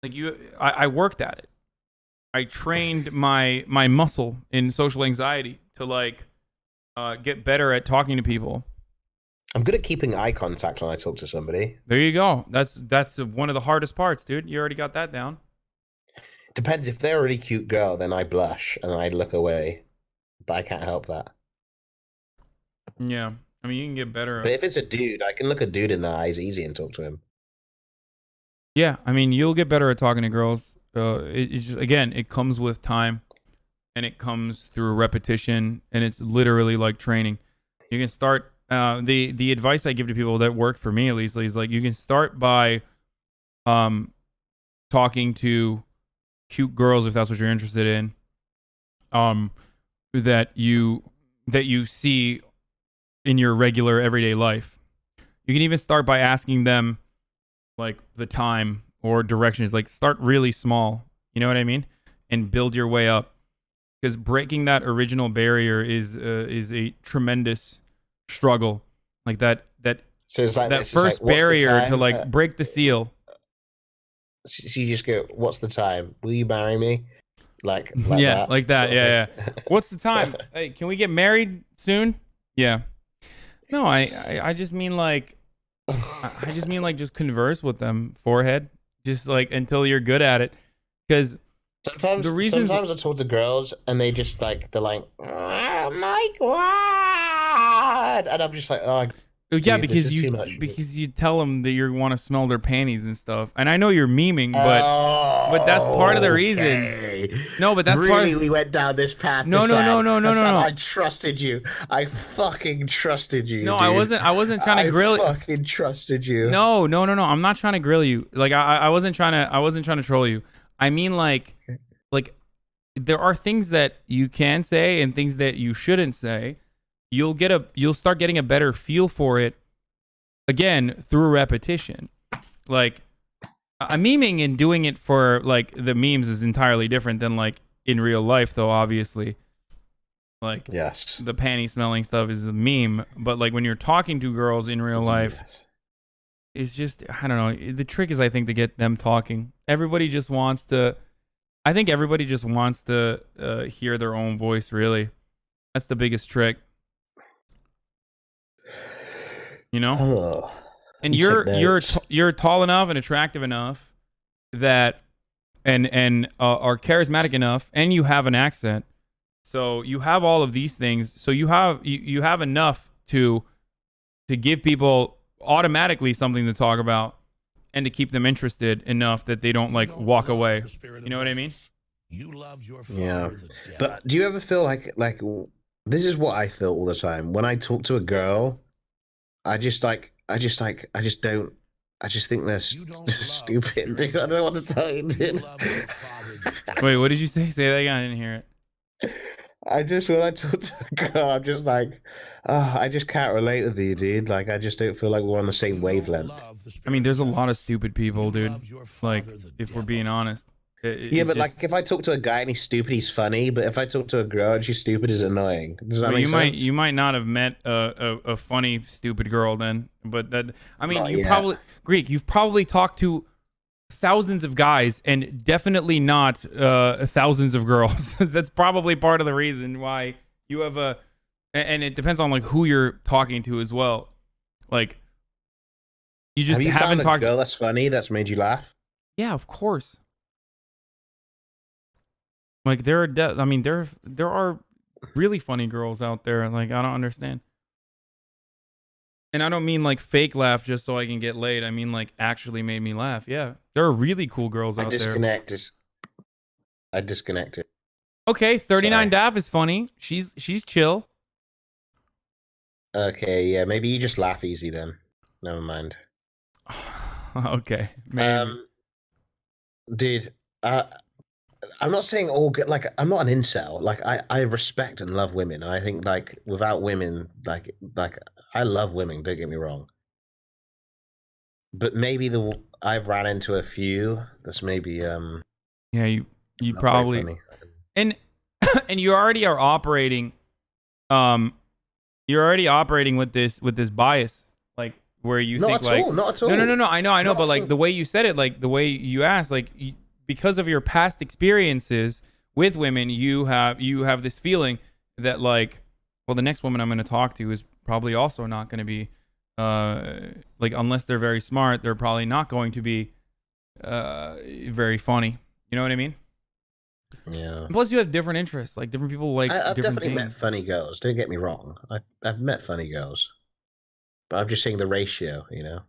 Like I worked at it. I trained my muscle in social anxiety to like get better at talking to people. I'm good at keeping eye contact when I talk to somebody. There you go. That's one of the hardest parts, dude. You already got that down. Depends. If they're a really cute girl, then I blush and I look away. But I can't help that. Yeah. I mean, you can get better. But if it's a dude, I can look a dude in the eyes easy and talk to him. Yeah. I mean, you'll get better at talking to girls. It's just, again, it comes with time. And it comes through repetition. And it's literally like training. You can start... the advice I give to people that worked for me, at least, is like you can start by talking to cute girls if that's what you're interested in, that you see in your regular everyday life. You can even start by asking them like the time or directions. Like start really small, you know what I mean, and build your way up, because breaking that original barrier is a tremendous struggle. Like that so it's like that first barrier to like break the seal. So you just go, what's the time? Will you marry me? Like yeah, that? like that. Yeah. What's the time? Hey, can we get married soon? Yeah. No, I just mean like, just converse with them, forehead, just like until you're good at it. Because sometimes I talk to girls and they just like, they're like, oh my God. And I'm just like, oh, yeah, dude, because you tell them that you want to smell their panties and stuff, and I know you're memeing, but that's part of the reason. Okay. No, but that's really we went down this path. No. I trusted you. I fucking trusted you. No, dude. I wasn't trying to grill you. I fucking trusted you. No. I'm not trying to grill you. Like I wasn't trying to troll you. I mean like there are things that you can say and things that you shouldn't say. You'll start getting a better feel for it again through repetition. Like memeing and doing it for like the memes is entirely different than like in real life, though, obviously. Like yes, the panty smelling stuff is a meme, but like when you're talking to girls in real life, it's just, I don't know. The trick is, I think, to get them talking. Everybody just wants to I think everybody just wants to hear their own voice. Really, that's the biggest trick. You know, and you're tall enough and attractive enough that, and are charismatic enough, and you have an accent. So you have all of these things. So you have enough to give people automatically something to talk about, and to keep them interested enough that they don't like walk away. You know what I mean? You love your father, Yeah. the devil. But do you ever feel like this is what I feel all the time when I talk to a girl? I just think they're stupid. I don't know what to tell you, dude. Wait, what did you say? Say that again. I didn't hear it. When I talk to a girl, I'm just like, oh, I just can't relate with you, dude. Like, I just don't feel like we're on the same wavelength. I mean, there's a lot of stupid people, dude. Like, if we're being honest. Yeah, but like, if I talk to a guy and he's stupid, he's funny. But if I talk to a girl and she's stupid, it's annoying. Does that make sense? You might not have met a funny stupid girl then, but that I mean, Not you yet. probably you've probably talked to thousands of guys and definitely not thousands of girls. That's probably part of the reason why you have and it depends on like who you're talking to as well. Like, you just have you haven't found talked. a girl that's funny that's made you laugh? Yeah, of course. Like there are really funny girls out there. Like, I don't understand. And I don't mean like fake laugh just so I can get laid. I mean like actually made me laugh. Yeah, there are really cool girls out there. I disconnected. Okay, 39 Dav is funny. She's chill. Okay, yeah, maybe you just laugh easy then. Never mind. Okay, maybe. Dude, I'm not saying all good. Like, I'm not an incel. Like, I respect and love women, and I think like without women, like I love women. Don't get me wrong. But maybe I've ran into a few that's maybe Yeah, you not very probably funny. and and you already are operating you're already operating with this bias, like where you Not think at like all, not at all. No, I know, Not but at like all. the way you said it, like the way you asked, like because of your past experiences with women, you have this feeling that like, well, the next woman I'm going to talk to is probably also not going to be like, unless they're very smart, they're probably not going to be very funny. You know what I mean? Yeah. Plus, you have different interests. Like different people like I've different definitely things. met funny girls. Don't get me wrong. I've met funny girls, but I'm just saying the ratio. You know.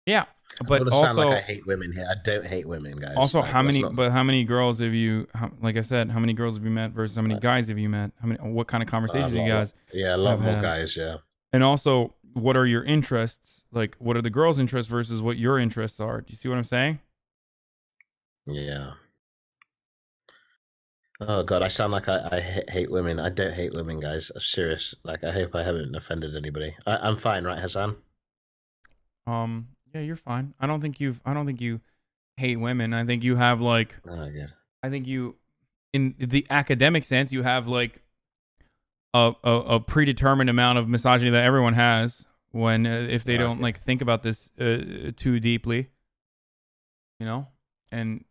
Yeah, I but don't wanna also sound like I hate women here. I don't hate women, guys. also Like, how let's many? not- But how many girls have you? Like I said, how many girls have you met versus how many guys have you met? How many? What kind of conversations a you lot guys? yeah, a lot have more had? guys. Yeah. And also, what are your interests? Like, what are the girls' interests versus what your interests are? Do you see what I'm saying? Yeah. Oh god, I sound like I hate women. I don't hate women, guys. I'm serious. Like, I hope I haven't offended anybody. I'm fine, right, Hasan? Yeah, you're fine. I don't think you hate women. I think you have like, Oh, good. I think you, in the academic sense, you have like a predetermined amount of misogyny that everyone has when if they don't like think about this too deeply, you know, and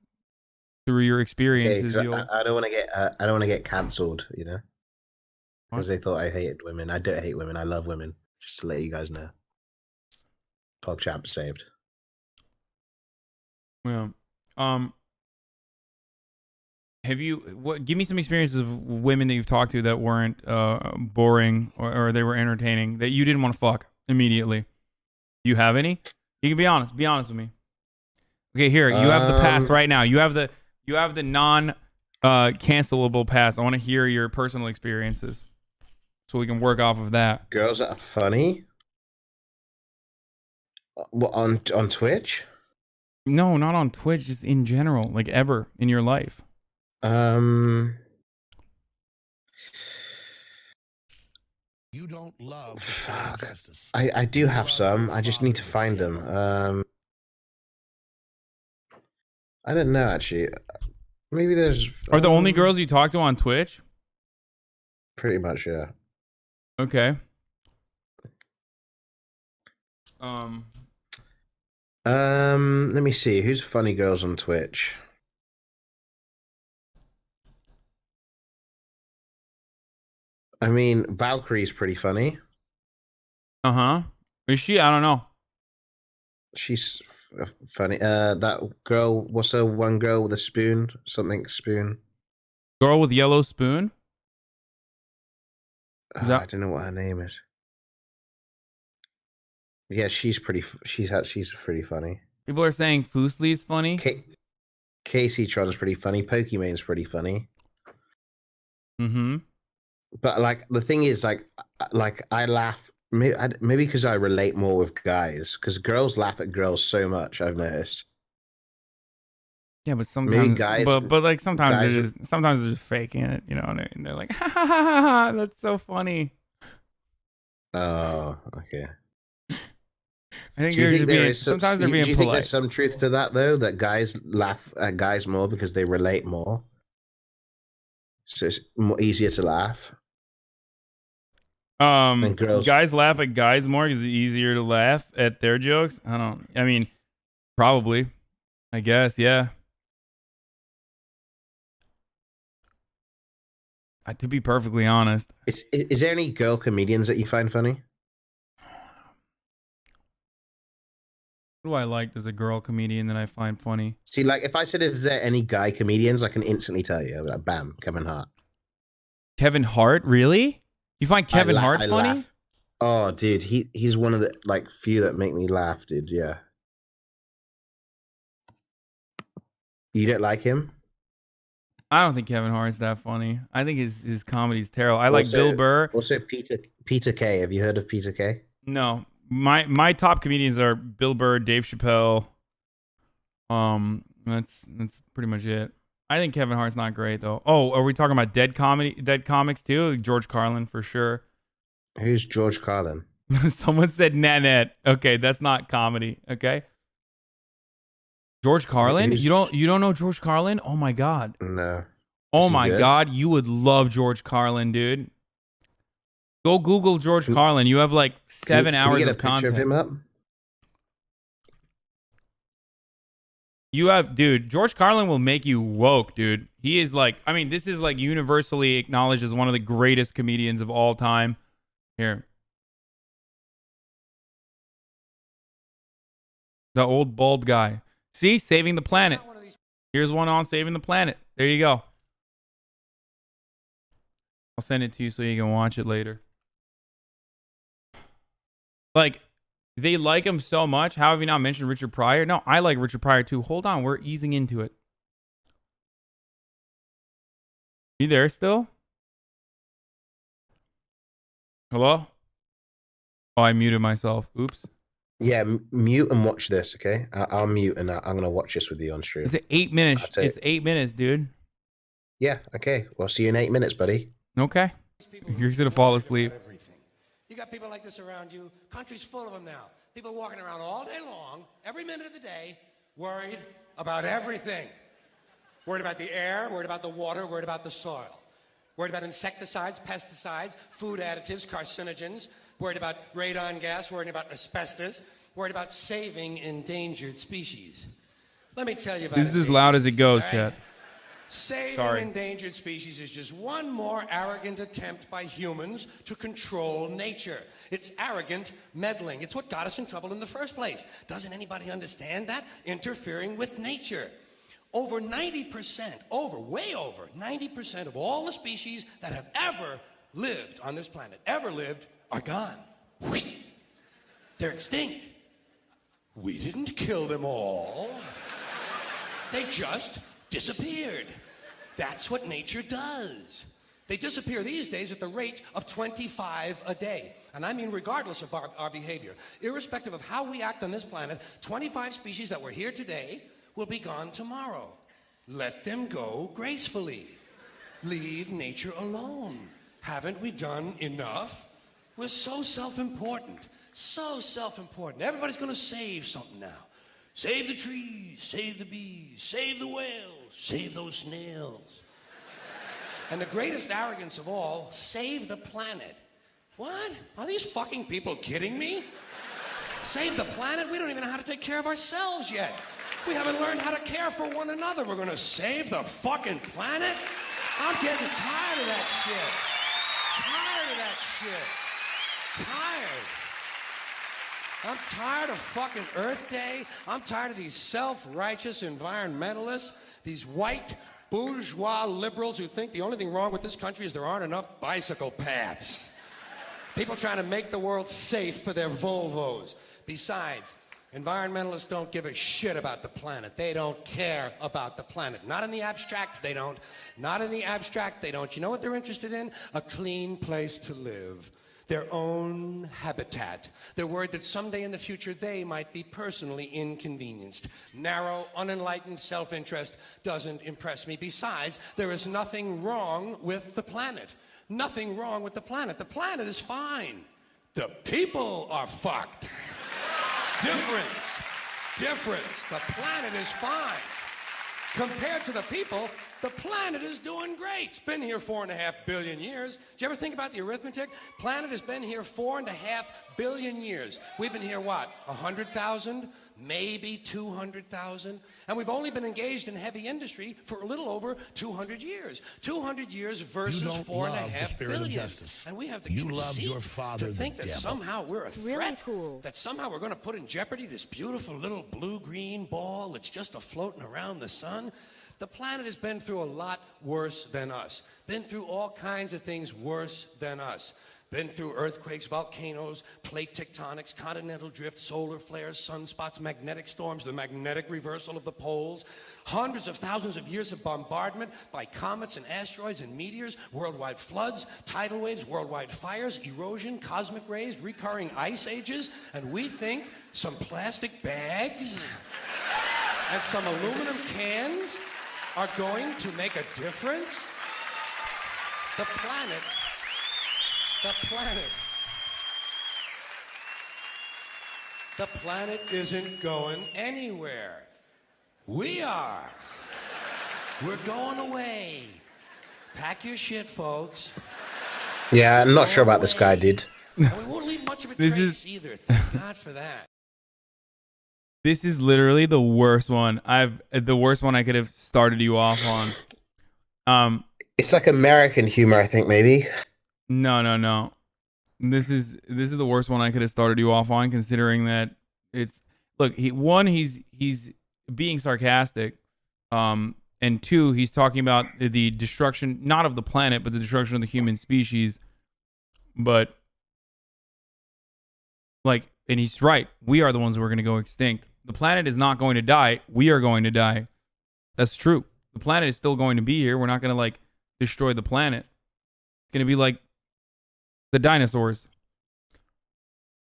through your Okay, experiences, 'cause you'll. I don't want to get I don't want to get cancelled, you know, What? because they thought I hated women. I don't hate women. I love women. Just to let you guys know. PogChamp saved. Yeah. Have you give me some experiences of women that you've talked to that weren't boring or they were entertaining that you didn't want to fuck immediately? Do you have any? You can be honest. Be honest with me. Okay, here, you have the pass right now. You have the non cancelable pass. I want to hear your personal experiences so we can work off of that. Girls that are funny? What, on Twitch? No, not on Twitch, just in general, like ever in your life. You don't love the spirit of justice. I do have some. I just need to find them. I don't know, actually. Maybe there's... Are the only girls you talk to on Twitch? Pretty much, yeah. Okay. Let me see. Who's funny girls on Twitch? I mean, Valkyrie's pretty funny. Uh-huh. Is she? I don't know. She's funny. That girl, what's her one girl with a spoon? Something spoon. Girl with yellow spoon? I don't know what her name is. Yeah, she's pretty funny. People are saying Fusli's funny. Casey Tron's pretty funny. Pokemon's pretty funny. Mm-hmm. But like the thing is, like I laugh maybe because I relate more with guys, because girls laugh at girls so much. I've noticed. Yeah, but sometimes, maybe guys, but like sometimes guys they're just faking it. You know what I mean? They're like, ha ha ha ha ha, that's so funny. Oh, okay. I think they're being sometimes they're being polite. Do you think there's some truth to that though? That guys laugh at guys more because they relate more, so it's easier to laugh. And girls, guys laugh at guys more because it's easier to laugh at their jokes. I mean, probably. I guess, yeah. To be perfectly honest, is there any girl comedians that you find funny? Who do I like as a girl comedian that I find funny? See, like if I said, is there any guy comedians, I can instantly tell you. Like, bam, Kevin Hart. Kevin Hart, really? You find Kevin Hart funny? Laugh. Oh, dude, he's one of the like few that make me laugh, dude. Yeah. You don't like him? I don't think Kevin Hart's that funny. I think his comedy's terrible. I like Bill Burr. Also, Peter Kay. Have you heard of Peter Kay? No. My top comedians are Bill Burr, Dave Chappelle. That's pretty much it. I think Kevin Hart's not great though. Oh, are we talking about dead comics too? George Carlin for sure. Who's George Carlin? Someone said Nanette. Okay, that's not comedy. Okay. George Carlin? You don't know George Carlin? Oh my god. No. Oh my god, you would love George Carlin, dude. Go Google George Carlin. You have like 7 hours can we get of a picture content. of him up? You have, dude, George Carlin will make you woke, dude. He is like, I mean, this is like universally acknowledged as one of the greatest comedians of all time. Here. The old bald guy. See? Saving the Planet. Here's one on Saving the Planet. There you go. I'll send it to you so you can watch it later. Like, they like him so much. How have you not mentioned Richard Pryor? No, I like Richard Pryor too. Hold on, we're easing into it. You there still? Hello? Oh, I muted myself. Oops. Yeah, mute and watch this, okay? I'll mute and I'm going to watch this with you on stream. It's 8 minutes. It's 8 minutes, dude. Yeah, okay. Well, see you in 8 minutes, buddy. Okay. You're going to fall asleep. You got people like this around you. Country's full of them now. People walking around all day long, every minute of the day, worried about everything. Worried about the air, worried about the water, worried about the soil. Worried about insecticides, pesticides, food additives, carcinogens. Worried about radon gas, worried about asbestos. Worried about saving endangered species. Let me tell you about This is as loud as it goes, chat. Saving endangered species is just one more arrogant attempt by humans to control nature. It's arrogant meddling. It's what got us in trouble in the first place. Doesn't anybody understand that? Interfering with nature. Over 90%, way over 90% of all the species that have ever lived on this planet, are gone. They're extinct. We didn't kill them all. They just disappeared. That's what nature does. They disappear these days at the rate of 25 a day. And I mean regardless of our behavior. Irrespective of how we act on this planet, 25 species that were here today will be gone tomorrow. Let them go gracefully. Leave nature alone. Haven't we done enough? We're so self-important. So self-important. Everybody's going to save something now. Save the trees, save the bees, save the whales, save those snails. And the greatest arrogance of all, save the planet. What? Are these fucking people kidding me? Save the planet? We don't even know how to take care of ourselves yet. We haven't learned how to care for one another. We're gonna save the fucking planet? I'm getting tired of that shit. Tired that shit. Tired. I'm tired of fucking Earth Day. I'm tired of these self-righteous environmentalists, these white bourgeois liberals who think the only thing wrong with this country is there aren't enough bicycle paths. People trying to make the world safe for their Volvos. Besides, environmentalists don't give a shit about the planet. They don't care about the planet. Not in the abstract, they don't. Not in the abstract, they don't. You know what they're interested in? A clean place to live. Their own habitat. They're worried that someday in the future they might be personally inconvenienced. Narrow, unenlightened self-interest doesn't impress me. Besides, there is nothing wrong with the planet. Nothing wrong with the planet. The planet is fine. The people are fucked. Difference. The planet is fine. Compared to the people, the planet is doing great. It's been here 4.5 billion years. Did you ever think about the arithmetic? Planet has been here 4.5 billion years. We've been here, what, 100,000? Maybe 200,000? And we've only been engaged in heavy industry for a little over 200 years. 200 years versus 4.5 billion. And we have the conceit to think that somehow we're a threat. Cool. That somehow we're going to put in jeopardy this beautiful little blue-green ball that's just a-floating around the sun. The planet has been through a lot worse than us. Been through all kinds of things worse than us. Been through earthquakes, volcanoes, plate tectonics, continental drift, solar flares, sunspots, magnetic storms, the magnetic reversal of the poles, hundreds of thousands of years of bombardment by comets and asteroids and meteors, worldwide floods, tidal waves, worldwide fires, erosion, cosmic rays, recurring ice ages, and we think some plastic bags and some aluminum cans are going to make a difference? The planet isn't going anywhere. We are. We're going away. Pack your shit, folks. Yeah, I'm not sure about this guy, dude. And we won't leave much of a trace either. Thank God for that. This is literally the worst one I could have started you off on. It's like American humor, I think, maybe. No. This is the worst one I could have started you off on, considering that it's he's being sarcastic, and two, he's talking about the destruction not of the planet but the destruction of the human species. But and he's right. We are the ones who are going to go extinct. The planet is not going to die. We are going to die. That's true. The planet is still going to be here. We're not going to destroy the planet. It's going to be like the dinosaurs.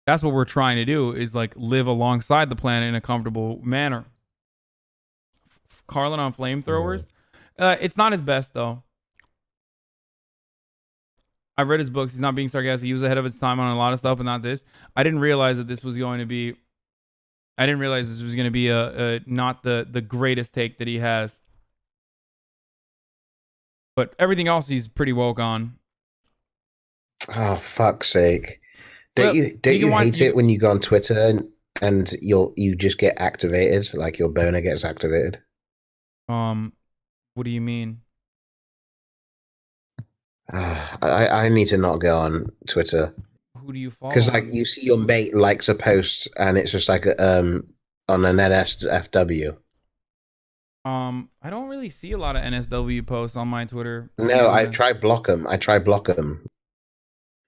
That's what we're trying to do, is live alongside the planet in a comfortable manner. Carlin on flamethrowers. It's not his best though. I've read his books. He's not being sarcastic. He was ahead of his time on a lot of stuff, but not this. I didn't realize that this was going to be not the greatest take that he has. But everything else he's pretty woke on. Oh, fuck's sake. Don't you hate it when you go on Twitter and you just get activated, like your boner gets activated? What do you mean? I need to not go on Twitter. Who do you follow? Because you see your mate likes a post and it's just on an NSFW. I don't really see a lot of NSW posts on my Twitter. No, I try block them.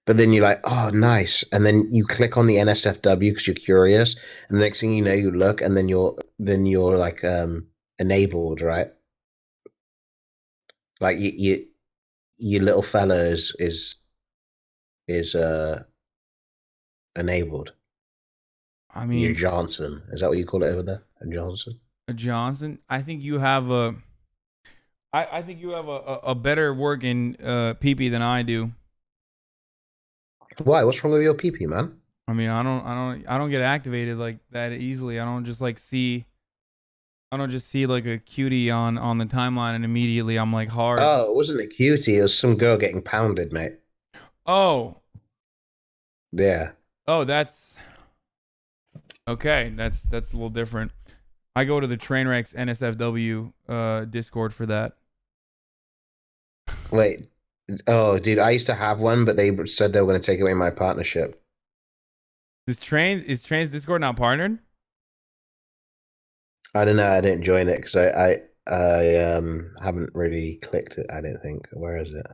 But then you're like, oh, nice. And then you click on the NSFW because you're curious. And the next thing you know, you look and then you're enabled, right? Like your little fella is enabled. I mean, your Johnson. Is that what you call it over there? A Johnson? A Johnson? I think you have a better working pee-pee than I do. Why? What's wrong with your pee-pee, man? I mean, I don't get activated like that easily. I don't just see like a cutie on the timeline and immediately I'm like hard. Oh, it wasn't a cutie. It was some girl getting pounded, mate. Oh. Yeah. Oh, that's okay. That's a little different. I go to the Trainwrecks NSFW Discord for that. Wait, Oh, dude, I used to have one, but they said they were going to take away my partnership. Is Train's Discord not partnered? I don't know. I didn't join it because I haven't really clicked it. I don't think. Where is it?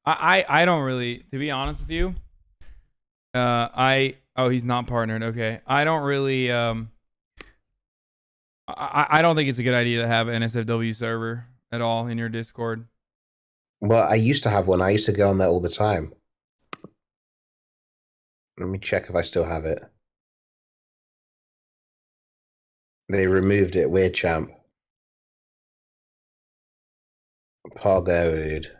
I don't really, to be honest with you. He's not partnered. Okay, I don't really I don't think it's a good idea to have an NSFW server at all in your Discord. Well, I used to have one. I used to go on there all the time. Let me check if I still have it. They removed it. Weird champ. Pogo, dude.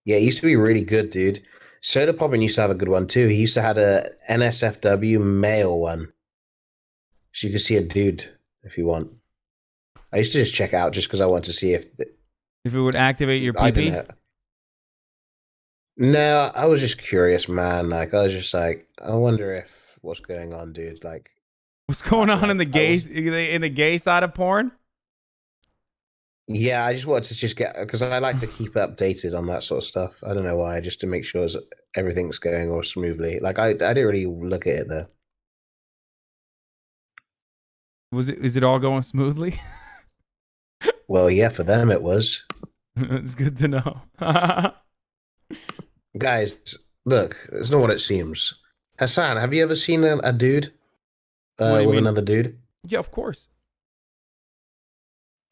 Yeah, it used to be really good, dude. Soda Poppin used to have a good one too. He used to have a NSFW male one. So you could see a dude if you want. I used to just check out just because I wanted to see if it would activate your I don't PP. know. No, I was just curious, man. Like I was just like, I wonder if what's going on, dude. Like What's going on in the gay side of porn? Yeah, I just wanted to just get because I like to keep updated on that sort of stuff. I don't know why, just to make sure everything's going all smoothly. Like I didn't really look at it though. Is it all going smoothly? Well, yeah, for them it was. It's good to know. Guys, look, it's not what it seems. Hasan, have you ever seen a dude with another dude? Yeah, of course.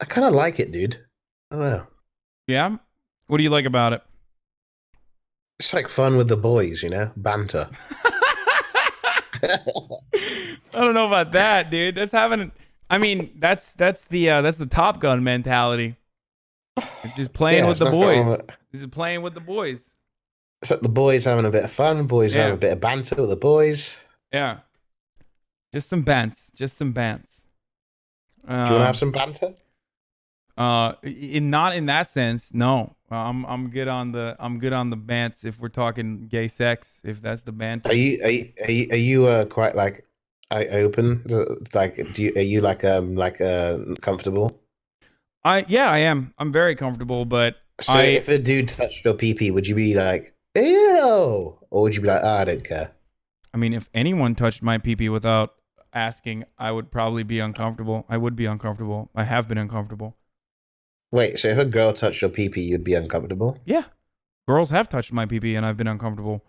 I kind of like it, dude. I don't know. Yeah? What do you like about it? It's like fun with the boys, you know? Banter. I don't know about that, dude. That's the Top Gun mentality. It's just playing with the boys. It's just playing with the boys. It's like the boys having a bit of fun, boys having a bit of banter with the boys. Yeah. Just some bants. Just some bants. Do you want to have some banter? Not in that sense, no. I'm good on the bants if we're talking gay sex, if that's the banter. Are you quite like open? Like are you comfortable? I am. I'm very comfortable, but so if a dude touched your pee-pee, would you be like, ew? Or would you be like, I don't care? I mean, if anyone touched my pee-pee without asking, I would probably be uncomfortable. I would be uncomfortable. I have been uncomfortable. Wait, so if a girl touched your pee-pee, you'd be uncomfortable? Yeah. Girls have touched my pee-pee and I've been uncomfortable.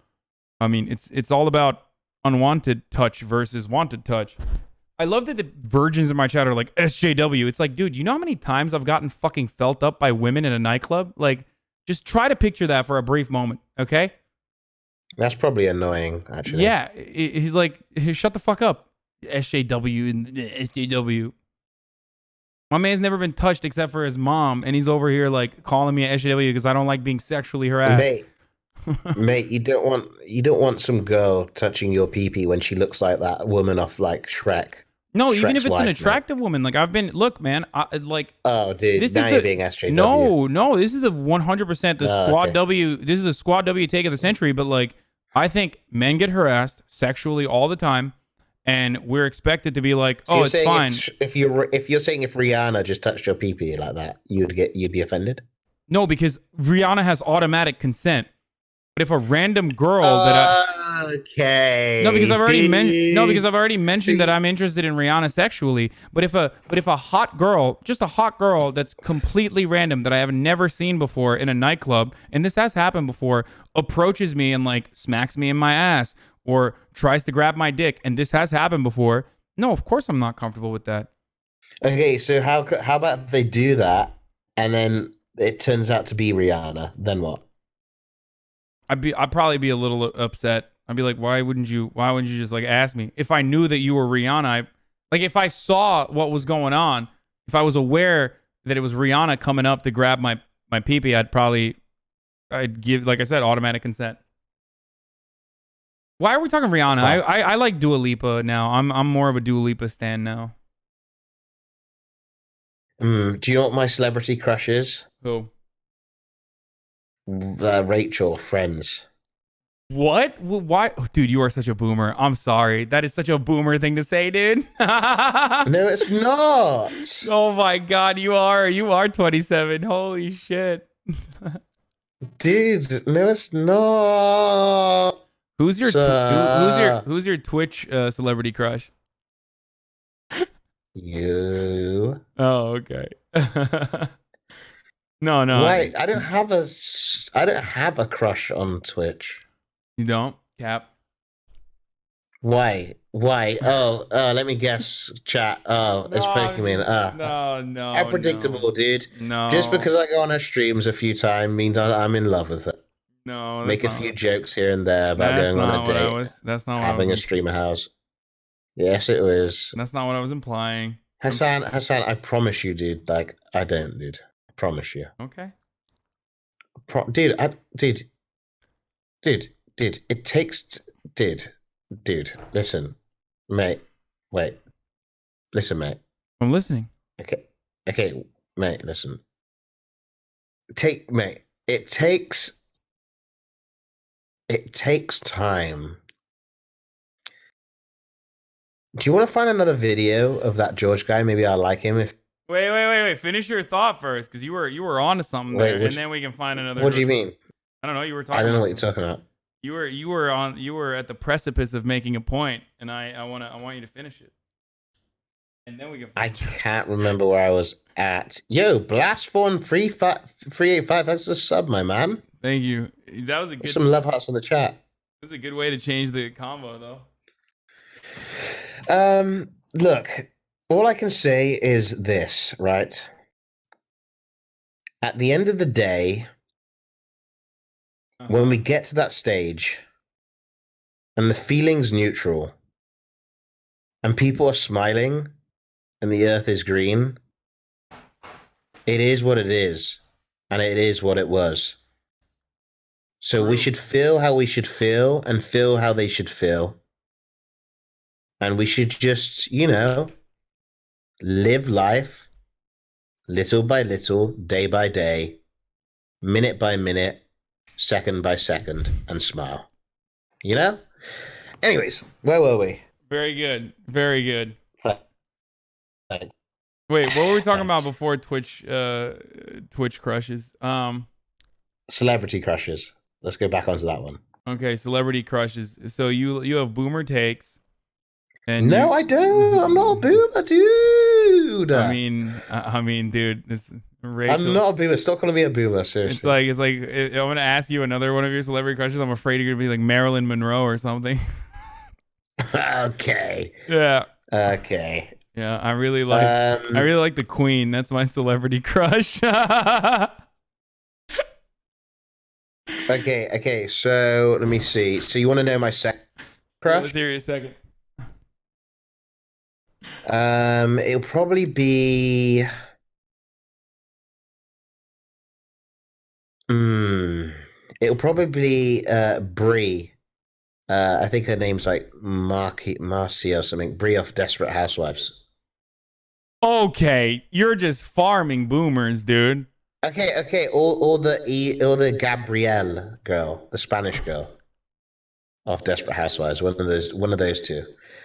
I mean, it's all about unwanted touch versus wanted touch. I love that the virgins in my chat are like, SJW. It's like, dude, you know how many times I've gotten fucking felt up by women in a nightclub? Like, just try to picture that for a brief moment, okay? That's probably annoying, actually. Yeah. He's like, shut the fuck up. SJW and SJW. My man's never been touched except for his mom, and he's over here like calling me a SJW because I don't like being sexually harassed. Mate, you don't want some girl touching your pee-pee when she looks like that woman off like Shrek. No, Shrek's even if it's wife, an attractive woman, like I've been. Look, man, oh, dude, this now is you're being SJW. No, this is the 100% the squad okay. W. This is the squad W take of the century. But like, I think men get harassed sexually all the time, and we're expected to be like, So oh, you're it's saying fine. If you're saying if Rihanna just touched your pee-pee like that, you'd be offended? No, because Rihanna has automatic consent. But if a random girl okay, because I've already mentioned that I'm interested in Rihanna sexually. But if a hot girl, just a hot girl that's completely random that I have never seen before in a nightclub, and this has happened before, approaches me and like smacks me in my ass or tries to grab my dick, and this has happened before. No, of course I'm not comfortable with that. Okay, so how about if they do that and then it turns out to be Rihanna? Then what? I'd probably be a little upset. I'd be like, why wouldn't you just like ask me? If I knew that you were Rihanna, if I saw what was going on, if I was aware that it was Rihanna coming up to grab my pee-pee, I'd give, like I said, automatic consent. Why are we talking Rihanna? I like Dua Lipa now. I'm more of a Dua Lipa stan now. Do you know what my celebrity crush is? Who? Rachel, Friends. What? Why? Dude, you are such a boomer. I'm sorry. That is such a boomer thing to say, dude. No, it's not. Oh my God, you are 27. Holy shit. Dude, no, it's not. Who's your who's your Twitch celebrity crush? You. Oh, okay. No. Wait, I don't have a crush on Twitch. You don't? Cap. Why? Oh, let me guess, chat. Oh, it's Pokemon. No. How predictable, dude. No. Just because I go on her streams a few times means I'm in love with her. No. Make a few jokes here and there about going on a date. That's not what having a streamer house. Yes, it was. That's not what I was implying. Hasan, I promise you, dude. Like, I don't, dude. I promise you. Okay. Dude, it takes... Dude, listen. Mate, wait. Listen, mate. I'm listening. Okay, mate, listen. It takes time. Do you want to find another video of that George guy? Maybe I like him. If Wait. Finish your thought first, because you were on to something there, and then we can find another. What do you mean? I don't know. You were talking. I don't know what you're talking about. You were at the precipice of making a point, and I want you to finish it, and then we can. I can't remember where I was at. Yo, Blastphone 385. That's the sub, my man. Thank you. That was a good. Some love hearts in the chat. This is a good way to change the combo, though. Look, all I can say is this, right? At the end of the day, when we get to that stage and the feeling's neutral and people are smiling and the earth is green, it is what it is, and it is what it was. So we should feel how we should feel and feel how they should feel. And we should just, live life little by little, day by day, minute by minute, second by second, and smile. Anyways, where were we? Very good. Very good. Wait, what were we talking about before Twitch crushes? Celebrity crushes. Let's go back onto that one. Okay, celebrity crushes. So you have boomer takes. And no, I don't. I'm not a boomer, dude. I mean, dude, this Rachel. I'm not a boomer. Stop calling me a boomer. Seriously. It's like I'm gonna ask you another one of your celebrity crushes. I'm afraid you're gonna be like Marilyn Monroe or something. Okay. Yeah. Okay. Yeah, I really like the Queen. That's my celebrity crush. Okay. So let me see. So you want to know my second crush? Let's hear your second. It'll probably be. It'll probably be Brie. I think her name's like Marcy or something. Brie off Desperate Housewives. Okay, you're just farming boomers, dude. Okay. Or the Gabrielle girl, the Spanish girl, off Desperate Housewives. One of those two.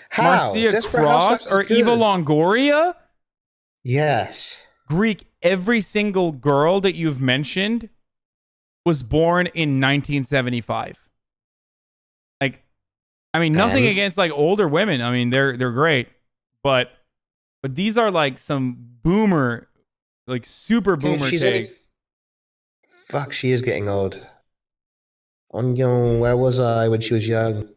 How? Marcia Cross or Eva Longoria? Yes. Greek. Every single girl that you've mentioned was born in 1975. Like, I mean, nothing against like older women. I mean, they're great, but these are like some boomer, like super boomer takes. Fuck, she is getting old. Where was I when she was young?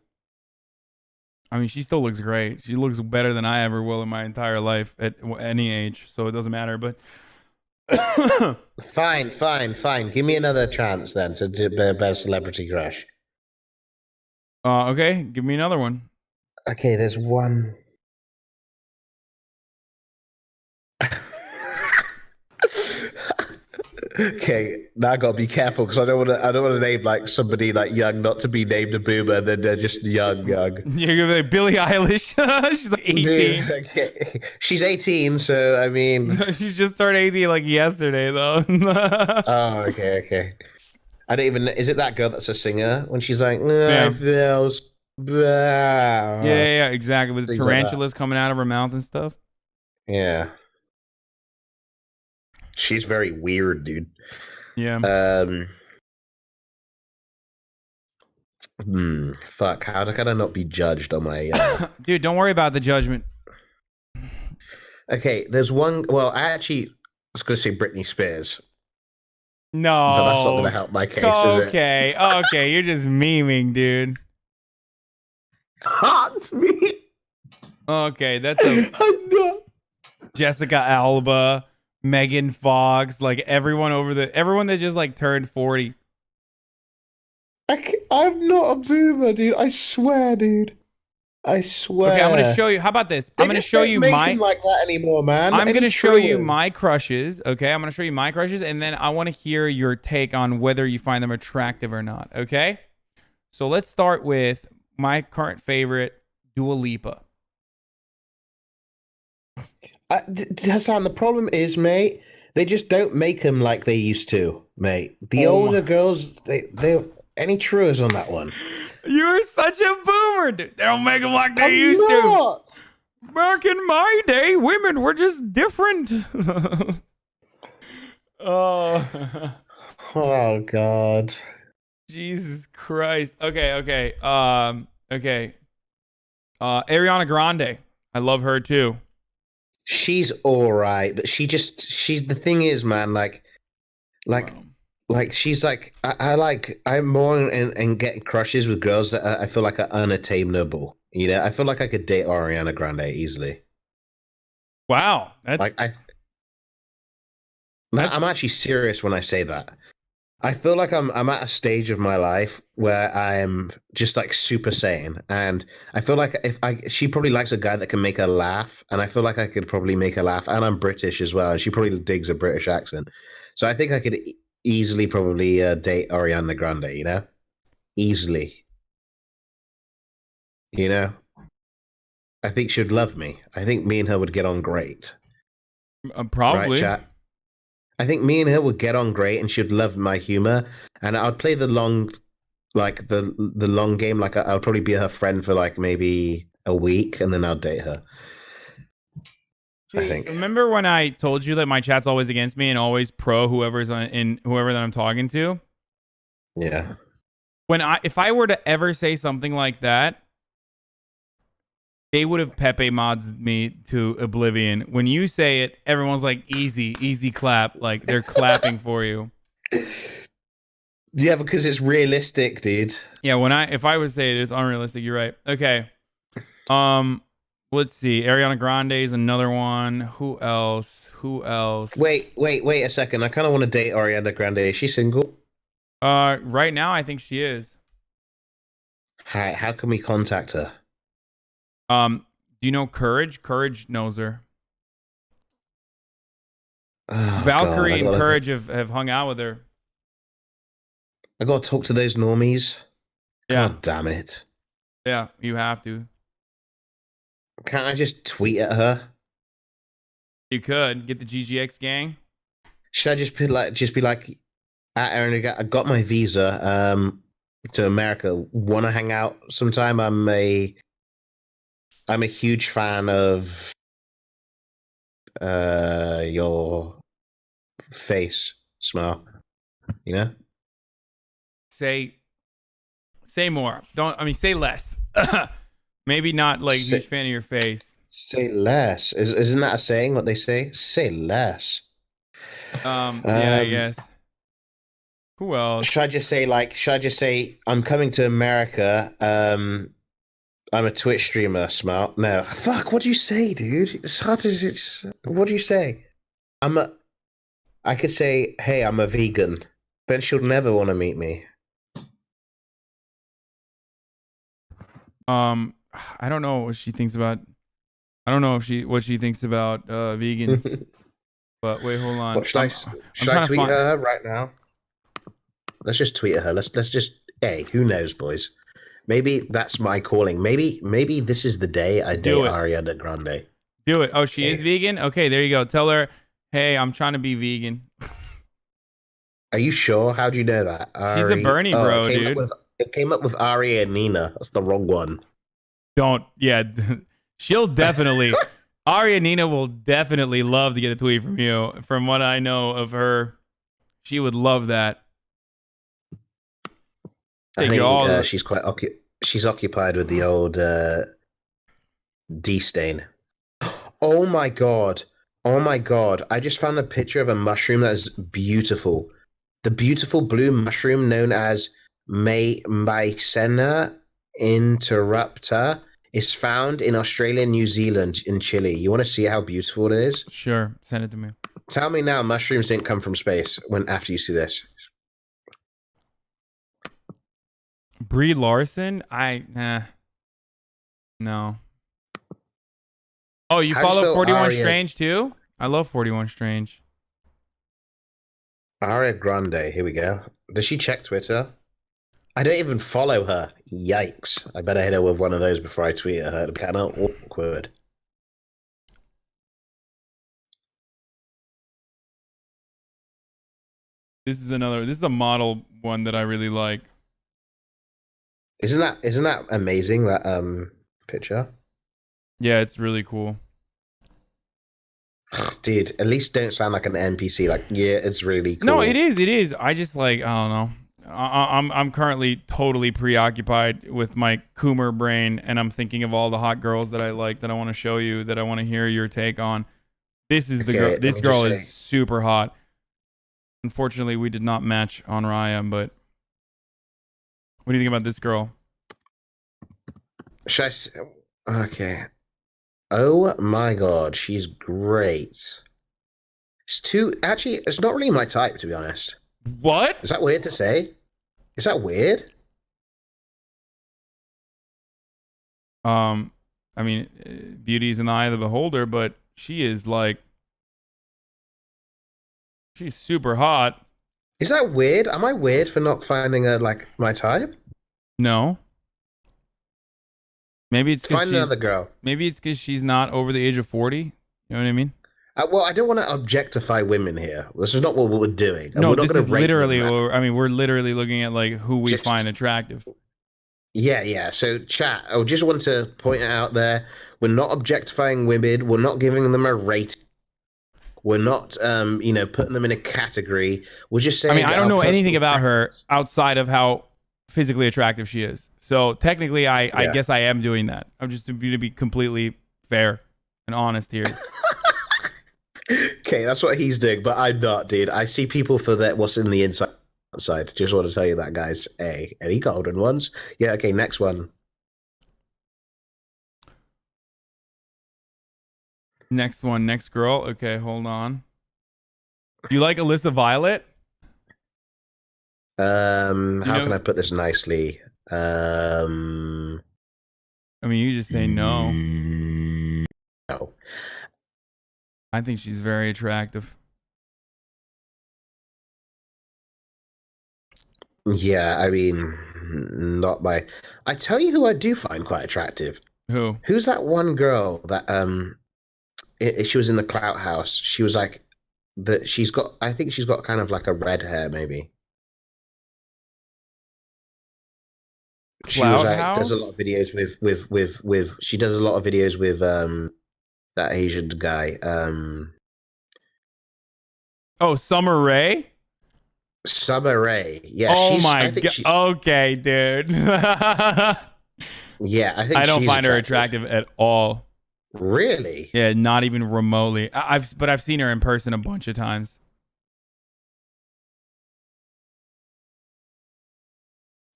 I mean, she still looks great. She looks better than I ever will in my entire life at any age, so it doesn't matter. But fine. Give me another chance then to do best celebrity crush. Okay, give me another one. Okay, there's one. Okay, now I gotta be careful because I don't want to name like somebody like young, not to be named a boomer, and then they're just young. You're gonna be like Billie Eilish. She's like 18. Dude, okay. She's 18, so I mean, she's just turned 18 like yesterday, though. Oh, okay. I don't even. Is it that girl that's a singer when she's like, I feel. Yeah, exactly. With the tarantulas coming out of her mouth and stuff. Yeah. She's very weird, dude. Yeah. Fuck. How can I not be judged on my? Dude, don't worry about the judgment. Okay, there's one. Well, I actually was going to say Britney Spears. No. But that's not going to help my case, is it? Okay. Okay. You're just memeing, dude. That's me. Okay. That's a Jessica Alba, Megan Fox, like everyone that just like turned 40. I'm not a boomer, dude. I swear, dude. I swear. Okay, I'm gonna show you. How about this? I'm gonna show you my. Like that anymore, man. I'm gonna show you my crushes. Okay, I'm gonna show you my crushes, and then I want to hear your take on whether you find them attractive or not. Okay, so let's start with my current favorite, Dua Lipa. Hasan, the problem is, mate, they just don't make them like they used to, mate. The older girls, they any truers on that one. You're such a boomer, dude. They don't make them like they used to. Back in my day, women were just different. Oh God. Jesus Christ. Okay. Okay. Ariana Grande. I love her too. She's all right, but she's the thing is, man, like she's like I'm more in getting crushes with girls that I feel like are unattainable. You know, I feel like I could date Ariana Grande easily. Wow, that's like I'm actually serious when I say that. I feel like I'm at a stage of my life where I am just like super sane, and I feel like she probably likes a guy that can make her laugh, and I feel like I could probably make her laugh, and I'm British as well, and she probably digs a British accent, so I think I could easily probably date Ariana Grande, you know, easily. You know, I think she'd love me. I think me and her would get on great. Probably. Right, chat? I think me and her would get on great, and she'd love my humor. And I'd play the long game. Like I'll probably be her friend for like maybe a week, and then I'll date her. I think. Remember when I told you that my chat's always against me and always pro whoever that I'm talking to? Yeah. If I were to ever say something like that, they would have Pepe mods me to oblivion. When you say it, everyone's like, easy clap. Like they're clapping for you. Yeah, because it's realistic, dude. Yeah, if I would say it, it's unrealistic. You're right. Okay. Let's see. Ariana Grande is another one. Who else? Wait a second. I kind of want to date Ariana Grande. Is she single? Right now, I think she is. All right. How can we contact her? Do you know Courage? Courage knows her. Oh, Valkyrie and Courage have hung out with her. I gotta talk to those normies. Yeah. God damn it. Yeah, you have to. Can't I just tweet at her? You could get the GGX gang. Should I just be like, Aaron, I got my visa to America. Want to hang out sometime? I'm a huge fan of your face smile. You know? Say more. Say less. Maybe not like huge fan of your face. Say less. Isn't that a saying? What they say? Say less. Yeah, I guess. Who else? Should I just say I'm coming to America? I'm a Twitch streamer. Smart. No. Fuck. What do you say, dude? It's hard to. What do you say? I could say, hey, I'm a vegan. Then she'll never want to meet me. I don't know what she thinks about. I don't know what she thinks about vegans. But wait, hold on. Should I tweet her right now? Let's just tweet at her. Let's just. Hey, who knows, boys? Maybe that's my calling. Maybe this is the day I date Ariana Grande. Do it. Oh, she is vegan? Okay, there you go. Tell her, hey, I'm trying to be vegan. Are you sure? How do you know that? She's a Bernie bro, dude. It came up with Ari and Nina. That's the wrong one. She'll definitely. Ari and Nina will definitely love to get a tweet from you. From what I know of her, She would love that. I Take all think the- she's quite she's occupied with the old D-stain. Oh my god. Oh my god. I just found a picture of a mushroom that is beautiful. The beautiful blue mushroom known as Mycena interrupta is found in Australia, New Zealand, and Chile. You want to see how beautiful it is? Sure. Send it to me. Tell me now mushrooms didn't come from space after you see this. Brie Larson? No. Oh, you How do you follow spell 41 Aria? Strange too? I love 41 Strange. Aria Grande, here we go. Does she check Twitter? I don't even follow her. Yikes. I better hit her with one of those before I tweet at her. It's kind of awkward. This is a model one that I really like. Isn't that amazing, that picture? Yeah, it's really cool. Dude, at least don't sound like an NPC. Like, yeah, it's really cool. No, it is. I just like, I don't know. I'm currently totally preoccupied with my Coomer brain, and I'm thinking of all the hot girls that I like, that I want to show you, that I want to hear your take on. This is the girl. This girl is super hot. Unfortunately, we did not match on Raya, but what do you think about this girl? Okay. Oh my god, she's great. Actually, it's not really my type, to be honest. What? Is that weird to say? Is that weird? I mean, beauty's in the eye of the beholder, but she is like, she's super hot. Is that weird? Am I weird for not finding her like my type? No. Maybe it's Find another girl. Maybe it's because she's not over the age of 40. You know what I mean? Well, I don't want to objectify women here. This is not what we're doing. No, we're not this gonna is rate literally. women. I mean, we're literally looking at like who we find attractive. Yeah. So, chat, I just want to point out there, we're not objectifying women. We're not giving them a rate. We're not, putting them in a category. We're just saying. I mean, I don't know anything about her outside of how physically attractive she is. So technically, I guess I am doing that. I'm just to be completely fair and honest here. Okay, that's what he's doing, but I'm not, dude. I see people for that. What's in the inside? Outside. Just want to tell you that, guys. Hey, any golden ones? Yeah. Okay. Next one. Next one. Next girl. Okay, hold on. Do you like Alyssa Violet? How can I put this nicely? I mean, you just say no. No. I think she's very attractive. Yeah, I mean, not by. I tell you who I do find quite attractive. Who? Who's that one girl that she was in the Clout House? She was like she's got. I think she's got kind of like a red hair, maybe. She was like, does a lot of videos with. She does a lot of videos with that Asian guy. Oh, Summer Rae. Summer Rae. Yeah. Oh my god. Okay, dude. Yeah, I think I don't she's find her attractive at all. Really? Yeah, not even remotely. I've seen her in person a bunch of times.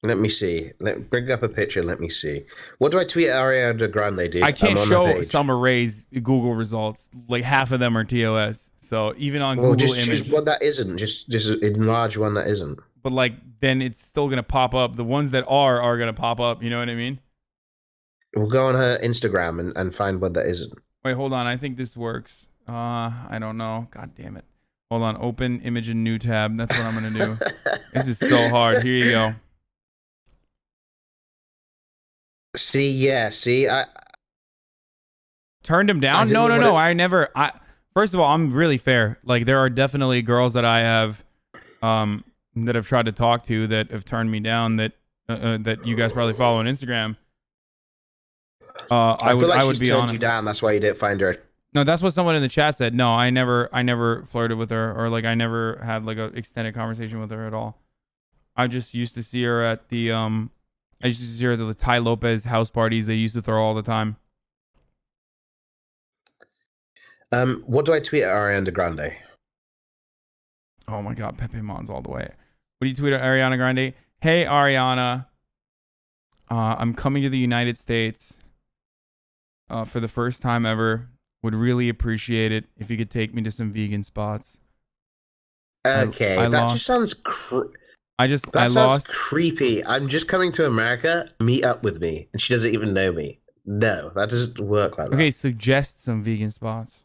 Let me see. Bring up a picture. Let me see. What do I tweet at Ariana Grande, dude? I can't I'm on show her page. Summer Rae's Google results. Like half of them are TOS. So even on Well, Google just Image, choose one that isn't. Just enlarge one that isn't. but like then it's still gonna pop up. The ones that are gonna pop up. You know what I mean? We'll go on her Instagram and find one that isn't. Wait, hold on. I think this works. I don't know. God damn it. Hold on. Open image in new tab. That's what I'm gonna do. This is so hard. Here you go. See, I turned him down. No. I never. First of all, I'm really fair. Like there are definitely girls that I have, that I've tried to talk to that have turned me down. That you guys probably follow on Instagram. I feel like I would she's be turned honest. you down. That's why you didn't find her No, that's what someone in the chat said. No, I never flirted with her, or like I never had like an extended conversation with her at all. I just used to see her at the I used to see her at the Ty Lopez house parties they used to throw all the time. What do I tweet at Ariana Grande? Oh my God, Pepe Mons all the way. What do you tweet at Ariana Grande? Hey Ariana, I'm coming to the United States for the first time ever. Would really appreciate it if you could take me to some vegan spots. Okay, that just sounds creepy. I'm just coming to America. Meet up with me, and she doesn't even know me. No, that doesn't work like that. Okay, suggest some vegan spots.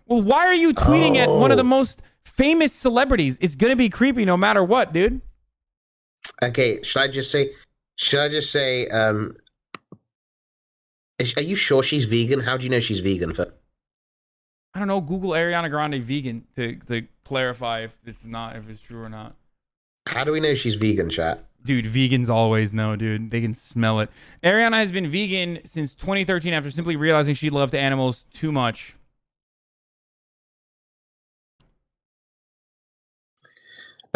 Well, why are you tweeting at one of the most famous celebrities? It's gonna be creepy no matter what, dude. Okay, should I just say? Are you sure she's vegan? How do you know she's vegan? I don't know. Google Ariana Grande vegan to clarify if it's true or not. How do we know she's vegan, chat? Dude, vegans always know, dude. They can smell it. Ariana has been vegan since 2013 after simply realizing she loved animals too much.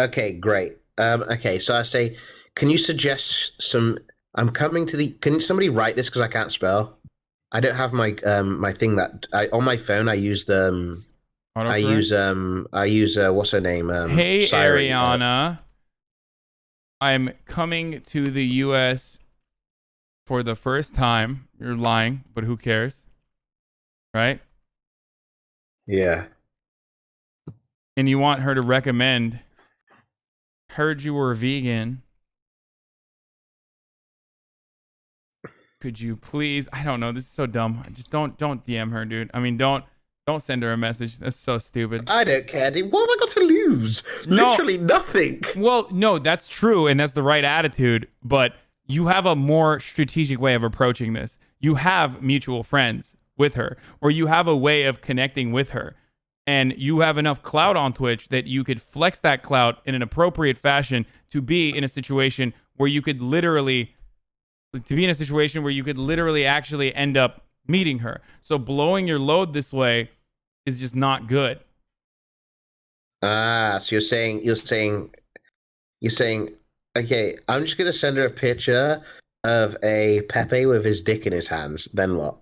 Okay, great. Okay, so I say, can you suggest some? I'm coming to the. Can somebody write this because I can't spell? I don't have my my thing that on my phone. I use the. I use what's her name? Hey Siren. Ariana, I'm coming to the U.S. for the first time. You're lying, but who cares, right? Yeah. And you want her to recommend. Heard you were vegan. Could you please? I don't know. This is so dumb. Just don't DM her, dude. I mean, don't send her a message. That's so stupid. I don't care, dude. What have I got to lose? No. Literally nothing. Well, no, that's true, and that's the right attitude. But you have a more strategic way of approaching this. You have mutual friends with her, or you have a way of connecting with her, and you have enough clout on Twitch that you could flex that clout in an appropriate fashion to be in a situation where you could literally actually end up meeting her. So blowing your load this way is just not good. So you're saying, okay, I'm just gonna send her a picture of a Pepe with his dick in his hands. Then what?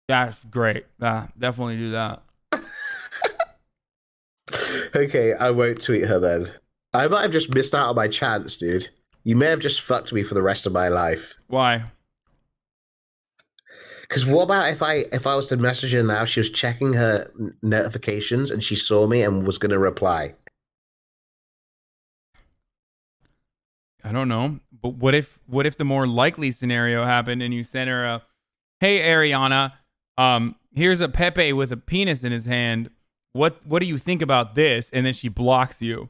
That's great. Definitely do that. Okay, I won't tweet her then. I might have just missed out on my chance, dude. You may have just fucked me for the rest of my life. Why? Because what about if I was to message her now, she was checking her notifications and she saw me and was going to reply? I don't know. But what if the more likely scenario happened and you sent her a, hey Ariana, here's a Pepe with a penis in his hand. What do you think about this? And then she blocks you.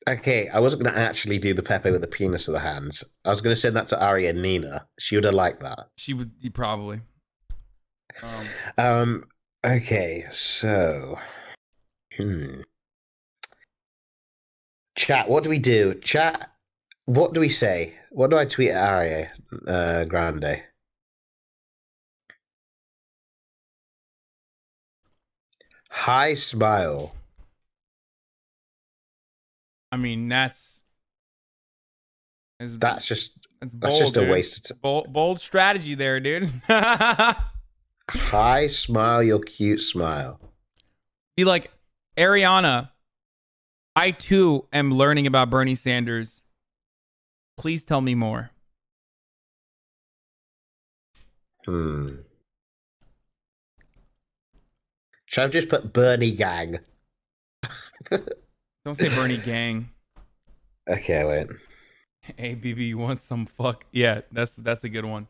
Okay, I wasn't going to actually do the Pepe with the penis of the hands. I was going to send that to Ari and Nina. She would have liked that. She would probably. Okay, so. Chat, what do we do? Chat, what do we say? What do I tweet at Ari Grande? Hi, smile. I mean, that's just bold, a dude. waste of time. Bold strategy there, dude. Hi, smile, your cute smile. Be like, Ariana, I too am learning about Bernie Sanders. Please tell me more. Should I just put Bernie gang? Don't say Bernie gang. Okay, wait. Hey, BB, you want some fuck? Yeah, that's a good one.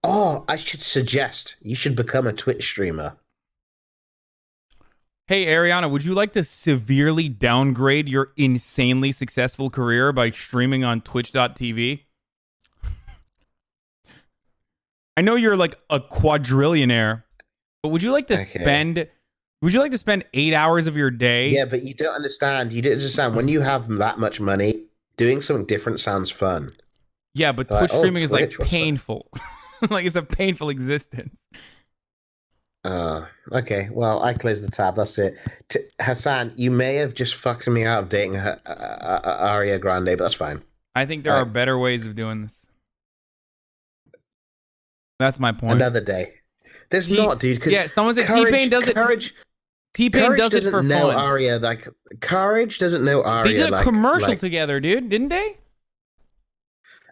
Oh, I should suggest you should become a Twitch streamer. Hey, Ariana, would you like to severely downgrade your insanely successful career by streaming on twitch.tv? I know you're like a quadrillionaire, but would you like to spend 8 hours of your day? Yeah, but you don't understand. You don't understand. When you have that much money, doing something different sounds fun. Yeah, but Twitch streaming is like painful. Like it's a painful existence. Okay. Well, I closed the tab. That's it. Hasan, you may have just fucked me out of dating her, Aria Grande, but that's fine. I think there are better ways of doing this. That's my point. Another day. There's not, dude. Yeah, someone said T-Pain does it. T-Pain does it for know fun. Aria, like Courage doesn't know Aria. They did a like, commercial together, dude, didn't they?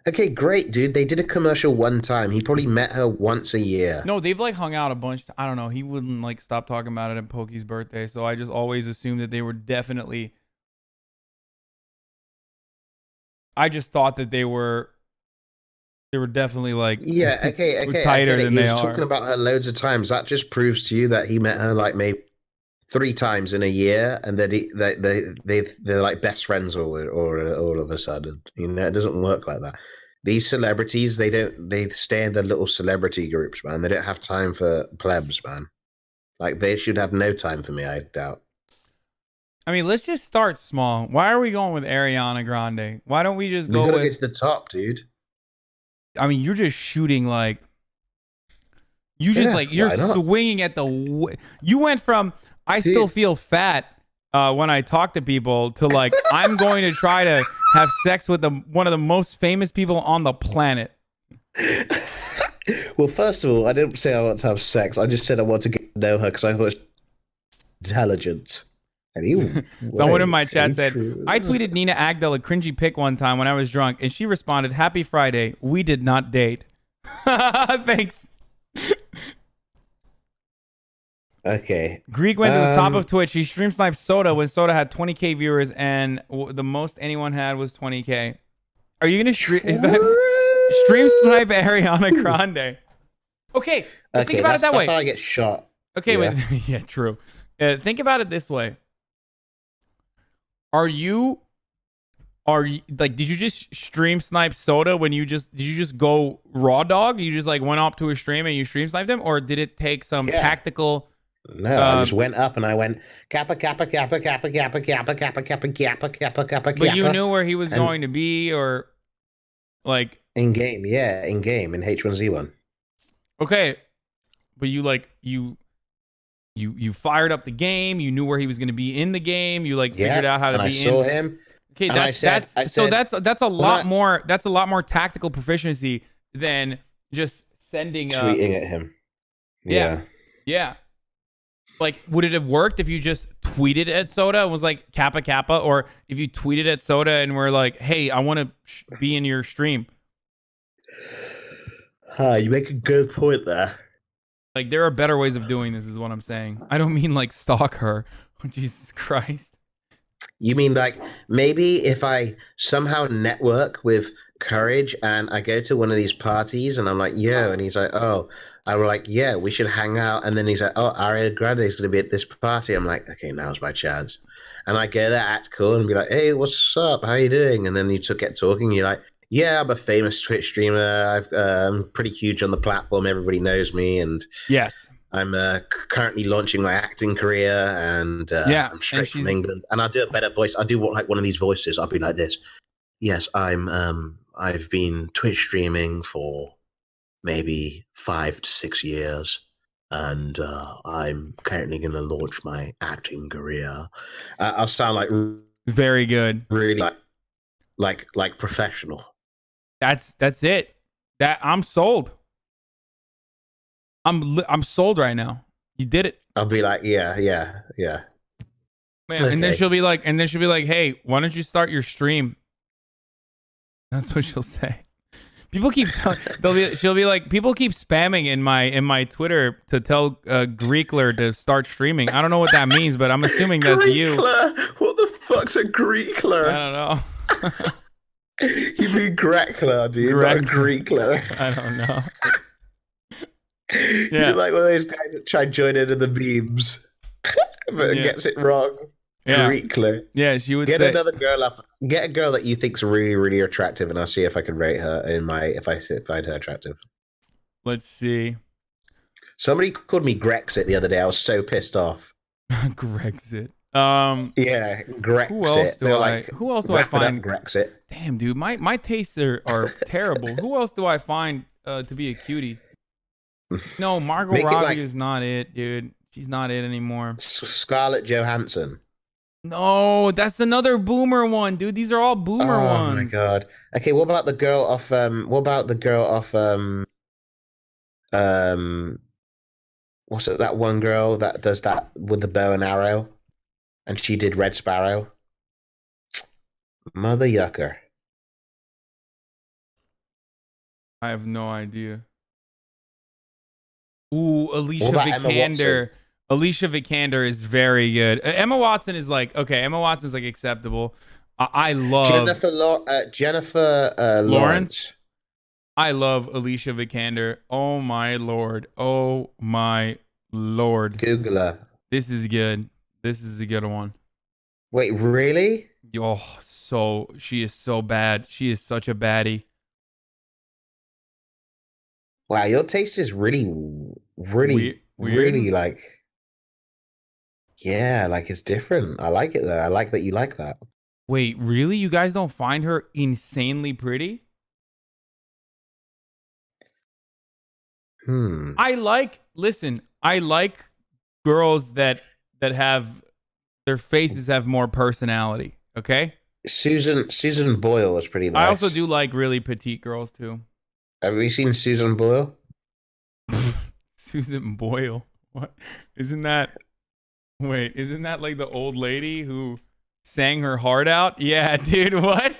Okay, great, dude. They did a commercial one time. He probably met her once a year. No, they've like hung out a bunch. I don't know. He wouldn't like stop talking about it at Pokey's birthday, so I just always assumed that they were definitely. I just thought that they were definitely like okay. tighter than they are. He was talking about her loads of times. That just proves to you that he met her like maybe 3 times in a year, and that they're like best friends all of a sudden. You know, it doesn't work like that. These celebrities, they stay in their little celebrity groups, man. They don't have time for plebs, man. Like they should have no time for me, I doubt. I mean, let's just start small. Why are we going with Ariana Grande? Why don't we just go We gotta with get to the top, dude. I mean, you're just shooting like you're swinging at the. You went from I still feel fat when I talk to people to like I'm going to try to have sex with one of the most famous people on the planet. Well, first of all, I didn't say I want to have sex. I just said I want to get to know her because I thought she was intelligent. Someone in my chat said, I tweeted Nina Agdal a cringy pic one time when I was drunk, and she responded, "Happy Friday. We did not date." Thanks. Okay. Greek went to the top of Twitch. He stream sniped Soda when Soda had 20K viewers, and the most anyone had was 20K. Are you going to stream snipe Ariana Grande? Okay, think about it that way. That's how I get shot. Okay, wait. Yeah, true. Think about it this way. Are you like, did you just stream snipe Soda when did you just go raw dog? You just like went up to a stream and you stream sniped him, or did it take some tactical? No, I just went up and I went kappa kappa kappa kappa kappa kappa kappa kappa kappa kappa kappa. But you knew where he was going to be, or like in game, in game in H1Z1. Okay, but you fired up the game. You knew where he was going to be in the game. You figured out how to be in. I saw him. Okay, that's a lot more. That's a lot more tactical proficiency than just sending tweeting at him. Yeah. Like, would it have worked if you just tweeted at Soda and was like kappa kappa, or if you tweeted at Soda and were like, "Hey, I want to be in your stream"? You make a good point there. Like, there are better ways of doing this, is what I'm saying. I don't mean like stalk her. Oh, Jesus Christ. You mean like maybe if I somehow network with Courage and I go to one of these parties and I'm like, yo, and he's like, oh, I was like, yeah, we should hang out. And then he's like, oh, Aria Grande is going to be at this party. I'm like, okay, now's my chance. And I go there, act cool, and be like, hey, what's up? How you doing? And then you get talking. You're like, yeah, I'm a famous Twitch streamer. I'm pretty huge on the platform. Everybody knows me. And yes, I'm currently launching my acting career. And I'm straight from England. And I'll do a better voice. I'll do like one of these voices. I'll be like this. Yes, I've been Twitch streaming for maybe 5 to 6 years. And I'm currently going to launch my acting career. I'll sound like very good, really like professional. That's it. That I'm sold. I'm sold right now. You did it. I'll be like, yeah. Man, Okay. and then she'll be like, hey, why don't you start your stream? That's what she'll say. People keep she'll be like, people keep spamming in my Twitter to tell Greekler to start streaming. I don't know what that means, but I'm assuming that's you. What the fuck's a Greekler? I don't know. You mean Greekler, dude? Not Greekler. I don't know. You're like one of those guys that try to join into the memes, but gets it wrong. Yeah. Greekler. Yeah, she would get say, another girl up. Get a girl that you think's really, really attractive, and I'll see if I can rate her if I find her attractive. Let's see. Somebody called me Grexit the other day. I was so pissed off. Grexit. Yeah, Grexit. Who else do I find Grexit? Damn, dude, my tastes are terrible. Who else do I find to be a cutie? No, Margot Make it Robbie like is not it, dude. She's not it anymore. Scarlett Johansson. No, that's another boomer one, dude. These are all boomer Oh ones. my god. Okay, what about the girl off what about the girl off um what's it, that one girl that does that with the bow and arrow? And she did Red Sparrow. Mother yucker. I have no idea. Ooh, Alicia about Emma Vikander. Watson? Alicia Vikander is very good. Emma Watson is like, okay, Emma Watson's like acceptable. I love Jennifer Lawrence. Lawrence. I love Alicia Vikander. Oh my lord. Oh my lord. Google her. This is good. This is a good one. Wait, really? Oh, so she is so bad. She is such a baddie. Wow, your taste is really Weird? really like, yeah, like it's different. I like it though. I like that you like that. Wait, really? You guys don't find her insanely pretty? Listen, I like girls that have their faces have more personality, okay? Susan Boyle was pretty nice. I also do like really petite girls too. Have you seen Susan Boyle? Susan Boyle. What? Isn't that like the old lady who sang her heart out? Yeah, dude, what?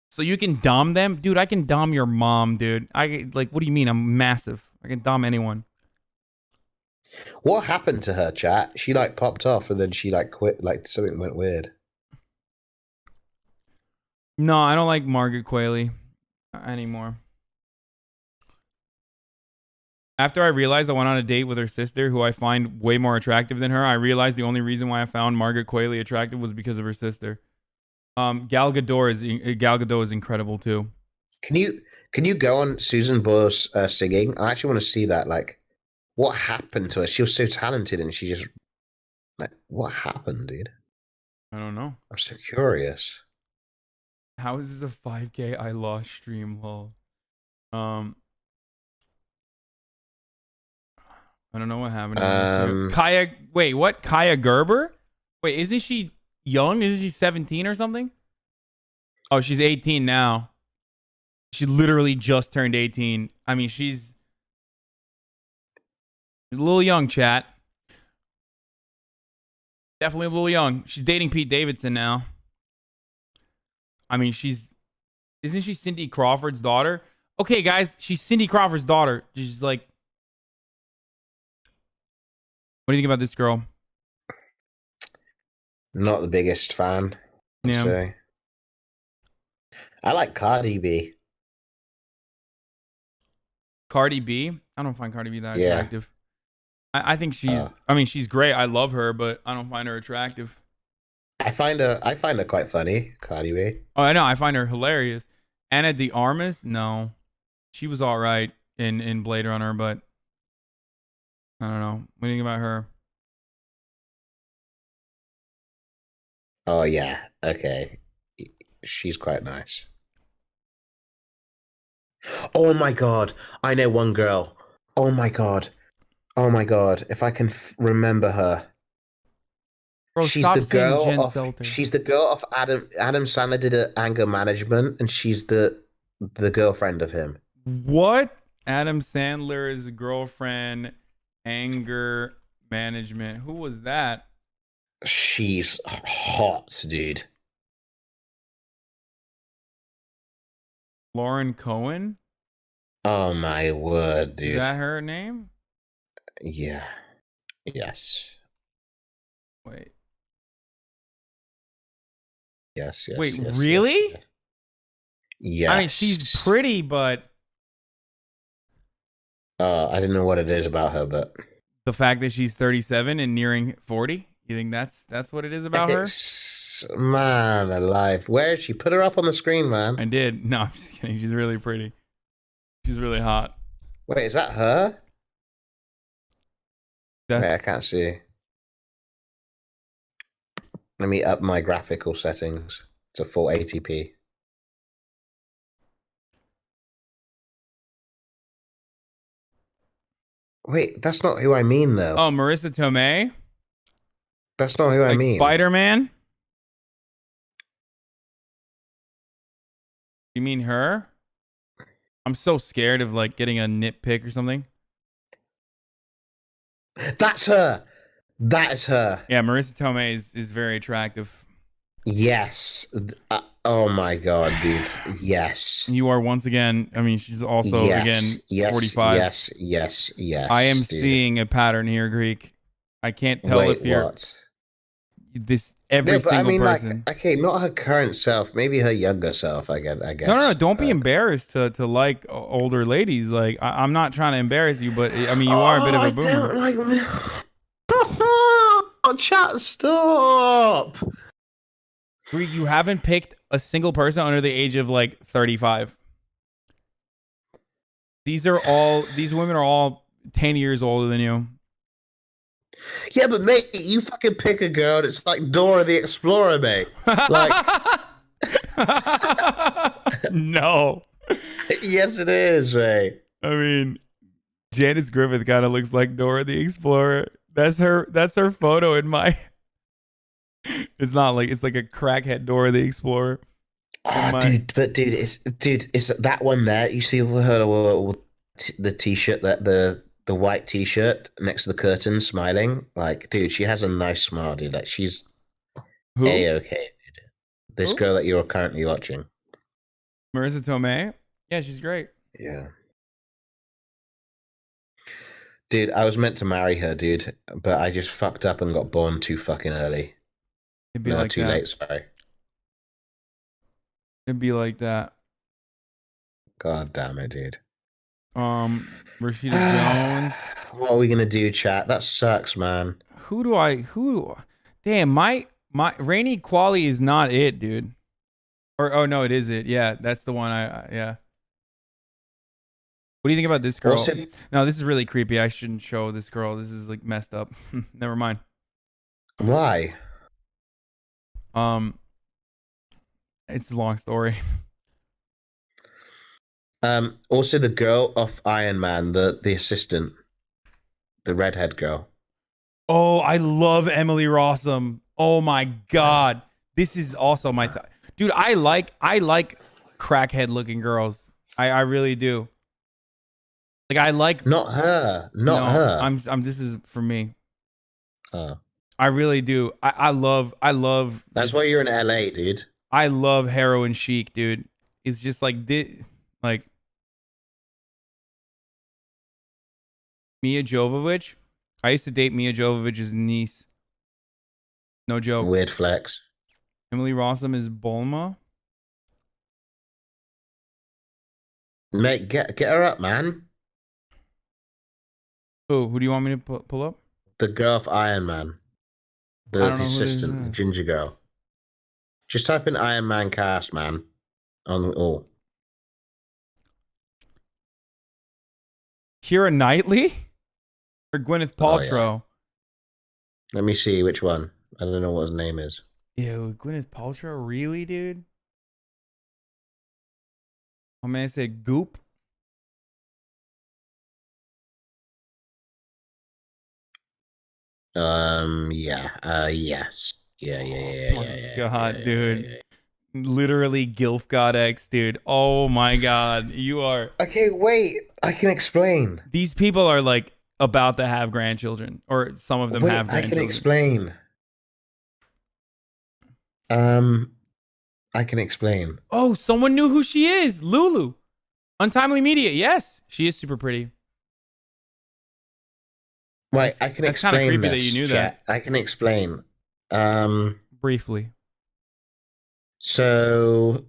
So you can dom them? Dude, I can dom your mom, dude. What do you mean? I'm massive. I can dom anyone. What happened to her, chat? She like popped off and then she like quit, like something went weird. No, I don't like Margaret Qualley anymore. After I realized I went on a date with her sister, who I find way more attractive than her, I realized the only reason why I found Margaret Qualley attractive was because of her sister. Gal Gadot is incredible too. Can you go on Susan Boyle's singing? I actually want to see that. Like, what happened to her? She was so talented, and she just like, what happened, dude? I don't know. I'm so curious. How is this a 5K I lost stream? Lol. I don't know what happened. Kaya, wait, what? Kaya Gerber? Wait, isn't she young? Isn't she 17 or something? Oh, she's 18 now. She literally just turned 18. I mean, she's a little young, chat. Definitely a little young. She's dating Pete Davidson now. I mean, isn't she Cindy Crawford's daughter? Okay, guys, she's Cindy Crawford's daughter. She's like, what do you think about this girl? Not the biggest fan. I'd say. I like Cardi B. Cardi B? I don't find Cardi B that attractive. I think she's. I mean, she's great. I love her, but I don't find her attractive. I find her quite funny, Cardi B. Oh, I know. I find her hilarious. Anna de Armas? No, she was all right in Blade Runner, but I don't know. What do you think about her? Oh yeah. Okay. She's quite nice. Oh my god. I know one girl. Oh my god. Oh my god. If I can remember her. Bro, she's stop the saying girl Jen of Selter. She's the girl of Adam Sandler did anger management, and she's the girlfriend of him. What? Adam Sandler's girlfriend, anger management. Who was that? She's hot, dude. Lauren Cohen? Oh my word, dude. Is that her name? Yeah. Yes. Wait. Yes. Wait, yes, really? Yes. I mean, she's pretty, but I didn't know what it is about her, but the fact that she's 37 and nearing 40, you think that's what it is about her? Man alive. Where is she? Put her up on the screen, man. I did. No, I'm just kidding. She's really pretty. She's really hot. Wait, is that her? Wait, I can't see. Let me up my graphical settings to 480p. Wait, that's not who I mean, though. Oh, Marissa Tomei? That's not who I Like mean. Spider-Man? You mean her? I'm so scared of like getting a nitpick or something. That's her. That is her. Yeah, Marissa Tomei is very attractive. Yes. Oh my god, dude. Yes. You are once again. I mean, she's also again 45. Yes. I am dude. seeing a pattern here, Greek. I can't tell Wait, if you're what? this every Yeah, but single I mean, person. like, okay, not her current self, maybe her younger self. I guess. No. Don't be embarrassed to like older ladies. Like I'm not trying to embarrass you, but I mean, you are a bit of a boomer. I don't like. Oh, chat, stop. Greek, you haven't picked a single person under the age of like 35. These women are all 10 years older than you. Yeah, but mate, you fucking pick a girl that's like Dora the Explorer, mate. Like, no. Yes, it is, mate. I mean, Janice Griffith kind of looks like Dora the Explorer. That's her photo in my. It's not like it's like a crackhead Dora the Explorer. Oh, dude, it's that one there. You see her with the t-shirt, that the white t-shirt next to the curtain, smiling. Like, dude, she has a nice smile, dude. Like, she's A-okay, dude. This girl that you're currently watching, Marissa Tomei. Yeah, she's great. Yeah. Dude, I was meant to marry her, dude, but I just fucked up and got born too fucking early. It'd be No, like too that. late, sorry. It'd be like that. God damn it, dude. Rashida Jones. What are we gonna do, chat? That sucks, man. Damn, my Rainy Quali is not it, dude. Or oh no, it is it. Yeah, that's the one yeah. What do you think about this girl? No, this is really creepy. I shouldn't show this girl. This is like messed up. Never mind. Why? It's a long story. Also the girl of Iron Man, the assistant, the redhead girl. Oh, I love Emily Rossum. Oh my god, this is also my type, dude. I like crackhead looking girls. I really do. Like I like not her. I'm this is for me. I really do. I love. That's why you're in LA, dude. I love heroin chic, dude. It's just like like Mia Jovovich. I used to date Mia Jovovich's niece. No joke. Weird flex. Emily Rossum is Bulma. Mate, get her up, man. Who do you want me to pull up? The girl of Iron Man. The assistant, the ginger girl. Just type in Iron Man cast, man. On Keira Knightley or Gwyneth Paltrow? Oh, yeah. Let me see which one. I don't know what his name is. Ew, Gwyneth Paltrow, really, dude? Oh man, I said Goop. Yeah. Yes. Yeah. Oh my god, dude. Literally Gilf God X, dude. Oh my god, you are. Okay, wait. I can explain. These people are like about to have grandchildren, or some of them have grandchildren. I can explain. I can explain. Oh, someone knew who she is. Lulu. Untimely Media. Yes, she is super pretty. Right, I can explain. That's kind of creepy that you knew that. I can explain. Briefly. So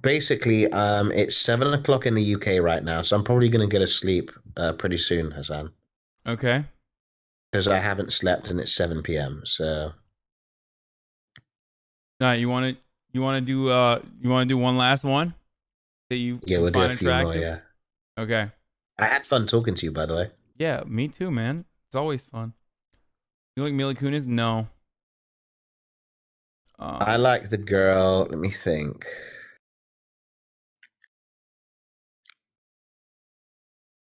basically, it's 7 o'clock in the UK right now, so I'm probably gonna go to sleep pretty soon, Hasan. Okay. Because I haven't slept and it's 7 p.m. So. All right, you want to do one last one that you we'll do find a few attractive? more. Yeah. Okay. I had fun talking to you, by the way. Yeah, me too, man. It's always fun. You like Mila Kunis? No. I like the girl. Let me think.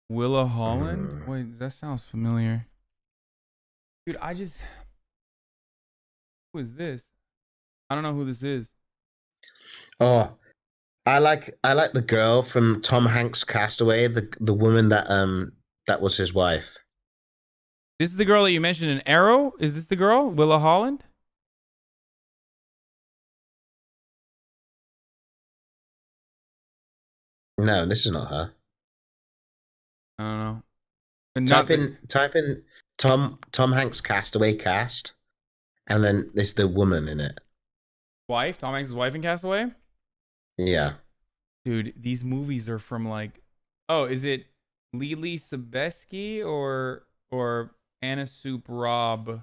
Willa Holland? Wait, that sounds familiar. Dude, who is this? I don't know who this is. Oh, I like the girl from Tom Hanks' Castaway, the woman that was his wife. This is the girl that you mentioned in Arrow? Is this the girl? Willa Holland? No, this is not her. I don't know. Type in Tom Hanks Castaway cast, and then there's the woman in it. Wife? Tom Hanks' wife in Castaway? Yeah. Dude, these movies are from like, oh, is it Lily Sobieski or Anna Soup Robb? Or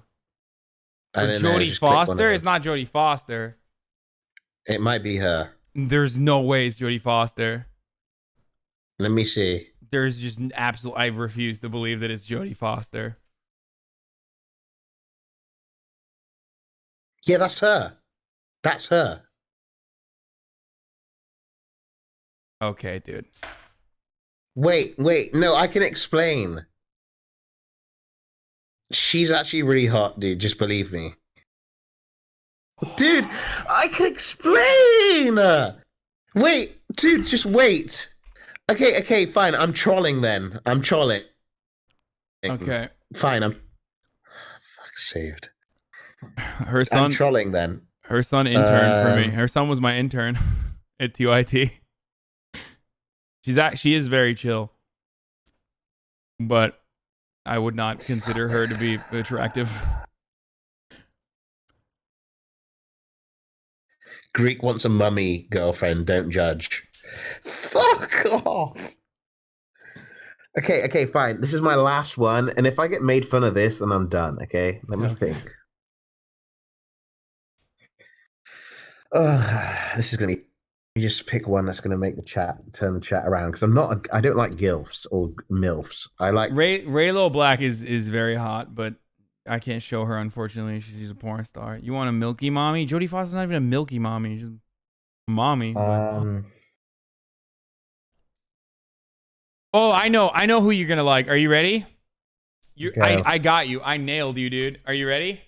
Jodie Foster? It's not Jodie Foster. It might be her. There's no way it's Jodie Foster. Let me see. There's just an absolute. I refuse to believe that it's Jodie Foster. Yeah, that's her. That's her. Okay, dude. Wait. No, I can explain. She's actually really hot, dude. Just believe me. Dude, I can explain. Wait, dude, just wait. Okay, fine. I'm trolling then. I'm trolling. Okay. Fine, I'm... Fuck, saved. Her son... I'm trolling then. Her son interned for me. Her son was my intern at TYT. She is very chill. But I would not consider her to be attractive. Greek wants a mummy girlfriend. Don't judge. Fuck off. Okay, fine. This is my last one, and if I get made fun of this, then I'm done. Okay, let me think. This is gonna be. You just pick one that's gonna make the chat turn the chat around because I don't like gilfs or milfs. I like Raylo Black is very hot, but I can't show her unfortunately. She's a porn star. You want a milky mommy? Jodie Foster's not even a milky mommy. She's a mommy. Oh, I know who you're gonna like. Are you ready? I got you. I nailed you, dude. Are you ready?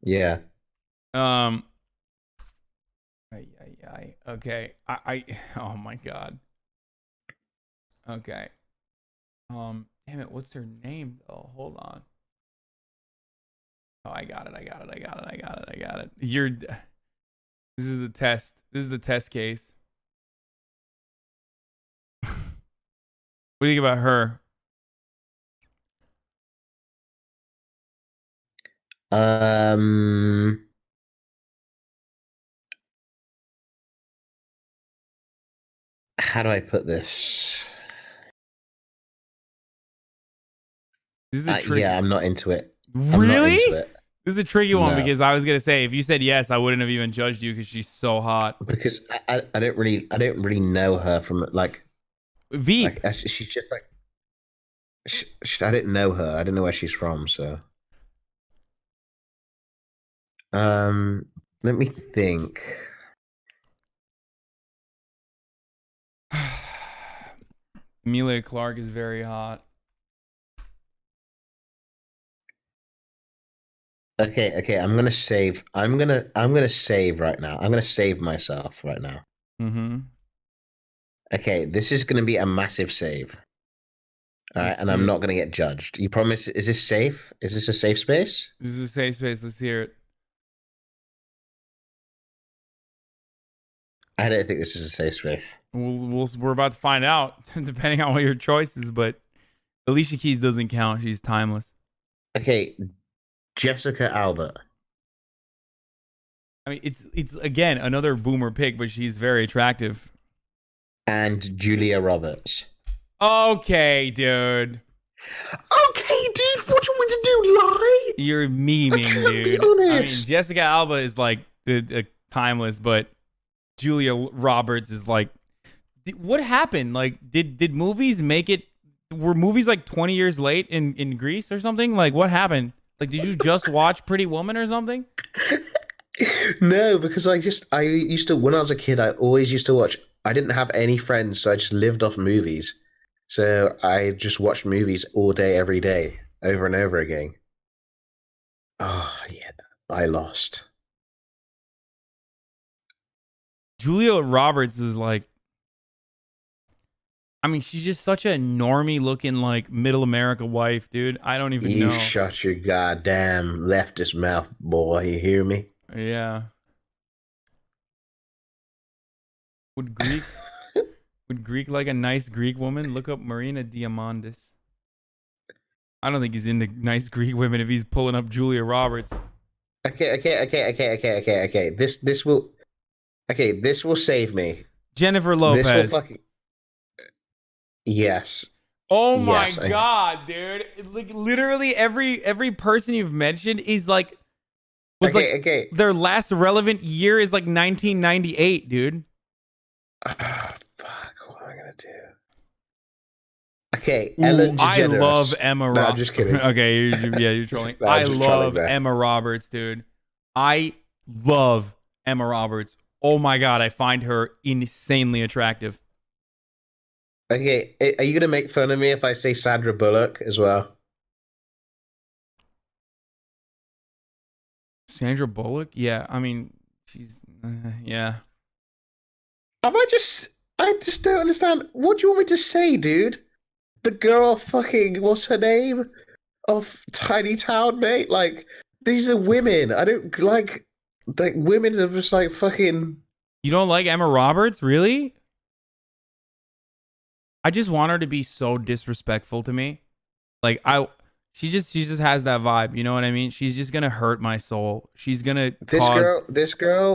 Yeah. Okay. Oh my god. Okay. Damn it. What's her name though? Hold on. Oh, I got it. This is a test. This is the test case. What do you think about her? How do I put this? This is a tricky... Yeah, I'm not into it. Really? This is a tricky one because I was gonna say if you said yes, I wouldn't have even judged you because she's so hot. Because I don't really know her from like V. Like, she's just like I didn't know her. I didn't know where she's from. So, let me think. Emilia Clarke is very hot. Okay. I'm gonna save. I'm gonna save right now. I'm gonna save myself right now. Mm-hmm. Okay, this is gonna be a massive save. All right, and I'm not gonna get judged. You promise? Is this safe? Is this a safe space? This is a safe space. Let's hear it. I don't think this is a safe space. We're about to find out, depending on what your choice is. But Alicia Keys doesn't count. She's timeless. Okay, Jessica Alba. I mean, it's again another boomer pick, but she's very attractive. And Julia Roberts. Okay, dude. Okay, dude. What do you want me to do? Lie? You're memeing, dude. Be honest. I mean, Jessica Alba is like timeless, but Julia Roberts is like, what happened? Like, did movies make it? Were movies like 20 years late in Greece or something? Like, what happened? Like, did you just watch Pretty Woman or something? No, because I used to, when I was a kid, I always used to watch. I didn't have any friends, so I just lived off movies. So I just watched movies all day, every day, over and over again. Oh, yeah. I lost. Julia Roberts is like, I mean, she's just such a normie looking, like, middle America wife, dude. I don't even You know. shut your goddamn leftist mouth, boy. You hear me? Yeah. Would Greek like a nice Greek woman? Look up Marina Diamandis. I don't think he's into nice Greek women if he's pulling up Julia Roberts. Okay. This will save me. Jennifer Lopez. This will fucking. Yes. Oh my Yes, god, dude! Like literally every person you've mentioned is like their last relevant year is like 1998, dude. Fuck, what am I gonna do? Okay, Ooh, Ellen DeGeneres. I love Emma No, Roberts. I'm just kidding. Okay, you're trolling. No, I'm I just trolling love there. Emma Roberts, dude. I love Emma Roberts. Oh my god, I find her insanely attractive. Okay, are you gonna make fun of me if I say Sandra Bullock as well? Sandra Bullock? Yeah, I mean, she's yeah. I just don't understand. What do you want me to say, dude? The girl fucking, what's her name? Of Tiny Town, mate? Like, these are women. I don't like women are just like fucking. You don't like Emma Roberts, really? I just want her to be so disrespectful to me. Like she just has that vibe. You know what I mean? She's just gonna hurt my soul. She's gonna This girl.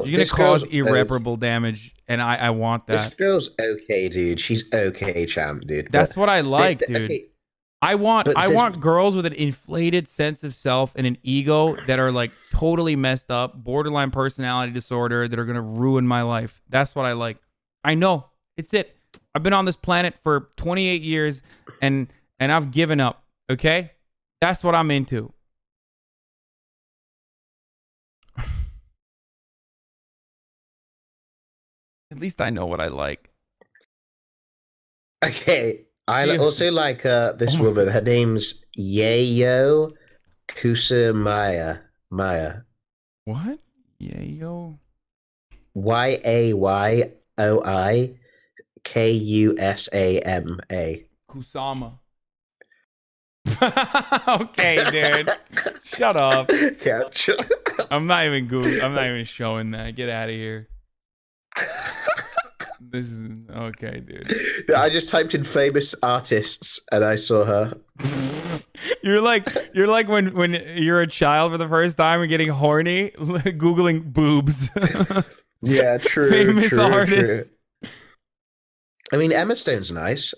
She's gonna cause irreparable damage, and I want that. This girl's okay, dude. She's okay, champ, dude. That's what I like, dude. Okay. I want girls with an inflated sense of self and an ego that are like totally messed up, borderline personality disorder, that are gonna ruin my life. That's what I like. I know. It's it. I've been on this planet for 28 years and I've given up. Okay? That's what I'm into. At least I know what I like. Okay. I also like this woman. Her name's Yayo Kusumaya. Maya. What? Yayo? YAYOIKUSAMA. Kusama. Okay, dude. Shut up. I'm not even showing that. Get out of here. This is okay, dude. I just typed in famous artists and I saw her. You're like when you're a child for the first time and getting horny, googling boobs. Yeah, true. Famous true, artists. True. I mean, Emma Stone's nice.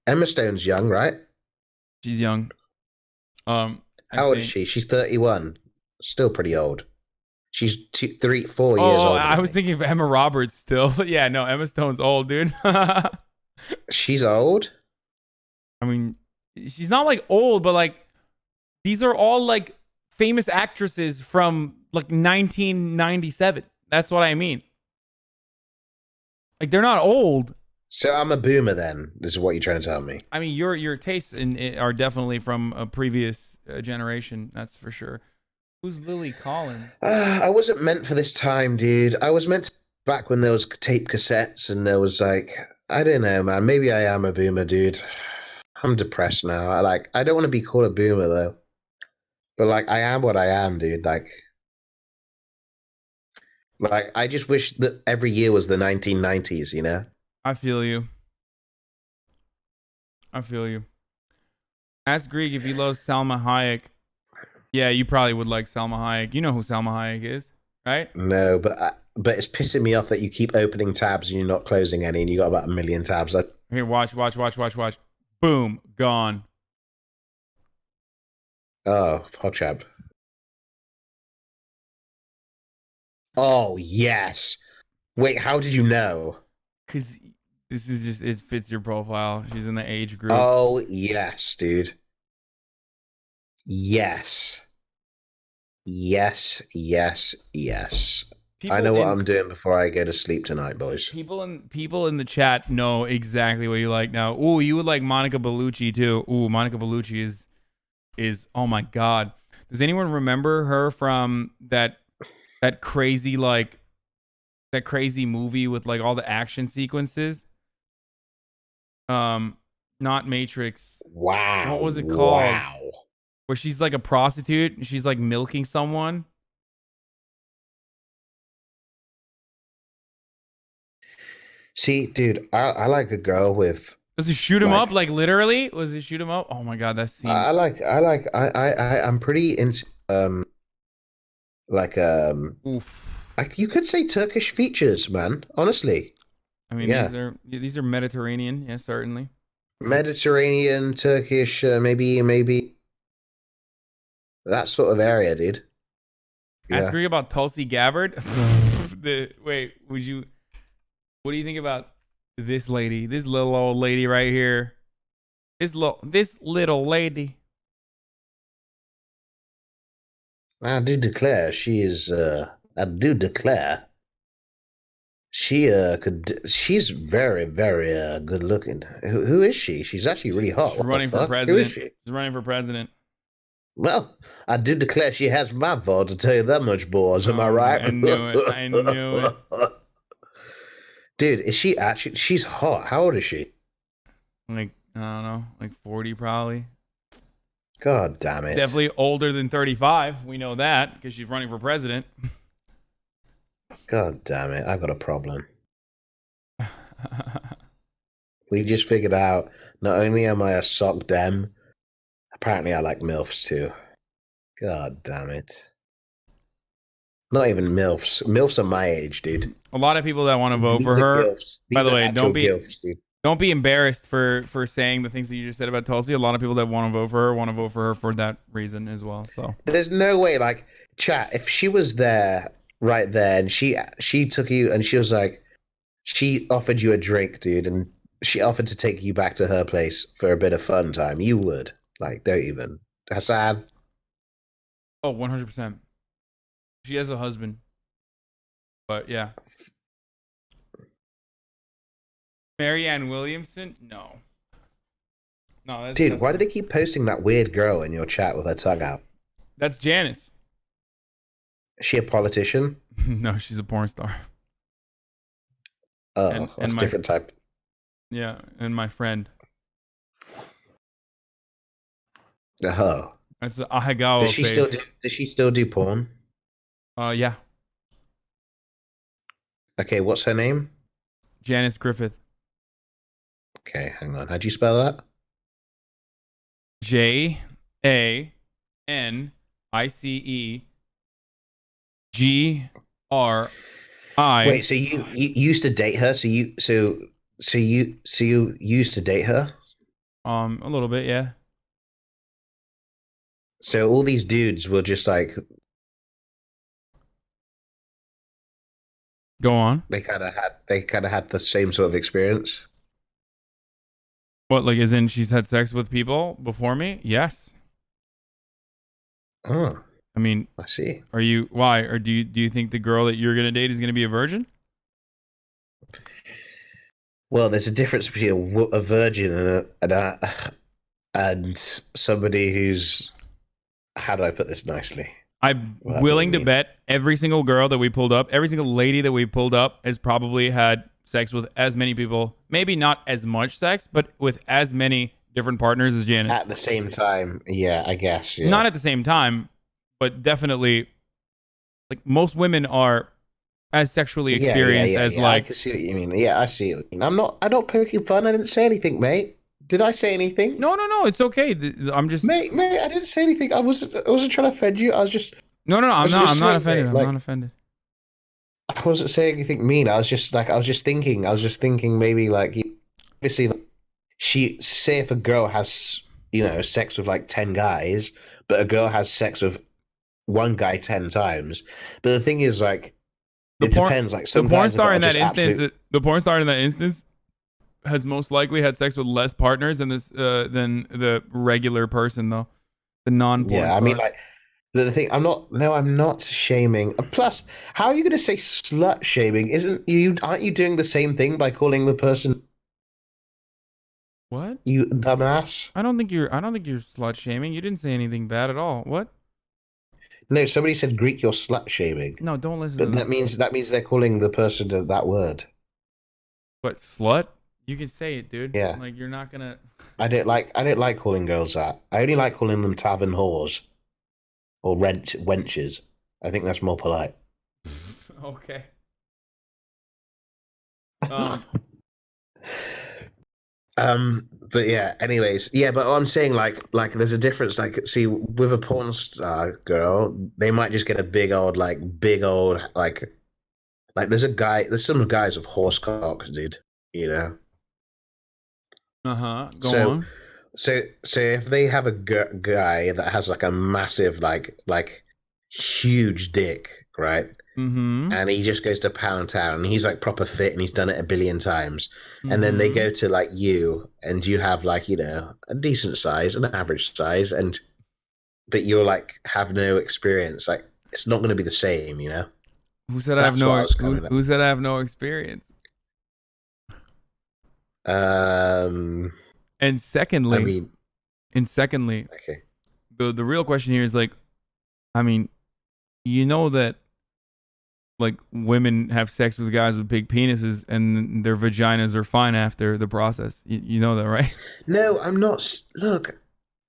Emma Stone's young, right? She's young. How old is she? She's 31. Still pretty old. She's 4 years old. I was thinking of Emma Roberts still. Yeah, no, Emma Stone's old, dude. She's old? I mean, she's not like old, but like these are all like famous actresses from like 1997. That's what I mean. Like they're not old. So I'm a boomer then, is what you're trying to tell me. I mean, your tastes are definitely from a previous generation. That's for sure. Who's Lily Collins? I wasn't meant for this time, dude. I was meant back when there was tape cassettes and there was like, I don't know, man. Maybe I am a boomer, dude. I'm depressed now. I don't want to be called a boomer though. But like, I am what I am, dude. Like, I just wish that every year was the 1990s, you know? I feel you. Ask Greek if he loves Salma Hayek. Yeah, you probably would like Salma Hayek. You know who Salma Hayek is, right? No, but it's pissing me off that you keep opening tabs and you're not closing any, and you got about 1 million tabs. Here, watch. Boom, gone. Oh, Hotchab. Oh, yes. Wait, how did you know? Because this is just, it fits your profile. She's in the age group. Oh, yes, dude. Yes. I know what I'm doing before I go to sleep tonight, boys. People in the chat know exactly what you like now. Ooh, you would like Monica Bellucci too. Ooh, Monica Bellucci is oh my god. Does anyone remember her from that crazy that crazy movie with like all the action sequences? Not Matrix. Wow. What was it called? Wow. Where she's like a prostitute and she's like milking someone. See, dude, I like a girl with. Does he shoot him up? Like literally? Was he shoot him up? Oh my god, that scene. I'm pretty into like you could say Turkish features, man. Honestly. I mean, yeah. these are Mediterranean, yeah, certainly. Mediterranean, Turkish, maybe that sort of area, dude. Ask me about Tulsi Gabbard. Wait, what do you think about this lady? This little old lady right here. This little lady. I do declare she is. I do declare she She's very, very good looking. Who is she? She's actually really hot. She's running for president. Who is she? She's running for president. Well, I do declare she has my vote, to tell you that much, boys. Am I right? I knew it. I knew it. Dude, is she actually? She's hot. How old is she? Like, I don't know, like 40 probably. God damn it. Definitely older than 35. We know that because she's running for president. God damn it. I got a problem. We just figured out not only am I a sock dem, apparently I like MILFs too. God damn it. Not even MILFs. MILFs are my age, dude. A lot of people that want to vote for her. By the way, don't be embarrassed for saying the things that you just said about Tulsi. A lot of people that want to vote for her for that reason as well. So there's no way, like, chat, if she was there right there and she took you and she was like, she offered you a drink, dude, and she offered to take you back to her place for a bit of fun time, you would. Like, don't even. Hasan? Oh, 100%. She has a husband. But yeah. Marianne Williamson? No. No, dude, why do they keep posting that weird girl in your chat with her tongue out? That's Janice. Is she a politician? No, she's a porn star. Oh, that's a different type. Yeah, and my friend. Oh. That's the Ahagawa Does she still do porn? Yeah. Okay, what's her name? Janice Griffith. Okay, hang on. How'd you spell that? JANICEGRI. Wait, so you used to date her? So you used to date her? A little bit, yeah. So all these dudes will just like go on. They kind of had the same sort of experience. What, like, as in she's had sex with people before me? Yes. Oh. I mean, I see. Why? Or do you think the girl that you're gonna date is gonna be a virgin? Well, there's a difference between a virgin and somebody who's. How do I put this nicely? I'm willing to bet every single girl that we pulled up, every single lady that we pulled up has probably had sex with as many people. Maybe not as much sex, but with as many different partners as Janice. At the same time, yeah, I guess. Yeah. Not at the same time, but definitely, like, most women are as sexually experienced as like. I can see what you mean. Yeah, I see what you mean. I'm not poking fun. I didn't say anything, mate. Did I say anything? No, it's okay. I'm just mate. I didn't say anything. I wasn't trying to offend you. I was just no. I'm not offended. I'm not offended. I wasn't saying anything mean. I was just thinking maybe like obviously like, say if a girl has sex with like 10 guys, but a girl has sex with one guy 10 times. But the thing is like depends. Like some the porn star in that instance, the porn star in that instance has most likely had sex with less partners than the regular person, though. The non-porn star. I mean, like, The thing, I'm not shaming. Plus, how are you going to say slut shaming? Aren't you doing the same thing by calling the person What? you dumbass? I don't think you're slut shaming. You didn't say anything bad at all. What? No, somebody said Greek, you're slut shaming. No, don't listen But to that means they're calling the person that word. What, slut? You can say it, dude. Yeah. Like, you're not gonna. I don't like calling girls that. I only like calling them tavern whores or wenches. I think that's more polite. Okay. But yeah, anyways, yeah, but I'm saying like there's a difference. Like, see, with a porn star girl, they might just get a big old like there's some guys with horse cocks, dude. You know. Go on. So if they have a guy that has like a massive like huge dick, right? Mm-hmm. And he just goes to Pound Town and he's like proper fit and he's done it a billion times. And then they go to like you and you have like, you know, a decent size, an average size, but you're like have no experience. Like it's not going to be the same, you know? Who said I have no who said I have no experience? And secondly, okay. The real question here is like, I mean, you know that like women have sex with guys with big penises and their vaginas are fine after the process. You know that, right? No, I'm not. Look,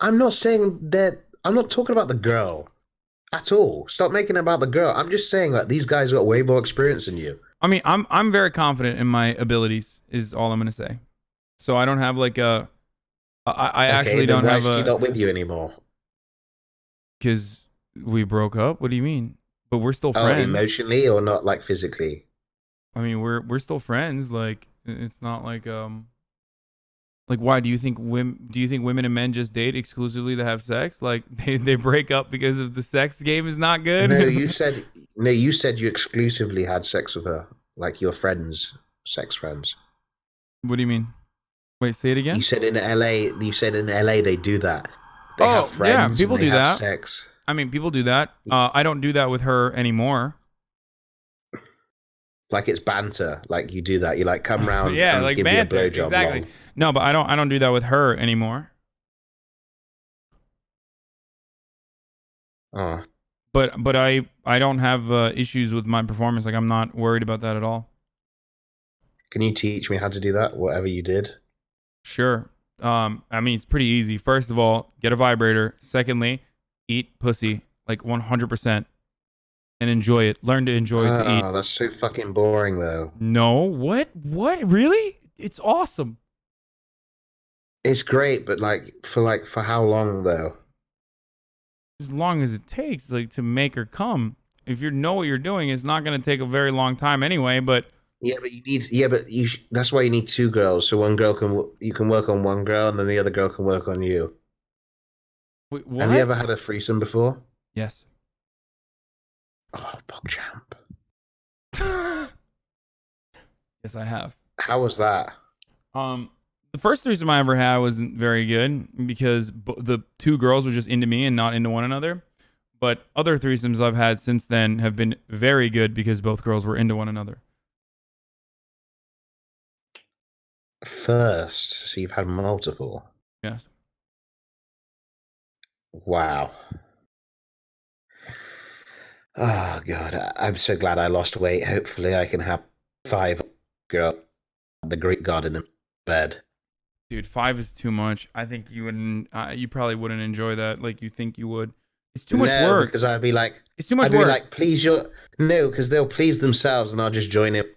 I'm not saying that. I'm not talking about the girl at all. Stop making it about the girl. I'm just saying that these guys got way more experience than you. I mean, I'm very confident in my abilities. Is all I'm gonna say. So I don't have like a. I actually don't have a. She's not with you anymore. Because we broke up. What do you mean? But we're still friends. Emotionally or not like physically? I mean, we're still friends. Like it's not like why do you think women and men just date exclusively to have sex? Like they break up because of the sex game is not good? No, you said you exclusively had sex with her, like your friends, sex friends. What do you mean? Wait, say it again. You said in LA they do that. They have friends. Yeah, people and they do have that. Sex. I mean, people do that. I don't do that with her anymore. Like it's banter. Like you do that. You like come round. Yeah, and like give banter. You a blowjob Exactly. long. No, but I don't do that with her anymore. Oh. But I don't have issues with my performance. Like I'm not worried about that at all. Can you teach me how to do that? Whatever you did. Sure. I mean, it's pretty easy. First of all, get a vibrator. Secondly, eat pussy like 100% and enjoy it. Learn to enjoy it to eat. Oh, that's so fucking boring though. No, what? Really? It's awesome. It's great, but for how long though? As long as it takes, like to make her come. If you know what you're doing, it's not going to take a very long time anyway. But yeah, but that's why you need two girls. So one girl you can work on one girl, and then the other girl can work on you. Wait, what? Have you ever had a threesome before? Yes. Oh, PogChamp. Yes, I have. How was that? The first threesome I ever had wasn't very good because the two girls were just into me and not into one another. But other threesomes I've had since then have been very good because both girls were into one another. First, so you've had multiple. Yes. Wow. Oh god, I'm so glad I lost weight. Hopefully, I can have 5 girl, the Greek god in the bed. Dude, 5 is too much. I think you wouldn't. You probably wouldn't enjoy that like you think you would. It's too much work. Because I'd be like, it's too much I'd work. Be like, please, because they'll please themselves, and I'll just join it.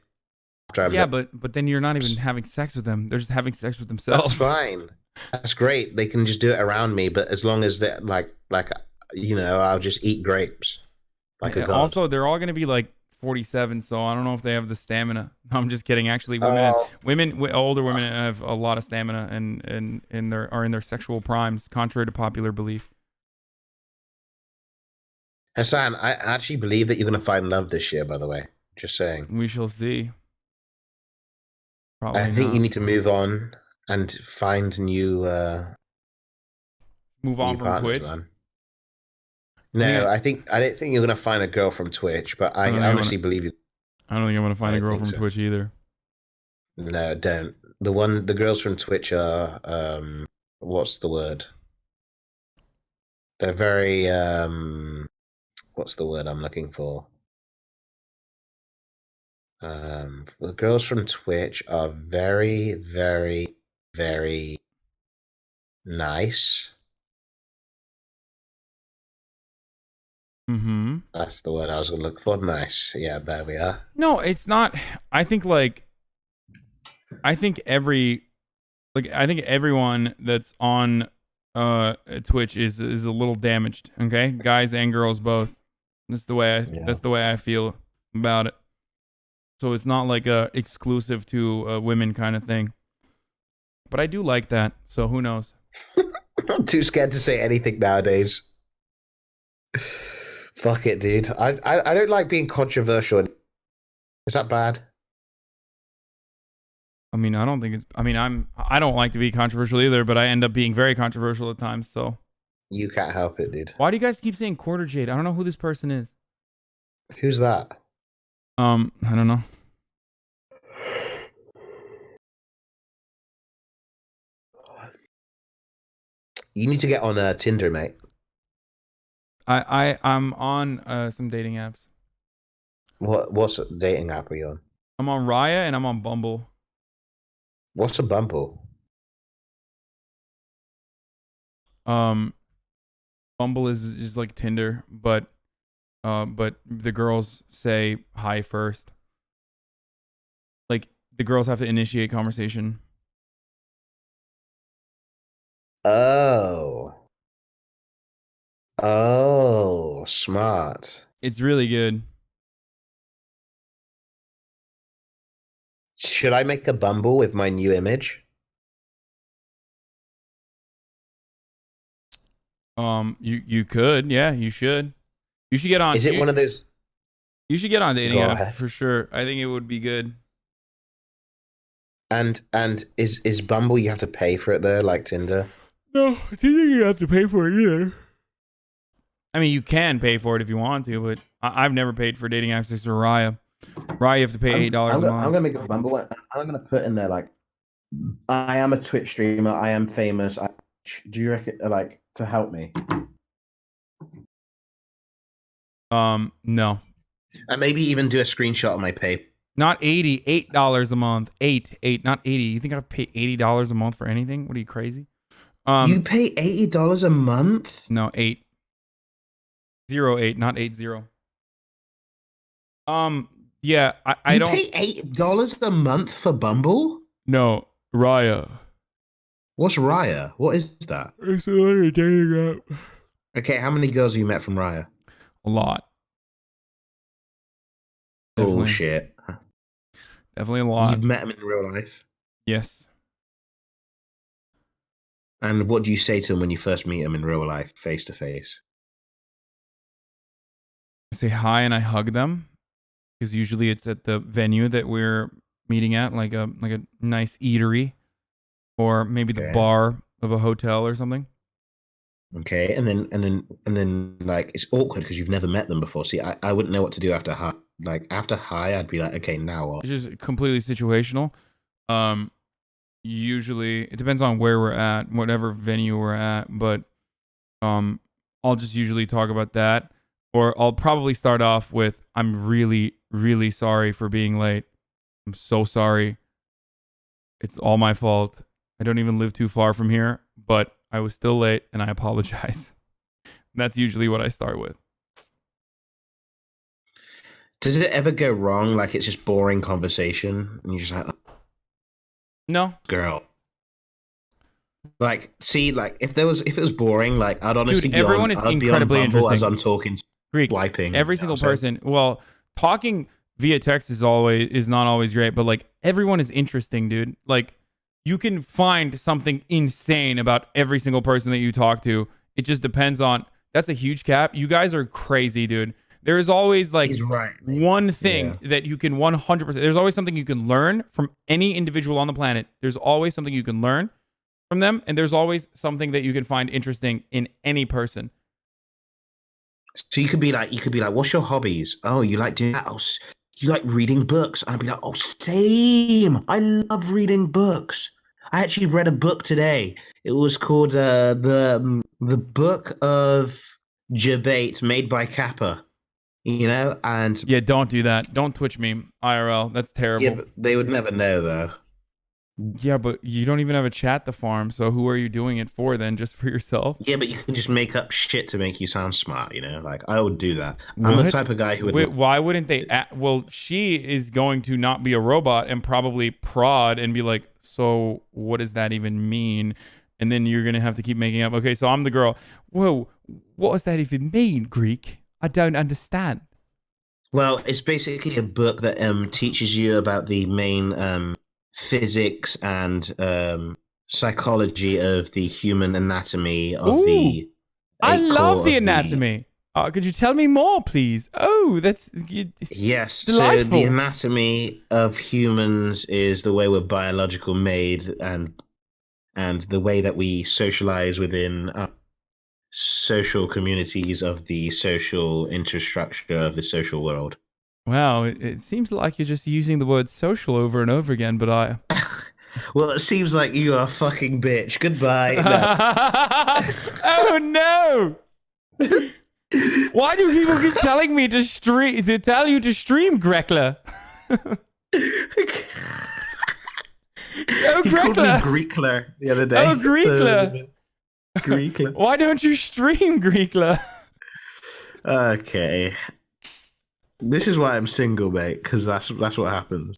Yeah, but then you're not even having sex with them. They're just having sex with themselves. That's fine. That's great. They can just do it around me, but as long as they're like I'll just eat grapes like a god. Also, they're all gonna be like 47, so I don't know if they have the stamina. No, I'm just kidding. Actually, older women have a lot of stamina and are in their sexual primes, contrary to popular belief. Hasan, I actually believe that you're gonna find love this year. By the way, just saying. We shall see. Probably I think not. you need to move on and find new. Move on from partners, Twitch. Man. No, I don't think you're gonna find a girl from Twitch, but I honestly believe you. I don't think I'm gonna find a girl from Twitch either. No, don't. The girls from Twitch are what's the word? They're very what's the word I'm looking for? The girls from Twitch are very, very, very nice. Mm-hmm. That's the word I was gonna look for. Nice. Yeah, there we are. No, it's not. I think everyone that's on Twitch is a little damaged. Okay, guys and girls both. That's the way I feel about it. So it's not like a exclusive to women kind of thing. But I do like that. So who knows? I'm too scared to say anything nowadays. Fuck it, dude. I don't like being controversial. Is that bad? I mean, I don't think it's. I mean, I don't like to be controversial either, but I end up being very controversial at times. So you can't help it, dude. Why do you guys keep saying Quarter Jade? I don't know who this person is. Who's that? I don't know. You need to get on Tinder, mate. I'm on some dating apps. What's dating app are you on? I'm on Raya and I'm on Bumble. What's a Bumble? Bumble is like Tinder, but the girls say hi first. Like the girls have to initiate conversation. Oh, smart. It's really good. Should I make a Bumble with my new image? You could, yeah, you should. You should get on. Is it one of those? You should get on dating Go apps ahead. for sure. I think it would be good. And is Bumble you have to pay for it there like Tinder? No, Tinder you have to pay for it either. I mean, you can pay for it if you want to, but I've never paid for dating apps except for Raya. Raya, you have to pay $8 a month. I'm gonna make a Bumble. I'm gonna put in there like, I am a Twitch streamer. I am famous. Do you reckon like to help me? No. And maybe even do a screenshot of my pay. Not $8 a month. Eight, not 80. You think I'd pay $80 a month for anything? What are you, crazy? You pay $80 a month? No, 8. 08, not 80. Yeah, I don't pay $8 a month for Bumble? No, Raya. What's Raya? What is that? It's another dating app. Okay, how many girls have you met from Raya? A lot. Definitely. Bullshit. Definitely a lot. You've met them in real life? Yes. And what do you say to them when you first meet them in real life, face to face? I say hi and I hug them, because usually it's at the venue that we're meeting at, like a nice eatery, or maybe the bar of a hotel or something. Okay, and then like it's awkward because you've never met them before. See, I wouldn't know what to do after hi. Like after hi, I'd be like, okay, now what? It's just completely situational. Usually it depends on where we're at, whatever venue we're at, but I'll just usually talk about that, or I'll probably start off with, I'm really, really sorry for being late. I'm so sorry. It's all my fault. I don't even live too far from here, but I was still late and I apologize. That's usually what I start with. Does it ever go wrong? Like it's just boring conversation and you're just like, oh, no, girl. Like, see, like if it was boring, like I'd honestly Dude, everyone is incredibly interesting. As I'm talking, Greek, swiping. Every single person. Well, talking via text is not always great, but like everyone is interesting, dude. Like you can find something insane about every single person that you talk to. It just depends on. That's a huge cap. You guys are crazy, dude. There is always like one thing that you can 100%. There's always something you can learn from any individual on the planet. There's always something you can learn from them, and there's always something that you can find interesting in any person. So you could be like, what's your hobbies? Oh, you like doing that? Oh, you like reading books? And I'd be like, oh, same. I love reading books. I actually read a book today. It was called the Book of Debate, made by Kappa. You know, and Yeah, don't do that. Don't Twitch me IRL. That's terrible. yeah, but they would never know though. Yeah, but you don't even have a chat to farm, so who are you doing it for then? Just for yourself? Yeah, but you can just make up shit to make you sound smart, you know? Like, I would do that. I'm the type of guy who would... Wait, why wouldn't they... Well, she is going to not be a robot and probably prod and be like, so what does that even mean? And then you're going to have to keep making up. Okay, so I'm the girl. Whoa, what does that even mean, Greek? I don't understand. Well, it's basically a book that teaches you about the main physics and psychology of the human anatomy of the... I love the anatomy. Could you tell me more, please? Oh, that's... Yes, delightful. So the anatomy of humans is the way we're biological made and the way that we socialize within social communities of the social infrastructure of the social world. Wow, it seems like you're just using the word social over and over again, but I... Well, it seems like you are a fucking bitch. Goodbye. Oh, no! Why do people keep telling me to tell you to stream, Grekla? Oh, He called me Greekler the other day. Oh, Greekler. Greekler. Why don't you stream, Greekler? Okay. This is why I'm single, mate, because that's what happens.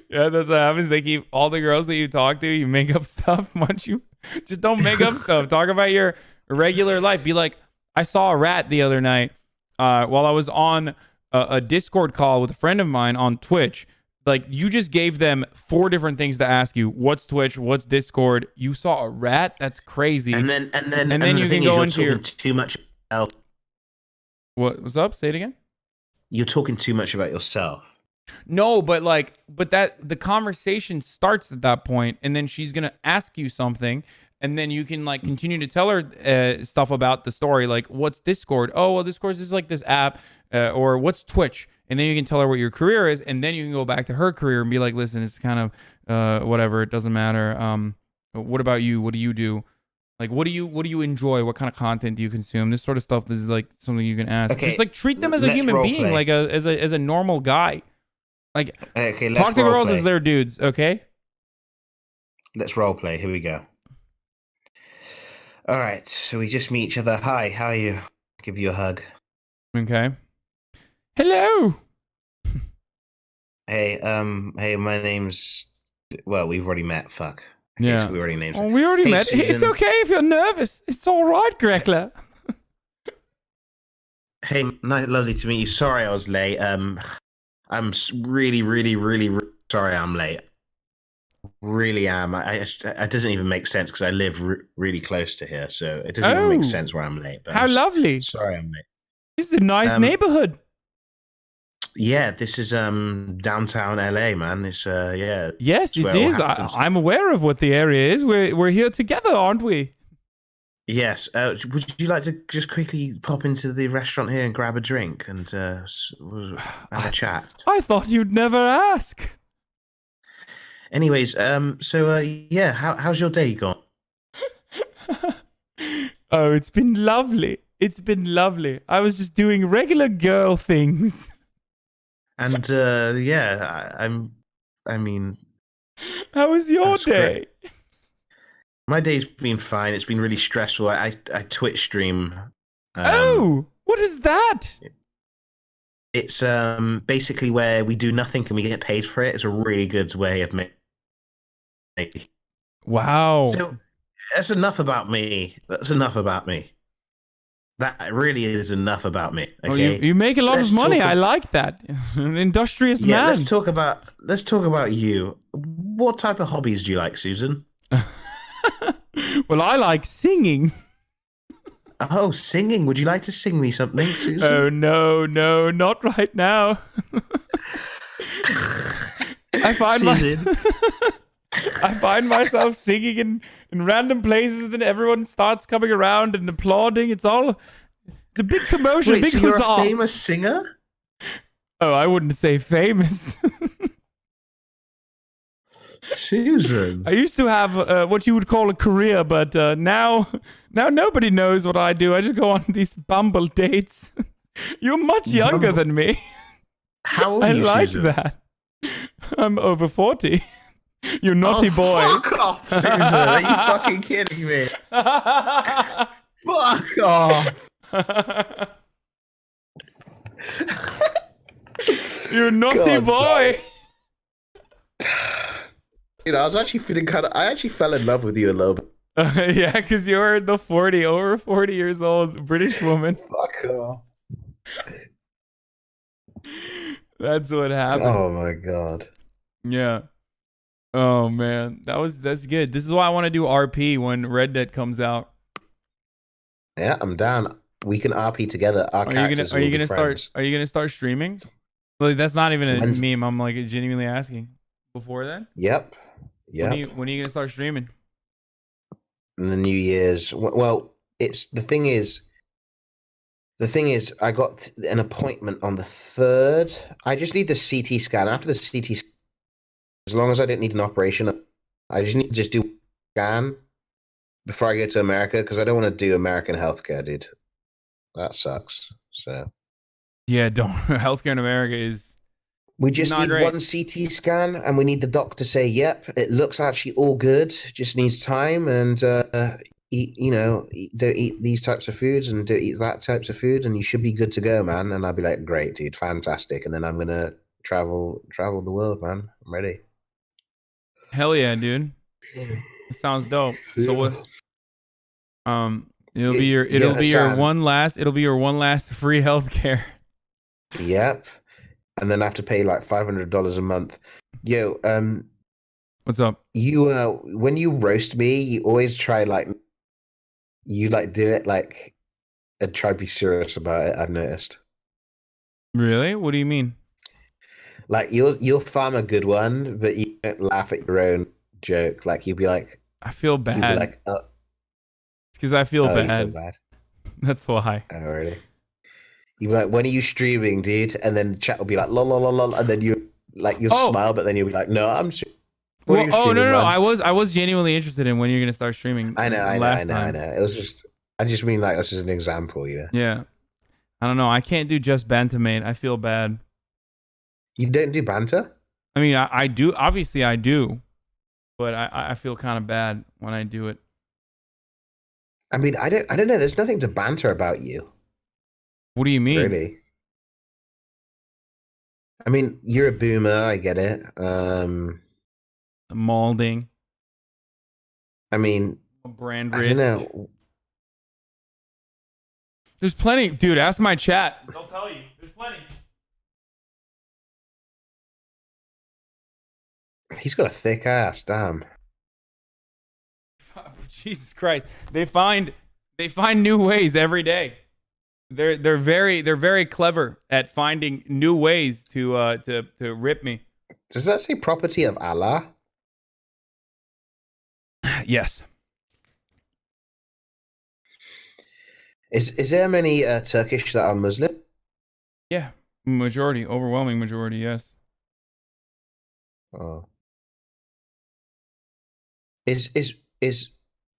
Yeah, that's what happens. They keep all the girls that you talk to, you make up stuff. Why don't you just don't make up stuff? Talk about your regular life. Be like, I saw a rat the other night while I was on a Discord call with a friend of mine on Twitch. Like, you just gave them 4 different things to ask you. What's Twitch? What's Discord? You saw a rat? That's crazy. And then you can go into your... too much about... What's up? Say it again. You're talking too much about yourself. No, but that the conversation starts at that point, and then she's gonna ask you something, and then you can like continue to tell her stuff about the story, like what's Discord? Oh, well, Discord is like this app, or what's Twitch? And then you can tell her what your career is, and then you can go back to her career and be like, listen, it's kind of whatever, it doesn't matter. What about you? What do you do? Like, what do you enjoy? What kind of content do you consume? This sort of stuff is like something you can ask. Okay, just like treat them as a human being, like as a normal guy. Like, okay, talk to girls as their dudes, okay? Let's role play. Here we go. All right, so we just meet each other. Hi, how are you? Give you a hug. Okay. Hello. Hey, my name's... Well, we've already met. Fuck. Yeah. We already named. Oh, we already met. Susan. It's okay if you're nervous. It's all right, Grekla. Hey, nice, lovely to meet you. Sorry I was late. I'm really, really, really, really sorry I'm late. Really am. It doesn't even make sense because I live really close to here, so it doesn't even make sense where I'm late. But How lovely. Sorry I'm late. This is a nice neighborhood. Yeah, this is downtown LA, man. It's yeah. Yes, it is. I'm aware of what the area is. We're here together, aren't we? Yes. Would you like to just quickly pop into the restaurant here and grab a drink and have a chat? I thought you'd never ask. Anyways, yeah, how's your day gone? Oh, it's been lovely. It's been lovely. I was just doing regular girl things. And yeah, I mean, how was your day? Great. My day's been fine. It's been really stressful. I Twitch stream. Oh, what is that? It's basically where we do nothing and we get paid for it. It's a really good way of making. Wow. So that's enough about me. That's enough about me. That really is enough about me. Okay. Oh, you make a lot of money. I like that. An industrious man. Let's talk about you. What type of hobbies do you like, Susan? Well, I like singing. Oh, singing. Would you like to sing me something, Susan? Oh, no, not right now. I find myself singing in random places, and then everyone starts coming around and applauding. It's all It's a big commotion Wait, so because you're a famous singer? Oh, I wouldn't say famous. Susan. I used to have what you would call a career, but now nobody knows what I do. I just go on these Bumble dates. You're much younger than me. How old are I you, like Susan? that. I'm over 40. You naughty boy. Fuck off, Susan. Are you fucking kidding me? Fuck off. You naughty God, boy. You know, I was actually feeling I actually fell in love with you a little bit. Yeah, because you're the over 40 years old British woman. Fuck off. That's what happened. Oh my god. Yeah. Oh man, that's good. This is why I want to do RP when Red Dead comes out. Yeah, I'm down. We can RP together. Our characters Are you will be gonna friends. start? Are you gonna start streaming? Like that's not even a When's- meme. I'm like genuinely asking. Before then? Yep. Yep. When are you gonna start streaming? In the New Year's. Well, it's the thing is, I got an appointment on the 3rd. I just need the CT scan. After the CT scan, as long as I didn't need an operation, I just need to just do a scan before I go to America because I don't want to do American healthcare, dude. That sucks. So Yeah, don't. Healthcare in America is. we just Not need great. one CT scan, and we need the doctor to say, "Yep, it looks actually all good. Just needs time, and eat. Don't eat these types of foods, and don't eat that types of food, and you should be good to go, man." And I'll be like, "Great, dude, fantastic." And then I'm gonna travel the world, man. I'm ready. Hell yeah, dude. It sounds dope. So what? It'll be your Hasan. one last free healthcare. Yep. And then I have to pay like $500 a month. Yo, what's up? You when you roast me, you always try do it like and try to be serious about it. I've noticed. Really? What do you mean? Like you'll farm a good one, but you don't laugh at your own joke. Like you'll be like, I feel you'll be bad. like, oh, It's because I feel oh, you bad. feel bad. That's why. Oh, really? You'll be like, when are you streaming, dude? And then chat will be like, lol, lol, lol, lol. And then you'll smile, but then you'll be like, no, I'm What are you no, streaming, man? I was genuinely interested in when you're gonna start streaming. I know. last time. It was just, I just mean like this is an example, you know. Yeah. I don't know. I can't do just bantamate. I feel bad. You don't do banter? I mean, I do. Obviously, I do, but I feel kind of bad when I do it. I mean, I don't know. There's nothing to banter about you. What do you mean? Really? I mean, you're a boomer. I get it. Molding. I mean, brand I risk. don't know. There's plenty, dude. Ask my chat. They'll tell you. There's plenty. He's got a thick ass. Damn. Jesus Christ. They find new ways every day. They're very clever at finding new ways to rip me. Does that say property of Allah? Yes. Is there many Turkish that are Muslim? Yeah, overwhelming majority, yes. Oh.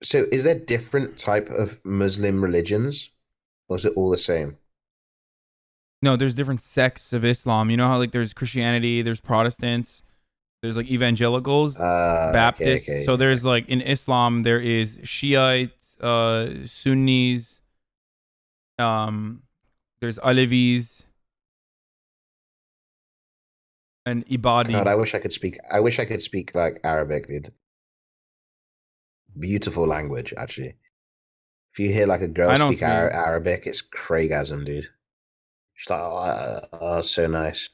So is there different type of Muslim religions, or is it all the same? No, there's different sects of Islam. You know how like there's Christianity, there's Protestants, there's like evangelicals, Baptists. Okay. So there's like in Islam there is Shiites, Sunnis, there's Alevis, and Ibadi. God, I wish I could speak like Arabic, dude. Beautiful language, actually. If you hear like a girl speak Arabic, it's craigasm, dude. She's like, oh, so nice.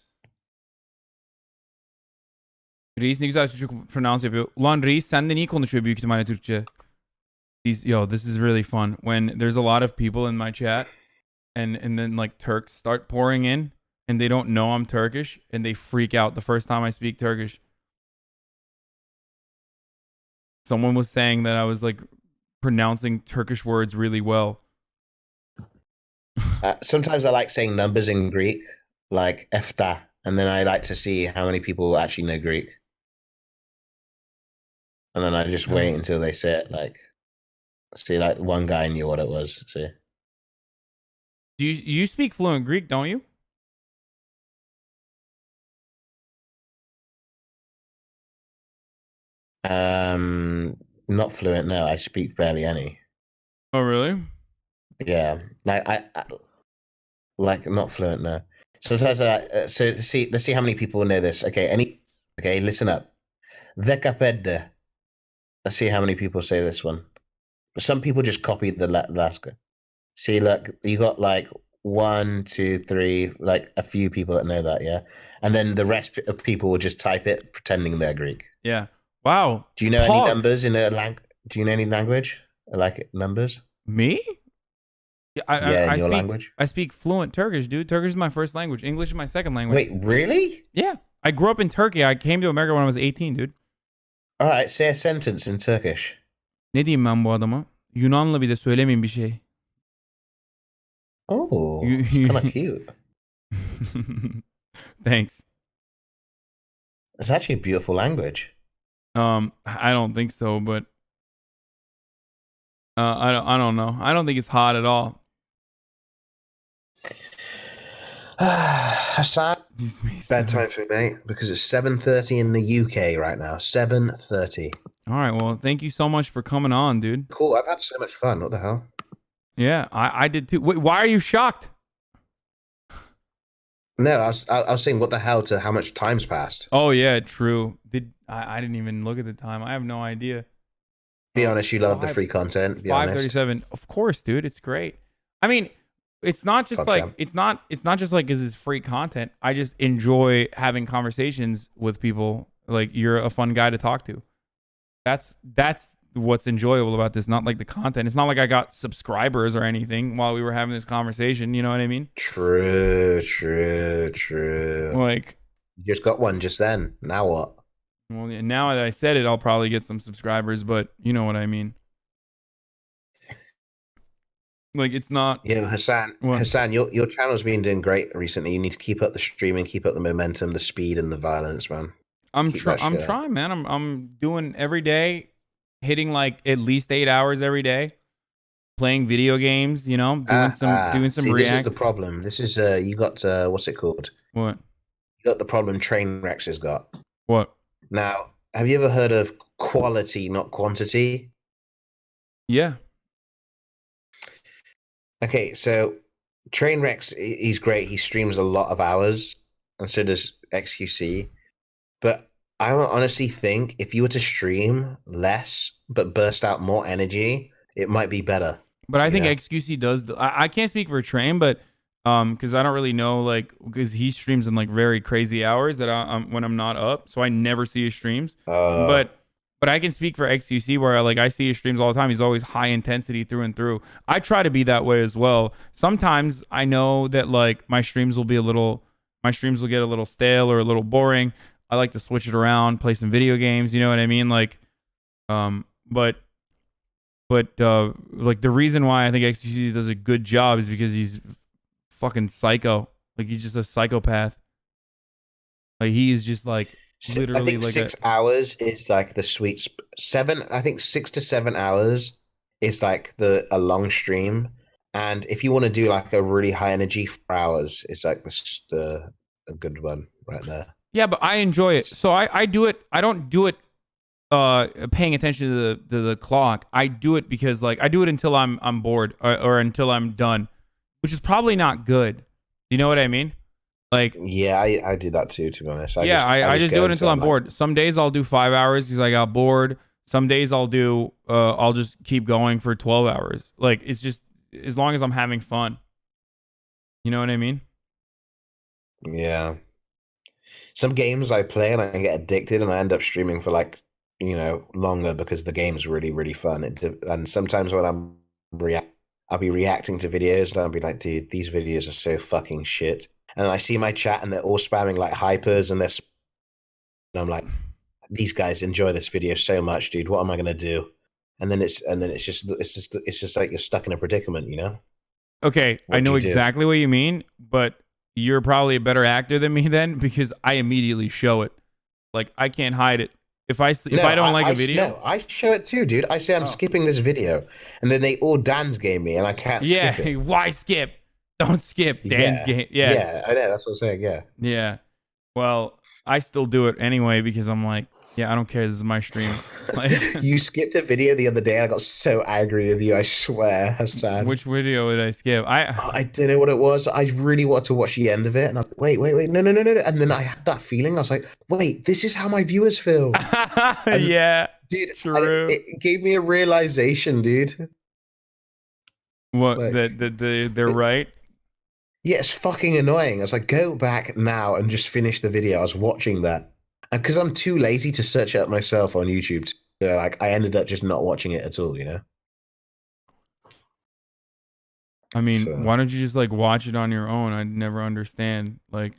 Reis ne güzel Türkçe pronounce yapıyor. Ulan Reis senden iyi konuşuyor büyük ihtimalle Türkçe. This is really fun. When there's a lot of people in my chat and then like Turks start pouring in and they don't know I'm Turkish and they freak out the first time I speak Turkish. Someone was saying that I was like pronouncing Turkish words really well. Sometimes I like saying numbers in Greek, like efta, and then I like to see how many people actually know Greek. And then I just wait until they say it. Like, see, like one guy knew what it was. See, You speak fluent Greek, don't you? not fluent. No, I speak barely any. Oh, really? Yeah, like I like not fluent. No. Sometimes so let's see how many people know this. Okay, listen up. Dekapedde. Let's see how many people say this one. Some people just copied the last guy. See, look, you got like 1, 2, 3, like a few people that know that, yeah, and then the rest of people will just type it pretending they're Greek. Yeah. Wow. Do you know any numbers in a Do you know any language like numbers? Me? Yeah, in your speak, language. I speak fluent Turkish, dude. Turkish is my first language. English is my second language. Wait, really? Yeah. I grew up in Turkey. I came to America when I was 18, dude. All right, say a sentence in Turkish. Ne diyeyim ben bu adama? Yunanlı bir de söylemeyeyim bir şey. Oh, it's kind of cute. Thanks. It's actually a beautiful language. I don't think so, but I don't know. I don't think it's hot at all. Hasan, bedtime for me, mate, because it's 7:30 in the UK right now. 7:30. All right, well, thank you so much for coming on, dude. Cool, I've had so much fun. What the hell? Yeah, I did too. Wait, why are you shocked? No, I was saying what the hell to how much time's passed. Oh yeah, true. I didn't even look at the time. I have no idea. Be honest, you love the free content. 5:37. Of course, dude. It's great. I mean, it's not just it's not just like this is free content. I just enjoy having conversations with people. Like, you're a fun guy to talk to. That's what's enjoyable about this. Not like the content. It's not like I got subscribers or anything while we were having this conversation. You know what I mean? True. Like, you just got one just then. Now what? Well, yeah, now that I said it, I'll probably get some subscribers, but you know what I mean. Like, it's not. Yeah, Hasan. What? Hasan, your channel's been doing great recently. You need to keep up the streaming, keep up the momentum, the speed, and the violence, man. I'm trying, man. I'm doing every day, hitting like at least 8 hours every day, playing video games. You know, doing some see, React. This is the problem. This is you got what's it called? What? You got the problem Train Rex has got. What? Now, have you ever heard of quality, not quantity? Yeah. Okay, so Trainwreck's he's great. He streams a lot of hours, and so does XQC. But I honestly think if you were to stream less but burst out more energy, it might be better. But I think XQC does. I can't speak for Train, but because I don't really know, like, because he streams in like very crazy hours that when I'm not up, so I never see his streams. But I can speak for XQC where I see his streams all the time. He's always high intensity through and through. I try to be that way as well. Sometimes I know that like my streams will get a little stale or a little boring. I like to switch it around, play some video games. You know what I mean? Like, but like the reason why I think XQC does a good job is because he's fucking psycho. Like, he's just a psychopath. Like, he's just like literally, I think like 6 hours is like the sweet 7. I think 6 to 7 hours is like a long stream, and if you want to do like a really high energy 4 hours, it's like a good one right there. Yeah, but I enjoy it. So I do it. I don't do it paying attention to the clock. I do it because like I do it until I'm bored or until I'm done, which is probably not good. You know what I mean? Like, yeah, I do that too, to be honest. I just do it until I'm bored. Some days I'll do 5 hours because I got bored. Some days I'll just keep going for 12 hours. Like, it's just as long as I'm having fun. You know what I mean? Yeah. Some games I play and I get addicted and I end up streaming for like, longer because the game's really, really fun. And sometimes when I'll be reacting to videos and I'll be like, dude, these videos are so fucking shit. And I see my chat and they're all spamming like hypers and I'm like, these guys enjoy this video so much, dude. What am I gonna do? And then it's just like you're stuck in a predicament, you know? Okay, I What do know you do? exactly what you mean, but you're probably a better actor than me then, because I immediately show it. Like, I can't hide it. If I don't like a video, No, I show it too, dude. I say I'm skipping this video, and then they all Dan's game me, and I can't skip yeah, it. why skip? Don't skip. Dan's game. Yeah. Yeah, I know. That's what I'm saying. Yeah. Yeah. Well, I still do it anyway because I'm like, yeah, I don't care. This is my stream. Like, You skipped a video the other day, and I got so angry with you. I swear, Hasan. which video did I skip? I don't know what it was. I really wanted to watch the end of it, and I was like, wait, no. And then I had that feeling. I was like, wait, this is how my viewers feel. And, yeah, dude, true. It gave me a realization, dude. What? Like, they're right. Yeah, it's fucking annoying. I was like, go back now and just finish the video. I was watching that. And because I'm too lazy to search it up myself on YouTube, so like I ended up just not watching it at all, you know? I mean, why don't you just like watch it on your own? I never understand. Like,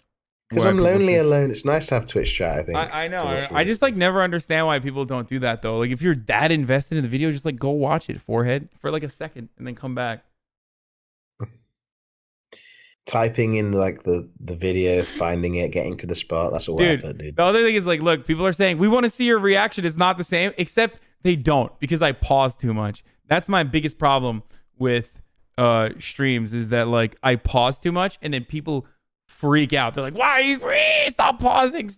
Because why I'm people lonely say- alone. It's nice to have Twitch chat, I think. I know. to watch I videos. just like never understand why people don't do that though. Like, if you're that invested in the video, just like go watch it, forehead, for like a second, and then come back. Typing in like the video, finding it, getting to the spot, that's all Dude, effort, dude. the other thing is like, look, people are saying we want to see your reaction. It's not the same, except they don't, because I pause too much. That's my biggest problem with streams, is that like I pause too much, and then people freak out. They're like, why are you stop pausing?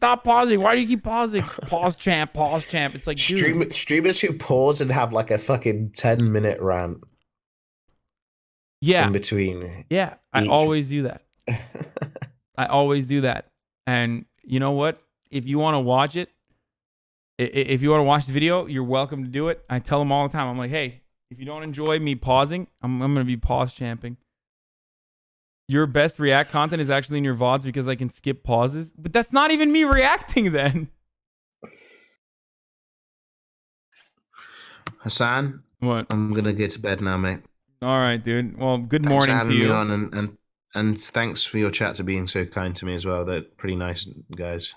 Why do you keep pausing? Pause champ. It's like, dude. Streamers who pause and have like a fucking 10-minute rant. Yeah. In between. Yeah, I always do that. I always do that. And you know what? If you want to watch it, if you want to watch the video, you're welcome to do it. I tell them all the time. I'm like, hey, if you don't enjoy me pausing, I'm going to be pause champing. Your best react content is actually in your VODs because I can skip pauses. But that's not even me reacting then. Hasan? What? I'm going to go to bed now, mate. All right, dude. Well, good Thanks morning for having to you. me on, and thanks for your chat to being so kind to me as well. They're pretty nice guys.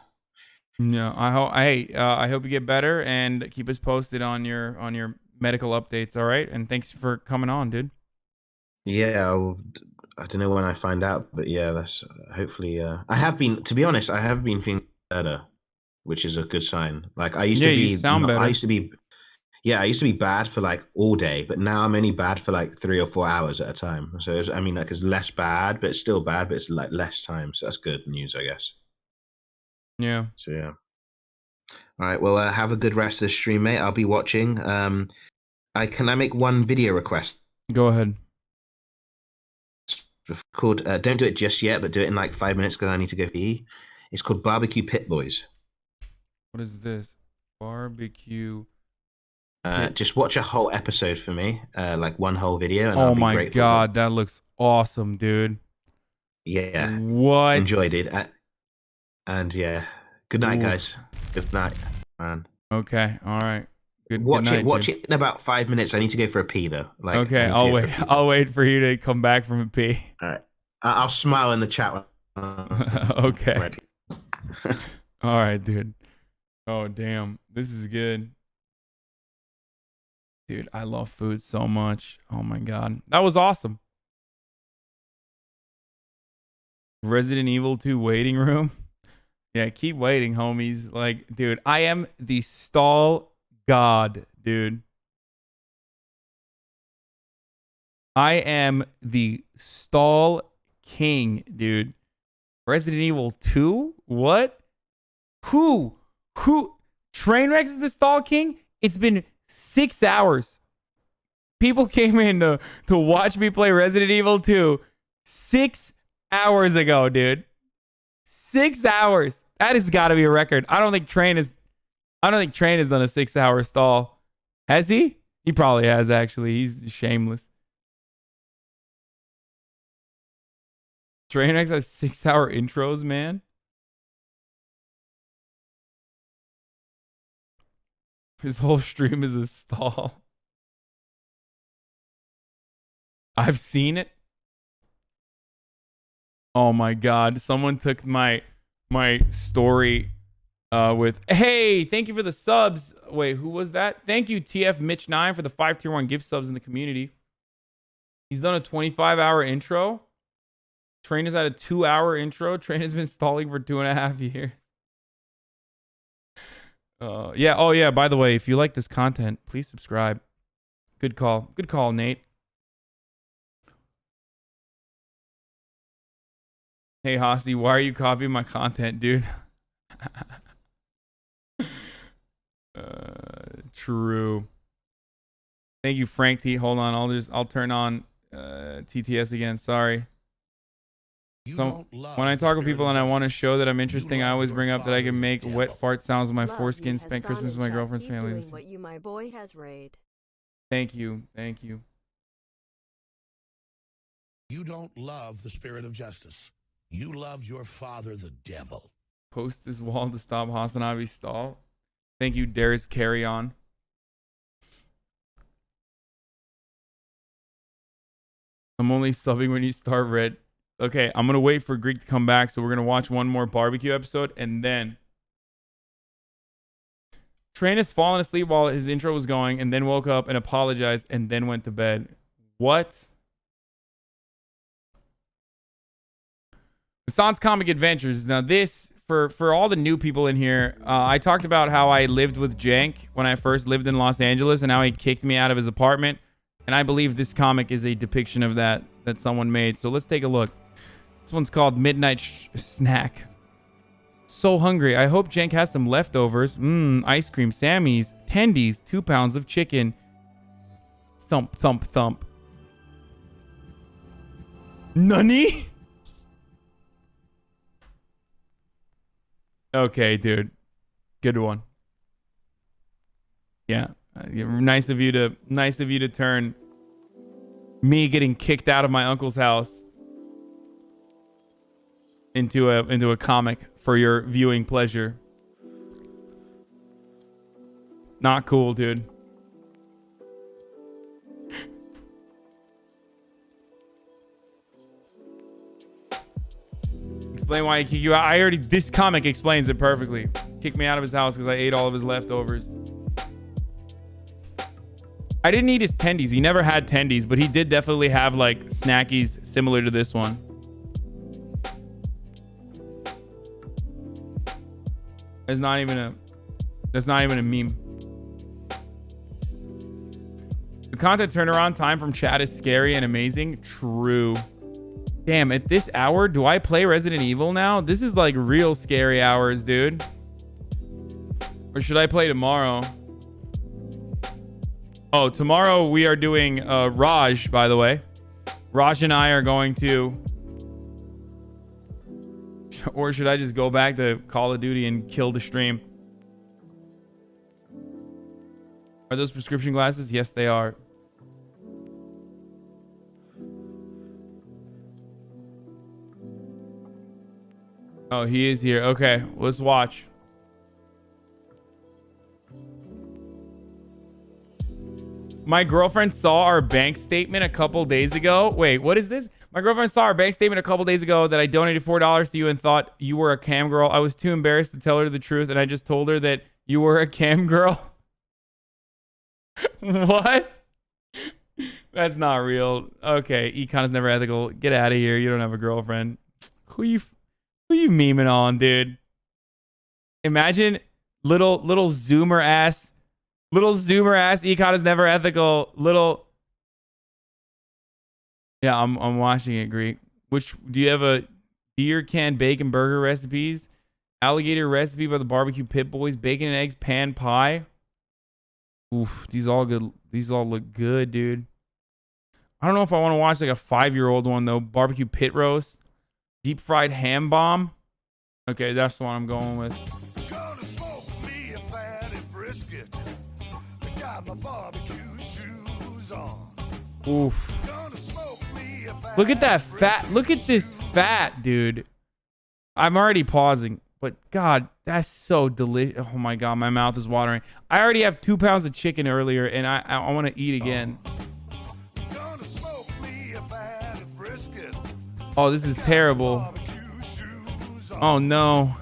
Yeah, I hope you get better, and keep us posted on your medical updates. All right, and thanks for coming on, dude. Yeah, I don't know when I find out, but yeah, that's hopefully. I have been, to be honest, I have been feeling better, which is a good sign. Like I used to be, you sound better. I used to be bad for like all day, but now I'm only bad for like 3 or 4 hours at a time. So it's less bad, but it's still bad, but it's like less time. So that's good news, I guess. Yeah. So yeah. All right. Well, have a good rest of the stream, mate. I'll be watching. Can I make one video request? Go ahead. It's called don't do it just yet, but do it in like 5 minutes because I need to go pee. It's called Barbecue Pit Boys. What is this? Barbecue. Just watch a whole episode for me, like one whole video. And Oh I'll be my grateful. god, that looks awesome, dude. Yeah. What? Enjoyed it. And yeah. Good night, Oof. guys. Good night, man. Okay. All right. Good. Watch good night, it. Watch dude. it in about 5 minutes. I need to go for a pee though. Like, Okay, I need to I'll go for a wait. pee. I'll wait for you to come back from a pee. All right. I'll smile in the chat. Okay. Ready. All right, dude. Oh damn, this is good. Dude, I love food so much. Oh my god, that was awesome. Resident Evil 2 waiting room. Yeah, keep waiting, homies. Like, dude, I am the stall god, dude. I am the stall king, dude. Resident Evil 2? What? Who? Trainwrecks is the stall king? It's been 6 hours. People came in to watch me play Resident Evil 2 6 hours ago, dude. 6 hours. That has got to be a record. I don't think Train has done a 6-hour stall. Has he? He probably has, actually. He's shameless. Trainwrecks has 6-hour intros, man. His whole stream is a stall. I've seen it. Oh my god. Someone took my story with, hey, thank you for the subs. Wait, who was that? Thank you, TF Mitch 9, for the 5 tier 1 gift subs in the community. He's done a 25-hour intro. Train has had a 2-hour intro. Train has been stalling for 2.5 years. Yeah. Oh, yeah. By the way, if you like this content, please subscribe. Good call. Good call, Nate. Hey, Hosty, why are you copying my content, dude? True. Thank you, Frank T. Hold on. I'll turn on TTS again. Sorry. So when I talk with people and I want to show that I'm interesting, I always bring up that I can make wet fart sounds with my foreskin. Spent Christmas with my girlfriend's family. What you, my boy, has raid. Thank you. Thank you. You don't love the spirit of justice. You love your father, the devil. Post this wall to stop HasanAbi stall. Thank you, Darius Carry On. I'm only subbing when you start red. Okay, I'm going to wait for Greek to come back, so we're going to watch one more barbecue episode, and then... Train has fallen asleep while his intro was going, and then woke up and apologized, and then went to bed. What? Hasan's Comic Adventures. Now this, for all the new people in here, I talked about how I lived with Jank when I first lived in Los Angeles, and how he kicked me out of his apartment. And I believe this comic is a depiction of that someone made. So let's take a look. This one's called Midnight Snack. So hungry. I hope Jank has some leftovers. Ice cream, Sammy's, tendies, 2 pounds of chicken. Thump, thump, thump. Nani? Okay, dude. Good one. Yeah. Nice of you to turn me getting kicked out of my uncle's house into a comic for your viewing pleasure. Not cool, dude. Explain why he kicked you out. This comic explains it perfectly. Kicked me out of his house because I ate all of his leftovers. I didn't eat his tendies. He never had tendies, but he did definitely have like snackies similar to this one. That's not even a meme. The content turnaround time from chat is scary and amazing. True. Damn, at this hour, do I play Resident Evil now? This is like real scary hours, dude. Or should I play tomorrow? Oh, tomorrow we are doing Raj, by the way. Raj and I are going to... Or should I just go back to Call of Duty and kill the stream? Are those prescription glasses? Yes, they are. Oh, he is here. Okay, let's watch. My girlfriend saw our bank statement a couple days ago. Wait, what is this? My girlfriend saw our bank statement a couple days ago that I donated $4 to you and thought you were a cam girl. I was too embarrassed to tell her the truth, and I just told her that you were a cam girl. What? That's not real. Okay, econ is never ethical. Get out of here. You don't have a girlfriend. Who you memeing on, dude? Imagine little zoomer ass econ is never ethical. Yeah, I'm watching it, Greek. Which do you have a deer can bacon burger recipes? Alligator recipe by the barbecue pit boys, bacon and eggs pan pie. Oof, these all good. These all look good, dude. I don't know if I want to watch like a 5-year-old one though. Barbecue pit roast, deep fried ham bomb. Okay, that's the one I'm going with. Gonna smoke me a fatty brisket. I got my barbecue shoes on. Oof. Look at that fat. Look at this fat, dude. I'm already pausing, but God, that's so delicious. Oh my God, my mouth is watering. I already have 2 pounds of chicken earlier, and I want to eat again. Oh, this is terrible. Oh no.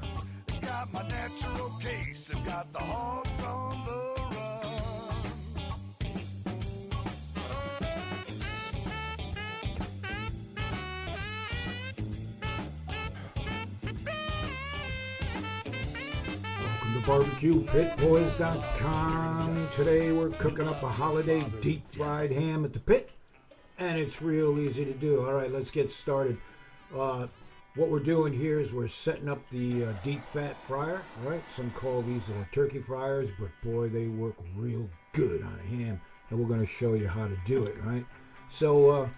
BarbecuePitBoys.com. Today we're cooking up a holiday deep fried ham at the pit, and it's real easy to do. All right, let's get started. What we're doing here is we're setting up the deep fat fryer. All right, some call these turkey fryers, but boy, they work real good on a ham, and we're going to show you how to do it. Right. So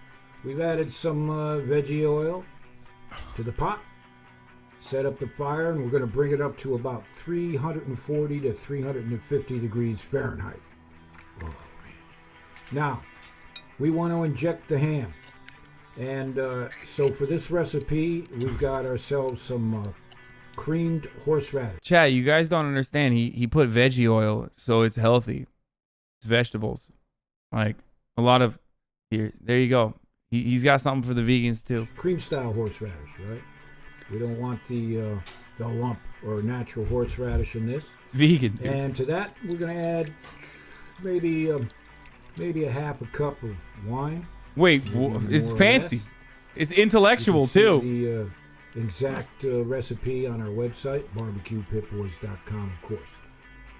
we've added some veggie oil to the pot. Set up the fire, and we're going to bring it up to about 340 to 350 degrees Fahrenheit. Oh, man. Now, we want to inject the ham. And so for this recipe, we've got ourselves some creamed horseradish. Chad, you guys don't understand. He put veggie oil, so it's healthy. It's vegetables. Like a lot of... Here, there you go. He's got something for the vegans, too. Cream-style horseradish, right? We don't want the lump or natural horseradish in this. It's vegan, dude. And to that, we're going to add maybe a half a cup of wine. Wait, it's fancy. It's intellectual, too. The exact recipe on our website, BarbecuePitBoys.com, of course.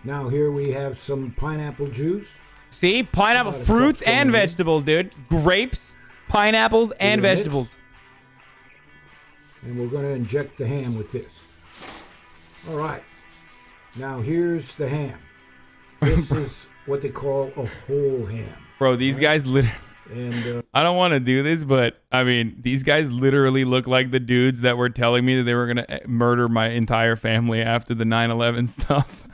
Now here we have some pineapple juice. See? Pineapple, fruits and vegetables, dude. Grapes, pineapples, and vegetables. And we're going to inject the ham with this. All right. Now here's the ham. This is what they call a whole ham. Bro, these guys literally... And I don't want to do this, but I mean, these guys literally look like the dudes that were telling me that they were going to murder my entire family after the 9/11 stuff.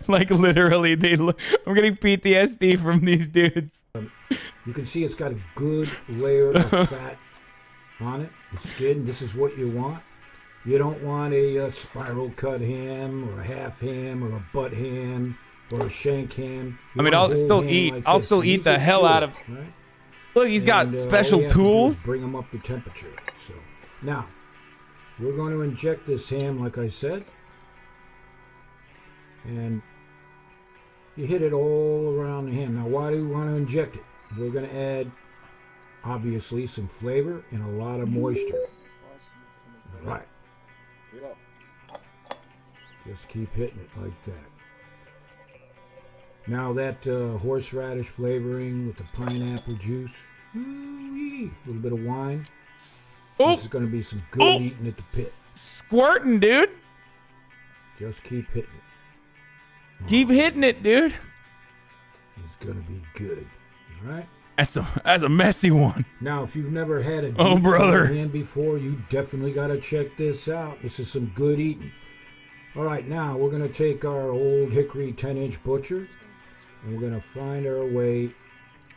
Like literally, I'm getting PTSD from these dudes. You can see it's got a good layer of fat on it, the skin. This is what you want. You don't want a spiral cut ham or a half ham or a butt ham or a shank ham. I mean, I'll still eat. I'll still eat the hell out of. Right? Look, he's got special all you have to do tools. is bring them up to temperature. So now we're going to inject this ham, like I said, and you hit it all around the ham. Now, why do we want to inject it? We're going to add, obviously, some flavor and a lot of moisture. All right. Just keep hitting it like that. Now that horseradish flavoring with the pineapple juice, a little bit of wine. This is going to be some good eating at the pit. Squirting, dude. Just keep hitting it. Keep hitting it, dude. It's going to be good. All right? That's a messy one. Now, if you've never had a Oh, brother. ham before, you definitely got to check this out. This is some good eating. All right, now we're going to take our old hickory 10-inch butcher, and we're going to find our way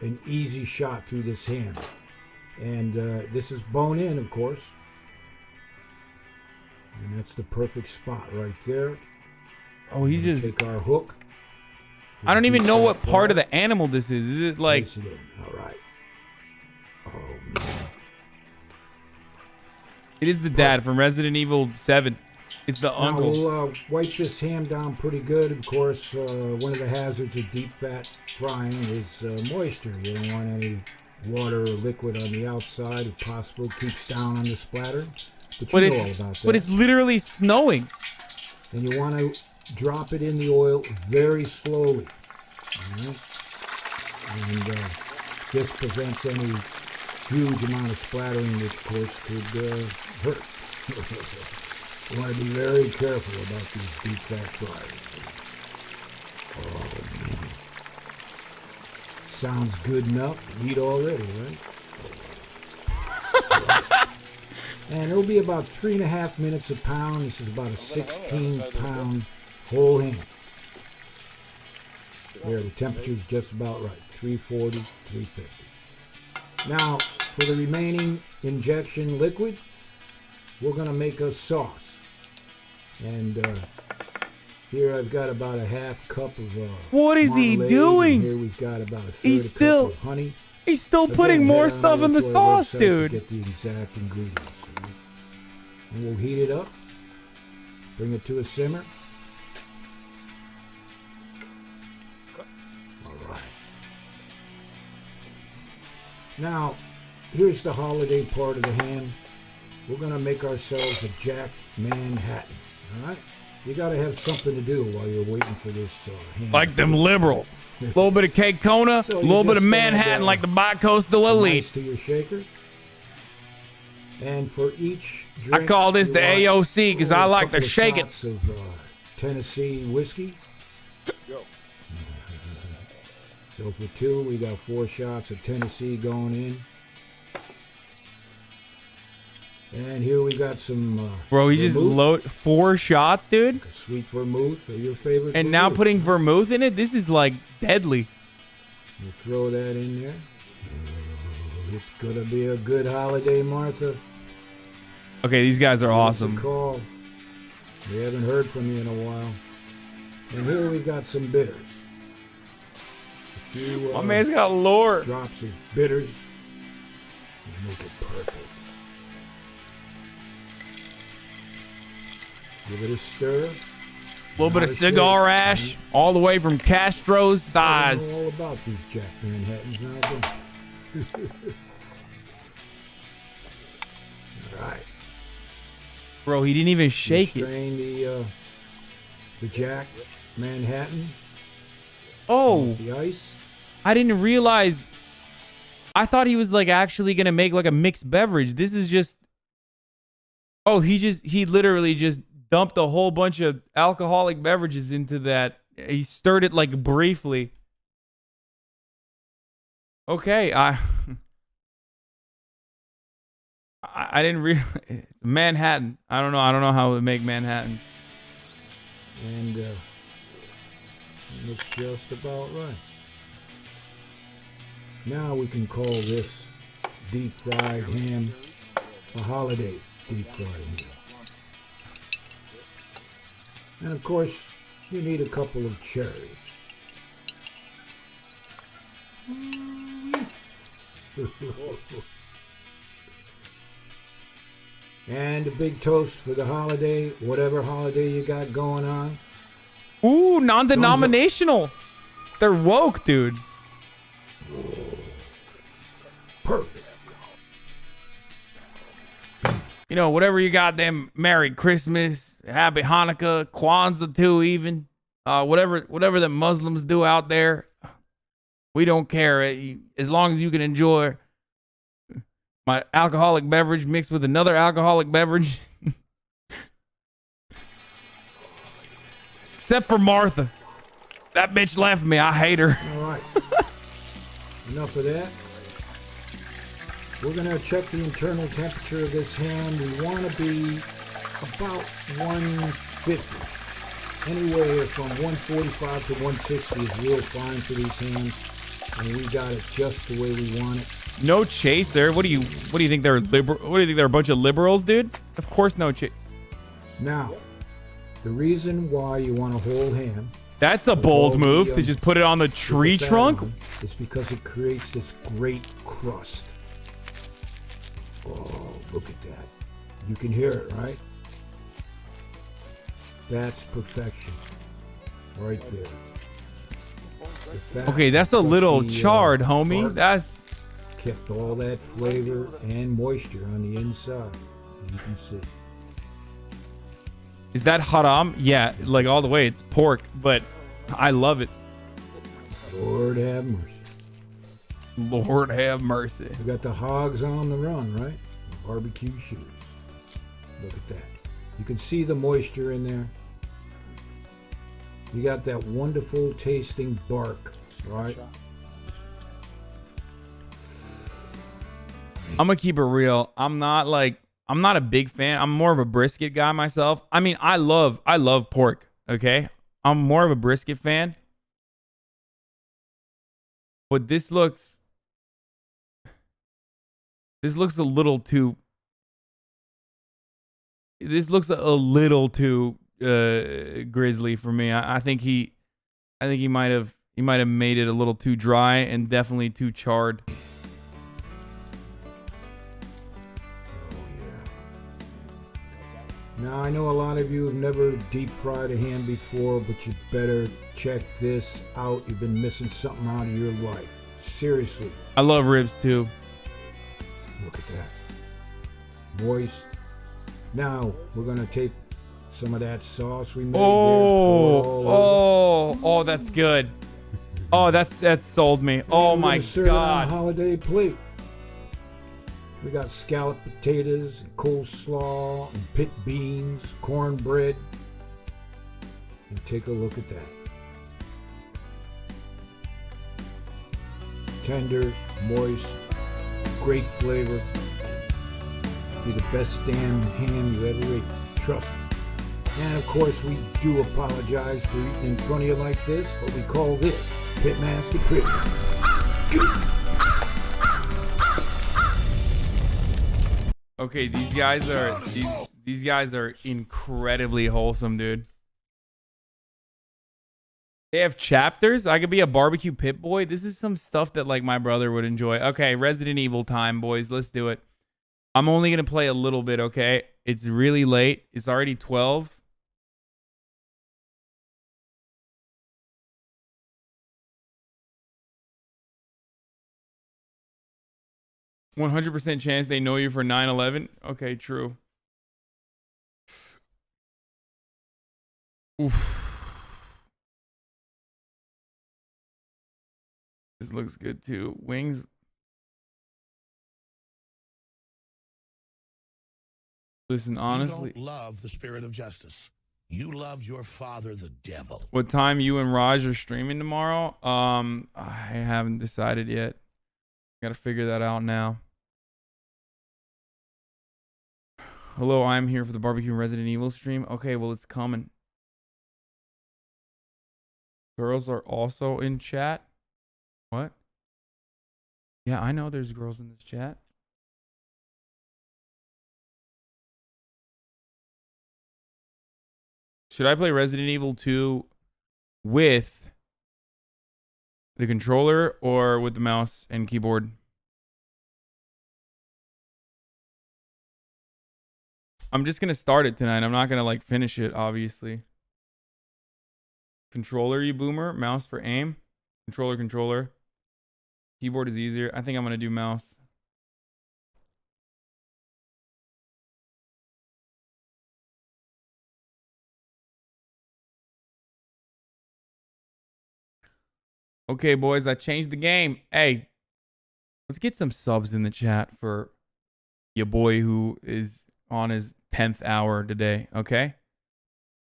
an easy shot through this ham. And this is bone in, of course. And that's the perfect spot right there. Oh, he's just... Take our hook. I don't even know what part of the animal this is. Is it like... Place it in. All right. Oh, man. It is the dad from Resident Evil 7. It's the uncle. Now we'll wipe this ham down pretty good. Of course, one of the hazards of deep fat frying is moisture. You don't want any water or liquid on the outside. If possible, keeps down on the splatter. But you know all about that. But it's literally snowing. And you want to drop it in the oil very slowly. All right? And this prevents any huge amount of splattering, which of course could hurt. You want to be very careful about these deep fat fryers. Oh man. Sounds good enough to eat already, right? And it'll be about 3.5 minutes a pound. This is about a 16-pound whole ham. There, the temperature's just about right. 340, 350. Now, for the remaining injection liquid, we're going to make a sauce. And here I've got about a half cup of what is he doing? Here we've got about a third cup of honey. He's still putting more stuff in the sauce, dude. To get the exact ingredients. And we'll heat it up. Bring it to a simmer. All right. Now, here's the holiday part of the ham. We're going to make ourselves a Jack Manhattan. All right? You got to have something to do while you're waiting for this ham. Like them liberals. A little bit of Cape Kona, a little bit of Manhattan, like the bi-coastal elite. Nice to your shaker. And for each drink, I call this the AOC because I like to shake it. Of, Tennessee whiskey. So for 2, we got 4 shots of Tennessee going in. And here we got some Bro, he just load 4 shots, dude. Sweet vermouth, or your favorite. And now putting vermouth in it, this is like deadly. We'll throw that in there. It's gonna be a good holiday, Martha. Okay, these guys are awesome. Call. We haven't heard from you in a while. And here we got some bitters. A few, my man's got lore. Drops of bitters. Make it perfect. Give it a stir. A little bit of cigar ash, all the way from Castro's thighs. I know all about these Jack Manhattans now, don't you? All right. Bro, he didn't even shake it. Strain the Jack Manhattan. Oh, the ice. I didn't realize. I thought he was like actually gonna make like a mixed beverage. This is just. Oh, he literally just dumped a whole bunch of alcoholic beverages into that. He stirred it like briefly. Okay, I didn't realize. Manhattan. I don't know how it would make Manhattan. And it looks just about right. Now we can call this deep fried ham a holiday deep fried ham. And of course, you need a couple of cherries. And a big toast for the holiday, whatever holiday you got going on. Ooh, non-denominational. They're woke, dude. Perfect. You know, whatever you got them, Merry Christmas, Happy Hanukkah, Kwanzaa too, even. Whatever the Muslims do out there, we don't care. As long as you can enjoy my alcoholic beverage mixed with another alcoholic beverage. Except for Martha. That bitch left me. I hate her. All right. Enough of that. We're going to check the internal temperature of this ham. We want to be about 150. Anywhere from 145 to 160 is real fine for these hams. And we got it just the way we want it. No chaser. What do you think they're liberal? What do you think they're a bunch of liberals, dude? Of course no chaser. Now, the reason why you want a whole ham. That's a bold move to just put it on the tree trunk. It's because it creates this great crust. Oh, look at that. You can hear it, right? That's perfection. Right there. Okay, that's a little charred, homie. That's kept all that flavor and moisture on the inside, as you can see. Is that haram? Yeah, like all the way. It's pork, but I love it. Lord have mercy. Lord have mercy. We got the hogs on the run, right? Barbecue shoes. Look at that. You can see the moisture in there. You got that wonderful tasting bark, right? I'm gonna keep it real. I'm not a big fan. I'm more of a brisket guy myself. I mean, I love pork, okay? I'm more of a brisket fan. But this looks a little too grisly for me. I think he might have made it a little too dry and definitely too charred. Now, I know a lot of you have never deep fried a ham before, but you better check this out. You've been missing something out of your life. Seriously. I love ribs too. Look at that. Moist. Now, we're going to take Some of that sauce we made there. Oh, that's good. Oh, that sold me. Oh my serve it on a God. holiday plate. We got scalloped potatoes, and coleslaw, and pit beans, cornbread. And take a look at that. Tender, moist, great flavor. Be the best damn ham you ever ate. Trust me. And of course, we do apologize for eating in front of you like this, but we call this Pitmaster Privilege. Okay, these guys are incredibly wholesome, dude. They have chapters. I could be a barbecue pit boy. This is some stuff that like my brother would enjoy. Okay, Resident Evil time, boys. Let's do it. I'm only gonna play a little bit, okay? It's really late. It's already 12. %100 chance they know you for 9/11. Okay, true. Oof. This looks good too. Wings. Listen, honestly. You don't love the spirit of justice. You love your father, the devil. What time you and Raj are streaming tomorrow? I haven't decided yet. Got to figure that out now. Hello, I'm here for the Barbecue Resident Evil stream. Okay, well, it's coming. Girls are also in chat. What? Yeah, I know there's girls in this chat. Should I play Resident Evil 2 with the controller or with the mouse and keyboard? I'm just going to start it tonight. I'm not going to like finish it, obviously. Controller, you boomer. Mouse for aim. Controller. Keyboard is easier. I think I'm going to do mouse. Okay, boys, I changed the game. Hey, let's get some subs in the chat for your boy who is on his 10th hour today, okay?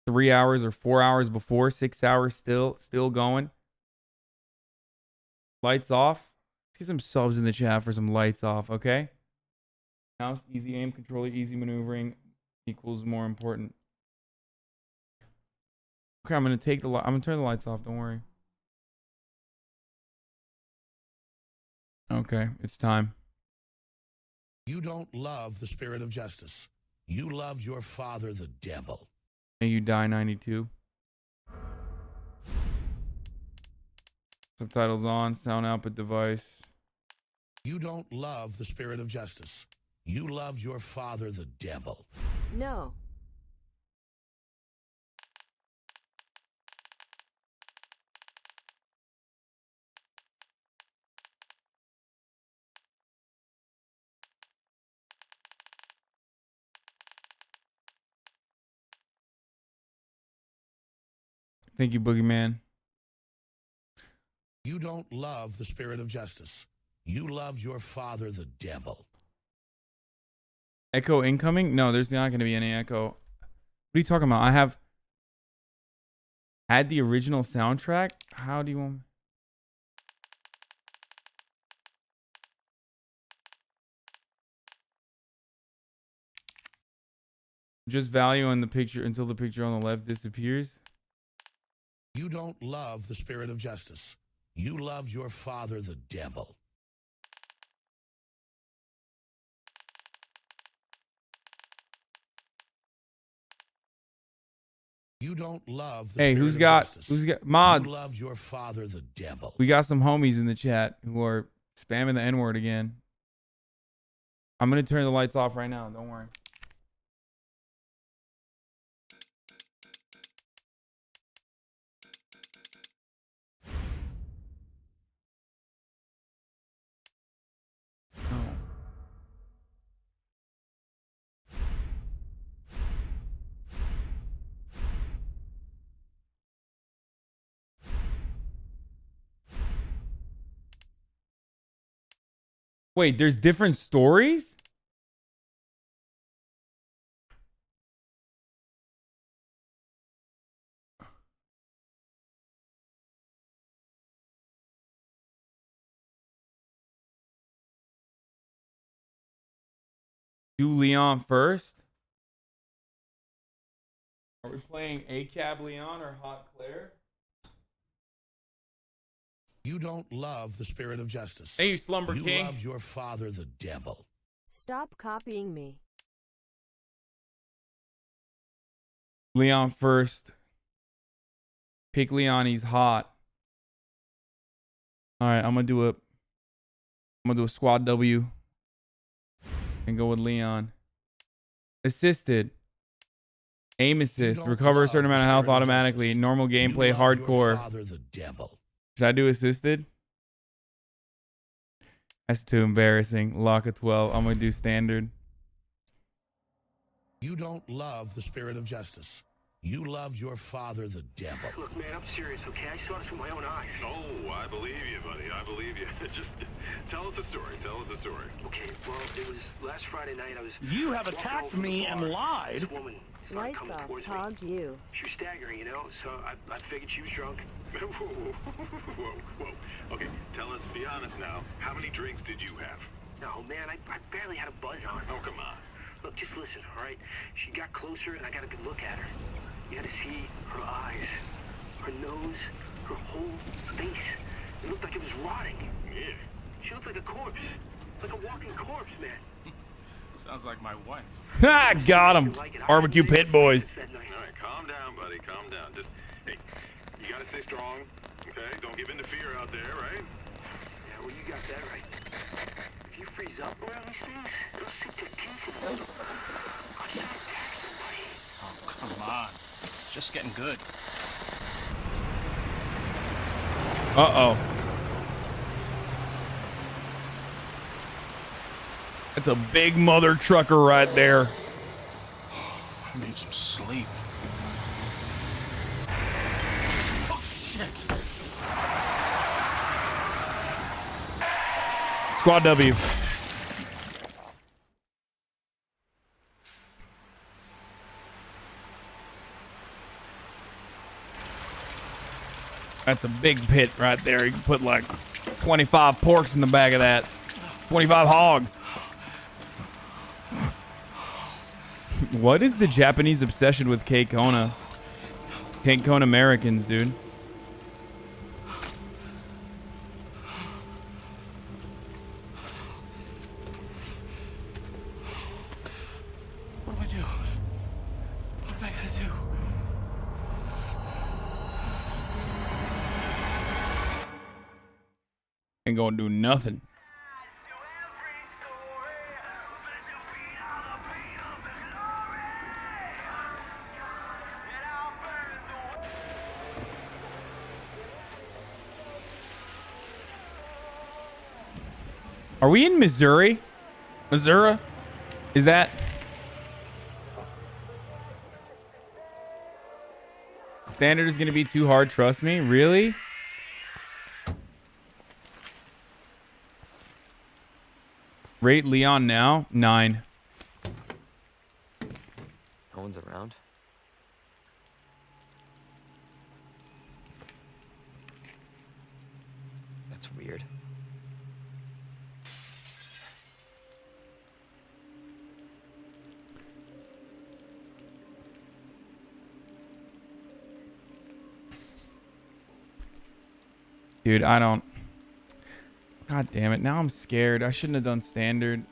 3 hours or 4 hours before, 6 hours still going. Lights off. Let's get some subs in the chat for some lights off, okay? Mouse, easy aim, controller, easy maneuvering equals more important. Okay, I'm gonna turn the lights off, don't worry. Okay, it's time. You don't love the spirit of justice. You love your father, the devil. May you die 92. Subtitles on, sound output device. You don't love the spirit of justice. You love your father, the devil. No. Thank you, Boogeyman. You don't love the spirit of justice. You love your father, the devil. Echo incoming? No, there's not going to be any echo. What are you talking about? I have had the original soundtrack. How do you want? Just value on the picture until the picture on the left disappears. You don't love the spirit of justice. You love your father, the devil. You don't love the Hey, spirit who's of got justice. mods? You love your father, the devil. We got some homies in the chat who are spamming the N-word again. I'm going to turn the lights off right now. Don't worry. Wait, there's different stories? Do Leon first? Are we playing A-Cab Leon or Hot Claire? You don't love the spirit of justice. Hey, you Slumber you King. love your father, the devil. Stop copying me. Leon first. Pick Leon, he's hot. All right, I'm gonna do a squad W and go with Leon. Assisted. Aim assist. Recover a certain amount of health automatically. Normal gameplay, hardcore. Father, the devil. Should I do assisted? That's too embarrassing. Lock of 12. I'm gonna do standard. You don't love the spirit of justice. You love your father, the devil. Look, man, I'm serious, okay? I saw this with my own eyes. Oh, I believe you, buddy. I believe you. Just tell us a story. Tell us a story. Okay, well, it was last Friday night. I was. You have attacked me and lied. This woman started Lights coming off, towards hog me. you. She was staggering, you know, so I figured she was drunk. Whoa, whoa, whoa. Okay, tell us, be honest now. How many drinks did you have? No, man, I barely had a buzz on. Oh, come on. Look, just listen, all right? She got closer, and I got a good look at her. You had to see her eyes, her nose, her whole face. It looked like it was rotting. Yeah. She looked like a corpse. Like a walking corpse, man. Sounds like my wife. Ha! Got him. Barbecue pit boys. All right, calm down, buddy. Calm down. Just, hey, you gotta stay strong, okay? Don't give in to fear out there, right? Yeah, well, you got that right. If you freeze up around these things, it'll sink their teeth in you. I should attack somebody. Oh, come on. Just getting good. Uh-oh. That's a big mother trucker right there. I need some sleep. Oh, shit. Squad W. That's a big pit right there. You can put like 25 porks in the back of that. 25 hogs. What is the Japanese obsession with K-Kona? K-Kona Americans, dude. What do I do? What am I gonna do? Ain't gonna do nothing. Are we in Missouri? Missouri? Is that? Standard is going to be too hard, trust me. Really? Rate Leon now? 9. No one's around. That's weird. Dude, I don't. God damn it. Now I'm scared. I shouldn't have done standard.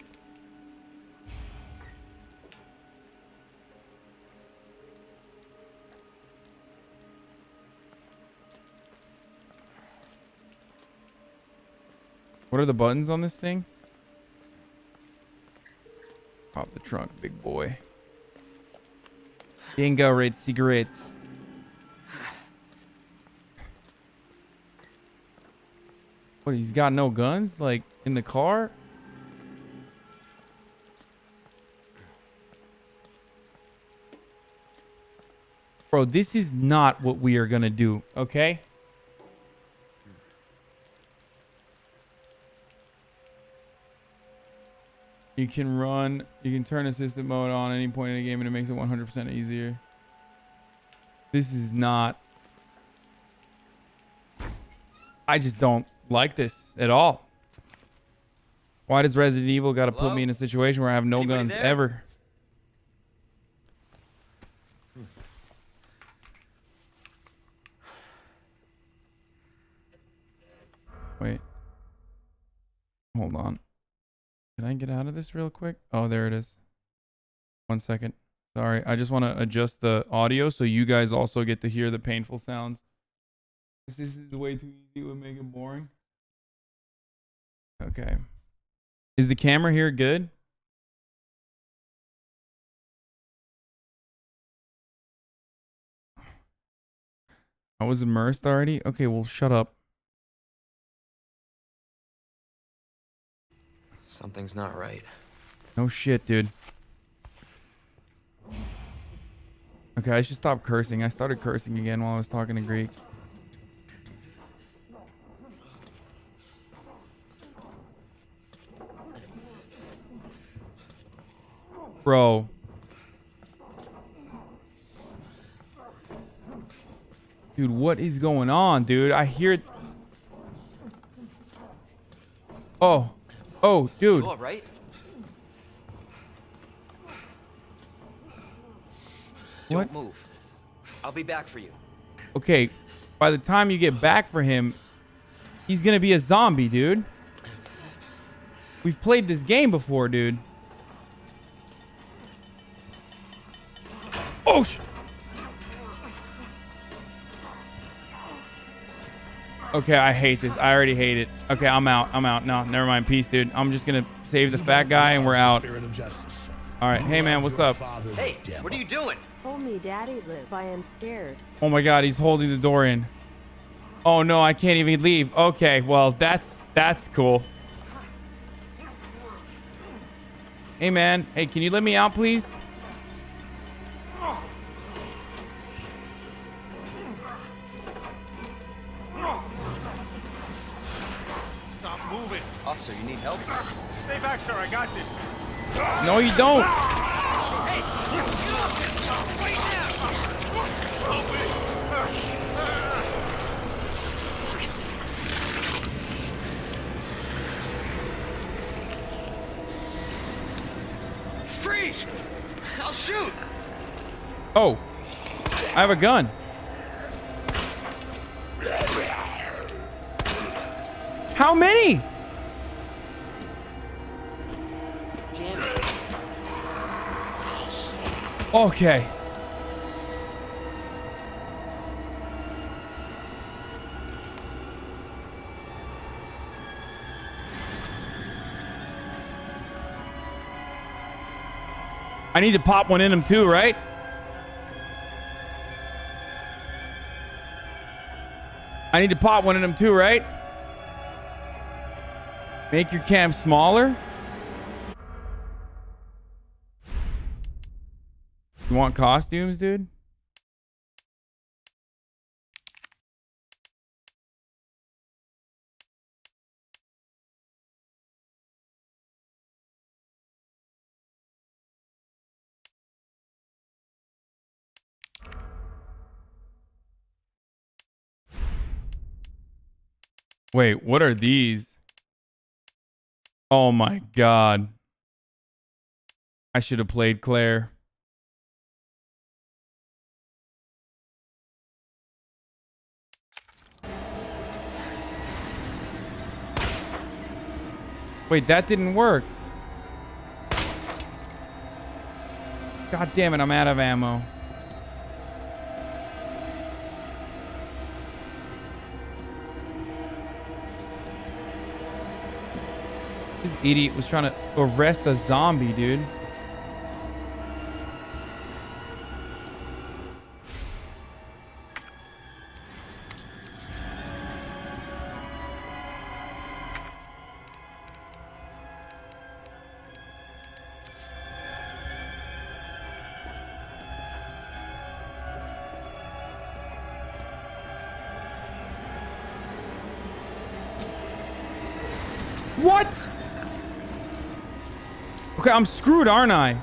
What are the buttons on this thing? Pop the trunk, big boy. Dingo rate cigarettes. What, he's got no guns, like, in the car? Bro, this is not what we are gonna do, okay? You can run. You can turn assistant mode on any point in the game, and it makes it 100% easier. This is not. I just don't like this at all. Why does Resident Evil got to put me in a situation where I have no guns ever? Wait. Hold on. Can I get out of this real quick? Oh, there it is. 1 second. Sorry. I just want to adjust the audio so you guys also get to hear the painful sounds. This is way too easy. It would make it boring. Okay. Is the camera here good? I was immersed already? Okay, well, shut up. Something's not right. No shit, dude. Okay, I should stop cursing. I started cursing again while I was talking to Greek. Bro. Dude, what is going on, dude? I hear... Oh. Oh, dude. You all right? What? Don't move. I'll be back for you. Okay, by the time you get back for him, he's gonna be a zombie, dude. We've played this game before, dude. Oh, okay, I hate this. I already hate it. Okay, I'm out. I'm out. No, never mind. Peace, dude. I'm just gonna save the fat guy and we're out. All right. Hey, man, what's up? Hey, what are you doing? Hold me, Daddy, live. I am scared. Oh my God, he's holding the door in. Oh no, I can't even leave. Okay, well, that's cool. Hey, man. Hey, can you let me out, please? Stop moving. Officer, you need help? Stay back, sir. I got this. No, you don't. Hey, Freeze! I'll shoot. Oh, I have a gun. How many? Damn it. Okay. I need to pop one in him too, right? I need to pop one in him too, right? Make your cam smaller. You want costumes, dude? Wait, what are these? Oh my God. I should have played Claire. Wait, that didn't work. God damn it, I'm out of ammo. This idiot was trying to arrest a zombie, dude. What? Okay, I'm screwed, aren't I?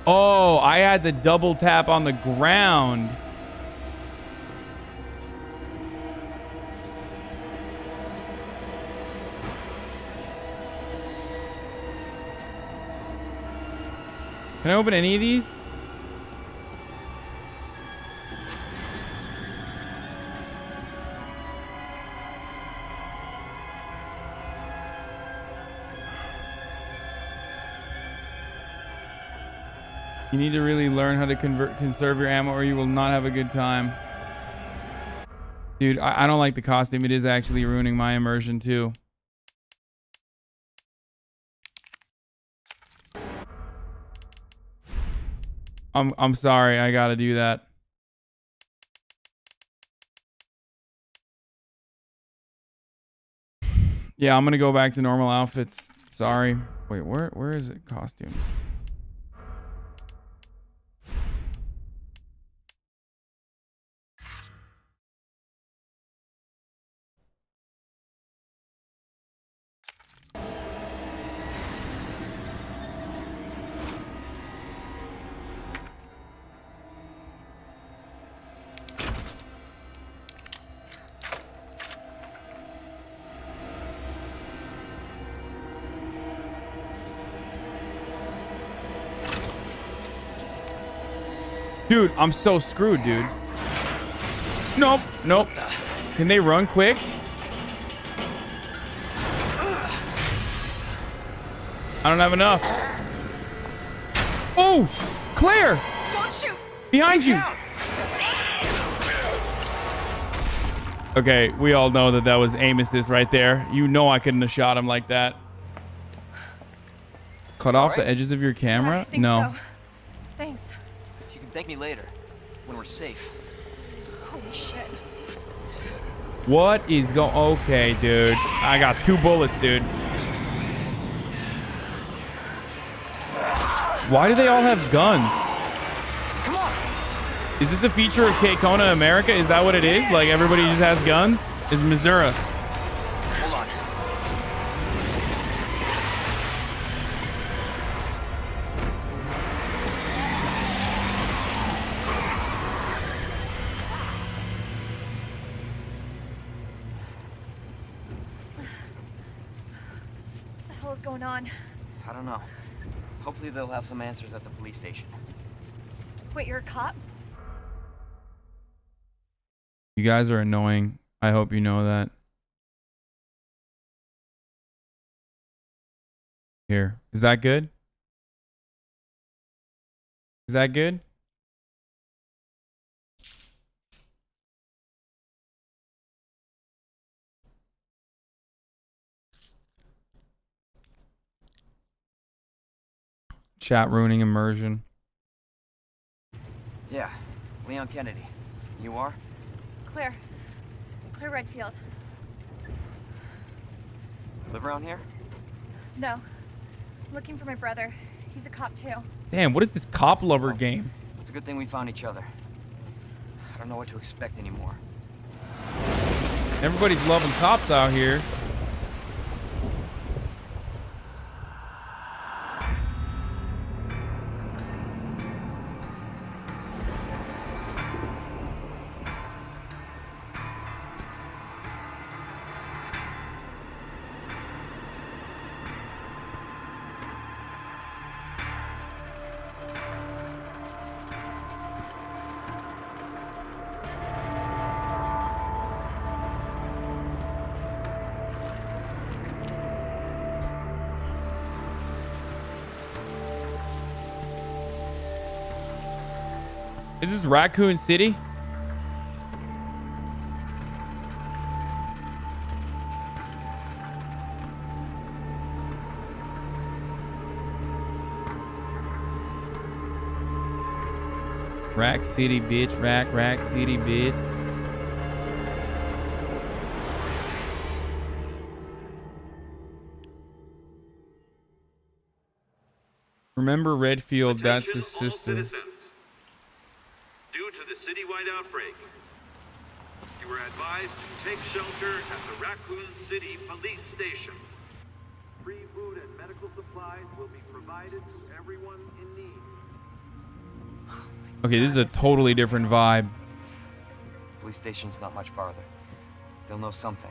Oh, I had to double tap on the ground. Can I open any of these? You need to really learn how to conserve your ammo or you will not have a good time. Dude, I don't like the costume. It is actually ruining my immersion too. I'm sorry, I gotta do that. Yeah, I'm gonna go back to normal outfits. Sorry. Wait, where is it? Costumes. Dude, I'm so screwed, dude. Nope, nope. Can they run quick? I don't have enough. Oh, Claire! Don't shoot! Behind you! Okay, we all know that that was aim assist right there. You know I couldn't have shot him like that. Cut off the edges of your camera? I think No. so. Thanks. You can thank me later, when we're safe. Holy shit. What is going? Okay, dude. I got 2 bullets, dude. Why do they all have guns? Come on. Is this a feature of Kona America? Is that what it is? Like everybody just has guns? Is Missouri? Hold on. What the hell is going on? I don't know. Hopefully they'll have some answers at the police station. Wait, you're a cop? You guys are annoying. I hope you know that. Here. Is that good? Is that good? Chat ruining immersion. Yeah, Leon Kennedy. You are? Claire. Claire Redfield. Live around here? No. I'm looking for my brother. He's a cop too. Damn, what is this cop lover game? It's a good thing we found each other. I don't know what to expect anymore. Everybody's loving cops out here. Is this Raccoon City? Rack City, bitch. Rack City, bitch. Remember Redfield, that's his sister. Due to the citywide outbreak, you were advised to take shelter at the Raccoon City Police Station. Free food and medical supplies will be provided to everyone in need. Okay, this is a totally different vibe. Police station's not much farther. They'll know something.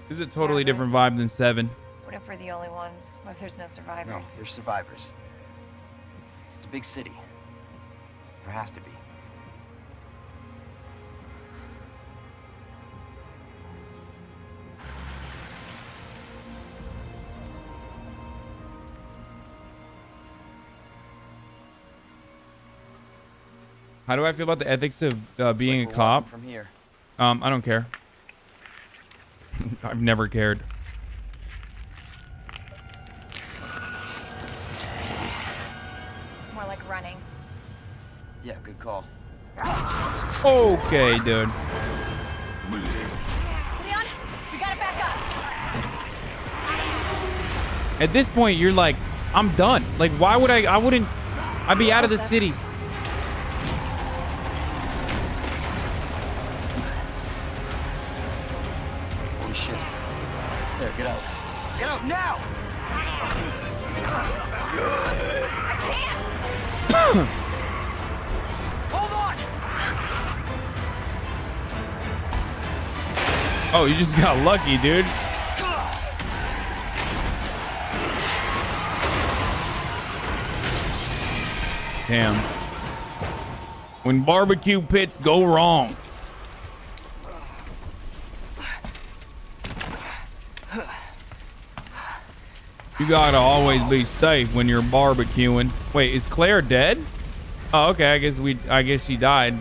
This is a totally different vibe than 7. What if we're the only ones? What if there's no No, survivors? there's survivors. It's a big city. There has to be. How do I feel about the ethics of being a cop? From here. I don't care. I've never cared. More like running. Yeah, good call. Okay, dude. Leon, we gotta back up. At this point, you're like, I'm done. Like, why would I'd be out of the city. Holy shit. There, get out. Get out now! Hold on! Oh, you just got lucky, dude. Damn. When barbecue pits go wrong. You gotta always be safe when you're barbecuing. Wait, is Claire dead? Oh, okay. I guess she died.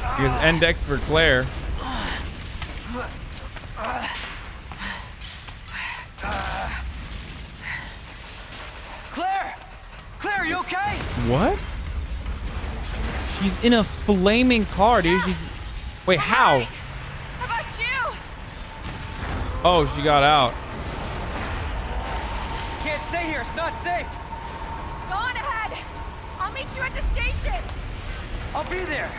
I guess index for Claire. Claire, you okay? What? She's in a flaming car, dude. She's... Wait, how? How about you? Oh, she got out. Can't stay here. It's not safe. Go on ahead. I'll meet you at the station. I'll be there.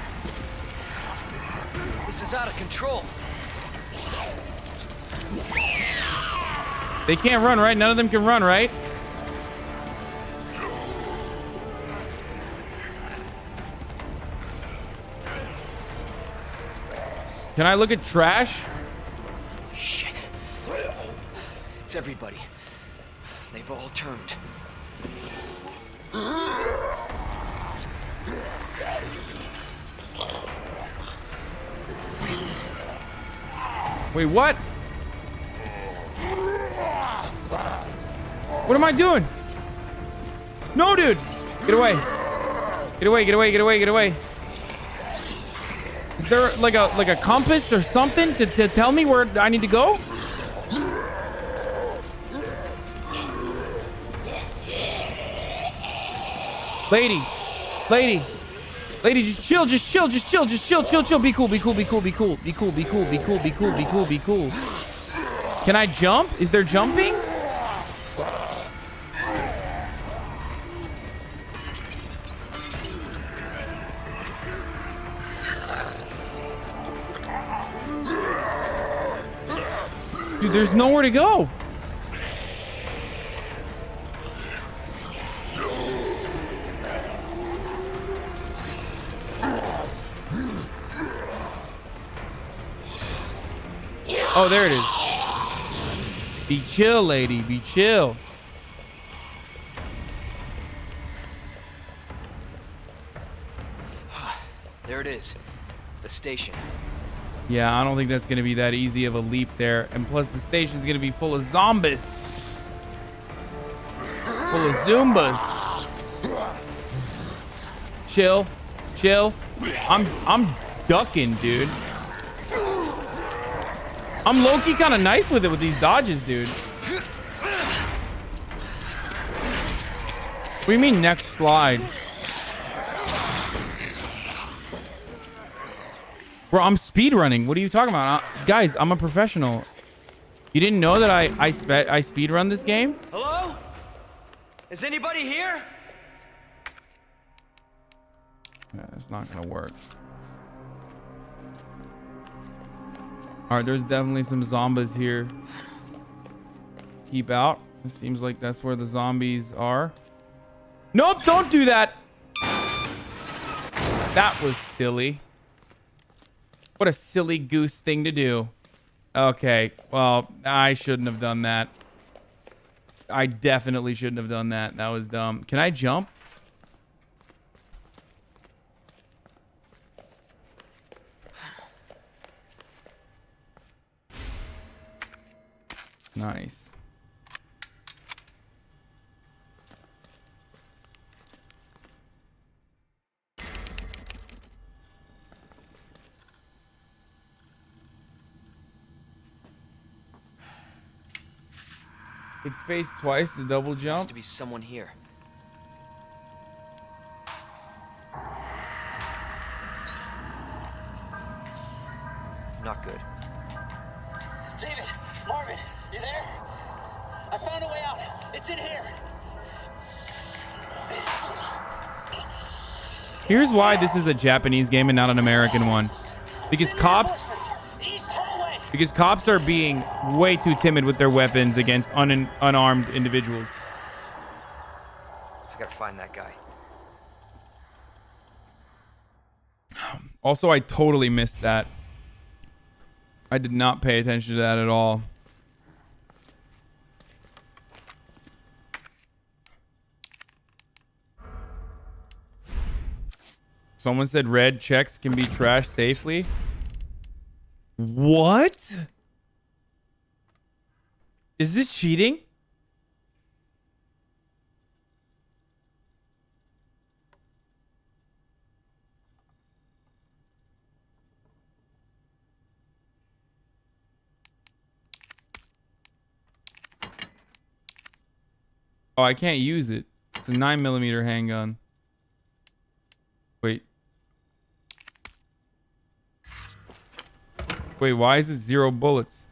This is out of control. They can't run, right? None of them can run, right? Can I look at trash? Shit. It's everybody. They've all turned. Wait, what? What am I doing? No, dude. Get away. Get away, get away, get away, get away. Is there like a compass or something to tell me where I need to go? Lady, just chill, chill. Be cool. Can I jump? Is there jumping? Dude, there's nowhere to go. Oh, there it is. Be chill, lady. Be chill. There it is. The station. Yeah, I don't think that's going to be that easy of a leap there. And plus, the station's going to be full of zombies. Full of Zumbas. Chill. I'm ducking, dude. I'm low-key kind of nice with it with these dodges, dude. What do you mean next slide? Bro, I'm speedrunning. What are you talking about? Guys, I'm a professional. You didn't know that I speedrun this game? Hello? Is anybody here? Yeah, it's not gonna work. All right, there's definitely some zombies here. Keep out. It seems like that's where the zombies are. Nope, don't do that. That was silly. What a silly goose thing to do. Okay, well, I shouldn't have done that. I definitely shouldn't have done that. That was dumb. Can I jump? Nice. Hit space twice to double jump. There has to be someone here. Not good. David, Marvin, you there? I found a way out. It's in here. Here's why this is a Japanese game and not an American one. Because cops are being way too timid with their weapons against unarmed individuals. I gotta find that guy. Also, I totally missed that. I did not pay attention to that at all. Someone said red checks can be trashed safely. What? Is this cheating? Oh, I can't use it. It's a 9mm handgun. Wait. Wait, why is it 0 bullets?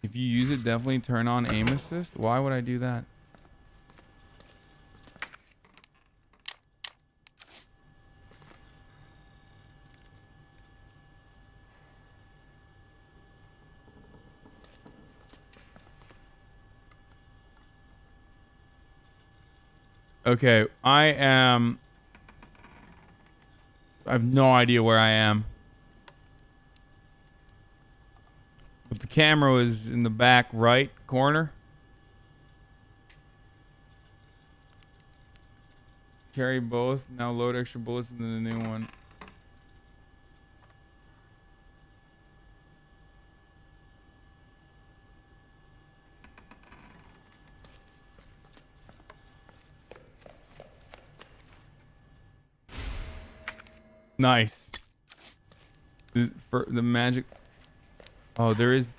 If you use it, definitely turn on aim assist. Why would I do that? Okay, I have no idea where I am. But the camera was in the back right corner. Carry both. Now load extra bullets into the new one. Nice. For the magic. Oh, there is.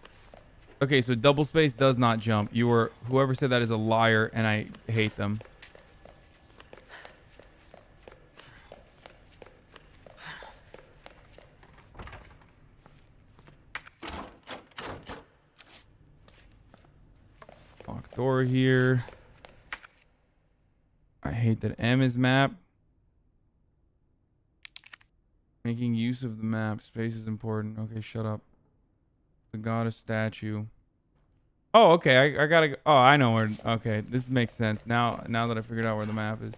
Okay, so double space does not jump. Whoever said that is a liar, and I hate them. Lock door here. I hate that M is map. Making use of the map. Space is important. Okay, shut up. The goddess statue. Oh, okay. I gotta go. Oh, I know where. Okay, this makes sense. Now that I figured out where the map is.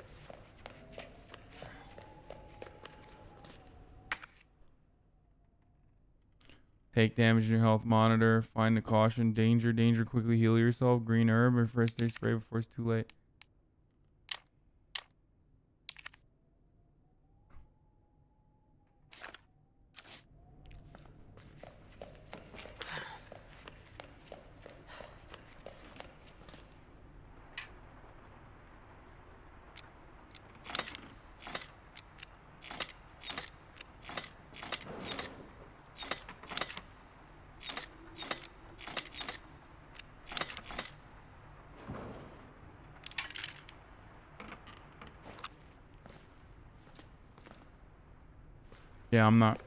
Take damage in your health monitor. Find the caution. Danger. Danger. Quickly heal yourself. Green herb or first aid spray before it's too late. Yeah, I'm not.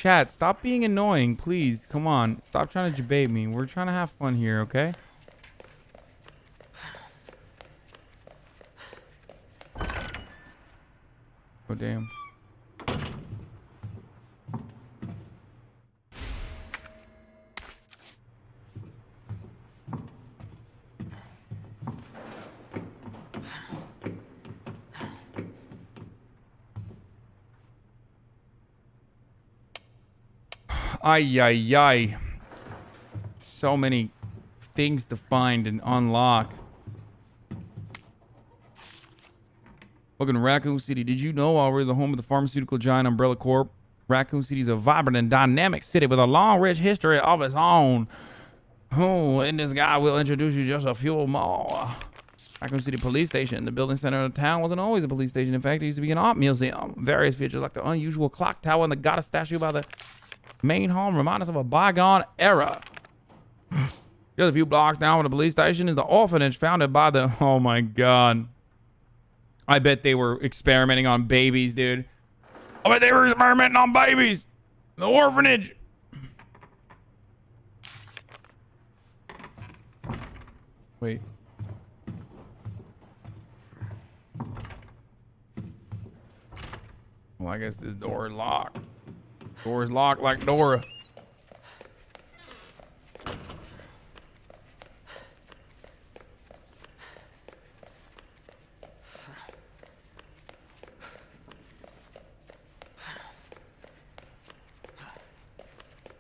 chat, stop being annoying, please. Come on. Stop trying to debate me. We're trying to have fun here, okay? Oh, damn. Ay, ay, ay. So many things to find and unlock. Welcome to Raccoon City. Did you know while we're the home of the pharmaceutical giant Umbrella Corp, Raccoon City is a vibrant and dynamic city with a long, rich history of its own. Oh, and this guy will introduce you just a few more. Raccoon City Police Station. The building center of the town wasn't always a police station. In fact, it used to be an art museum. Various features like the unusual clock tower and the goddess statue by the main home remind us of a bygone era. Just a few blocks down from the police station is the orphanage founded by the... Oh my god. I bet they were experimenting on babies, dude. I bet they were experimenting on babies. The orphanage. Wait. Well, I guess this door is locked. Door is locked like Dora.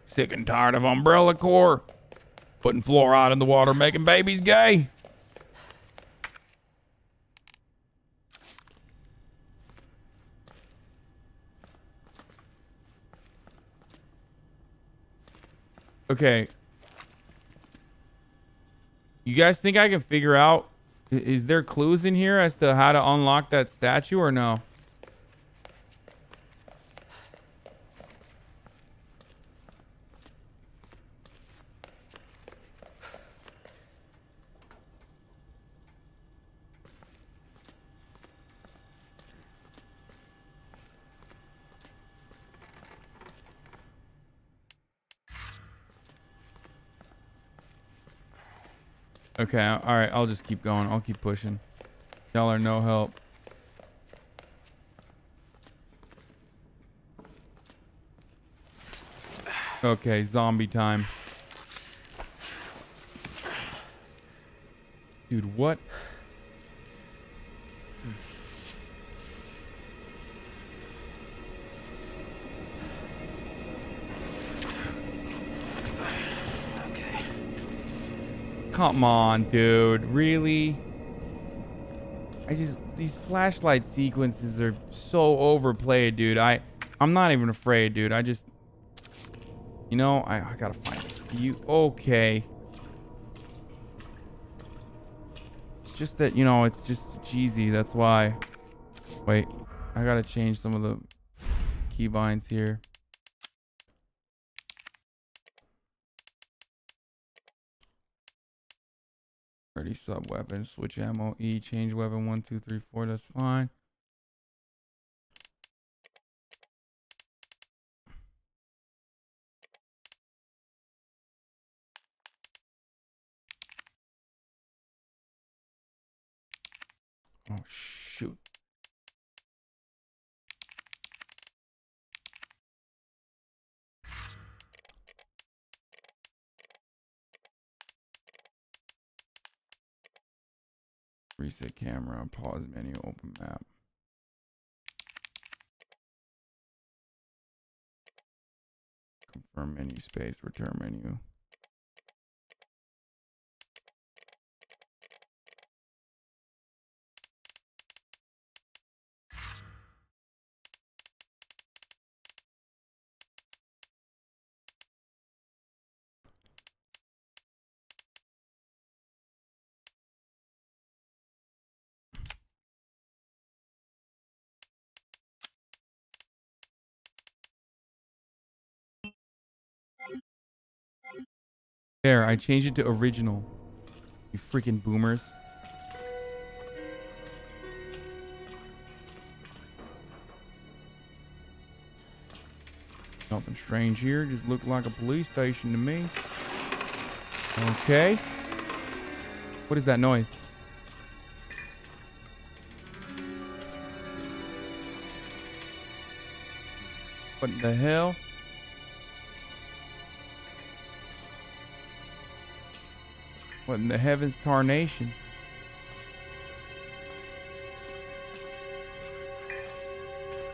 Sick and tired of Umbrella Corps. Putting fluoride in the water, making babies gay. Okay. You guys think I can figure out, is there clues in here as to how to unlock that statue or no? Okay, all right, I'll just keep going. I'll keep pushing. Y'all are no help. Okay, zombie time. Dude, what? Come on, dude. Really? These flashlight sequences are so overplayed, dude. I'm not even afraid, dude. You know, I gotta find it. Okay. It's just that, you know, it's just cheesy. That's why. Wait, I gotta change some of the keybinds here. Ready sub weapon, switch ammo, E, change weapon 1, 2, 3, 4. That's fine. Oh shoot. Reset camera, pause menu, open map. Confirm menu space, return menu. There, I changed it to original. You freaking boomers. Nothing strange here. Just looked like a police station to me. Okay. What is that noise? What the hell? What in the heavens tarnation?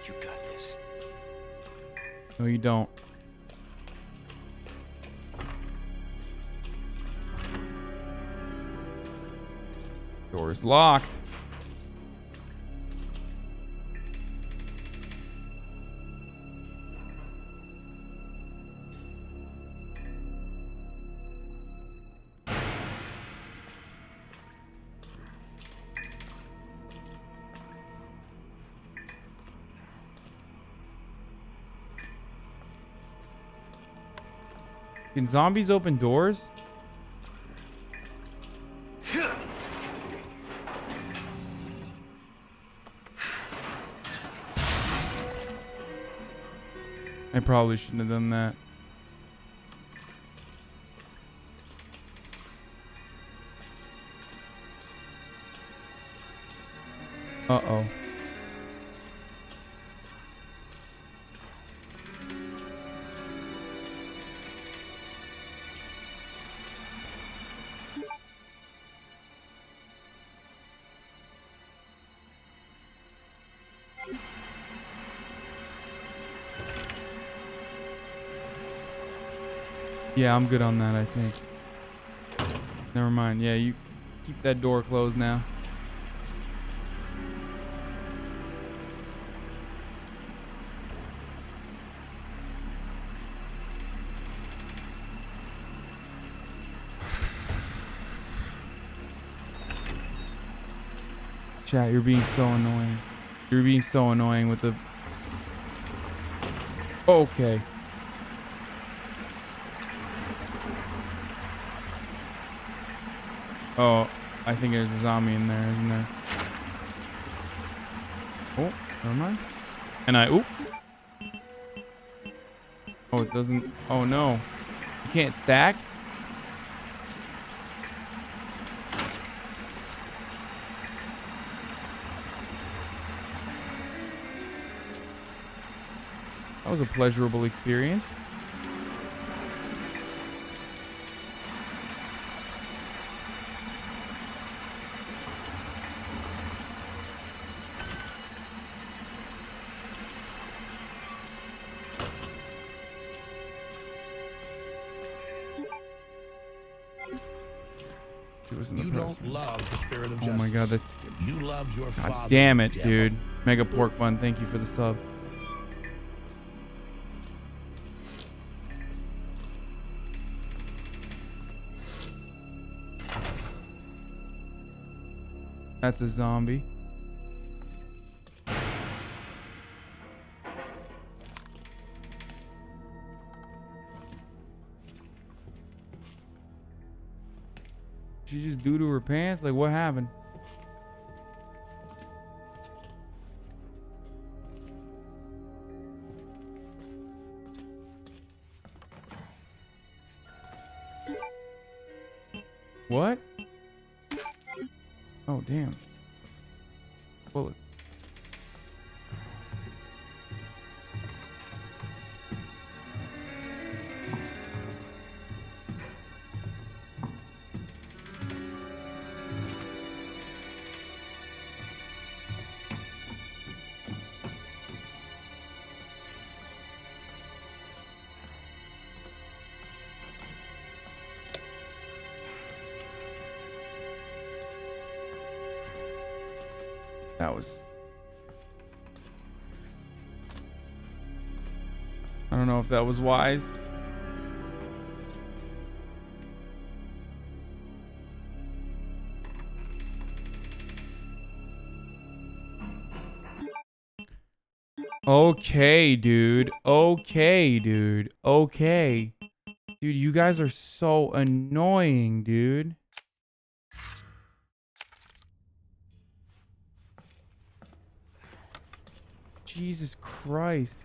You got this. No, you don't. Door's locked. Can zombies open doors? I probably shouldn't have done that. Uh-oh. Yeah, I'm good on that, I think. Never mind. Yeah, you keep that door closed now. Chat, you're being so annoying. You're being so annoying with the... Okay. Oh, I think there's a zombie in there, isn't there? Oh, never mind. And oop. Oh, it doesn't... Oh, no. You can't stack? That was a pleasurable experience. You don't love the spirit of justice. Oh my god, that's... You love your God father. damn it, dude. Mega Pork Bun, thank you for the sub. That's a zombie. Did she just doo-doo her pants? Like, what happened? What? Oh, damn. Bullets. That was... I don't know if that was wise. Okay, dude. Okay, dude. Okay. Dude, you guys are so annoying, dude. Jesus Christ.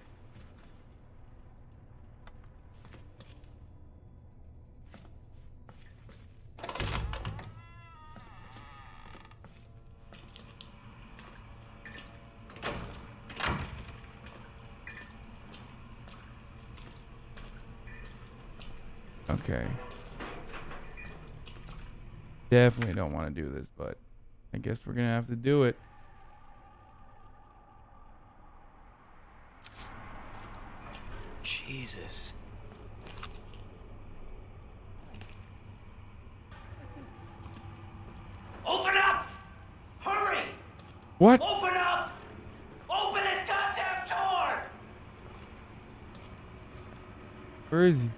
Okay. Definitely don't want to do this, but I guess we're gonna have to do it. Jesus. Open up! Hurry! What? Open up! Open this goddamn door! Where is he?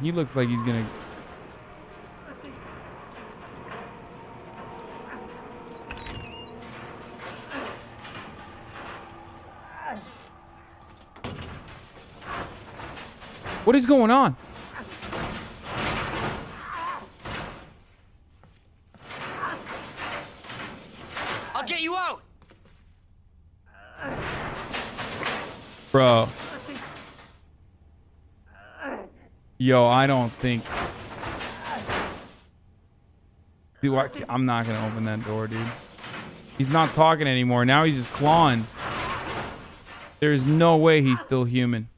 He looks like he's gonna. What is going on? I'll get you out! Bro. Yo, I don't think. Dude, I'm not gonna open that door, dude. He's not talking anymore. Now he's just clawing. There's no way he's still human.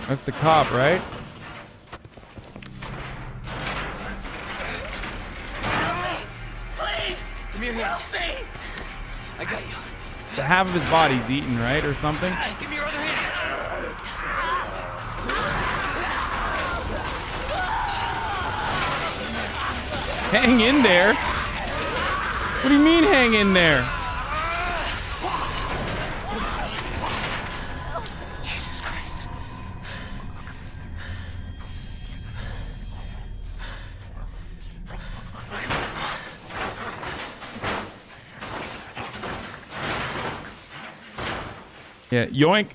That's the cop, right? Please! Give me your hand. Help me! I got you. The half of his body's eaten, right? Or something? Give me your other hand. Hang in there? What do you mean hang in there? Jesus Christ. Yeah, yoink.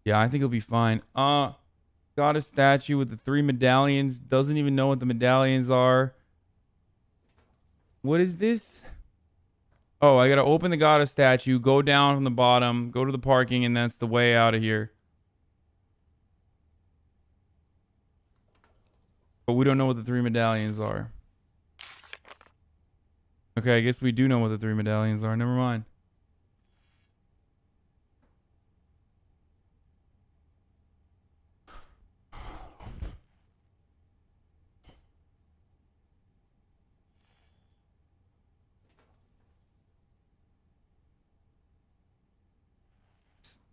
Yeah, I think he'll be fine. Got a statue with the 3 medallions. Doesn't even know what the medallions are. What is this? Oh, I gotta open the goddess statue, go down from the bottom, go to the parking, and that's the way out of here. But we don't know what the 3 medallions are. Okay, I guess we do know what the 3 medallions are. Never mind.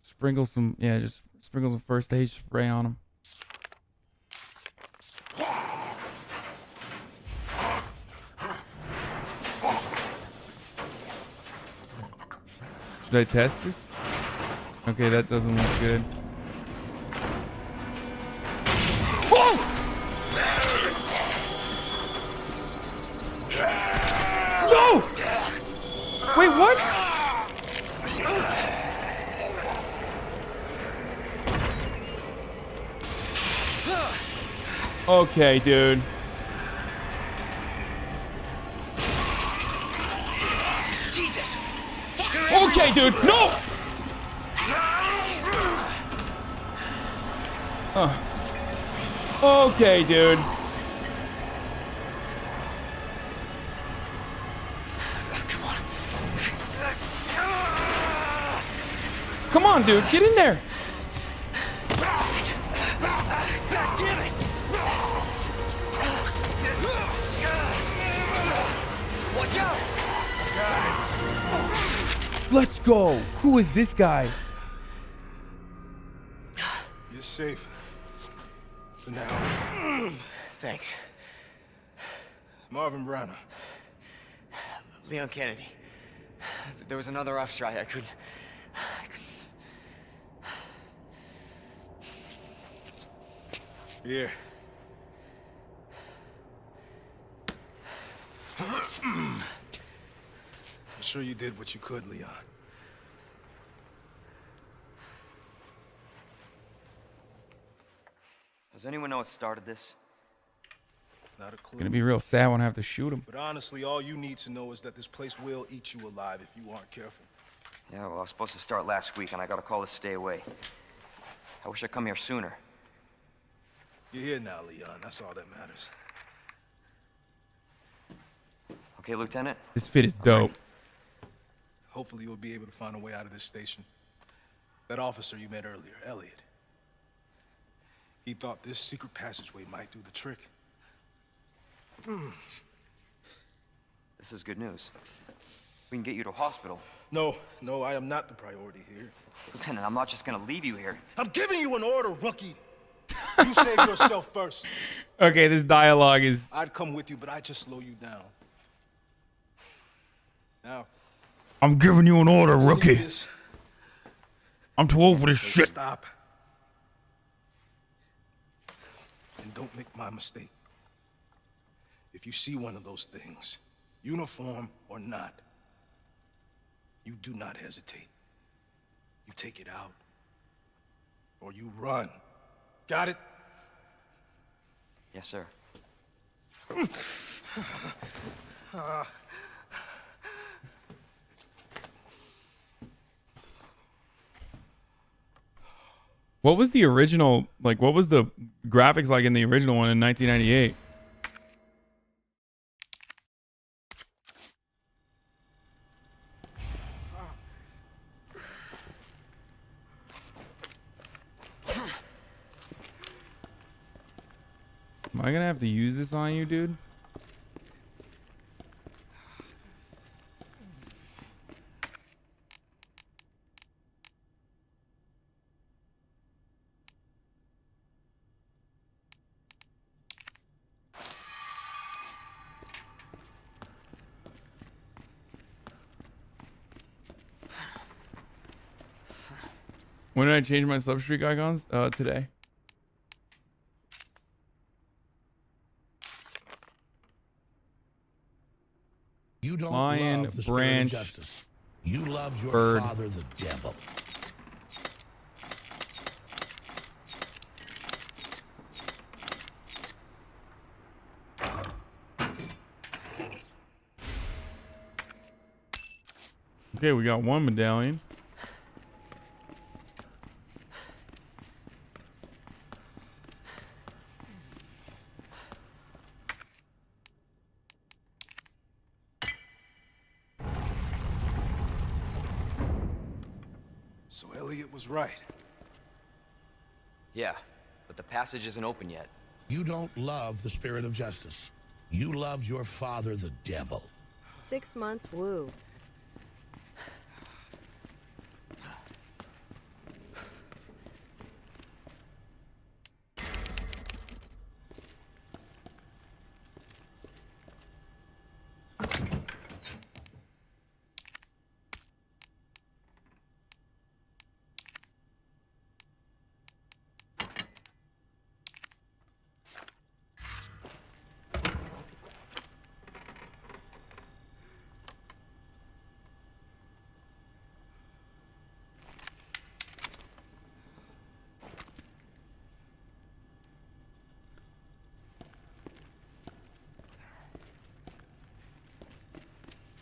Sprinkle some, yeah, just sprinkle some first aid spray on him. Should I test this? Okay, that doesn't look good. Oh! No! Wait, what? Okay, dude. Jesus! Okay, dude. No! Okay, dude. Come on. Come on, dude. Get in there. God damn it! Watch out! Let's go. Who is this guy? You're safe. For now. Thanks. Marvin Browner. Leon Kennedy. There was another off strike. I couldn't. Here. I'm sure you did what you could, Leon. Does anyone know what started this? Not a clue. It's gonna be real sad when I have to shoot him. But honestly, all you need to know is that this place will eat you alive if you aren't careful. Yeah, well, I was supposed to start last week, and I got a call to stay away. I wish I'd come here sooner. You're here now, Leon. That's all that matters. Okay, Lieutenant? This fit is dope. Hopefully you'll be able to find a way out of this station. That officer you met earlier, Elliot. He thought this secret passageway might do the trick. This is good news. We can get you to a hospital. No, I am not the priority here. Lieutenant, I'm not just gonna leave you here. I'm giving you an order, rookie. You save yourself first. Okay, this dialogue is... I'd come with you, but I'd just slow you down. Now, I'm giving you an order, rookie. I'm too old for this shit. Stop. And don't make my mistake. If you see one of those things, uniform or not, you do not hesitate. You take it out, or you run. Got it? Yes, sir. What was the original, like, what was the graphics like in the original one in 1998? Am I gonna have to use this on you, dude? When did I change my substreak icons? Today. You don't Lion, love the branch, spirit of justice. You love your bird. father, the devil. Okay, we got one medallion. So Elliot was right. Yeah, but the passage isn't open yet. You don't love the spirit of justice. You love your father, the devil. 6 months, woo.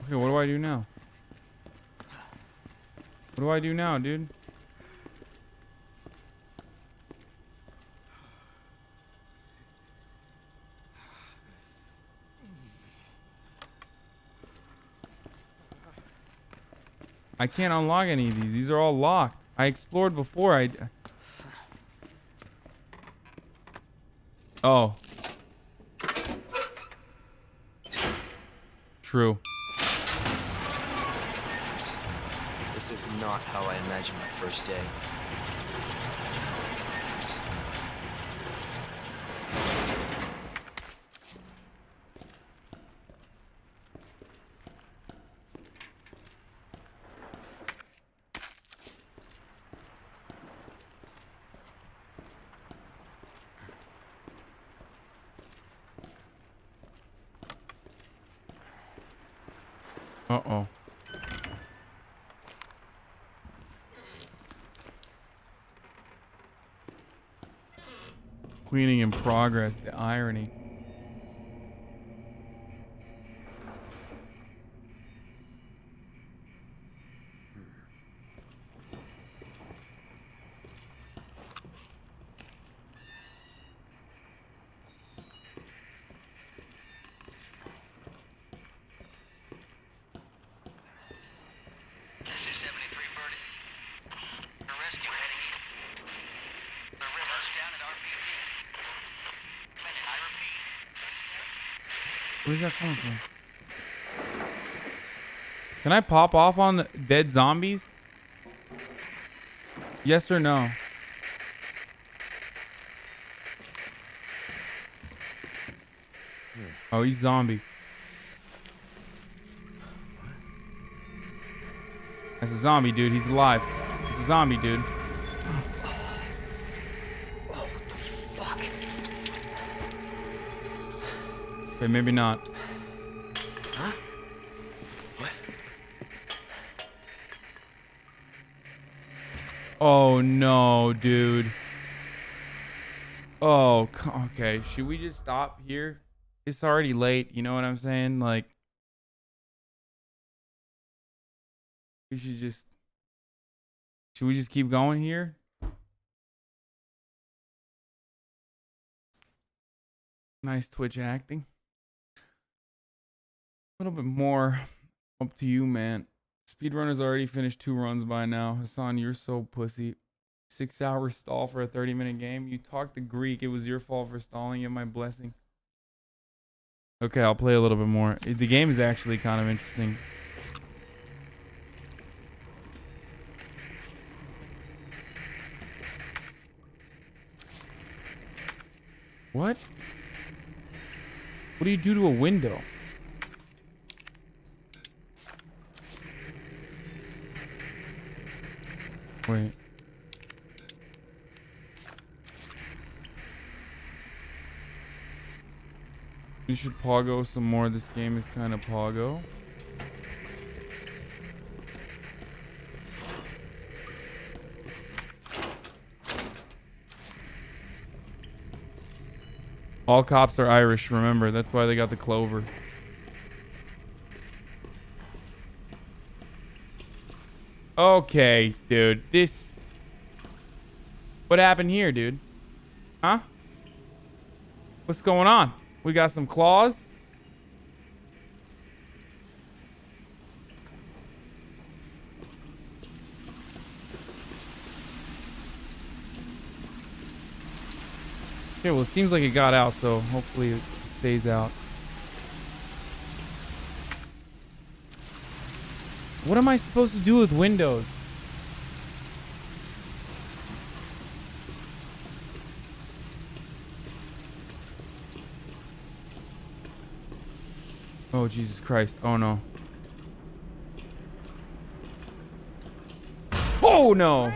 Okay, what do I do now? What do I do now, dude? I can't unlock any of these. These are all locked. I explored before. Oh. True. This is not how I imagined my first day. Uh-oh. Cleaning in progress. The irony. Where's that coming from? Can I pop off on the dead zombies? Yes or no? Oh, he's zombie. That's a zombie, dude. He's alive. He's a zombie, dude. Okay, maybe not. Huh? What? Oh no, dude. Oh, okay. Should we just stop here? It's already late. You know what I'm saying? Like, we should just. Should we just keep going here? Nice Twitch acting. A little bit more up to you, man. Speedrunner's already finished 2 runs by now. Hasan, you're so pussy. 6-hour stall for a 30-minute game. You talked to Greek. It was your fault for stalling. You have my blessing. Okay, I'll play a little bit more. The game is actually kind of interesting. What? What do you do to a window? Wait. You should poggo some more. This game is kind of poggo. All cops are Irish, remember. That's why they got the clover. Okay, dude. This... What happened here, dude? Huh? What's going on? We got some claws? Okay, well, it seems like it got out, so hopefully it stays out. What am I supposed to do with windows? Oh, Jesus Christ. Oh, no. Oh, no.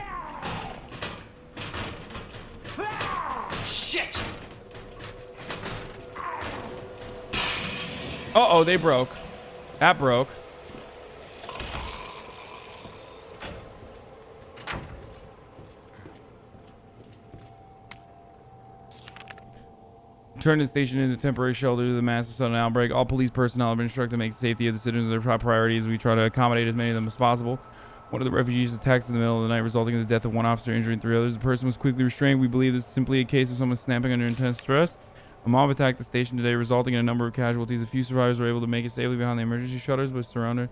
Shit! Uh-oh, they broke. That broke. Turn the station into temporary shelter to the massive sudden outbreak. All police personnel have been instructed to make the safety of the citizens their top priority as we try to accommodate as many of them as possible. One of the refugees attacked in the middle of the night, resulting in the death of 1 officer, injuring 3 others. The person was quickly restrained. We believe this is simply a case of someone snapping under intense stress. A mob attacked the station today, resulting in a number of casualties. A few survivors were able to make it safely behind the emergency shutters, but surrounded.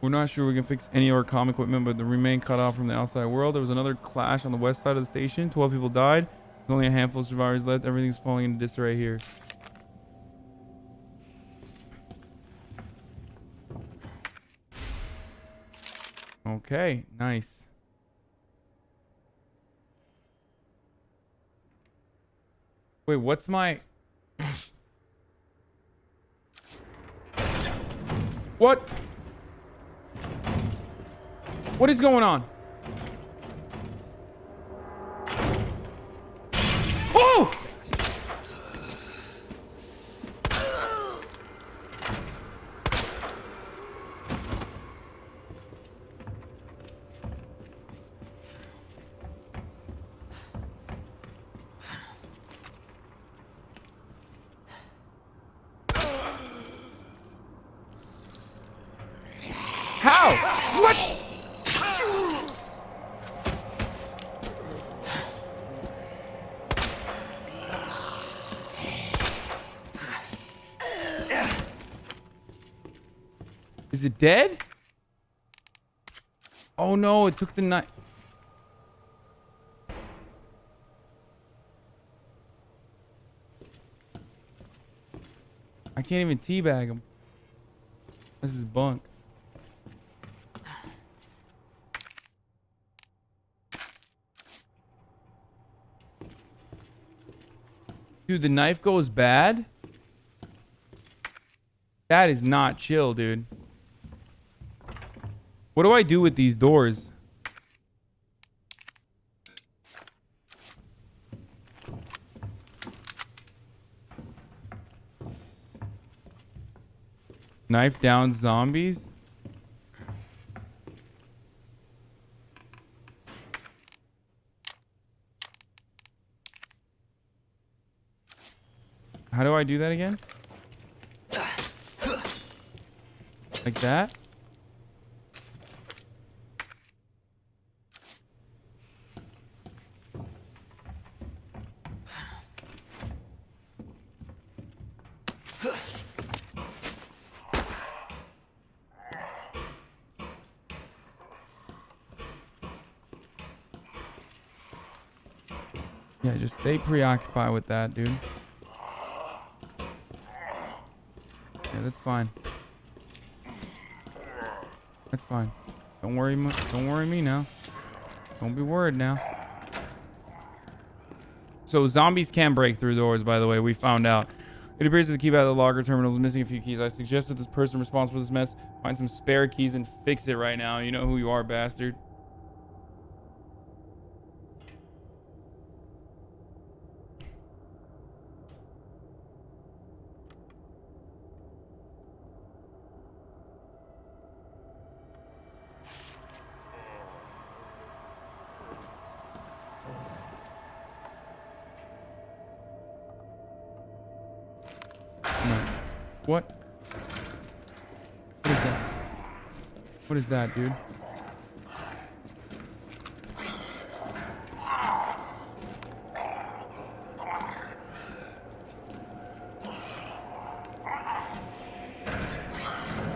We're not sure we can fix any of our comm equipment, but they remain cut off from the outside world. There was another clash on the west side of the station. 12 people died. There's only a handful of survivors left. Everything's falling into disarray here. Okay, nice. Wait, what's my... What? What is going on? Oh! Ow! What? Is it dead? Oh no, it took the knife. I can't even teabag him. This is bunk. Dude, the knife goes bad? That is not chill, dude. What do I do with these doors? Knife down zombies? How do I do that again? Like that? Yeah, just stay preoccupied with that, dude. Yeah, that's fine. That's fine. Don't worry me now. Don't be worried now. So zombies can break through doors, by the way. We found out. It appears that the keypad of the locker terminal is missing a few keys. I suggest that this person responsible for this mess find some spare keys and fix it right now. You know who you are, bastard. What? What is that? What is that, dude?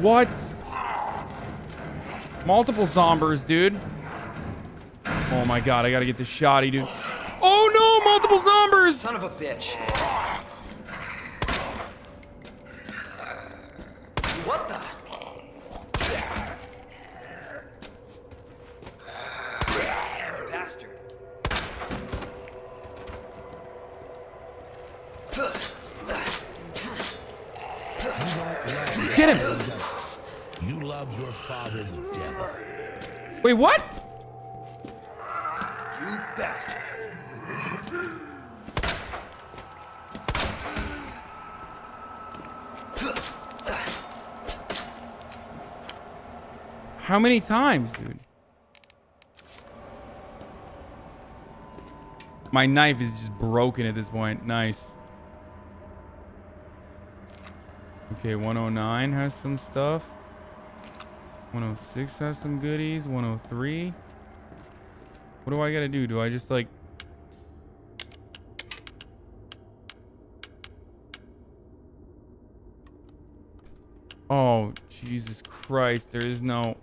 What? Multiple zombies, dude. Oh my god, I gotta get this shotty, dude. Oh no, multiple zombies! Son of a bitch. What the? Bastard. Get him! You love your father, the devil. Wait, what? You bastard. How many times, dude? My knife is just broken at this point. Nice. Okay, 109 has some stuff. 106 has some goodies. 103. What do I gotta do? Do I just like... Oh, Jesus Christ. There is no...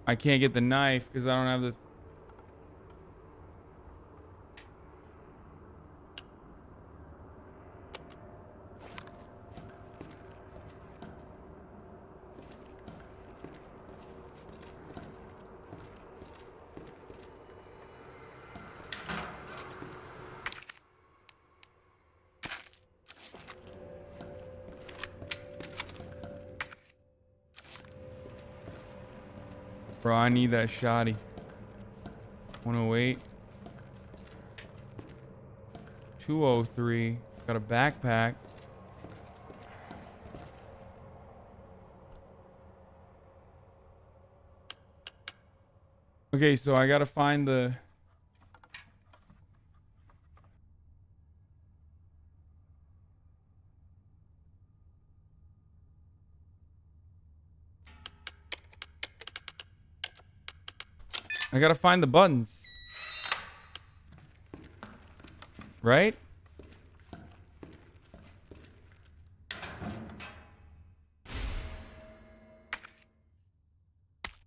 I can't get the knife because I don't have the... Bro, I need that shotty. 108. 203. Got a backpack. Okay, so I gotta find the... I gotta find the buttons. Right?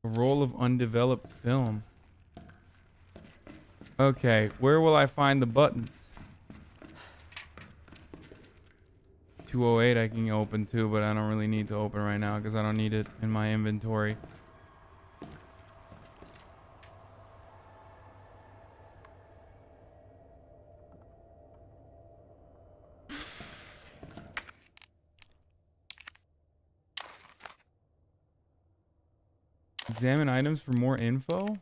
A roll of undeveloped film. Okay, where will I find the buttons? 208 I can open too, but I don't really need to open right now because I don't need it in my inventory. Examine items for more info?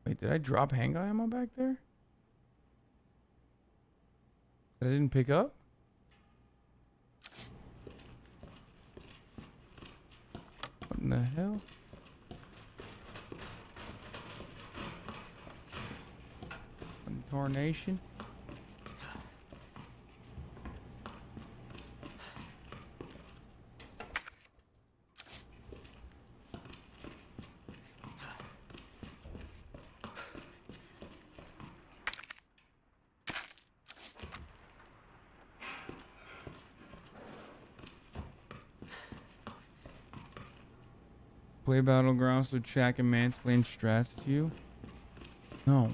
Wait, did I drop handgun ammo back there? That I didn't pick up? What in the hell? Tarnation? Play Battlegrounds so Shaq and mansplain strats to you? No.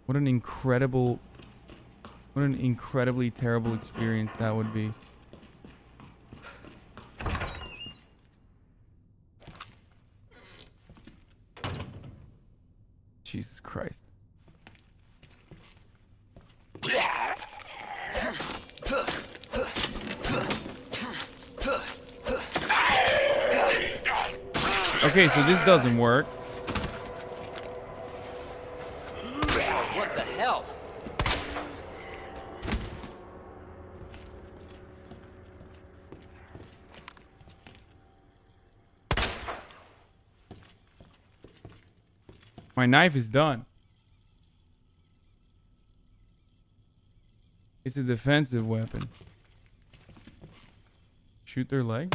What an incredibly terrible experience that would be. Jesus Christ. Okay, so this doesn't work. What the hell? My knife is done. It's a defensive weapon. Shoot their leg?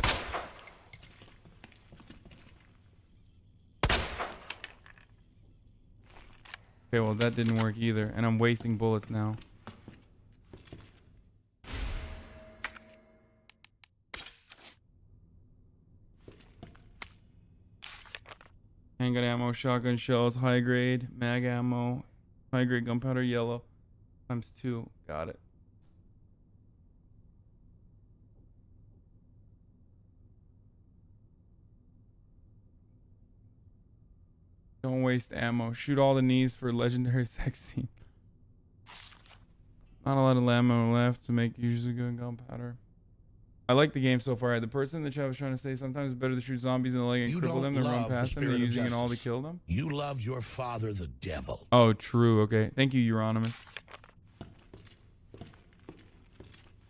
Okay, well that didn't work either, and I'm wasting bullets now. Handgun ammo, shotgun shells, high grade, mag ammo, high grade gunpowder yellow, ×2. Got it. Don't waste ammo. Shoot all the knees for legendary sex scene. Not a lot of ammo left to make usually good gunpowder. I like the game so far. The person in the chat was trying to say sometimes it's better to shoot zombies in the leg and cripple them than run past them and using it all to kill them. You love your father, the devil. Oh, true. Okay. Thank you, Euronymous.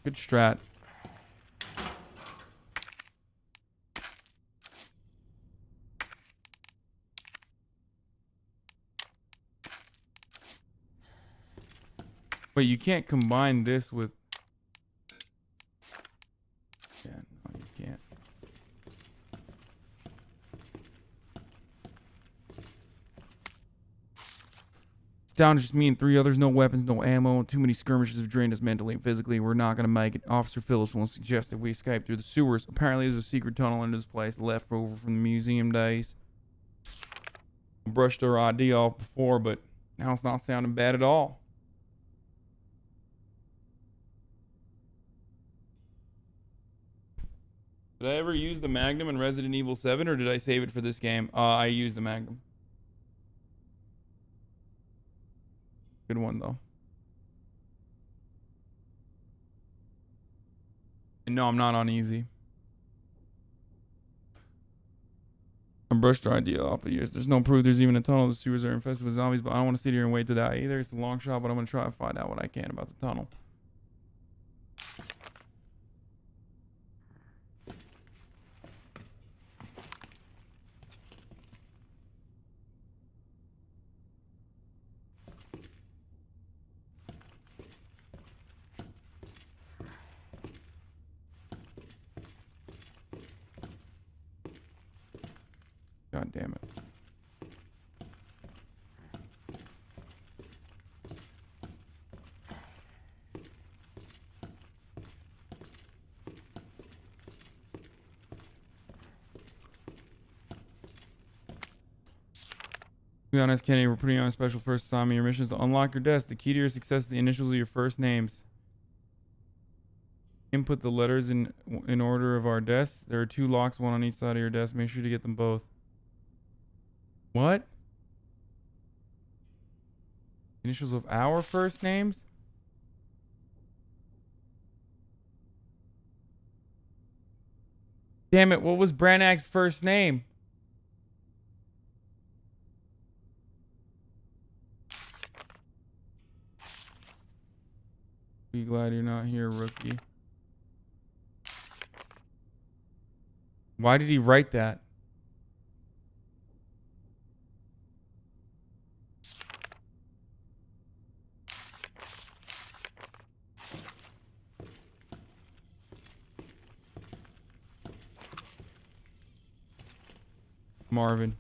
Good strat. But you can't combine this with... Yeah, no, you can't. It's down to just me and 3 others. No weapons, no ammo. Too many skirmishes have drained us mentally and physically. We're not going to make it. Officer Phillips will suggest that we escape through the sewers. Apparently there's a secret tunnel into this place left over from the museum days. I brushed our ID off before, but now it's not sounding bad at all. Did I ever use the Magnum in Resident Evil 7 or did I save it for this game? I used the Magnum. Good one though. And no, I'm not on easy. I brushed our idea off for years. There's no proof there's even a tunnel. The sewers are infested with zombies, but I don't want to sit here and wait to die either. It's a long shot, but I'm going to try to find out what I can about the tunnel. God damn it. To be honest, Kenny, we're putting you on a special first assignment. Your mission is to unlock your desk. The key to your success is the initials of your first names. Input the letters in order of our desks. There are 2 locks, one on each side of your desk. Make sure to get them both. What? Initials of our first names? Damn it, what was Branag's first name? Be glad you're not here, rookie. Why did he write that? Marvin.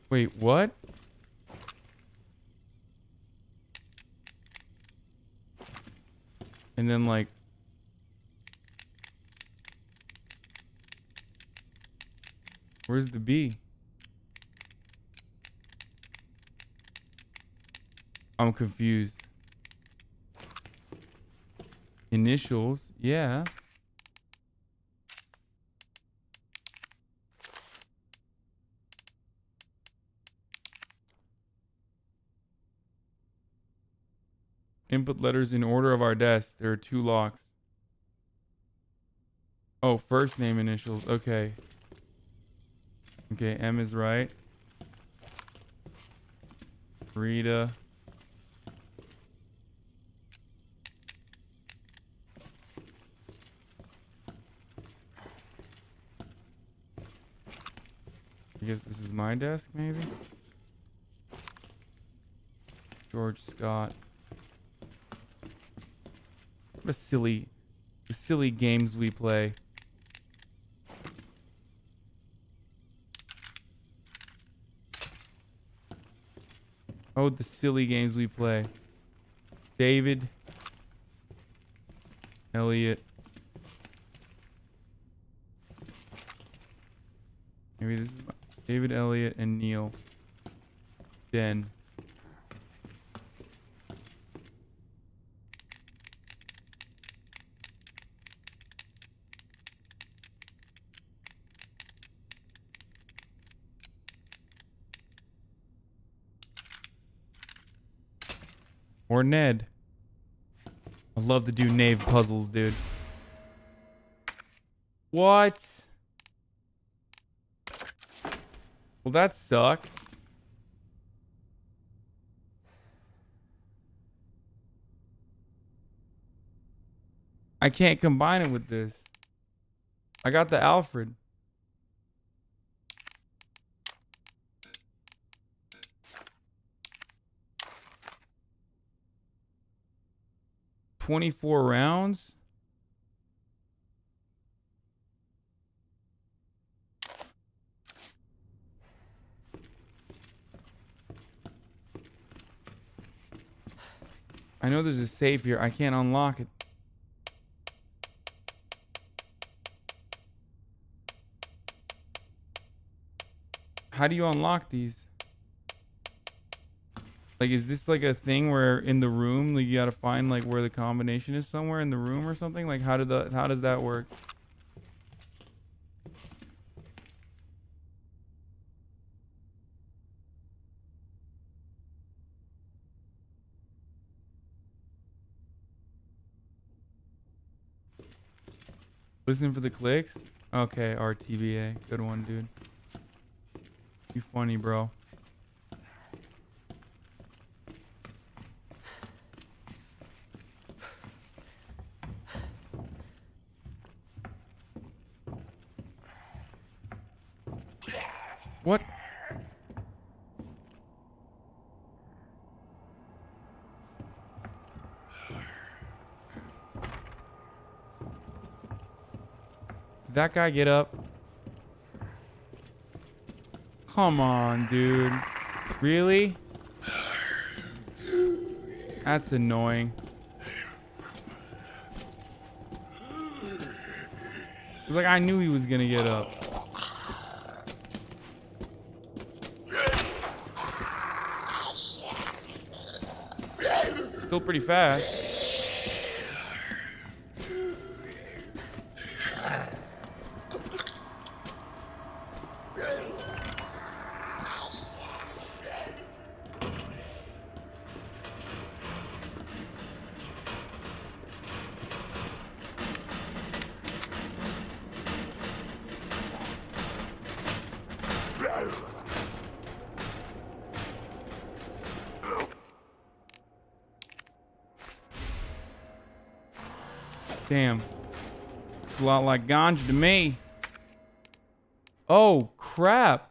Wait, what? And then like where's the B? I'm confused. Initials, yeah. Input letters in order of our desk. There are 2 locks. Oh, first name initials. Okay. Okay, M is right. Rita. I guess this is my desk, maybe? George Scott. What a silly games we play. Oh, the silly games we play. David. Elliot. Maybe this is David, Elliot, and Neil. Den. Or Ned. I love to do Nave puzzles, dude. What? Well, that sucks. I can't combine it with this. I got the Alfred. $24 rounds? I know there's a safe here. I can't unlock it. How do you unlock these? Like, is this like a thing where in the room, like you gotta find like where the combination is somewhere in the room or something? Like how does that work? Listen for the clicks. Okay, RTVA. Good one, dude. You funny, bro. What? Did that guy get up? Come on, dude. Really? That's annoying. It's like I knew he was gonna get up. Still pretty fast. Damn. It's a lot like ganja to me. Oh, crap.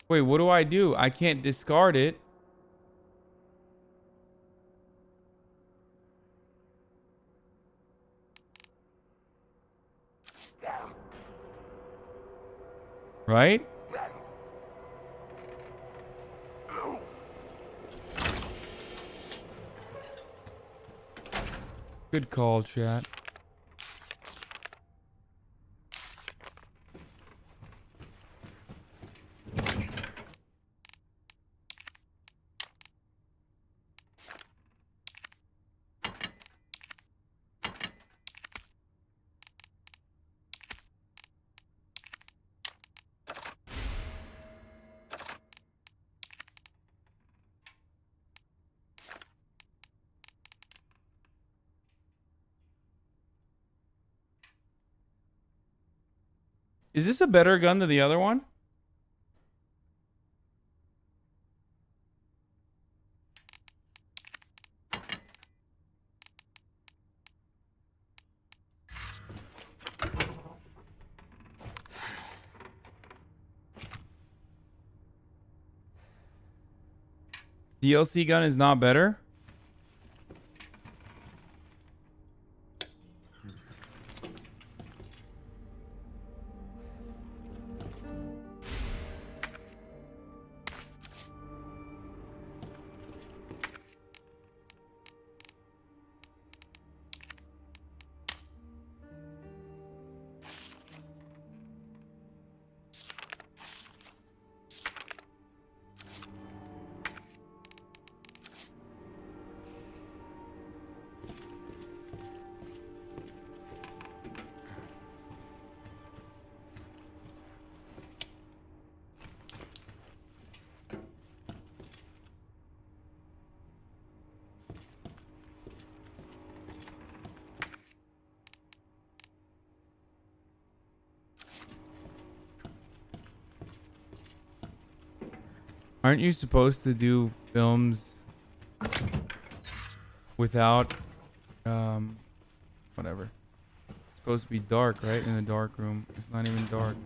Wait, what do I do? I can't discard it. Right? Good call, chat. Is this a better gun than the other one? DLC gun is not better? Aren't you supposed to do films without, whatever? It's supposed to be dark, right? In the dark room. It's not even dark.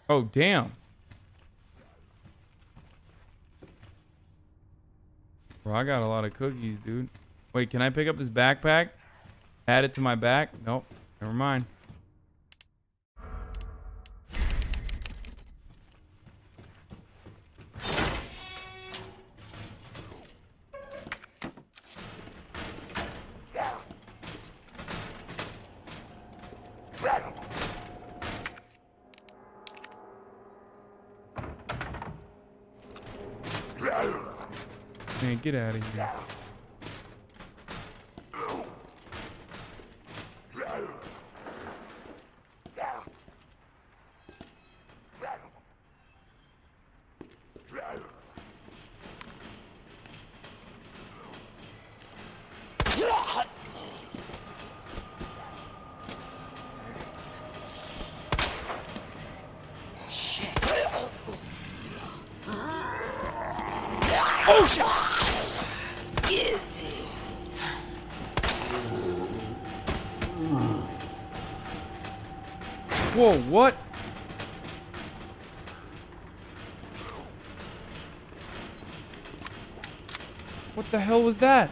Oh, damn. Bro, I got a lot of cookies, dude. Wait, can I pick up this backpack? Add it to my back? Nope. Never mind. Man, get out of here. Oh shit! Whoa, what? What the hell was that?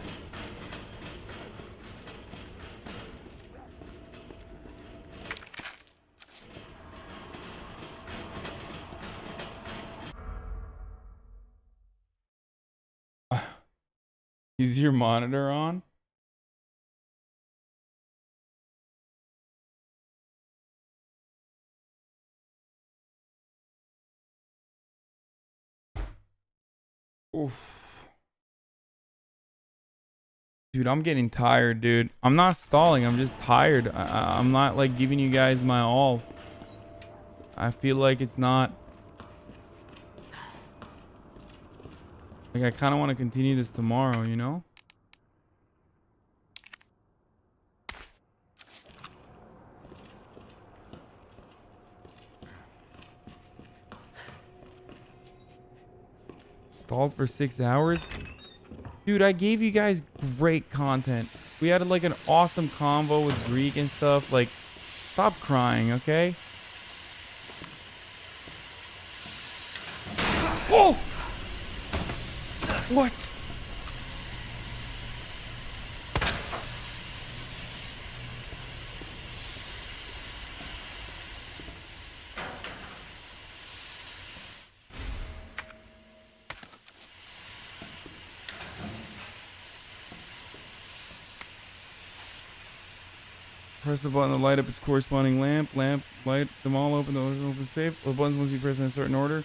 Is your monitor on? Oof. Dude, I'm getting tired, dude. I'm not stalling. I'm just tired. I'm not like giving you guys my all. I feel like it's not. Like I kind of want to continue this tomorrow, you know? Stalled for 6 hours? Dude, I gave you guys great content. We had like an awesome convo with Greek and stuff. Like, stop crying, okay? Oh! What? Press the button to light up its corresponding lamp. Light them all open. Those open safe. The buttons must be pressed in a certain order.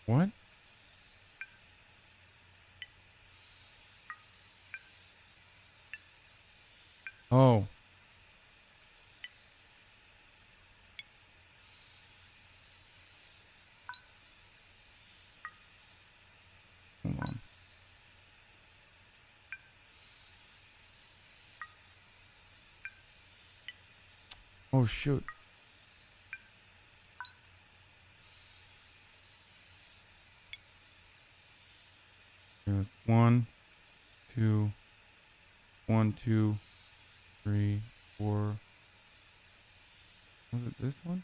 What? Oh. Hold on. Oh, shoot. Yes. 1, 2, 1, 2, 3, 4. Was it this one?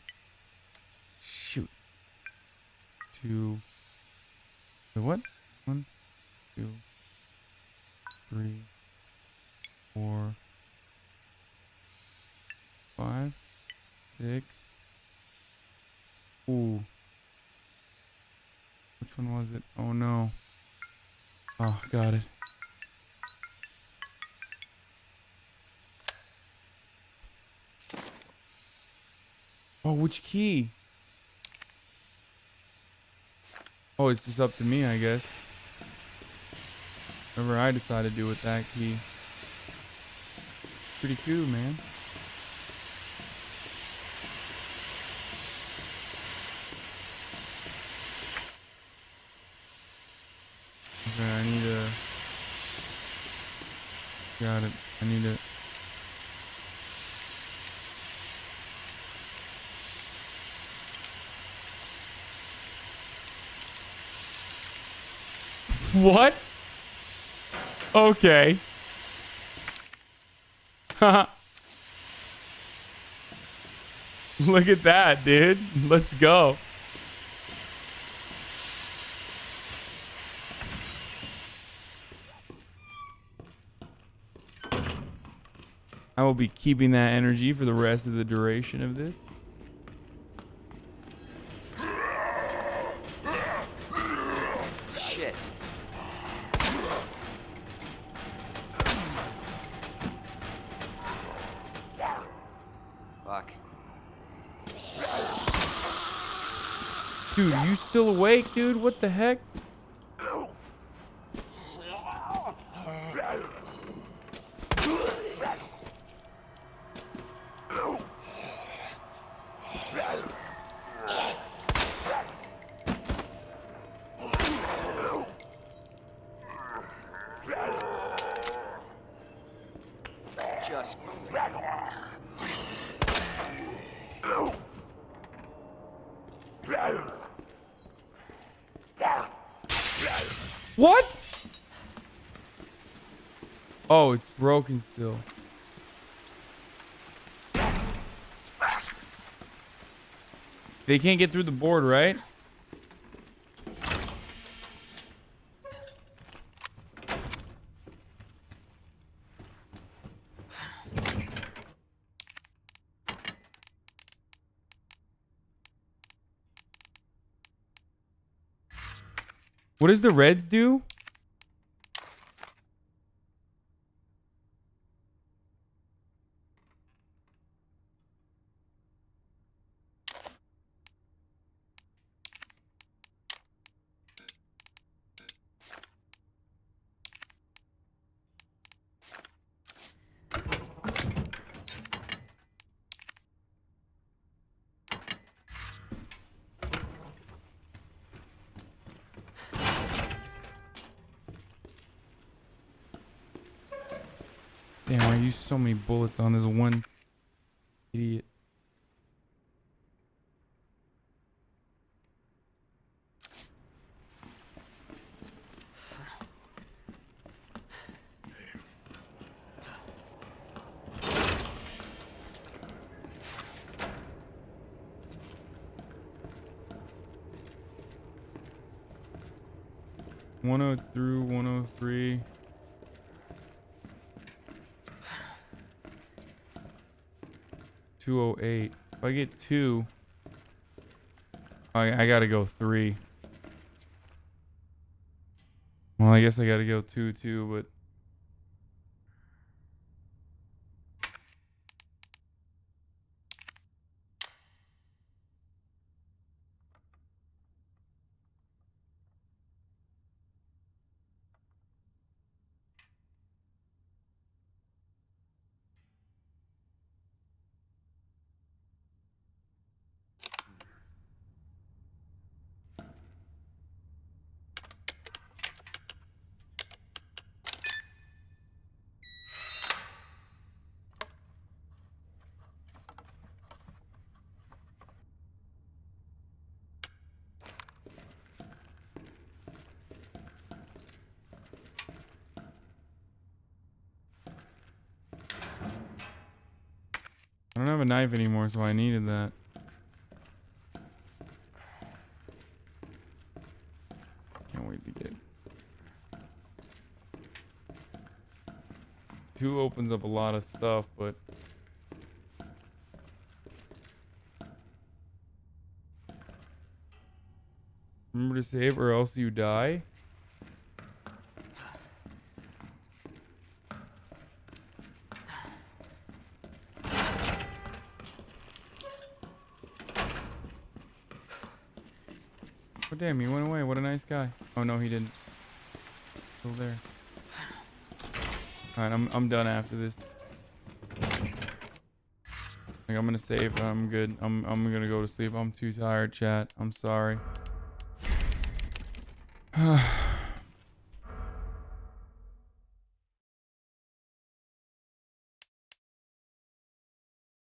Shoot. 2. The what? 1, 2, 3, 4, 5, 6. Ooh. Which one was it? Oh no. Oh, got it. Oh, which key? Oh, it's just up to me, I guess. Whatever I decide to do with that key. Pretty cool, man. Okay, I need a... Got it. I need it. What? Okay. Look at that, dude. Let's go. I will be keeping that energy for the rest of the duration of this. Shit. Fuck. Dude, you still awake, dude? What the heck? Just. What? Oh, it's broken still. They can't get through the board, right? What does the Reds do? Damn, I used so many bullets on this one idiot. Through 103. $208. If I get 2, I gotta go 3. Well, I guess I gotta go 2 too, but I don't have a knife anymore, so I needed that. Can't wait to get. 2 opens up a lot of stuff, but remember to save or else you die. Oh damn, he went away. What a nice guy. Oh no, he didn't. Still there. Alright, I'm done after this. Like, I'm gonna save. I'm good. I'm gonna go to sleep. I'm too tired, chat. I'm sorry. I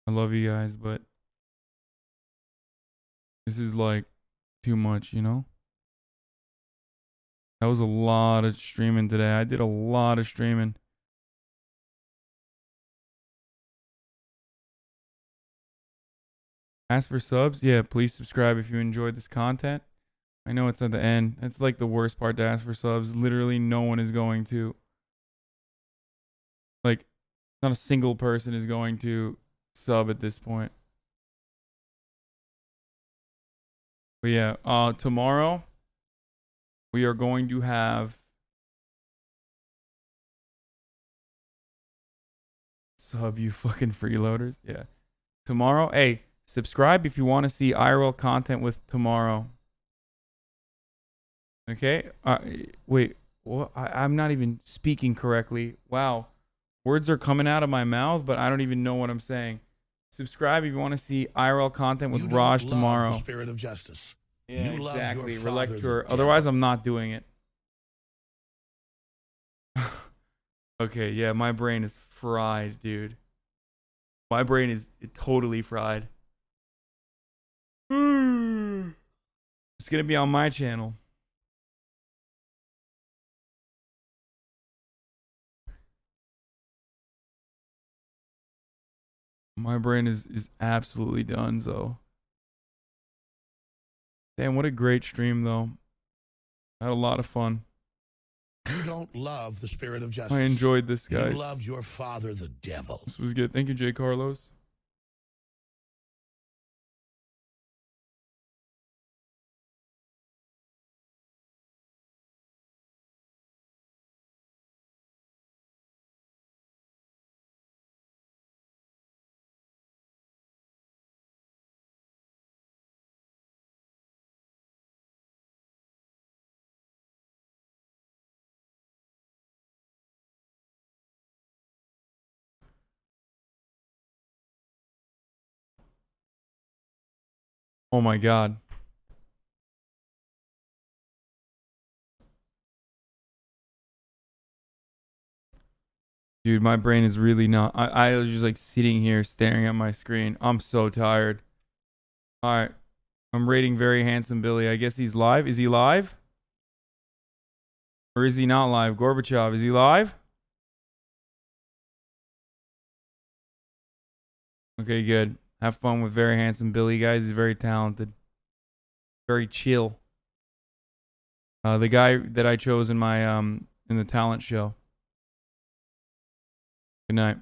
love you guys, but this is like too much, you know? That was a lot of streaming today. I did a lot of streaming. Ask for subs. Yeah, please subscribe if you enjoyed this content. I know it's at the end. That's like the worst part to ask for subs. Literally no one is going to. Like, not a single person is going to sub at this point. But yeah, tomorrow we are going to have sub, you fucking freeloaders. Yeah. Tomorrow, hey, subscribe if you want to see IRL content with tomorrow. Okay? Wait, what? I'm not even speaking correctly. Wow. Words are coming out of my mouth, but I don't even know what I'm saying. Subscribe if you want to see IRL content with Raj tomorrow. The spirit of justice. Yeah, you exactly. Love your father, Relector. Otherwise, I'm not doing it. Okay, yeah, my brain is fried, dude. My brain is totally fried. It's gonna be on my channel. My brain is absolutely done, so. Damn, what a great stream, though. I had a lot of fun. You don't love the spirit of justice. I enjoyed this, guys. You love your father, the devil. This was good. Thank you, Jay Carlos. Oh my God. Dude, my brain is really not. I was just like sitting here staring at my screen. I'm so tired. All right. I'm rating Very Handsome Billy. I guess he's live. Is he live? Or is he not live? Gorbachev, is he live? Okay, good. Have fun with Very Handsome Billy, guys. He's very talented. Very chill. The guy that I chose in my in the talent show. Good night.